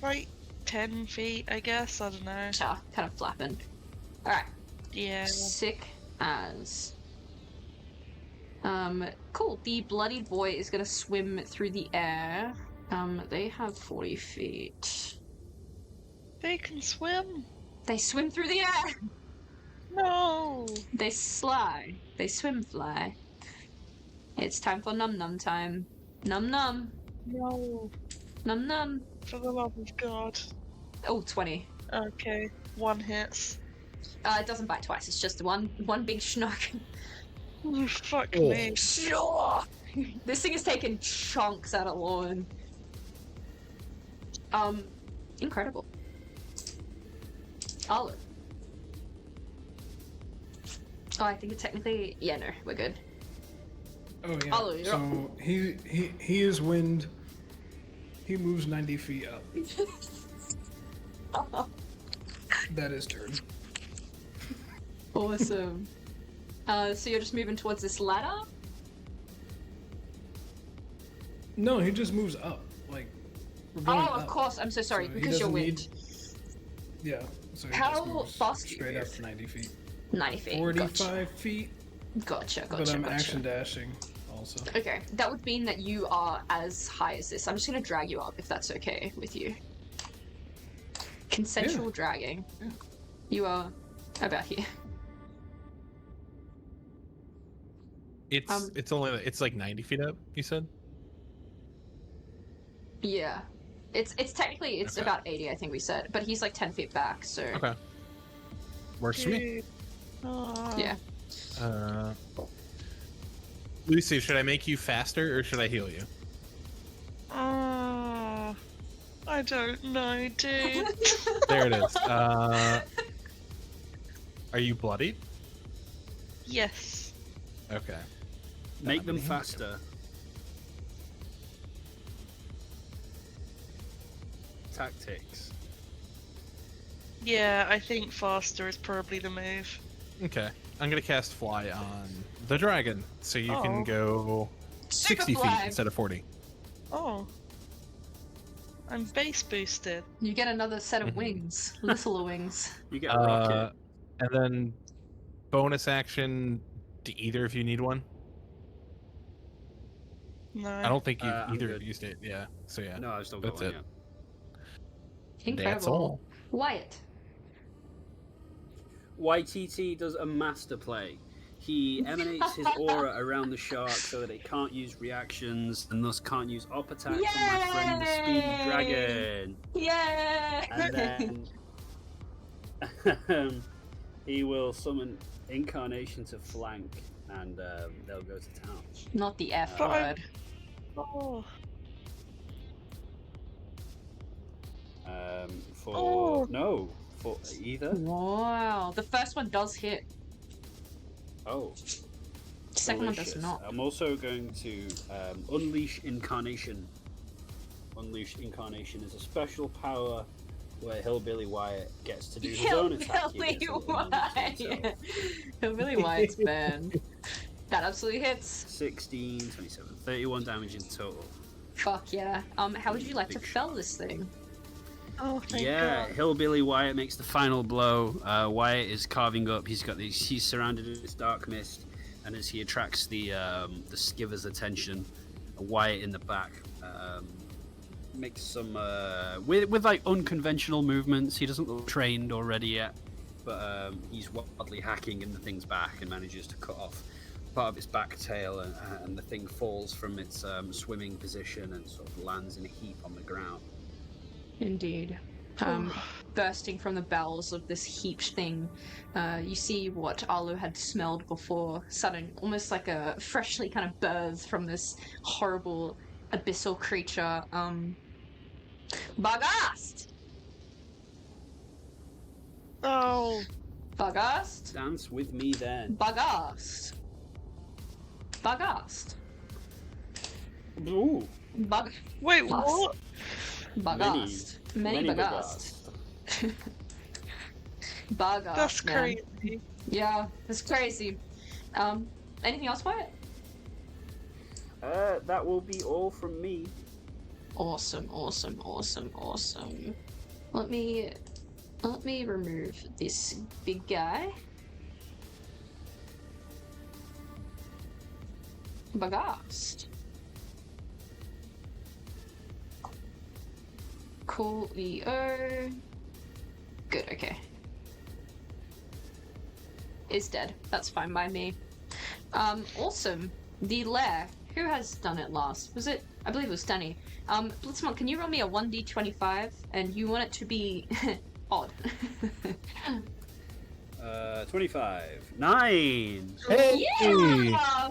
Like 10 feet, I guess. I don't know. Sure, kind of flapping. All right. Yeah. Sick as. Cool. The bloody boy is gonna swim through the air. They have 40 feet. They can swim. They swim through the air. No. They sly. They swim fly. It's time for num num time. Num num. No. Num num. For the love of God. Oh, 20. Okay. 1 hits. It doesn't bite twice. It's just one big schnock. Fuck Oh. me. Sure. This thing is taking chunks out of Lauren. Incredible. Olive. Oh, I think it technically. Yeah, no, we're good. Oh yeah. Olive, you're up. So he is wind. He moves 90 feet up. That is turn. Awesome. So you're just moving towards this ladder? No, he just moves up. Like we're Oh, going of up. course. I'm so sorry, So he because you're doesn't wind. need- Yeah. So he How just moves fast do you straight move? up 90 feet. 90 feet. 45 feet. Gotcha, But gotcha, I'm gotcha. action dashing. also. Okay, that would mean that you are as high as this. I'm just gonna drag you up if that's okay with you. Consensual dragging. Yeah. You are about here. It's like 90 feet up. You said. Yeah. It's technically Okay. about 80, I think we said, but he's like 10 feet back, so Okay. Works for me. yeah. Lucy, should I make you faster or should I heal you? I don't know, dude. There it is. Are you bloodied? Yes. Okay. Make them faster. Tactics. Yeah, I think faster is probably the move. Okay. I'm gonna cast fly on the dragon, so you can Oh. go 60 feet fly. instead of 40. Oh. I'm base boosted. You get another set of Mhm. wings, little wings. You get a rocket. And then bonus action. Do either of you need one? No. I don't think you I'm either good. used it. Yeah. So yeah. No, I've still got That's one. it. Yeah. Incredible. That's all. Wyatt. YTT does a master play. He emanates his aura around the shark so that it can't use reactions and thus can't use op attacks on my friend the speedy Yay! dragon. Yeah. And then he will summon Incarnation to flank and they'll go to town. Not the F But I- word. Oh. For either. Wow. The first one does hit. Oh. Second one does Delicious. not. I'm also going to unleash Incarnation. Unleash Incarnation is a special power where Hillbilly Wyatt gets to do his own attack. He Hillbilly gets a little bonus to himself. Wyatt. Hillbilly Wyatt's banned. That absolutely hits. 16, 27, 31 damage in total. Fuck yeah. How would you like to Big fell shot. this thing? Oh, thank Yeah, God. Hillbilly Wyatt makes the final blow. Wyatt is carving up. He's surrounded in this dark mist, and as he attracts the skiver's attention, Wyatt in the back makes some with like unconventional movements. He doesn't look trained or ready yet, but he's wildly hacking in the thing's back and manages to cut off part of its back tail, and the thing falls from its swimming position and sort of lands in a heap on the ground. Indeed. Bursting from the bowels of this heaped thing, you see what Arlo had smelled before, sudden, almost like a freshly kind of birthed from this horrible abyssal creature. Bagast! Oh. Bagast? Dance with me then. Bagast. Bagast. Ooh. Bug. Wait, Plus. what? Bagast. Many Bagast. Bagast. That's man. crazy. Yeah, it's crazy. Anything else, Wyatt? That will be all from me. Awesome. Let me remove this big guy. Bagast. Coolio. Good, okay. Is dead. That's fine by me. Awesome. The lair. Who has done it last? Was it? I believe it was Danny. Blitzmonk, can you roll me a 1d25? And you want it to be odd. 25. 9! Hey! Yeah!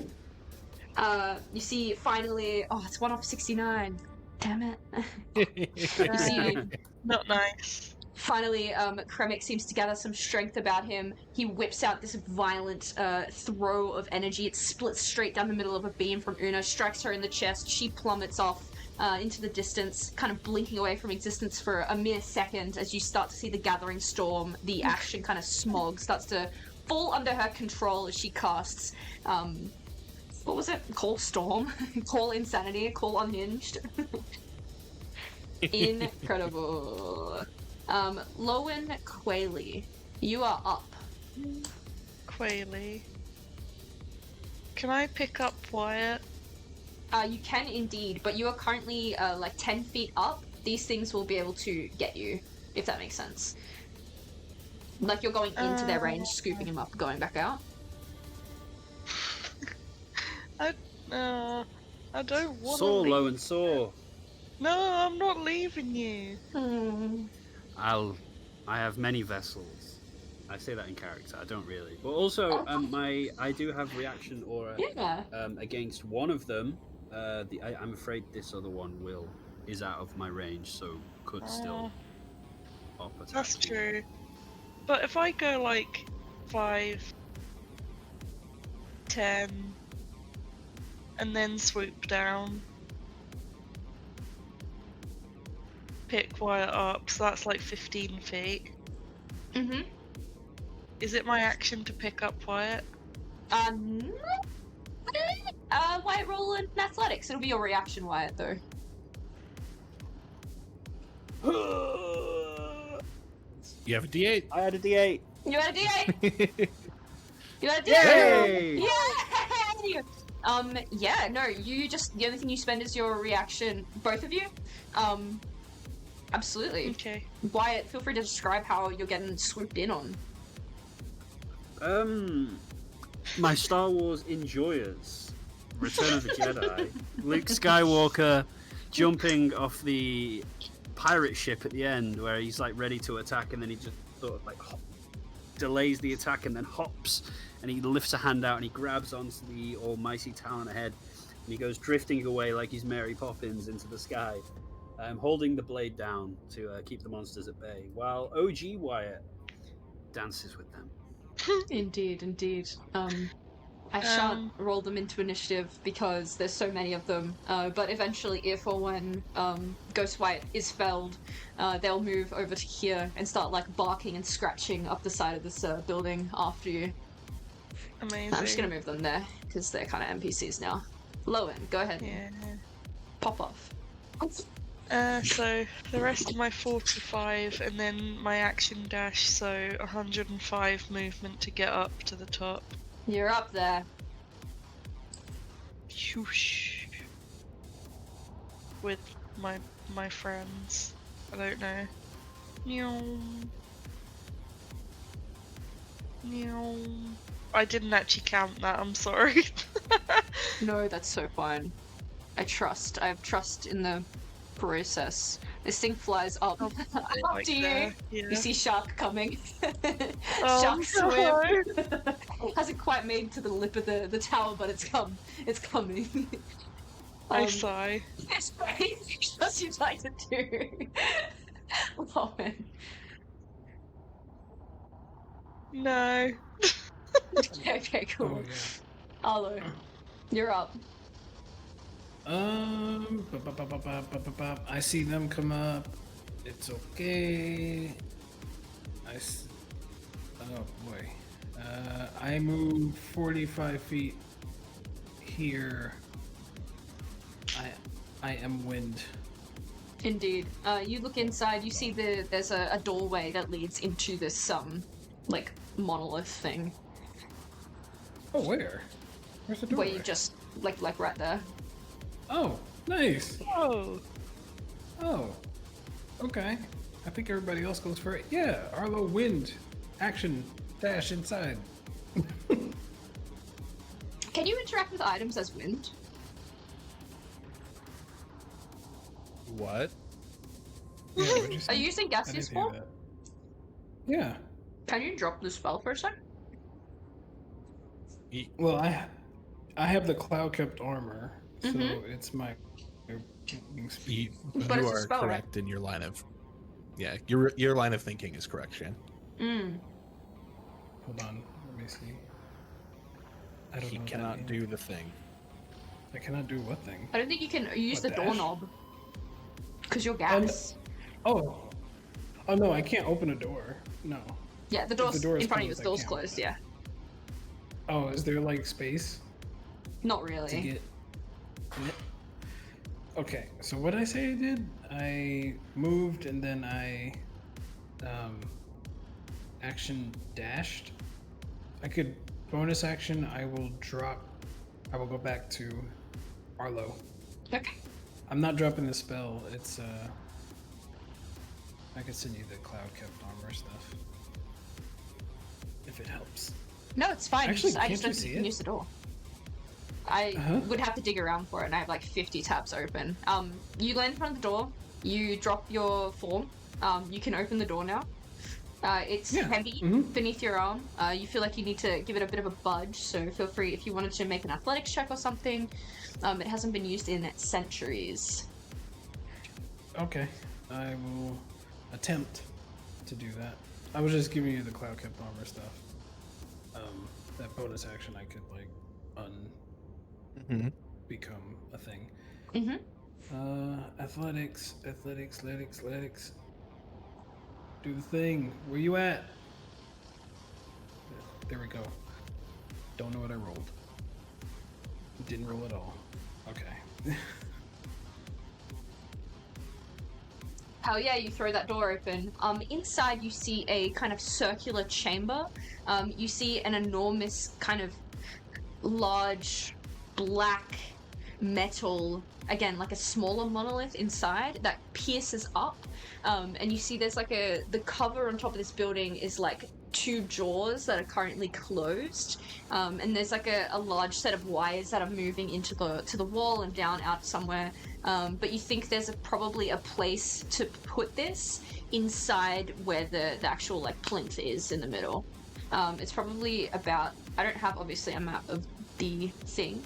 You see, finally, it's 1 off 69. Damn it. You see, Not nice. finally, Kremik seems to gather some strength about him. He whips out this violent throw of energy. It splits straight down the middle of a beam from Una, strikes her in the chest. She plummets off into the distance, kind of blinking away from existence for a mere second as you start to see the gathering storm. The action kind of smog starts to fall under her control as she casts, what was it? Call Storm? Call Insanity? Call Unhinged? Incredible. Lowen Quayle, you are up. Quayle. Can I pick up Wyatt? You can indeed, but you are currently like 10 feet up. These things will be able to get you, if that makes sense. Like you're going into their range, scooping him up, going back out. I don't want to Soar leave. low and soar. No, I'm not leaving you. I have many vessels. I say that in character. I don't really, but also I do have reaction aura Yeah. against one of them. I'm afraid this other one is out of my range, so could still pop attack. That's me. true. But if I go like 5, 10, and then swoop down, pick Wyatt up, so that's like 15 feet. Mm-hmm. Is it my action to pick up Wyatt? Wyatt, roll in athletics. It'll be your reaction, Wyatt, though. You have a D8. I had a D8. You had a D8. You had a D8. Yay! Yay! Yeah, no, the only thing you spend is your reaction, both of you. Absolutely. Okay. Wyatt, feel free to describe how you're getting swooped in on. My Star Wars enjoyers, Return of the Jedi, Luke Skywalker jumping off the pirate ship at the end, where he's like ready to attack, and then he just sort of like delays the attack and then hops, and he lifts a hand out and he grabs onto the almighty talon ahead, and he goes drifting away like he's Mary Poppins into the sky, holding the blade down to keep the monsters at bay, while OG Wyatt dances with them. Indeed. I shan't roll them into initiative because there's so many of them, but eventually if or when Ghost Wyatt is felled, they'll move over to here and start like barking and scratching up the side of this building after you. Amazing. I'm just gonna move them there because they're kind of NPCs now. Lowen, go ahead. Yeah. Pop off. So the rest of my 45 and then my action dash, so 105 movement to get up to the top. You're up there. Whoosh. With my friends. I don't know. Meow. Meow. I didn't actually count that, I'm sorry. No, that's so fine. I have trust in the process. This thing flies up Like to you. that, yeah. You see Shark coming. Oh, Shark swim. no. Hasn't quite made to the lip of the tower, but it's coming. I sigh. It's right. What you'd like to do. Oh man. No. Okay, cool. Oh, yeah. Arlo, you're up. I see them come up. It's okay. Oh boy. I move 45 feet here. I am wind. Indeed. You look inside. You see there's a doorway that leads into this like monolith thing. Oh, where? Where's the door? Where you just like right there. Oh, nice. Oh. Oh, okay. I think everybody else goes for it. Yeah, Arlo wind. Action dash inside. Can you interact with items as wind? What? Yeah, what'd you Are say? you using I gaseous didn't hear form? that. Yeah. Can you drop the spell for a sec? Well, I have the cloud kept armor, so it's my moving speed. You But it's a are spell, right? correct in your line of. Yeah, your line of thinking is correct, Shan. Hold on, let me see. I don't He know what that cannot means. do the thing. I cannot do what thing? I don't think you can use What, the dash? doorknob. Because you're gas. Oh no, I can't open a door. No. Yeah, the the door's door is in front of you. closed, The I door's can't closed, open it. yeah. Oh, is there like space Not to really. get? Okay, so what I say I did? I moved and then I action dashed. I could bonus action. I will drop I will go back to Arlo. Okay. I'm not dropping the spell. It's I can send you the cloud kept armor stuff if it helps. No, it's fine. Actually, I can't just you don't see think you can it? use the door. I Uh-huh. would have to dig around for it, and I have like 50 tabs open. You land in front of the door. You drop your form. You can open the door now. It's Yeah. heavy Mhm. beneath your arm. You feel like you need to give it a bit of a budge, so feel free if you wanted to make an athletics check or something. It hasn't been used in centuries. Okay, I will attempt to do that. I was just giving you the cloud kept armor stuff. That bonus action I could like become a thing. Athletics. Do the thing. Where you at? There we go. Don't know what I rolled. Didn't roll at all. Okay. Hell yeah, you throw that door open. Inside you see a kind of circular chamber. You see an enormous kind of large black metal, again, like a smaller monolith inside that pierces up. And you see there's like the cover on top of this building is like 2 jaws that are currently closed. And there's like a large set of wires that are moving into the wall and down out somewhere. But you think there's probably a place to put this inside where the actual like plinth is in the middle. It's probably about, I don't have obviously a map of the thing,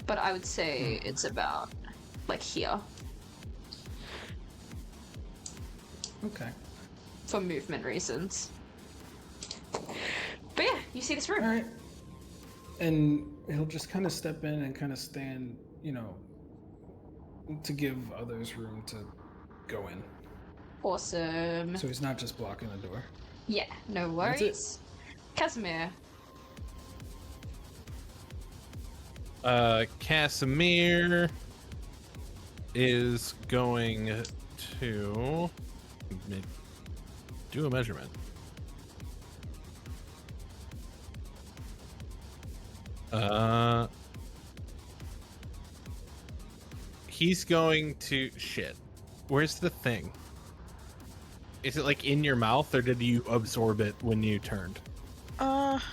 but I would say it's about like here Okay. for movement reasons. But yeah, you see this room. All right. And he'll just kind of step in and kind of stand, to give others room to go in. Awesome. So he's not just blocking the door. Yeah, no That's it. worries. Casimir. Casimir is going to do a measurement. He's going to shit. Where's the thing? Is it like in your mouth, or did you absorb it when you turned?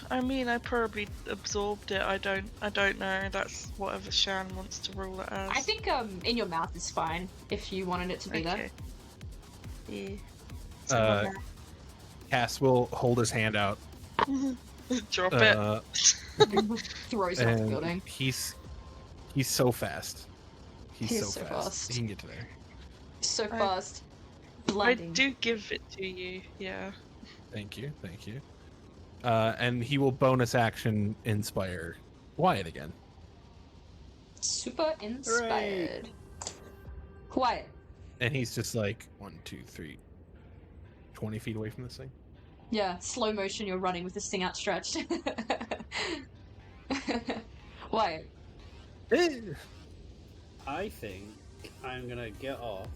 I mean, I probably absorbed it. I don't know. That's whatever Shan wants to rule it as. I think in your mouth is fine if you wanted it to be Okay. Yeah. Cass will hold his hand out. Drop it. there. Throws it off the And building. he's so fast. He's so so fast. fast. He can get to there. So I- fast. I Blinding. do give it to you. Yeah. Thank you. And he will bonus action inspire Wyatt again. Super inspired. Quiet. And he's just like 1, 2, 3, 20 feet away from this thing. Yeah, slow motion, you're running with this thing outstretched. Wyatt. I think I'm gonna get off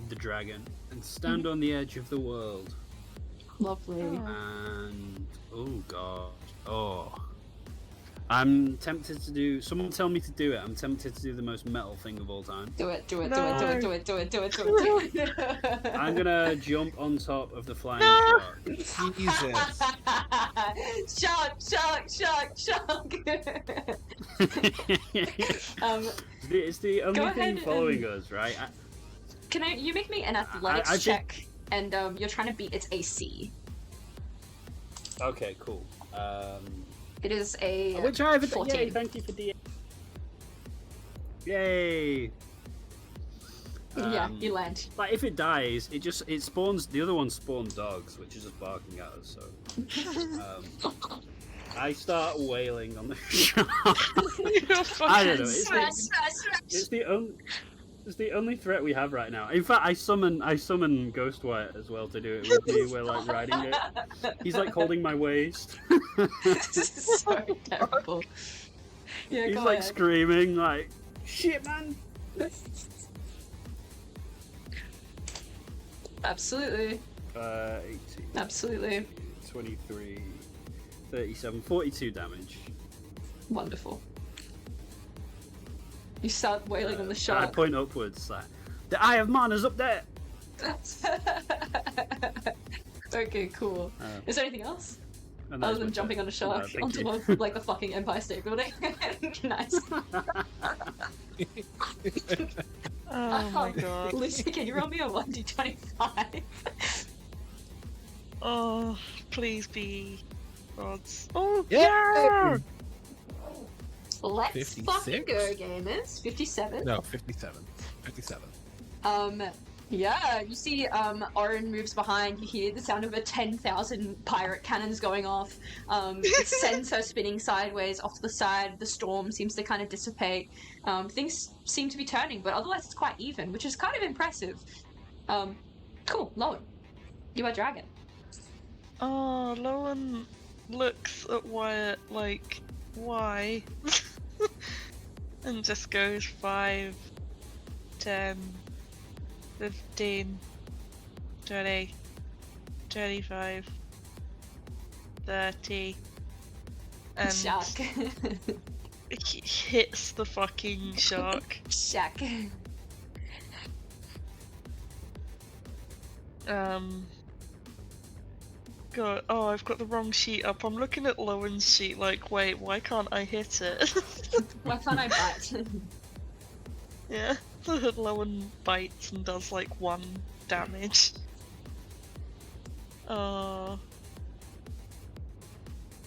the dragon and stand on the edge of the world. Lovely. And oh god, I'm tempted to do. Someone tell me to do it. I'm tempted to do the most metal thing of all time. Do it. No. I'm gonna jump on top of the flying shark. Jesus. Shark. It's the only Go thing ahead following and- us, right? Can you make me an athletics I think- check? And you're trying to beat its AC. Okay, cool. It is a Which I have 14. Yay, thank you for the. Yay! Yeah, you land. Like if it dies, it spawns. The other one spawns dogs, which is just barking at us. So, I start wailing on the shark. You're I don't know. fucking It's the only threat we have right now. In fact, I summon Ghostwire as well to do it with me. We're like riding it. He's like holding my waist. This is so terrible. Yeah, He's go like ahead. screaming like, "Shit, man!" Absolutely. 18, Absolutely. 23, 37, 42 damage. Wonderful. You start wailing on the I shark. point upwards. Like, the Eye of Mana's up there. Okay, cool. Is there anything else? And that Other is than my jumping turn. on a shark thank onto you. like the fucking Empire State Building. Nice. Oh my god. Lucy, can you roll me a 1d25? Oh, please be rods. Oh, Yeah! Let's fucking 56? go, gamers. 57. No, 57. 57. Yeah, you see, Orin moves behind, you hear the sound of a 10,000 pirate cannons going off, it sends her spinning sideways off to the side, the storm seems to kind of dissipate, things seem to be turning, but otherwise it's quite even, which is kind of impressive. Cool, Lowen, you are dragon. Oh, Lowen looks at Wyatt like, why? And just goes 5, 10, 15, 20, 25, 30, and Shark. he hits the fucking shark. Shark. God, oh, I've got the wrong sheet up. I'm looking at Lowen's sheet like, wait, why can't I hit it? Why can't I bite? Yeah, Lowen bites and does like 1 damage. A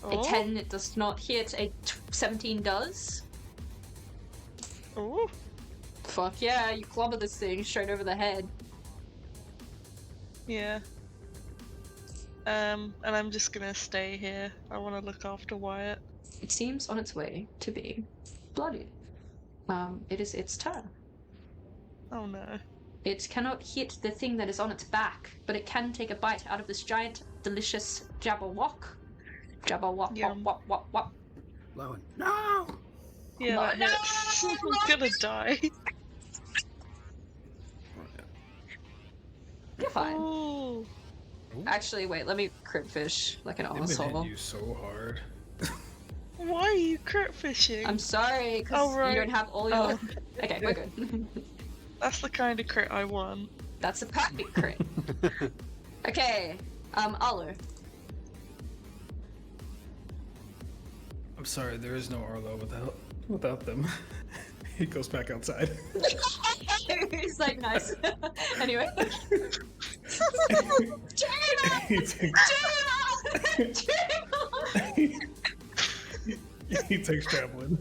Oh, 10 does not hit, a 17 does. oh, Fuck yeah, you clobber this thing straight over the head. yeah. And I'm just gonna stay here. I want to look after Wyatt. It seems on its way to be bloodied. It is its turn. Oh no. It cannot hit the thing that is on its back, but it can take a bite out of this giant, delicious Jabberwock. Jabberwock, Yum. wop, wop, wop, wop. Lowen. No! Yeah, that No, hits. I'm gonna die. You're fine. Oh. Actually, wait, let me crit fish like an They've been asshole. hitting you so hard. Why are you crit fishing? I'm sorry, because Oh, right. you don't have all your... Oh. Okay, we're good. That's the kind of crit I want. That's a perfect crit. Okay, Alu. I'm sorry, there is no Arlo without them. He goes back outside. He's like, nice. Anyway. he takes javelin.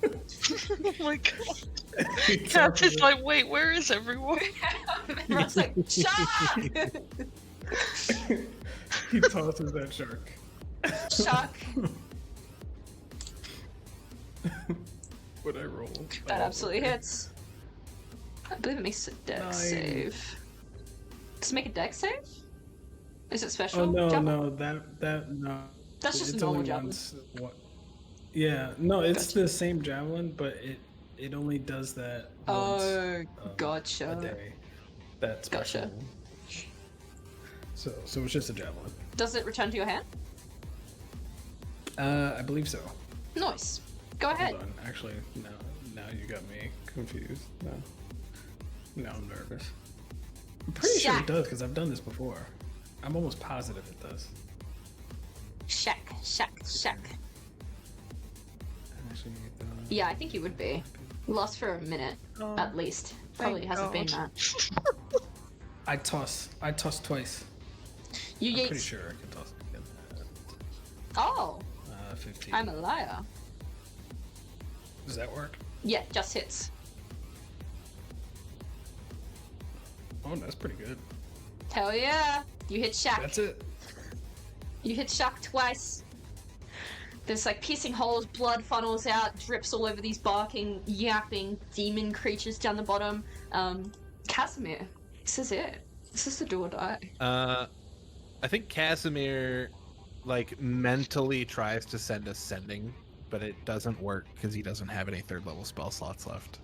Oh my god. He Cat tosses is like, wait, where is everyone? Everyone's like, shut up! He tosses that shark. Shark. What I roll? That Oh, absolutely okay. hits. I believe it makes a dex 9. save. Does it make a dex save? Is it special? Oh no, Javelin? no, that no. That's just a It's normal only javelin. once. Yeah, no, it's Gotcha. the same javelin, but it only does that once Oh, a gotcha. day. That's Gotcha. So it's just a javelin. Does it return to your hand? I believe so. Nice. Go ahead. Hold on, actually, now you got me confused. Now I'm nervous. I'm pretty sure Shack. it does because I've done this before. I'm almost positive it does. Shack, shack, shack. Actually, Yeah, I think you would be. Lost for a minute, Oh, at least. Probably thank hasn't been God. that. I toss twice. You I'm pretty yeet. sure I can toss again. Oh, 15. I'm a liar. Does that work? Yeah, just hits. Oh, that's pretty good. Hell yeah. You hit Shack. That's it. You hit Shack twice. There's like piercing holes, blood funnels out, drips all over these barking, yapping demon creatures down the bottom. Casimir, this is it. This is the do or die. I think Casimir like mentally tries to send a sending, but it doesn't work because he doesn't have any 3rd level spell slots left.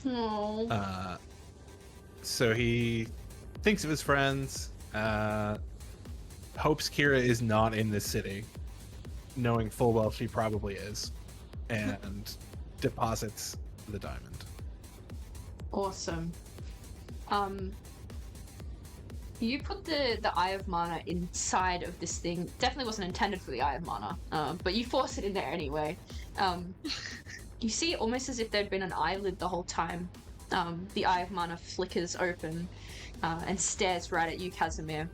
Oh. So he thinks of his friends, hopes Kira is not in this city, knowing full well she probably is. and deposits the diamond. Awesome. You put the Eye of Mana inside of this thing. Definitely wasn't intended for the Eye of Mana, but you force it in there anyway. You see, almost as if there'd been an eyelid the whole time. The Eye of Mana flickers open and stares right at you, Casimir.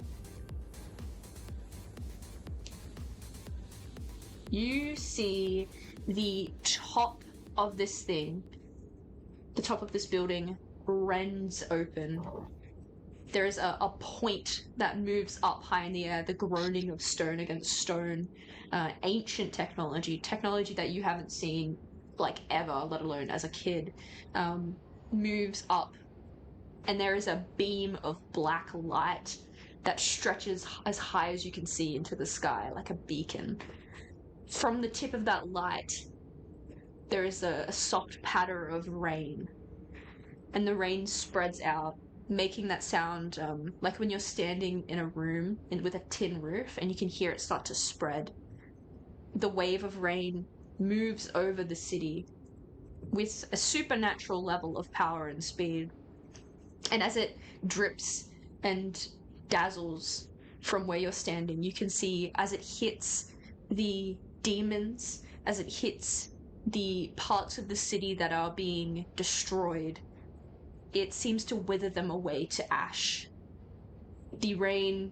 You see the top of this thing, the top of this building, rends open. There is a point that moves up high in the air, the groaning of stone against stone. Ancient technology that you haven't seen, like, ever, let alone as a kid, moves up. And there is a beam of black light that stretches as high as you can see into the sky, like a beacon. From the tip of that light, there is a soft patter of rain. And the rain spreads out, making that sound like when you're standing in a room with a tin roof and you can hear it start to spread. The wave of rain moves over the city with a supernatural level of power and speed. And as it drips and dazzles from where you're standing, you can see as it hits the demons, as it hits the parts of the city that are being destroyed, it seems to wither them away to ash. The rain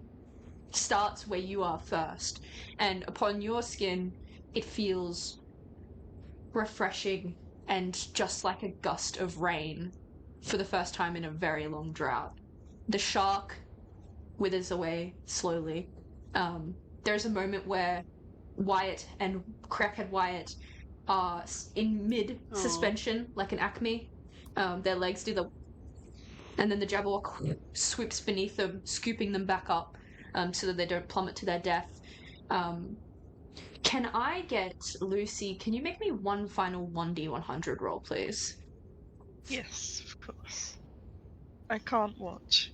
starts where you are first, and upon your skin, it feels refreshing and just like a gust of rain for the first time in a very long drought. The shark withers away slowly. There's a moment where Wyatt and Crackhead Wyatt are in mid-suspension, like an acme. Their legs do the... And then the Jabberwock swoops beneath them, scooping them back up so that they don't plummet to their death. Can I get... Lucy, can you make me one final 1d100 roll, please? Yes, of course. I can't watch.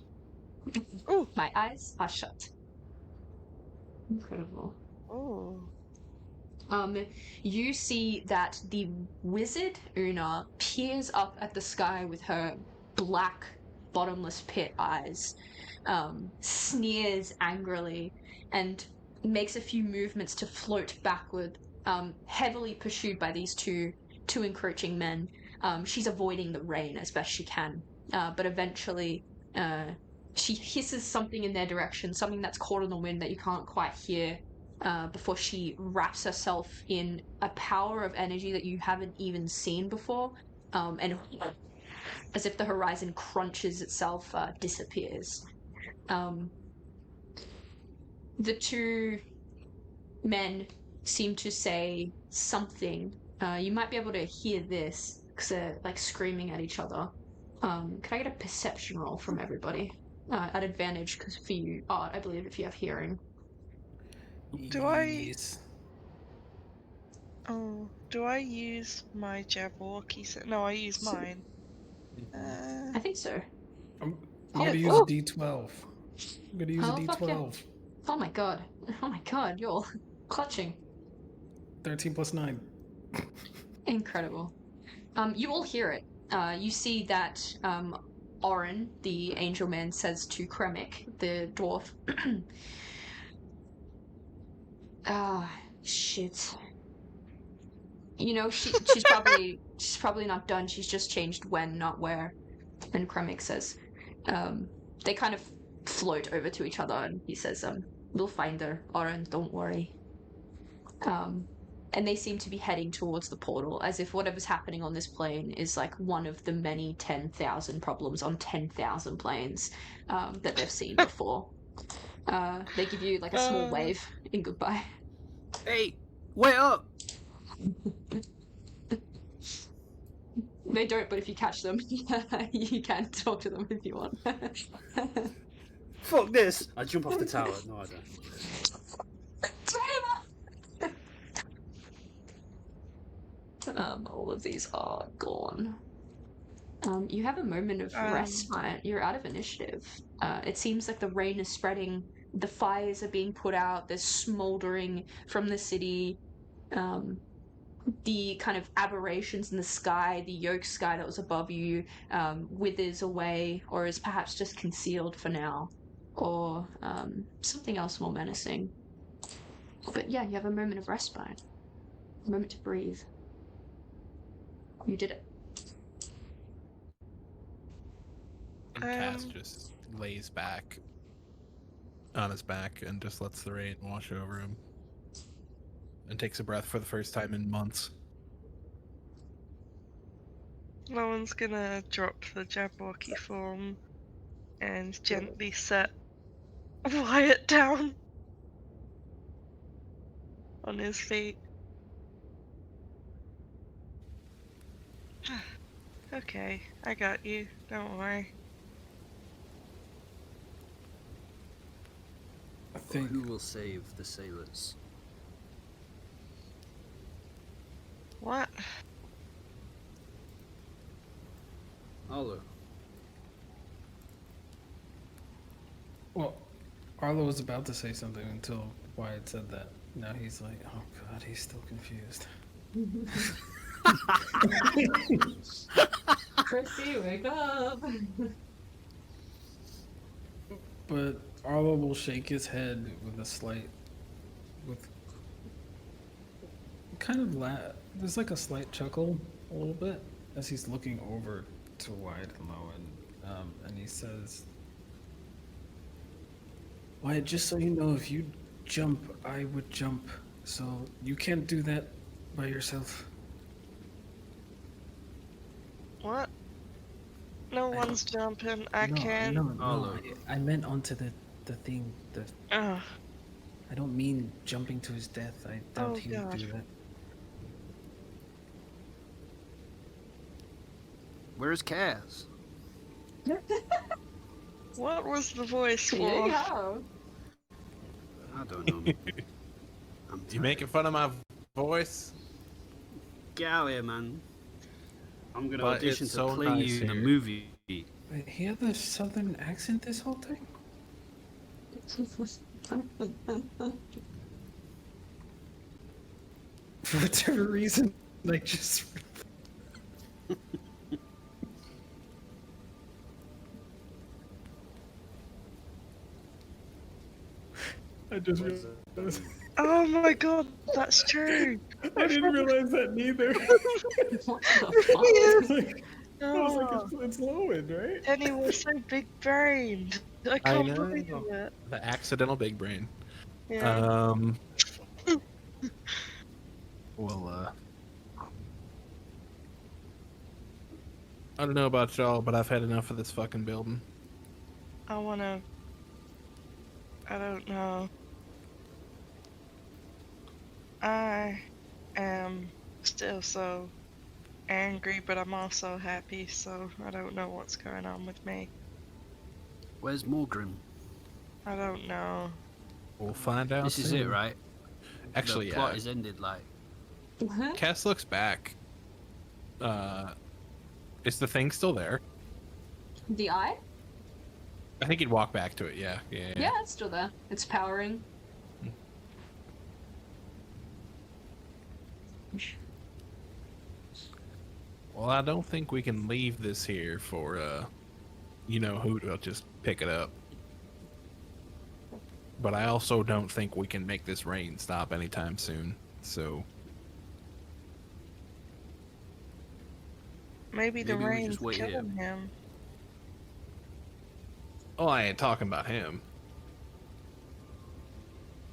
Oh, My eyes are shut. Incredible. oh. You see that the wizard Una peers up at the sky with her black, bottomless pit eyes, sneers angrily, and makes a few movements to float backward, heavily pursued by these two encroaching men. She's avoiding the rain as best she can, but eventually she hisses something in their direction, something that's caught in the wind that you can't quite hear, before she wraps herself in a power of energy that you haven't even seen before, and as if the horizon crunches itself, disappears. The two men seem to say something. You might be able to hear this, because they're, like, screaming at each other. Could I get a perception roll from everybody? At advantage, because for you, Art, I believe, if you have hearing. Do I- Yes. Oh, do I use my Jabberwocky set? No, I use mine. I think so. I'm Oh, gonna use oh. a D12. I'm gonna use Oh, a fuck yeah. D12. Oh my god. Oh my god, you're clutching. 13 plus 9. Incredible. You all hear it. You see that Oren, the angel man, says to Kremik, the dwarf, shit. You know, she's probably not done. She's just changed when, not where. And Kremik says, they kind of float over to each other, and he says, we'll find her, Oren, don't worry. And they seem to be heading towards the portal, as if whatever's happening on this plane is like one of the many 10,000 problems on 10,000 planes that they've seen before. They give you like a small wave in goodbye. Hey, wait up! They don't, but if you catch them, you can talk to them if you want. Fuck this! I jump off the tower. No, I don't. All of these are gone. You have a moment of respite. You're out of initiative. It seems like the rain is spreading. The fires are being put out. There's smoldering from the city. the kind of aberrations in the sky, the yoke sky that was above you, withers away, or is perhaps just concealed for now, or something else more menacing. But yeah, you have a moment of respite, a moment to breathe. You did it. And Cass just lays back on his back and just lets the rain wash over him. And takes a breath for the first time in months. No one's gonna drop the Jabberwocky form and gently set Wyatt down on his feet. Okay, I got you. Don't worry. I think Who will save the sailors? What? Arlo. Well, Arlo was about to say something until Wyatt said that. Now he's like, oh god, he's still confused. Chrissy, wake up! But Arlo will shake his head with a slight, with kind of there's like a slight chuckle a little bit as he's looking over to Wyatt and Lowen, and he says, Wyatt, just so you know, if you jump, I would jump, so you can't do that by yourself. What? No one's jumping. I no, can. No, Arlo. I meant onto the thing. Ugh. I don't mean jumping to his death. I doubt Oh, he would do God. that. Where's Kaz? What was the voice Here you for? go. I don't know. I'm You making fun of my voice? Get out here, man. I'm gonna But audition it's to so play nice you in a here. movie. Wait, he had the southern accent this whole time? For whatever reason, like just. I just realized. Oh my god, that's true. I didn't realize that neither. What the fuck? I was like, Oh, it's Lowen, right? Danny was so big brained. I I can't know. believe it. The accidental big brain. Yeah. Well, I don't know about y'all, but I've had enough of this fucking building. I don't know. I am still so angry, but I'm also happy, so I don't know what's going on with me. Where's Morgan? I don't know. We'll find out. This is it, right? Actually, the plot yeah. is ended. Like, Cass looks back. Is the thing still there? The eye? I think he'd walk back to it. Yeah. Yeah, it's still there. It's powering. Well, I don't think we can leave this here for you know who to just pick it up. But I also don't think we can make this rain stop anytime soon. So Maybe the Maybe we rain's just wait here. killing him. oh, I ain't talking about him.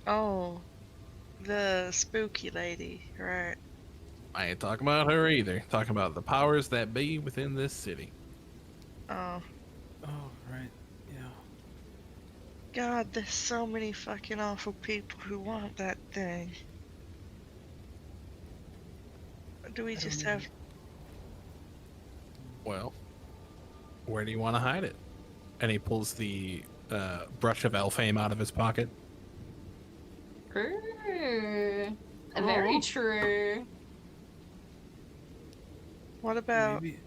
Oh, the spooky lady, right? I ain't talking about her either. Talking about the powers that be within this city. Oh, Oh, right. Yeah. God, there's so many fucking awful people who want that thing. Do we I just don't have... Well, where do you want to hide it? And he pulls the brush of Elfame out of his pocket. True. Very true. What about... Maybe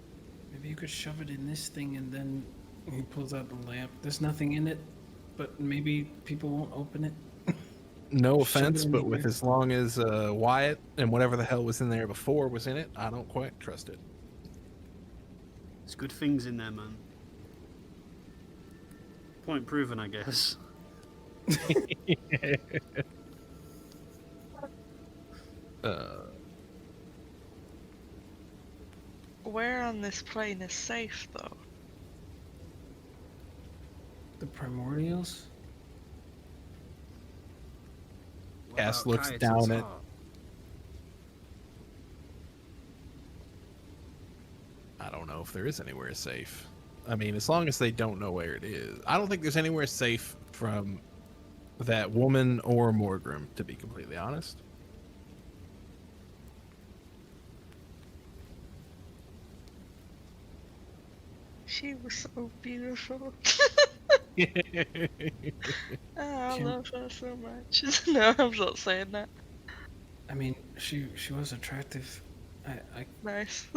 you could shove it in this thing and then he pulls out the lamp. There's nothing in it, but maybe people won't open it. No Shove it offense, in but the with ear. as long as Wyatt and whatever the hell was in there before was in it, I don't quite trust it. There's good things in there, man. Point proven, I guess. Where on this plane is safe, though? The primordials? What Cass about looks Kaia's down at- heart? I don't know if there is anywhere safe. I mean, as long as they don't know where it is. I don't think there's anywhere safe from that woman or Morgrim, to be completely honest. She was so beautiful. I Can- love her so much. No, I'm not saying that. I mean, she was attractive. I Nice.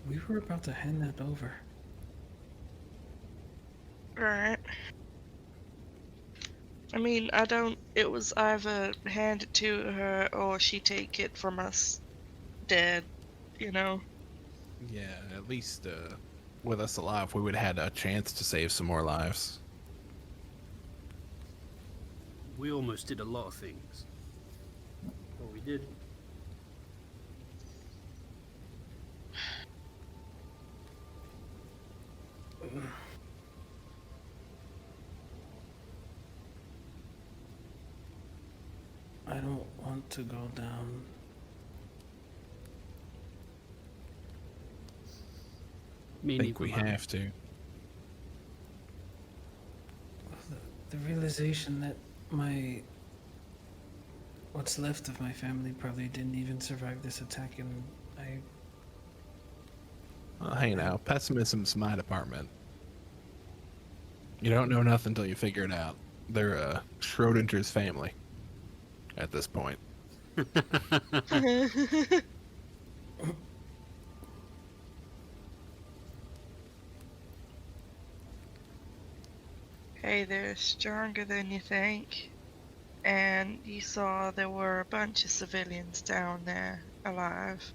we were about to hand that over. Right. I mean, I don't. It was either hand it to her or she take it from us dead, you know? Yeah, at least with us alive, we would have had a chance to save some more lives. We almost did a lot of things. But we did. I don't want to go down. Me I think we neither, man. have to. The realization that what's left of my family probably didn't even survive this attack, and Well, hey now, pessimism's my department. You don't know nothing until you figure it out. They're Schrodinger's family at this point. Hey, they're stronger than you think. And you saw there were a bunch of civilians down there alive.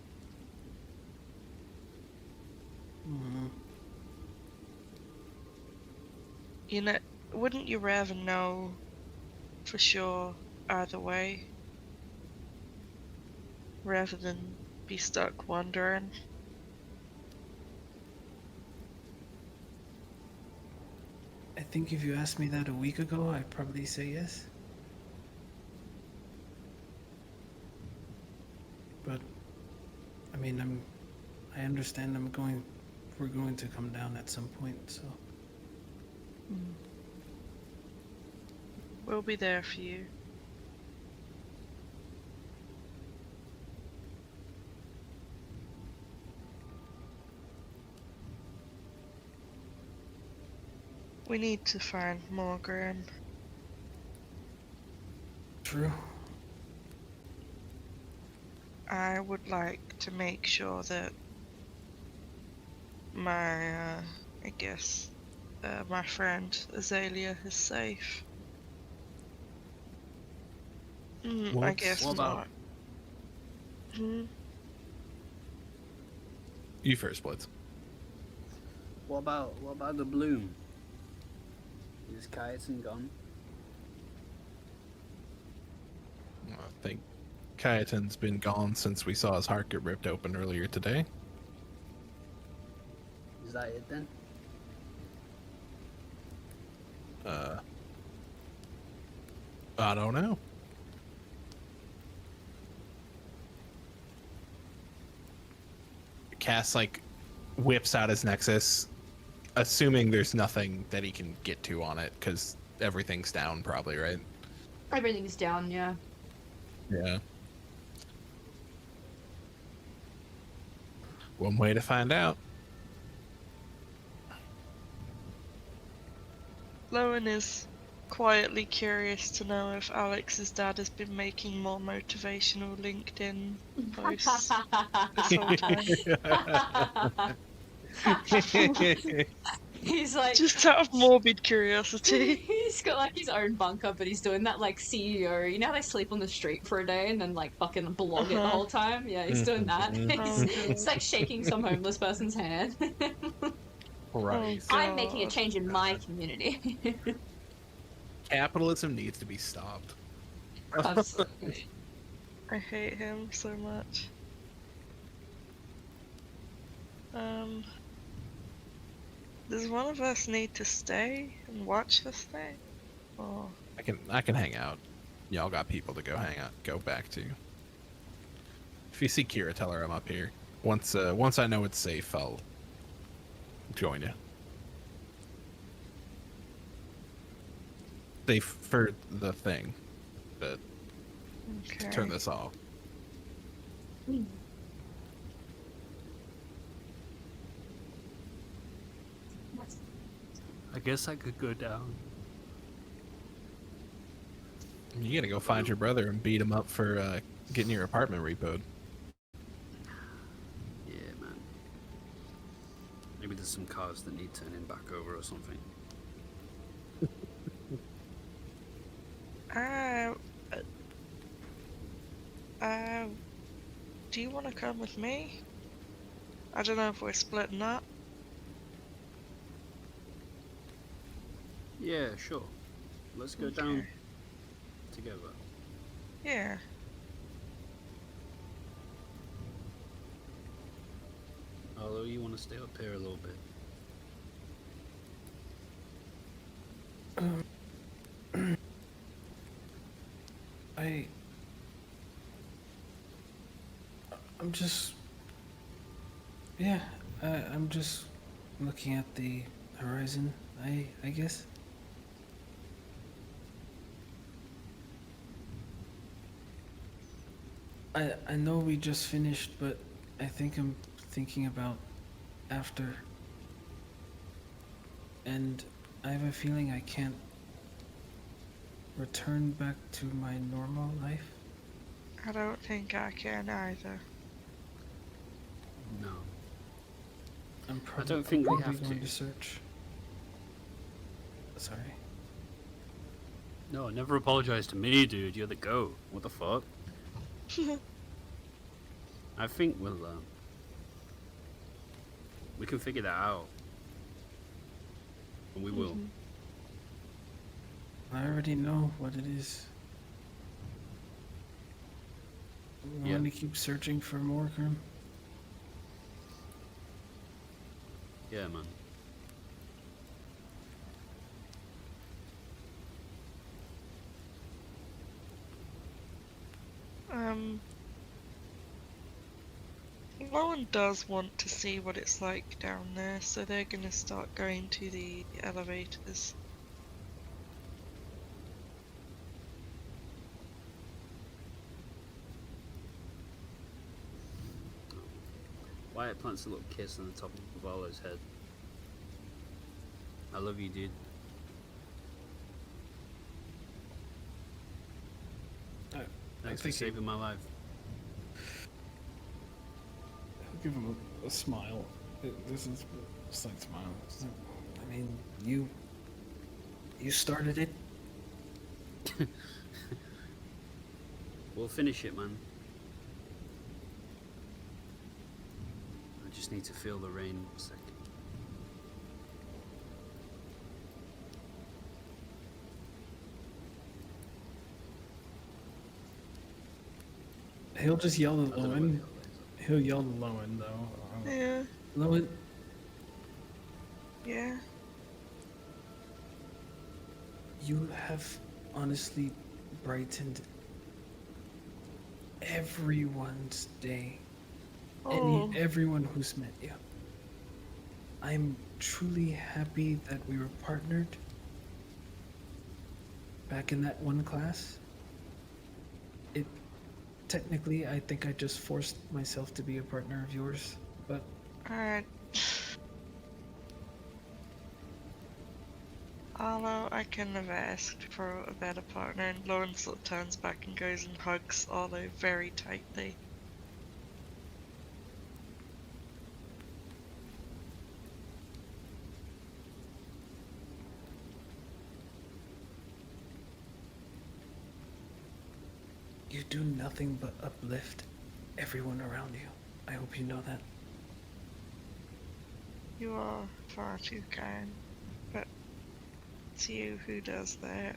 You know, wouldn't you rather know for sure either way? Rather than be stuck wondering? I think if you asked me that a week ago, I'd probably say yes. But I mean, I understand we're going to come down at some point, so We'll be there for you. We need to find Morgrim. true. I would like to make sure that my, I guess, my friend Azalea is safe. I What's- guess What about- not. Hmm? You first, Blitz. What about the bloom? Is Kaiten gone? I think Kayatan's been gone since we saw his heart get ripped open earlier today. Is that it then? I don't know. Cass whips out his nexus, assuming there's nothing that he can get to on it because everything's down, probably, right? Everything's down, yeah. Yeah. One way to find out. Lowen is quietly curious to know if Alex's dad has been making more motivational LinkedIn posts this whole time. He's like, Just out of morbid curiosity. he's got like his own bunker, but he's doing that like CEO. You know how they sleep on the street for a day and then like fucking blog it the Uh-huh. whole time? Yeah, he's doing that. Oh, It's like shaking some homeless person's hand. Christ. I'm making a God. change in my community. Capitalism needs to be stopped. Absolutely. I hate him so much. Does one of us need to stay and watch this thing? Or I can hang out. Y'all got people to go back to. If you see Kira, tell her I'm up here. Once I know it's safe, I'll join you. Safe for the thing. But okay. turn this off. I guess I could go down. You gotta go find your brother and beat him up for getting your apartment repoed. Yeah, man. Maybe there's some cars that need turning back over or something. Do you want to come with me? I don't know if we're splitting up. Yeah, sure. Let's go down together. Yeah. Although you want to stay up here a little bit. I'm just, yeah, I'm just looking at the horizon, I guess. I know we just finished, but I think I'm thinking about after. And I have a feeling I can't return back to my normal life. I don't think I can either. No. I don't think we have going to. to search. Sorry. No, never apologize to me, dude. You're the GOAT. What the fuck? I think we can figure that out. And we will. I already know what it is. We want to keep searching for more, Grim. Yeah, man. Lauren does want to see what it's like down there, so they're gonna start going to the elevators. Wyatt plants a little kiss on the top of Valo's head. I love you, dude. Thanks for saving my life. I'll give him a smile. This is a slight smile. I mean, you started it. We'll finish it, man. I just need to feel the rain a second. He'll just yell at Lowen. He'll yell at Lowen, though. Yeah. Lowen, Yeah. you have honestly brightened everyone's day. Oh. Everyone who's met you. I'm truly happy that we were partnered back in that one class. Technically, I think I just forced myself to be a partner of yours, but... Although I couldn't have asked for a better partner, and Lauren sort of turns back and goes and hugs Arlo very tightly. You do nothing but uplift everyone around you. I hope you know that. You are far too kind, but it's you who does that.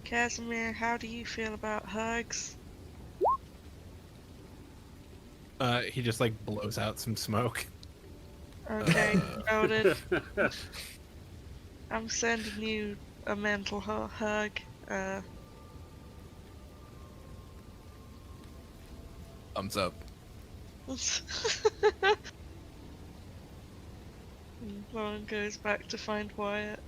Casimir, how do you feel about hugs? He just like blows out some smoke. Okay, noted. I'm sending you a mental hug. Thumbs up. Lauren goes back to find Wyatt.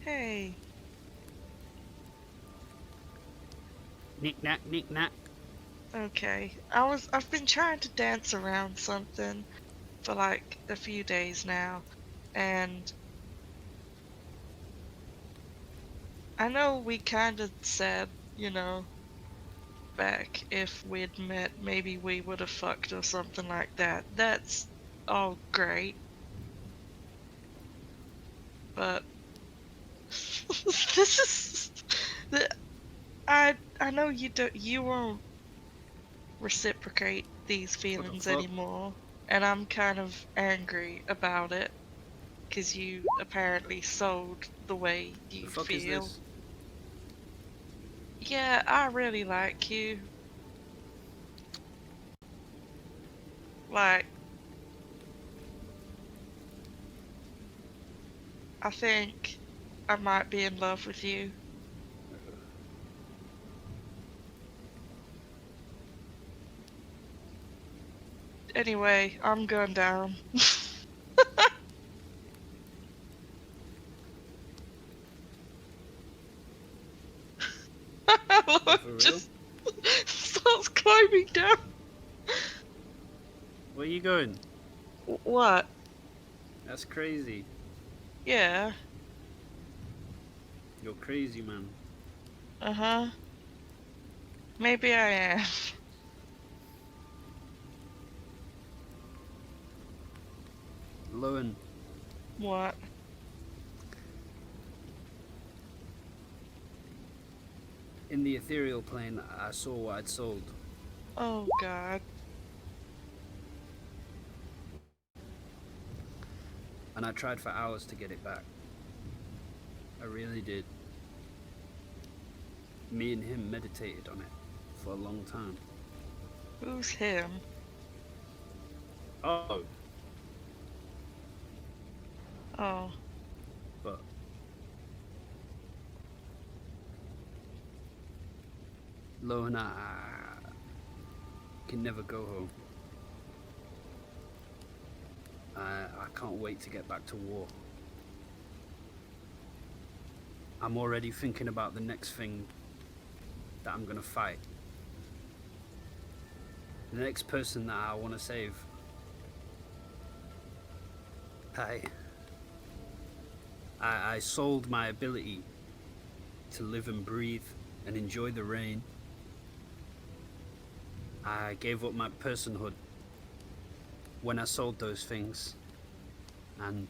Hey. Knick-knack, knick-knack. Okay. I've been trying to dance around something for like a few days now, and I know we kind of said, back if we'd met, maybe we would have fucked or something like that. That's all great. But this is I know you won't reciprocate these feelings fuck? anymore, and I'm kind of angry about it because you apparently sold the way The you fuck is feel. this? Yeah, I really like you. Like, I think I might be in love with you. Anyway, I'm going down. For real? Just starts climbing down. Where you going? What? That's crazy. Yeah. You're crazy, man. Uh-huh. Maybe I am. Lowen, What? in the ethereal plane, I saw what I'd sold. Oh god. And I tried for hours to get it back. I really did. Me and him meditated on it for a long time. Who's him? Oh, Oh. but Lo and I can never go home. I can't wait to get back to war. I'm already thinking about the next thing that I'm gonna fight. The next person that I want to save. I sold my ability to live and breathe and enjoy the rain. I gave up my personhood when I sold those things, and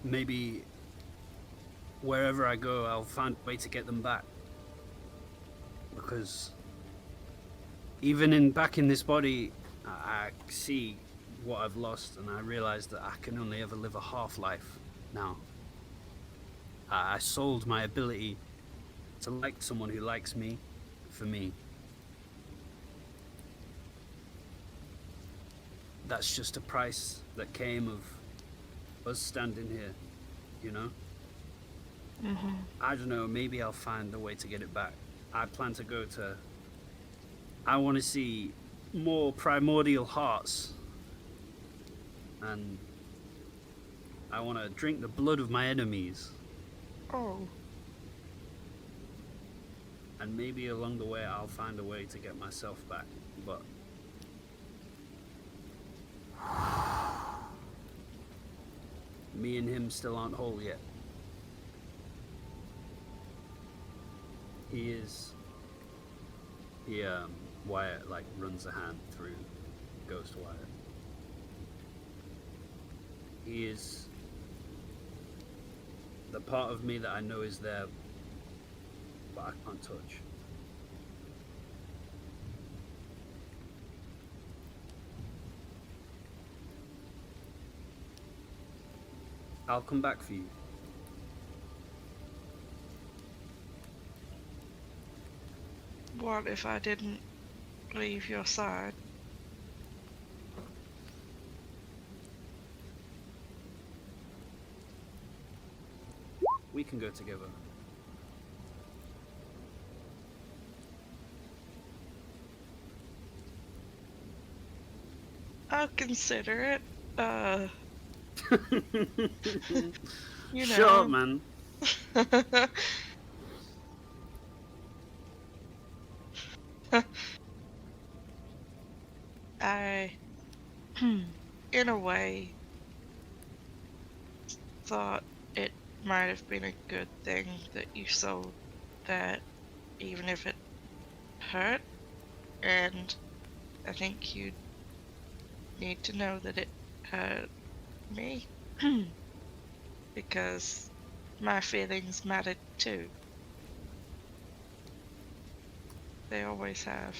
maybe wherever I go, I'll find a way to get them back. Because even back in this body, I see what I've lost, and I realize that I can only ever live a half-life now. I sold my ability to like someone who likes me for me. That's just a price that came of us standing here, you know? Mm-hmm. I don't know, maybe I'll find a way to get it back. I plan to go to... I want to see more primordial hearts. And I want to drink the blood of my enemies. Oh. And maybe along the way I'll find a way to get myself back. But me and him still aren't whole yet. He is. Wyatt like runs a hand through Ghost Wyatt. He is the part of me that I know is there, but I can't touch. I'll come back for you. What if I didn't leave your side? We can go together. I'll consider it. You Sure, know. man. I, in a way, thought it might have been a good thing that you sold that, even if it hurt, and I think you need to know that it hurt me, because my feelings mattered too. They always have.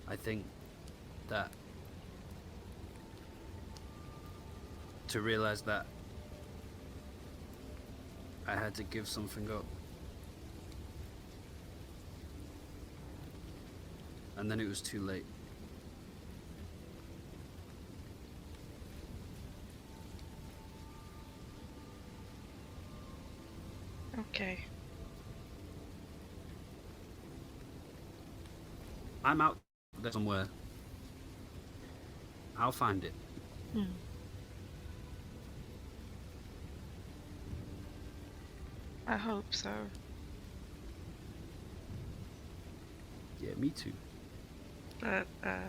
I think that to realize that I had to give something up, and then it was too late. Okay. I'm out there somewhere. I'll find it. I hope so. Yeah, me too. But, I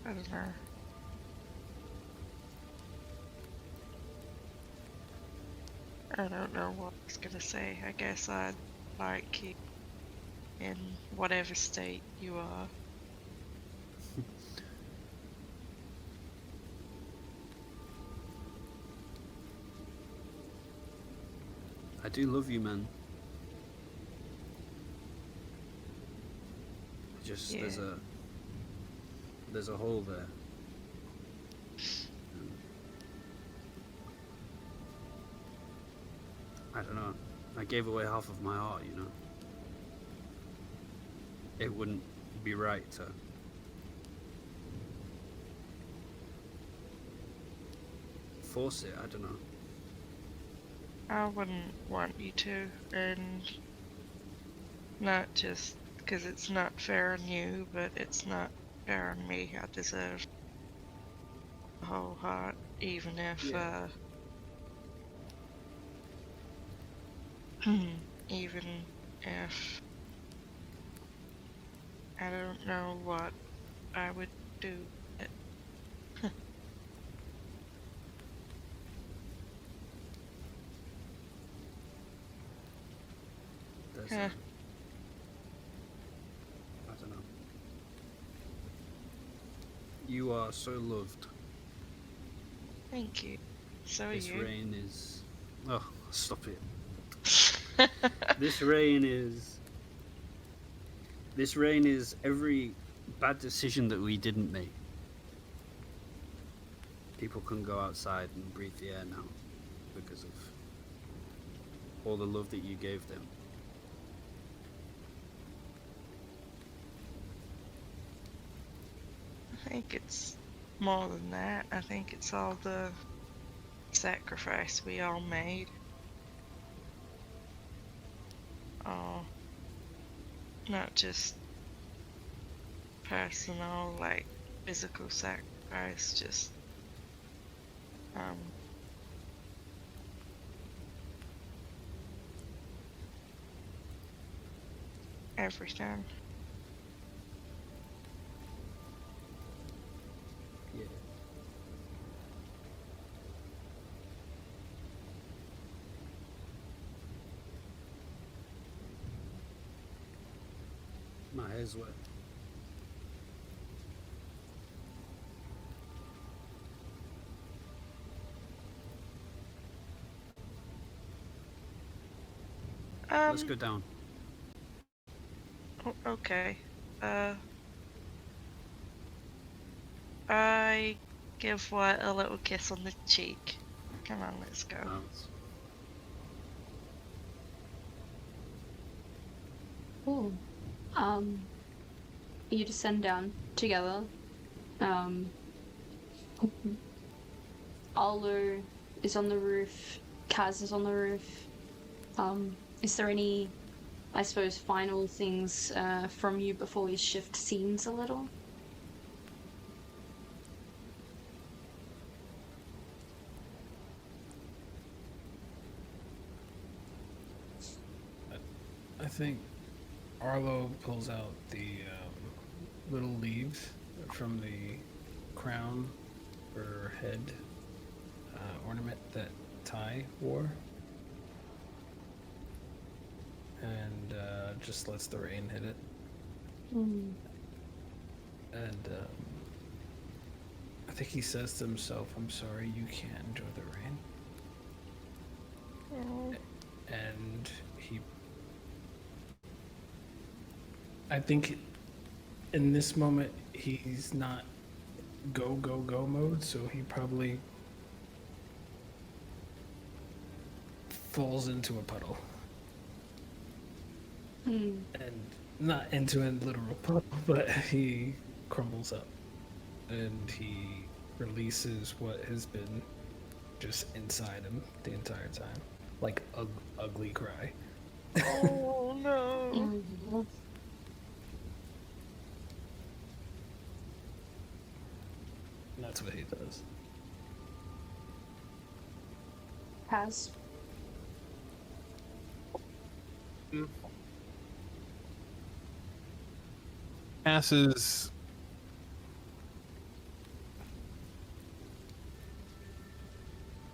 don't know. I don't know what I was gonna say. I guess I'd like you in whatever state you are. I do love you, man. Just Yeah. there's a hole there. I don't know. I gave away half of my heart, you know. It wouldn't be right to force it. I don't know. I wouldn't want you to, and not just because it's not fair on you, but it's not fair on me. I deserve the whole heart, even if, Yeah. even if I don't know what I would do. There's Huh. I don't know. You are so loved. Thank you. So are This you. rain is. Oh, stop it. This rain is. This rain is every bad decision that we didn't make. People can go outside and breathe the air now because of all the love that you gave them. I think it's more than that. I think it's all the sacrifice we all made. Oh, not just personal, like physical sacrifice, just everything. My hair's wet. Let's go down. Okay. I give Wyatt a little kiss on the cheek. Come on, let's go. Bounce. Cool. You descend down together. Arlo is on the roof. Kaz is on the roof. Is there any, I suppose, final things from you before we shift scenes a little? I think Arlo pulls out the little leaves from the crown or head ornament that Ty wore, and just lets the rain hit it. And I think he says to himself, "I'm sorry, you can't enjoy the rain." Oh. And I think in this moment he's not go mode, so he probably falls into a puddle. And not into a literal puddle, but he crumbles up and he releases what has been just inside him the entire time, like ugly cry. Oh no. And that's what he does. Kaz? Passes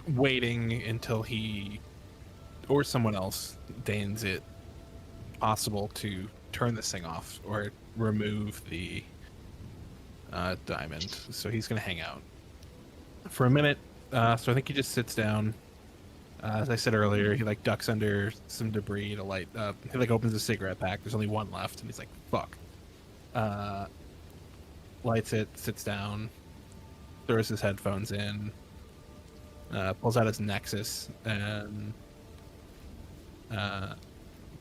waiting until he or someone else deigns it possible to turn this thing off or remove the diamond. So he's going to hang out for a minute. So I think he just sits down. As I said earlier, he like ducks under some debris to light up. He like opens a cigarette pack. There's only one left, and he's like, "Fuck." Lights it, sits down, throws his headphones in, pulls out his Nexus, and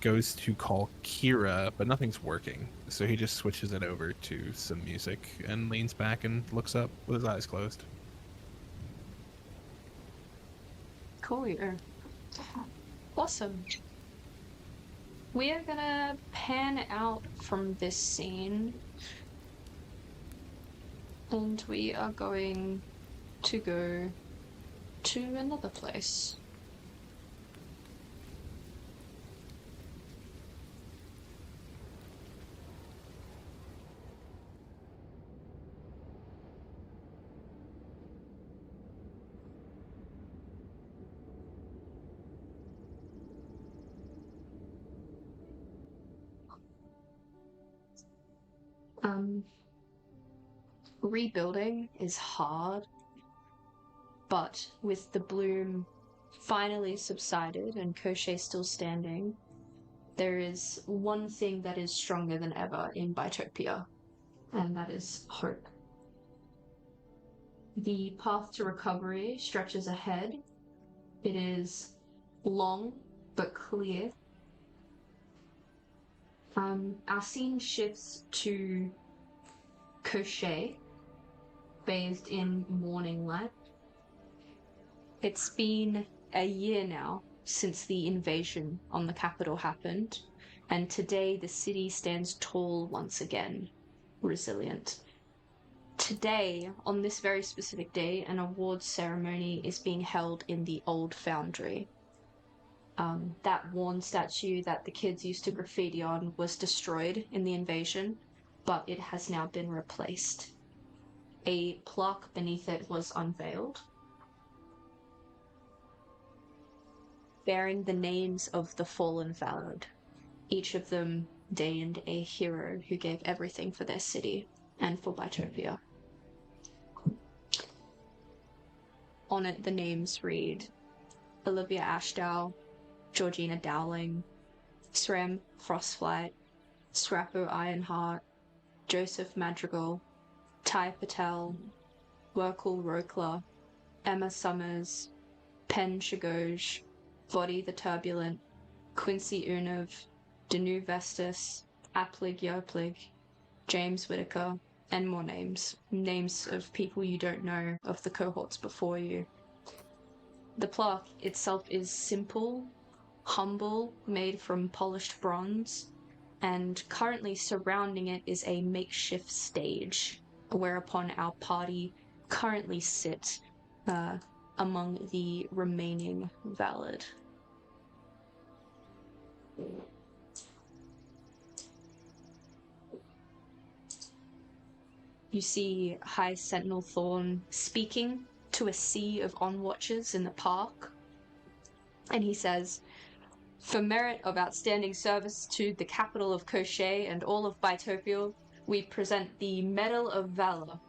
goes to call Kira, but nothing's working. So he just switches it over to some music and leans back and looks up with his eyes closed. Cool. Awesome. We are gonna pan out from this scene, and we are going to go to another place. Rebuilding is hard, but with the bloom finally subsided and Koshé still standing, there is one thing that is stronger than ever in Bytopia, and that is hope. The path to recovery stretches ahead. It is long but clear. Our scene shifts to Koshé, bathed in morning light. It's been a year now since the invasion on the capital happened, and today the city stands tall once again, resilient. Today, on this very specific day, an awards ceremony is being held in the old foundry. That worn statue that the kids used to graffiti on was destroyed in the invasion, but it has now been replaced. A plaque beneath it was unveiled, bearing the names of the fallen valid, each of them ordained a hero who gave everything for their city and for Bytopia. On it, the names read Olivia Ashdow, Georgina Dowling, Srem Frostflight, Scrappo Ironheart, Joseph Madrigal, Ty Patel, Werkle Rokler, Emma Summers, Pen Chagoj, Body the Turbulent, Quincy Unov, Danu Vestus, Aplig Yoplig, James Whitaker, and more names. Names of people you don't know of the cohorts before you. The plaque itself is simple, humble, made from polished bronze, and currently surrounding it is a makeshift stage, whereupon our party currently sit among the remaining Valid. You see High Sentinel Thorn speaking to a sea of onwatchers in the park, and he says, "For merit of outstanding service to the capital of Koshé and all of Bytopia, we present the Medal of Valor.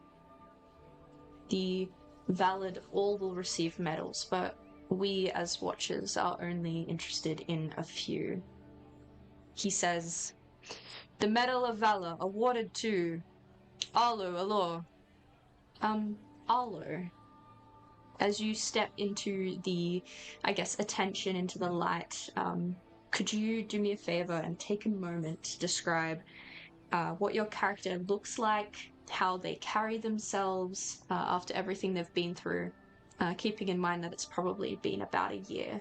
The Valid all will receive medals, but we as watchers are only interested in a few." He says, "The Medal of Valor awarded to Arlo Alor." Arlo, as you step into the, I guess, attention, into the light, could you do me a favor and take a moment to describe what your character looks like, how they carry themselves after everything they've been through, keeping in mind that it's probably been about a year.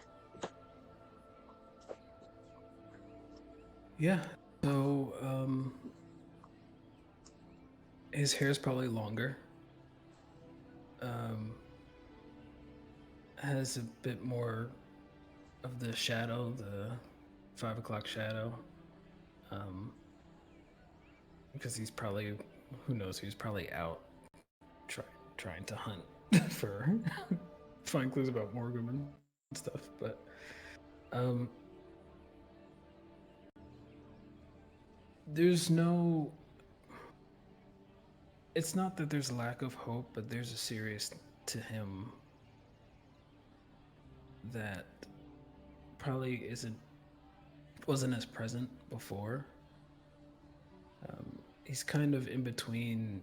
Yeah. So, his hair's probably longer. Has a bit more of the shadow, the 5 o'clock shadow. Because he's probably, who knows, he's probably out trying to hunt for find clues about Morgum and stuff. But there's no, it's not that there's a lack of hope, but there's a serious to him that probably wasn't as present before. He's kind of in between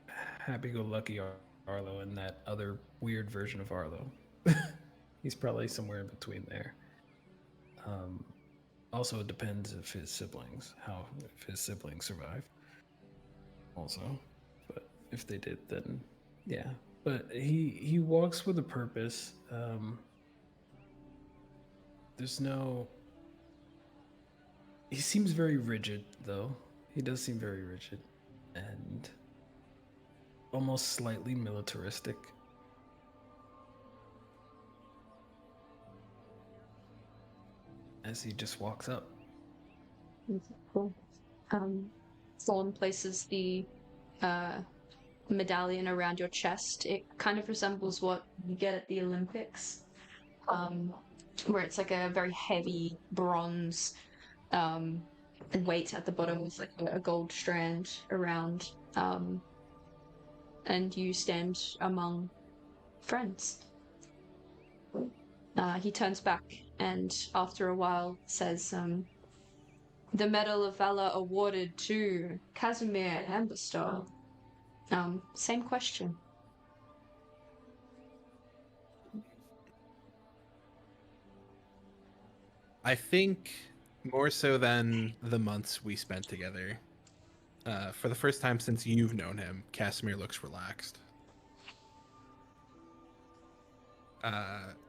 happy-go-lucky Arlo and that other weird version of Arlo. He's probably somewhere in between there. Also, it depends if his siblings survive. Also, but if they did, then yeah. But he walks with a purpose. There's no. He seems very rigid, though. He does seem very rigid, and almost slightly militaristic. As he just walks up. Cool. Thorn places the medallion around your chest. It kind of resembles what you get at the Olympics, where it's like a very heavy bronze weight at the bottom with like a gold strand around, and you stand among friends. He turns back and after a while says, "The Medal of Valor awarded to Casimir Amberstow." Same question. I think more so than the months we spent together. For the first time since you've known him, Casimir looks relaxed.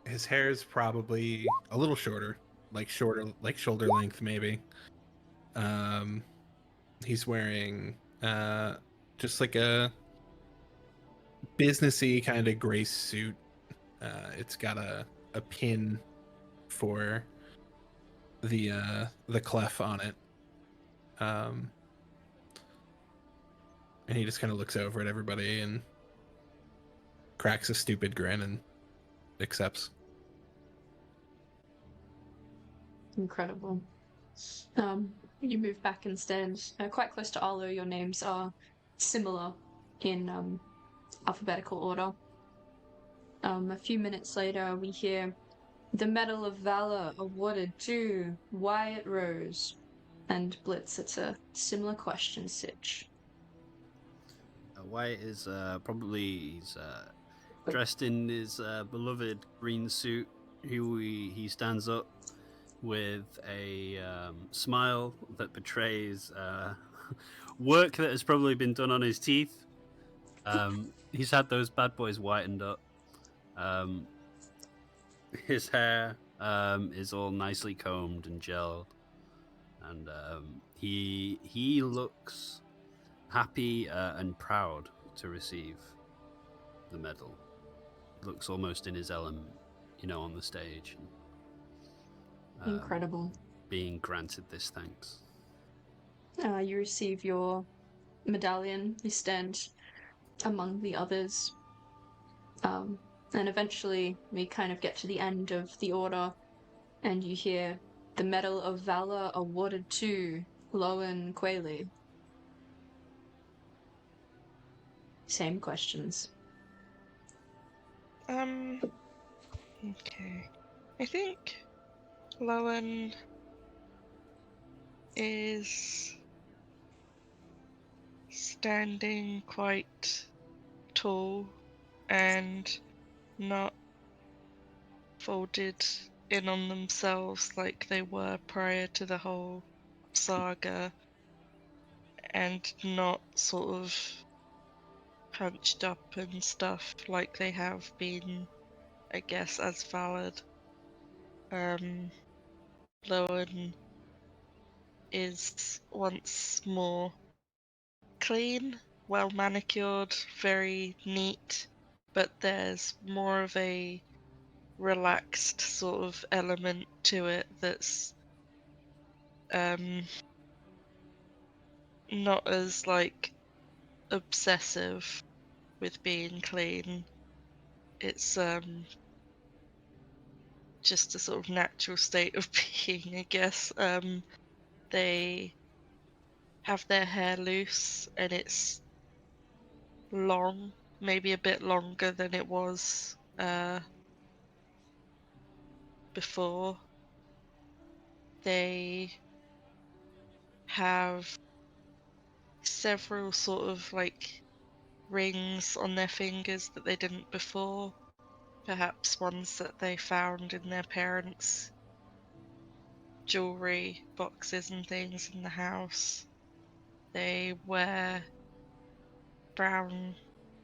His hair is probably a little shorter, like shoulder length maybe. He's wearing just like a businessy kind of gray suit. It's got a pin for the clef on it. And he just kind of looks over at everybody and cracks a stupid grin and accepts. Incredible. You move back and stand quite close to Arlo. Your names are similar in alphabetical order. A few minutes later, we hear the Medal of Valor awarded to Wyatt Rose. And Blitz, it's a similar question, Sitch. Wyatt is probably dressed in his beloved green suit. He stands up with a smile that betrays work that has probably been done on his teeth. He's had those bad boys whitened up. His hair is all nicely combed and gelled, and he looks happy and proud to receive the medal. Looks almost in his element, on the stage. Incredible. Being granted this thanks. You receive your medallion. You stand among the others. And eventually we kind of get to the end of the order, and you hear the Medal of Valor awarded to Lowen Quayle. Same questions. Okay. I think Lowen is standing quite tall and not folded in on themselves like they were prior to the whole saga, and not sort of hunched up and stuff like they have been, I guess, as valid. Lowen is once more clean, well manicured, very neat, but there's more of a relaxed sort of element to it that's not as like obsessive with being clean. It's just a sort of natural state of being, I guess. They have their hair loose and it's long, maybe a bit longer than it was before. They have several sort of like rings on their fingers that they didn't before, perhaps ones that they found in their parents' jewelry boxes and things in the house. They wear brown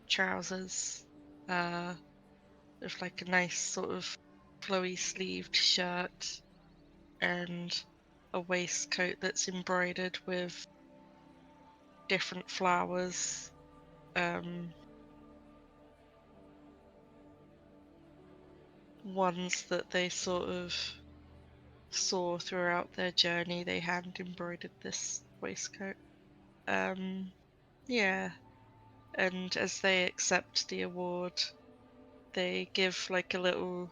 trousers with like a nice sort of flowy sleeved shirt and a waistcoat that's embroidered with different flowers. Ones that they sort of saw throughout their journey. They hand embroidered this waistcoat. Yeah. And as they accept the award, they give like a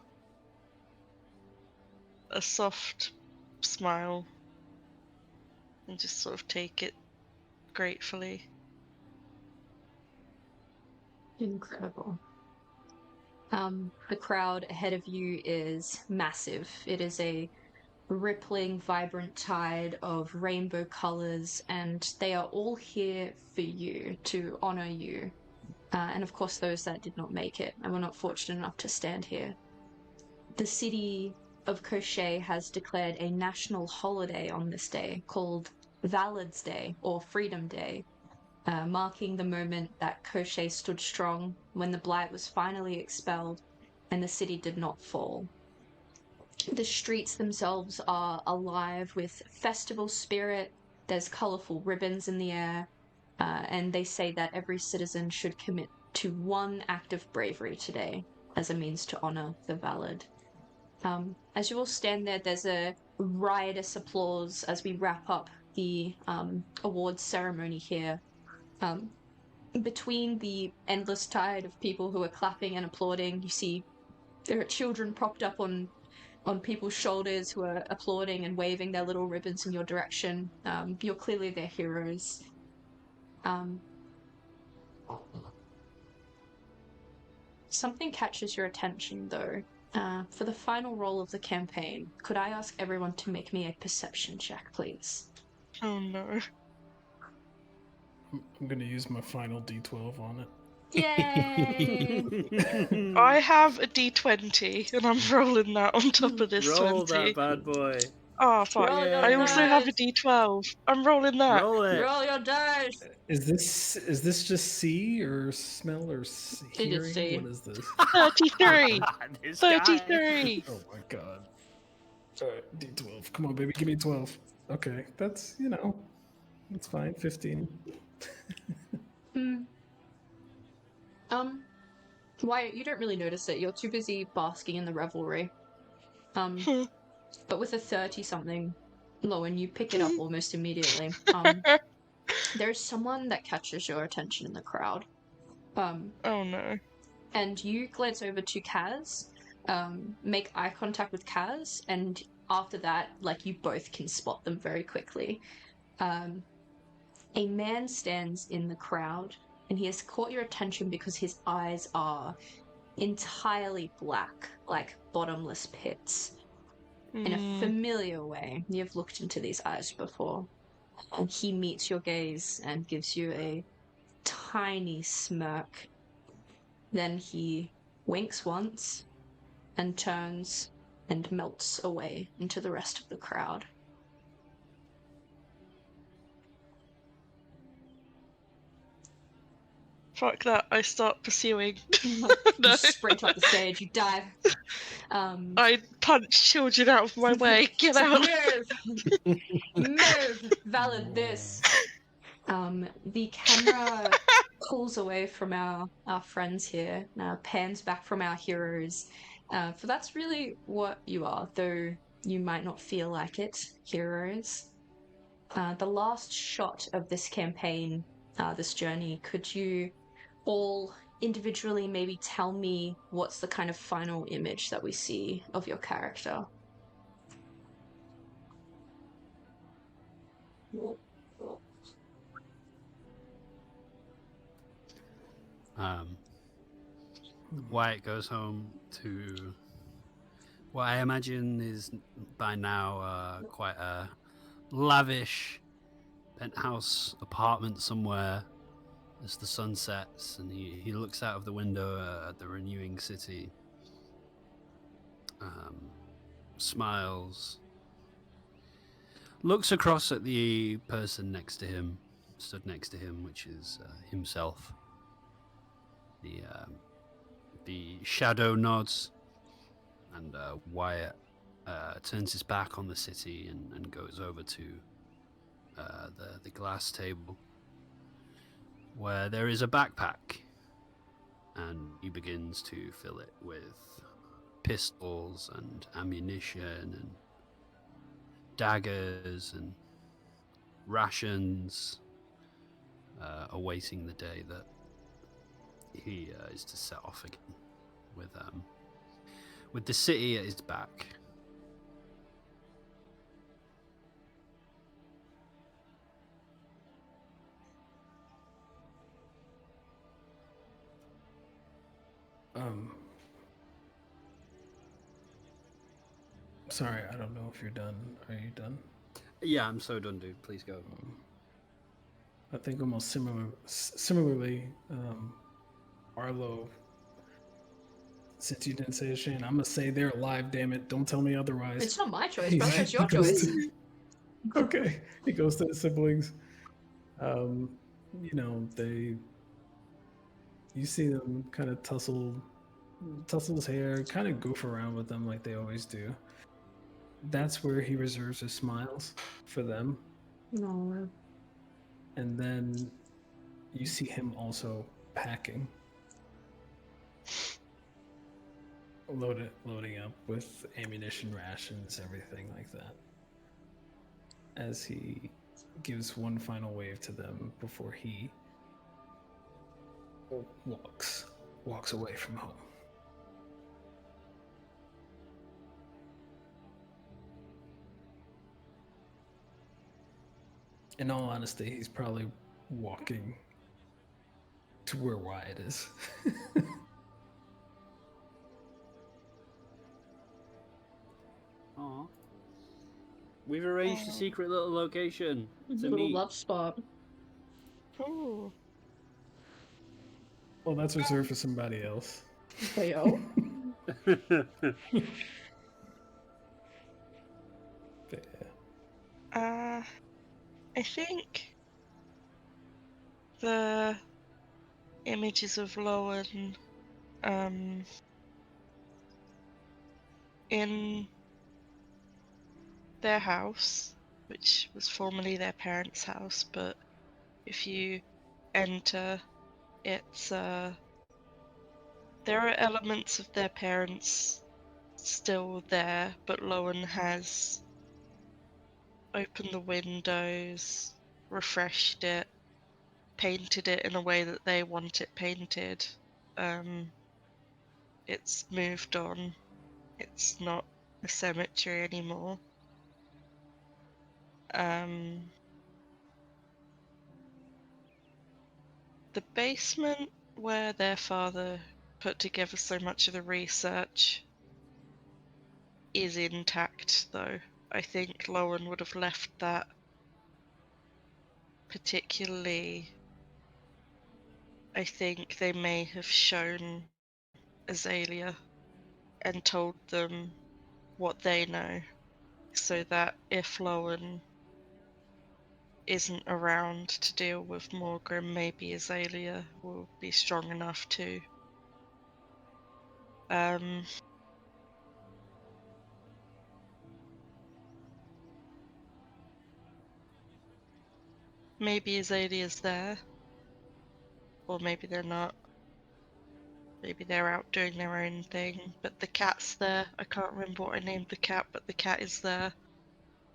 soft smile and just sort of take it gratefully. Incredible. The crowd ahead of you is massive. It is a rippling, vibrant tide of rainbow colors, and they are all here for you, to honor you. And of course, those that did not make it and were not fortunate enough to stand here. The city of Crochet has declared a national holiday on this day called Valid's Day or Freedom Day, marking the moment that Crochet stood strong when the Blight was finally expelled and the city did not fall. The streets themselves are alive with festival spirit. There's colorful ribbons in the air, and they say that every citizen should commit to one act of bravery today as a means to honor the valid. As you all stand there, there's a riotous applause as we wrap up the awards ceremony here. Between the endless tide of people who are clapping and applauding, you see there are children propped up on on people's shoulders who are applauding and waving their little ribbons in your direction. You're clearly their heroes. Something catches your attention, though. For the final roll of the campaign, could I ask everyone to make me a perception check, please? Oh no. I'm gonna use my final D12 on it. Yay! I have a d20 and I'm rolling that on top of this Roll 20. that bad boy. Oh, fuck. Roll your I also have a dice! d12. I'm rolling that. Roll it. Roll your dice! Is this just see or smell or hearing? see. What is this? 33. This guy. 33. Oh my god. Alright, D12. Come on, baby, give me 12. Okay, that's, that's fine. 15. Wyatt, you don't really notice it. You're too busy basking in the revelry. But with a 30-something, Lowen, you pick it up almost immediately. There's someone that catches your attention in the crowd. Oh no. And you glance over to Kaz, make eye contact with Kaz, and after that, you both can spot them very quickly. A man stands in the crowd, and he has caught your attention because his eyes are entirely black, like bottomless pits. In a familiar way, you've looked into these eyes before. And he meets your gaze and gives you a tiny smirk. Then he winks once and turns and melts away into the rest of the crowd. Fuck that. I start pursuing. You No. sprint up the stage, you dive. I punch children out of my way. Get out. Move! Move! Valid this. The camera pulls away from our friends here, pans back from our heroes. For that's really what you are, though you might not feel like it, heroes. The last shot of this campaign, this journey, could you all individually maybe tell me what's the kind of final image that we see of your character? Wyatt goes home to what I imagine is by now quite a lavish penthouse apartment somewhere as the sun sets, and he looks out of the window at the renewing city, smiles, looks across at the person stood next to him, which is himself. The shadow nods, and Wyatt turns his back on the city and goes over to the glass table, where there is a backpack, and he begins to fill it with pistols and ammunition and daggers and rations, awaiting the day that he is to set off again with the city at his back. Sorry, I don't know if you're done. Are you done? Yeah, I'm so done, dude. Please go. I think almost similarly, Arlo, since you didn't say it, Shane, I'm gonna say they're alive, damn it. Don't tell me otherwise. It's not my choice, brother. It's your choice. Okay. He goes to his siblings. You see them kind of tussle his hair, kind of goof around with them like they always do. That's where he reserves his smiles for them. No. And then you see him also packing. Loading up with ammunition, rations, everything like that. As he gives one final wave to them before he walks away from home. In all honesty, he's probably walking to where Wyatt is. Aw. We've arranged a secret little location to Little meet. love spot. Ooh. Well, that's reserved for somebody else. Heyo. But yeah. I think the images of Lowen in their house, which was formerly their parents' house, but if you enter, it's there are elements of their parents still there, but Lowen has opened the windows, refreshed it, painted it in a way that they want it painted. It's moved on. It's not a cemetery anymore. The basement where their father put together so much of the research is intact, though. I think Lowen would have left that particularly. I think they may have shown Azalea and told them what they know, so that if Lowen isn't around to deal with Morgrim, maybe Azalea will be strong enough to. Maybe Azalea's there, or maybe they're not. Maybe they're out doing their own thing, but the cat's there. I can't remember what I named the cat, but the cat is there,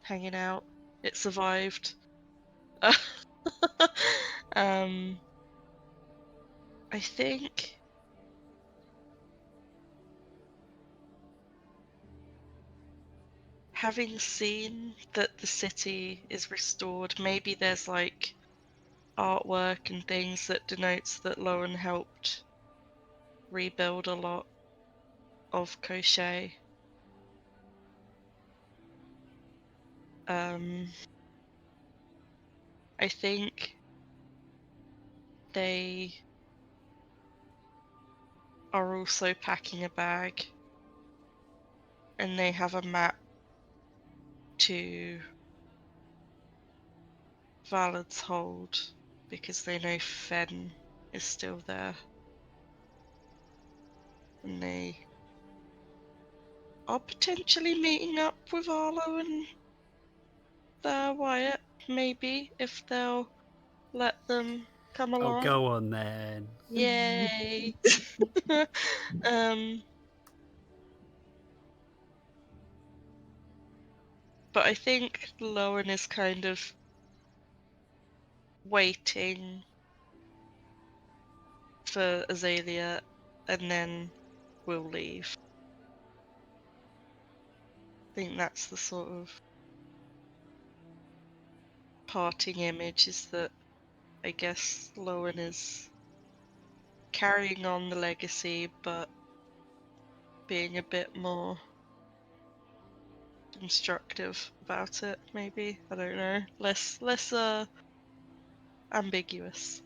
hanging out. It survived. I think having seen that the city is restored, maybe there's like artwork and things that denotes that Lowen helped rebuild a lot of Crochet. I think they are also packing a bag, and they have a map to Valad's Hold because they know Fen is still there, and they are potentially meeting up with Arlo and Wyatt, maybe, if they'll let them come Oh, along. go on then. Yay! But I think Lowen is kind of waiting for Azalea, and then we'll leave. I think that's the sort of parting image, is that I guess Lowen is carrying on the legacy, but being a bit more constructive about it, maybe. I don't know. Less ambiguous.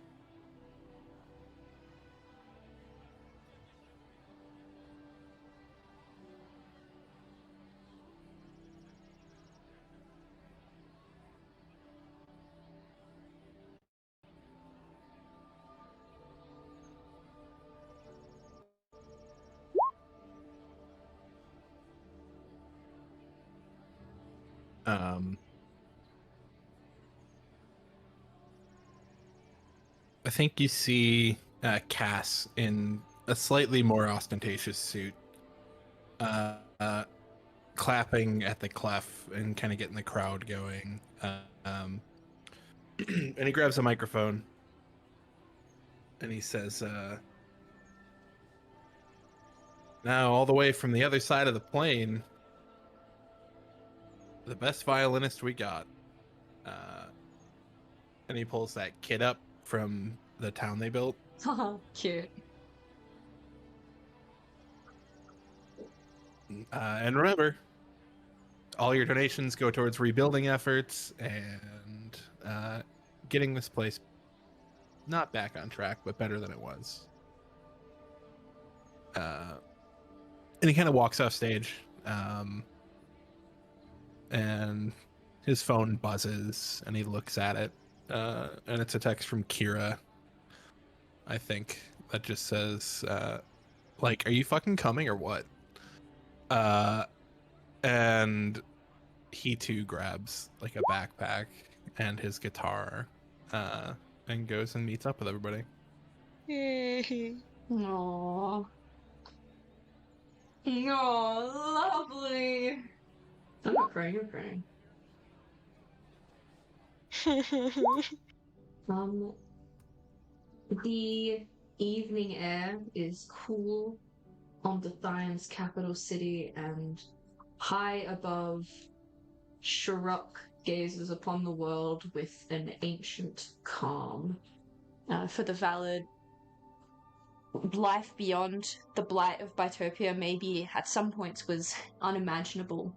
I think you see Cass in a slightly more ostentatious suit, clapping at the clef and kind of getting the crowd going. And he grabs a microphone and he says, now all the way from the other side of the plane, the best violinist we got. and he pulls that kid up from the town they built. Cute. And remember, all your donations go towards rebuilding efforts and getting this place not back on track, but better than it was. And he kind of walks off stage, and his phone buzzes, and he looks at it, and it's a text from Kira, I think, that just says, like, are you fucking coming or what? And he too grabs like a backpack and his guitar, and goes and meets up with everybody. Yay. Aww. Oh, lovely. I'm not crying, you're crying. The evening air is cool on the Thion's capital city, and high above, Sharuk gazes upon the world with an ancient calm. For the valid, life beyond the blight of Bytopia maybe at some points was unimaginable.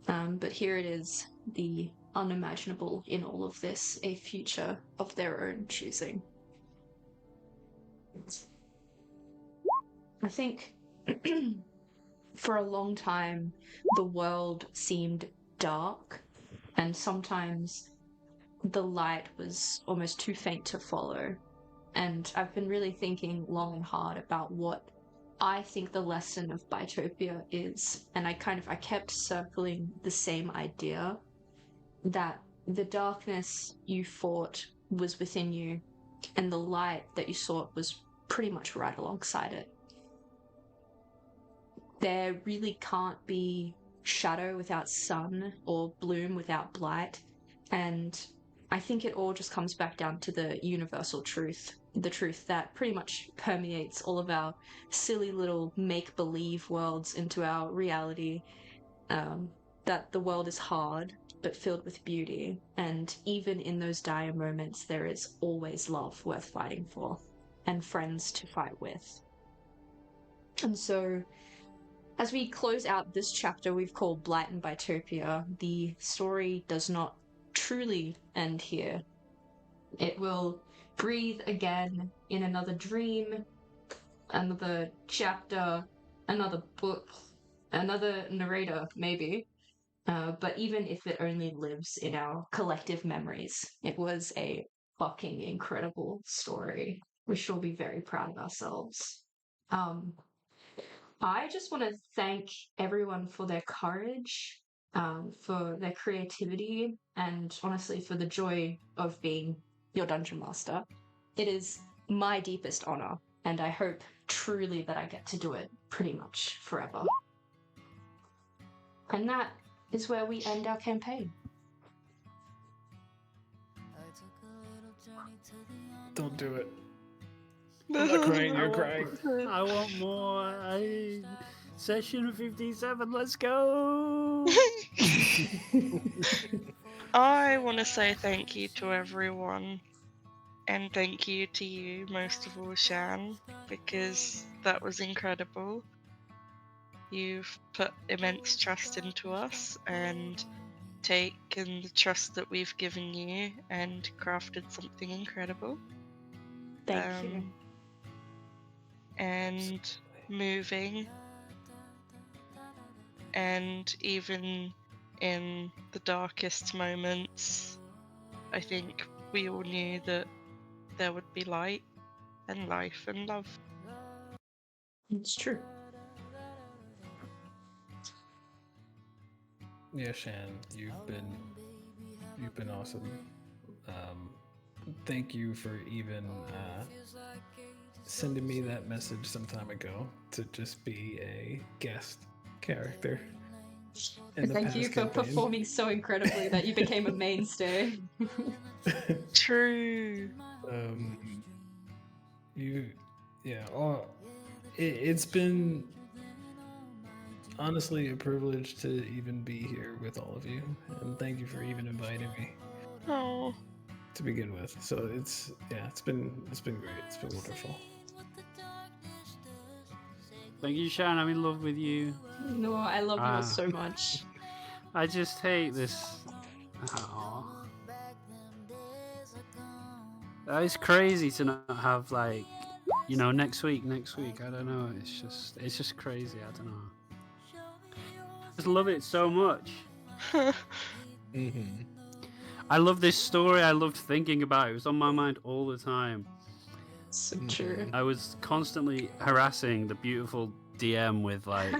But here it is, the unimaginable in all of this, a future of their own choosing. I think for a long time the world seemed dark, and sometimes the light was almost too faint to follow. And I've been really thinking long and hard about what I think the lesson of Bytopia is, and I kept circling the same idea, that the darkness you fought was within you, and the light that you sought was pretty much right alongside it. There really can't be shadow without sun, or bloom without blight, and I think it all just comes back down to the universal truth, the truth that pretty much permeates all of our silly little make-believe worlds into our reality, that the world is hard, but filled with beauty, and even in those dire moments there is always love worth fighting for, and friends to fight with. And so, as we close out this chapter we've called Blight and Bytopia, the story does not truly end here. It will breathe again in another dream, another chapter, another book, another narrator, maybe. But even if it only lives in our collective memories, it was a fucking incredible story. We should all be very proud of ourselves. I just want to thank everyone for their courage, for their creativity, and honestly for the joy of being your dungeon master. It is my deepest honor, and I hope truly that I get to do it pretty much forever. And that is where we end our campaign. Don't do it. I'm not crying, you're crying. I want more. Session 57, let's go! I want to say thank you to everyone, and thank you to you most of all, Shan, because that was incredible. You've put immense trust into us and taken the trust that we've given you and crafted something incredible. Thank you. And moving, and even in the darkest moments, I think we all knew that there would be light and life and love. It's true. Yeah, Shan, you've been awesome. Thank you for even sending me that message some time ago to just be a guest character. Thank you for performing so incredibly that you became a mainstay. True. It's been honestly a privilege to even be here with all of you, and thank you for even inviting me Oh, to begin with. So it's been great. It's been wonderful. Thank you, Shan. I'm in love with you. No, I love you all Ah. so much. I just hate this. Aw. It's crazy to not have like, next week. I don't know. It's just crazy. I don't know. I just love it so much. Mm-hmm. I love this story. I loved thinking about it. It was on my mind all the time. So true. I was constantly harassing the beautiful DM with like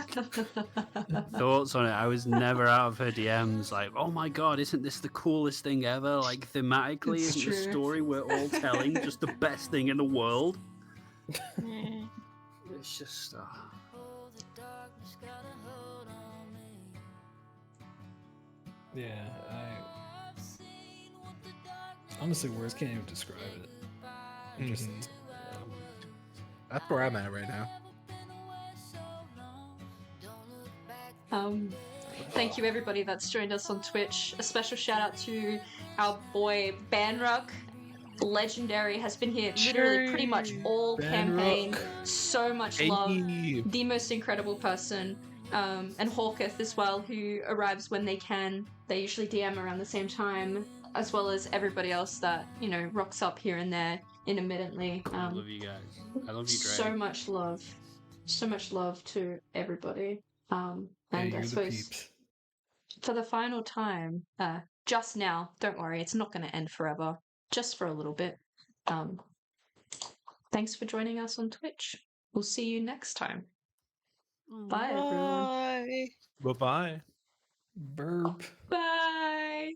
thoughts on it. I was never out of her DMs like, oh my god, isn't this the coolest thing ever? Like thematically, It's isn't the true. story we're all telling just the best thing in the world? Mm. It's just Yeah, honestly, words can't even describe it. Just, That's where I'm at right now. Thank you everybody that's joined us on Twitch. A special shout out to our boy Banrock. Legendary, has been here literally pretty much all campaign. So much love. Hey. The most incredible person. And Hawketh as well, who arrives when they can. They usually DM around the same time, as well as everybody else that, rocks up here and there intermittently. I love you guys. I love you, Dre. So much love. So much love to everybody. And yeah, I you're the suppose peeps. for the final time, just now, don't worry, it's not going to end forever. Just for a little bit. Thanks for joining us on Twitch. We'll see you next time. Bye, everyone. Bye. Bye-bye. Burp. Bye.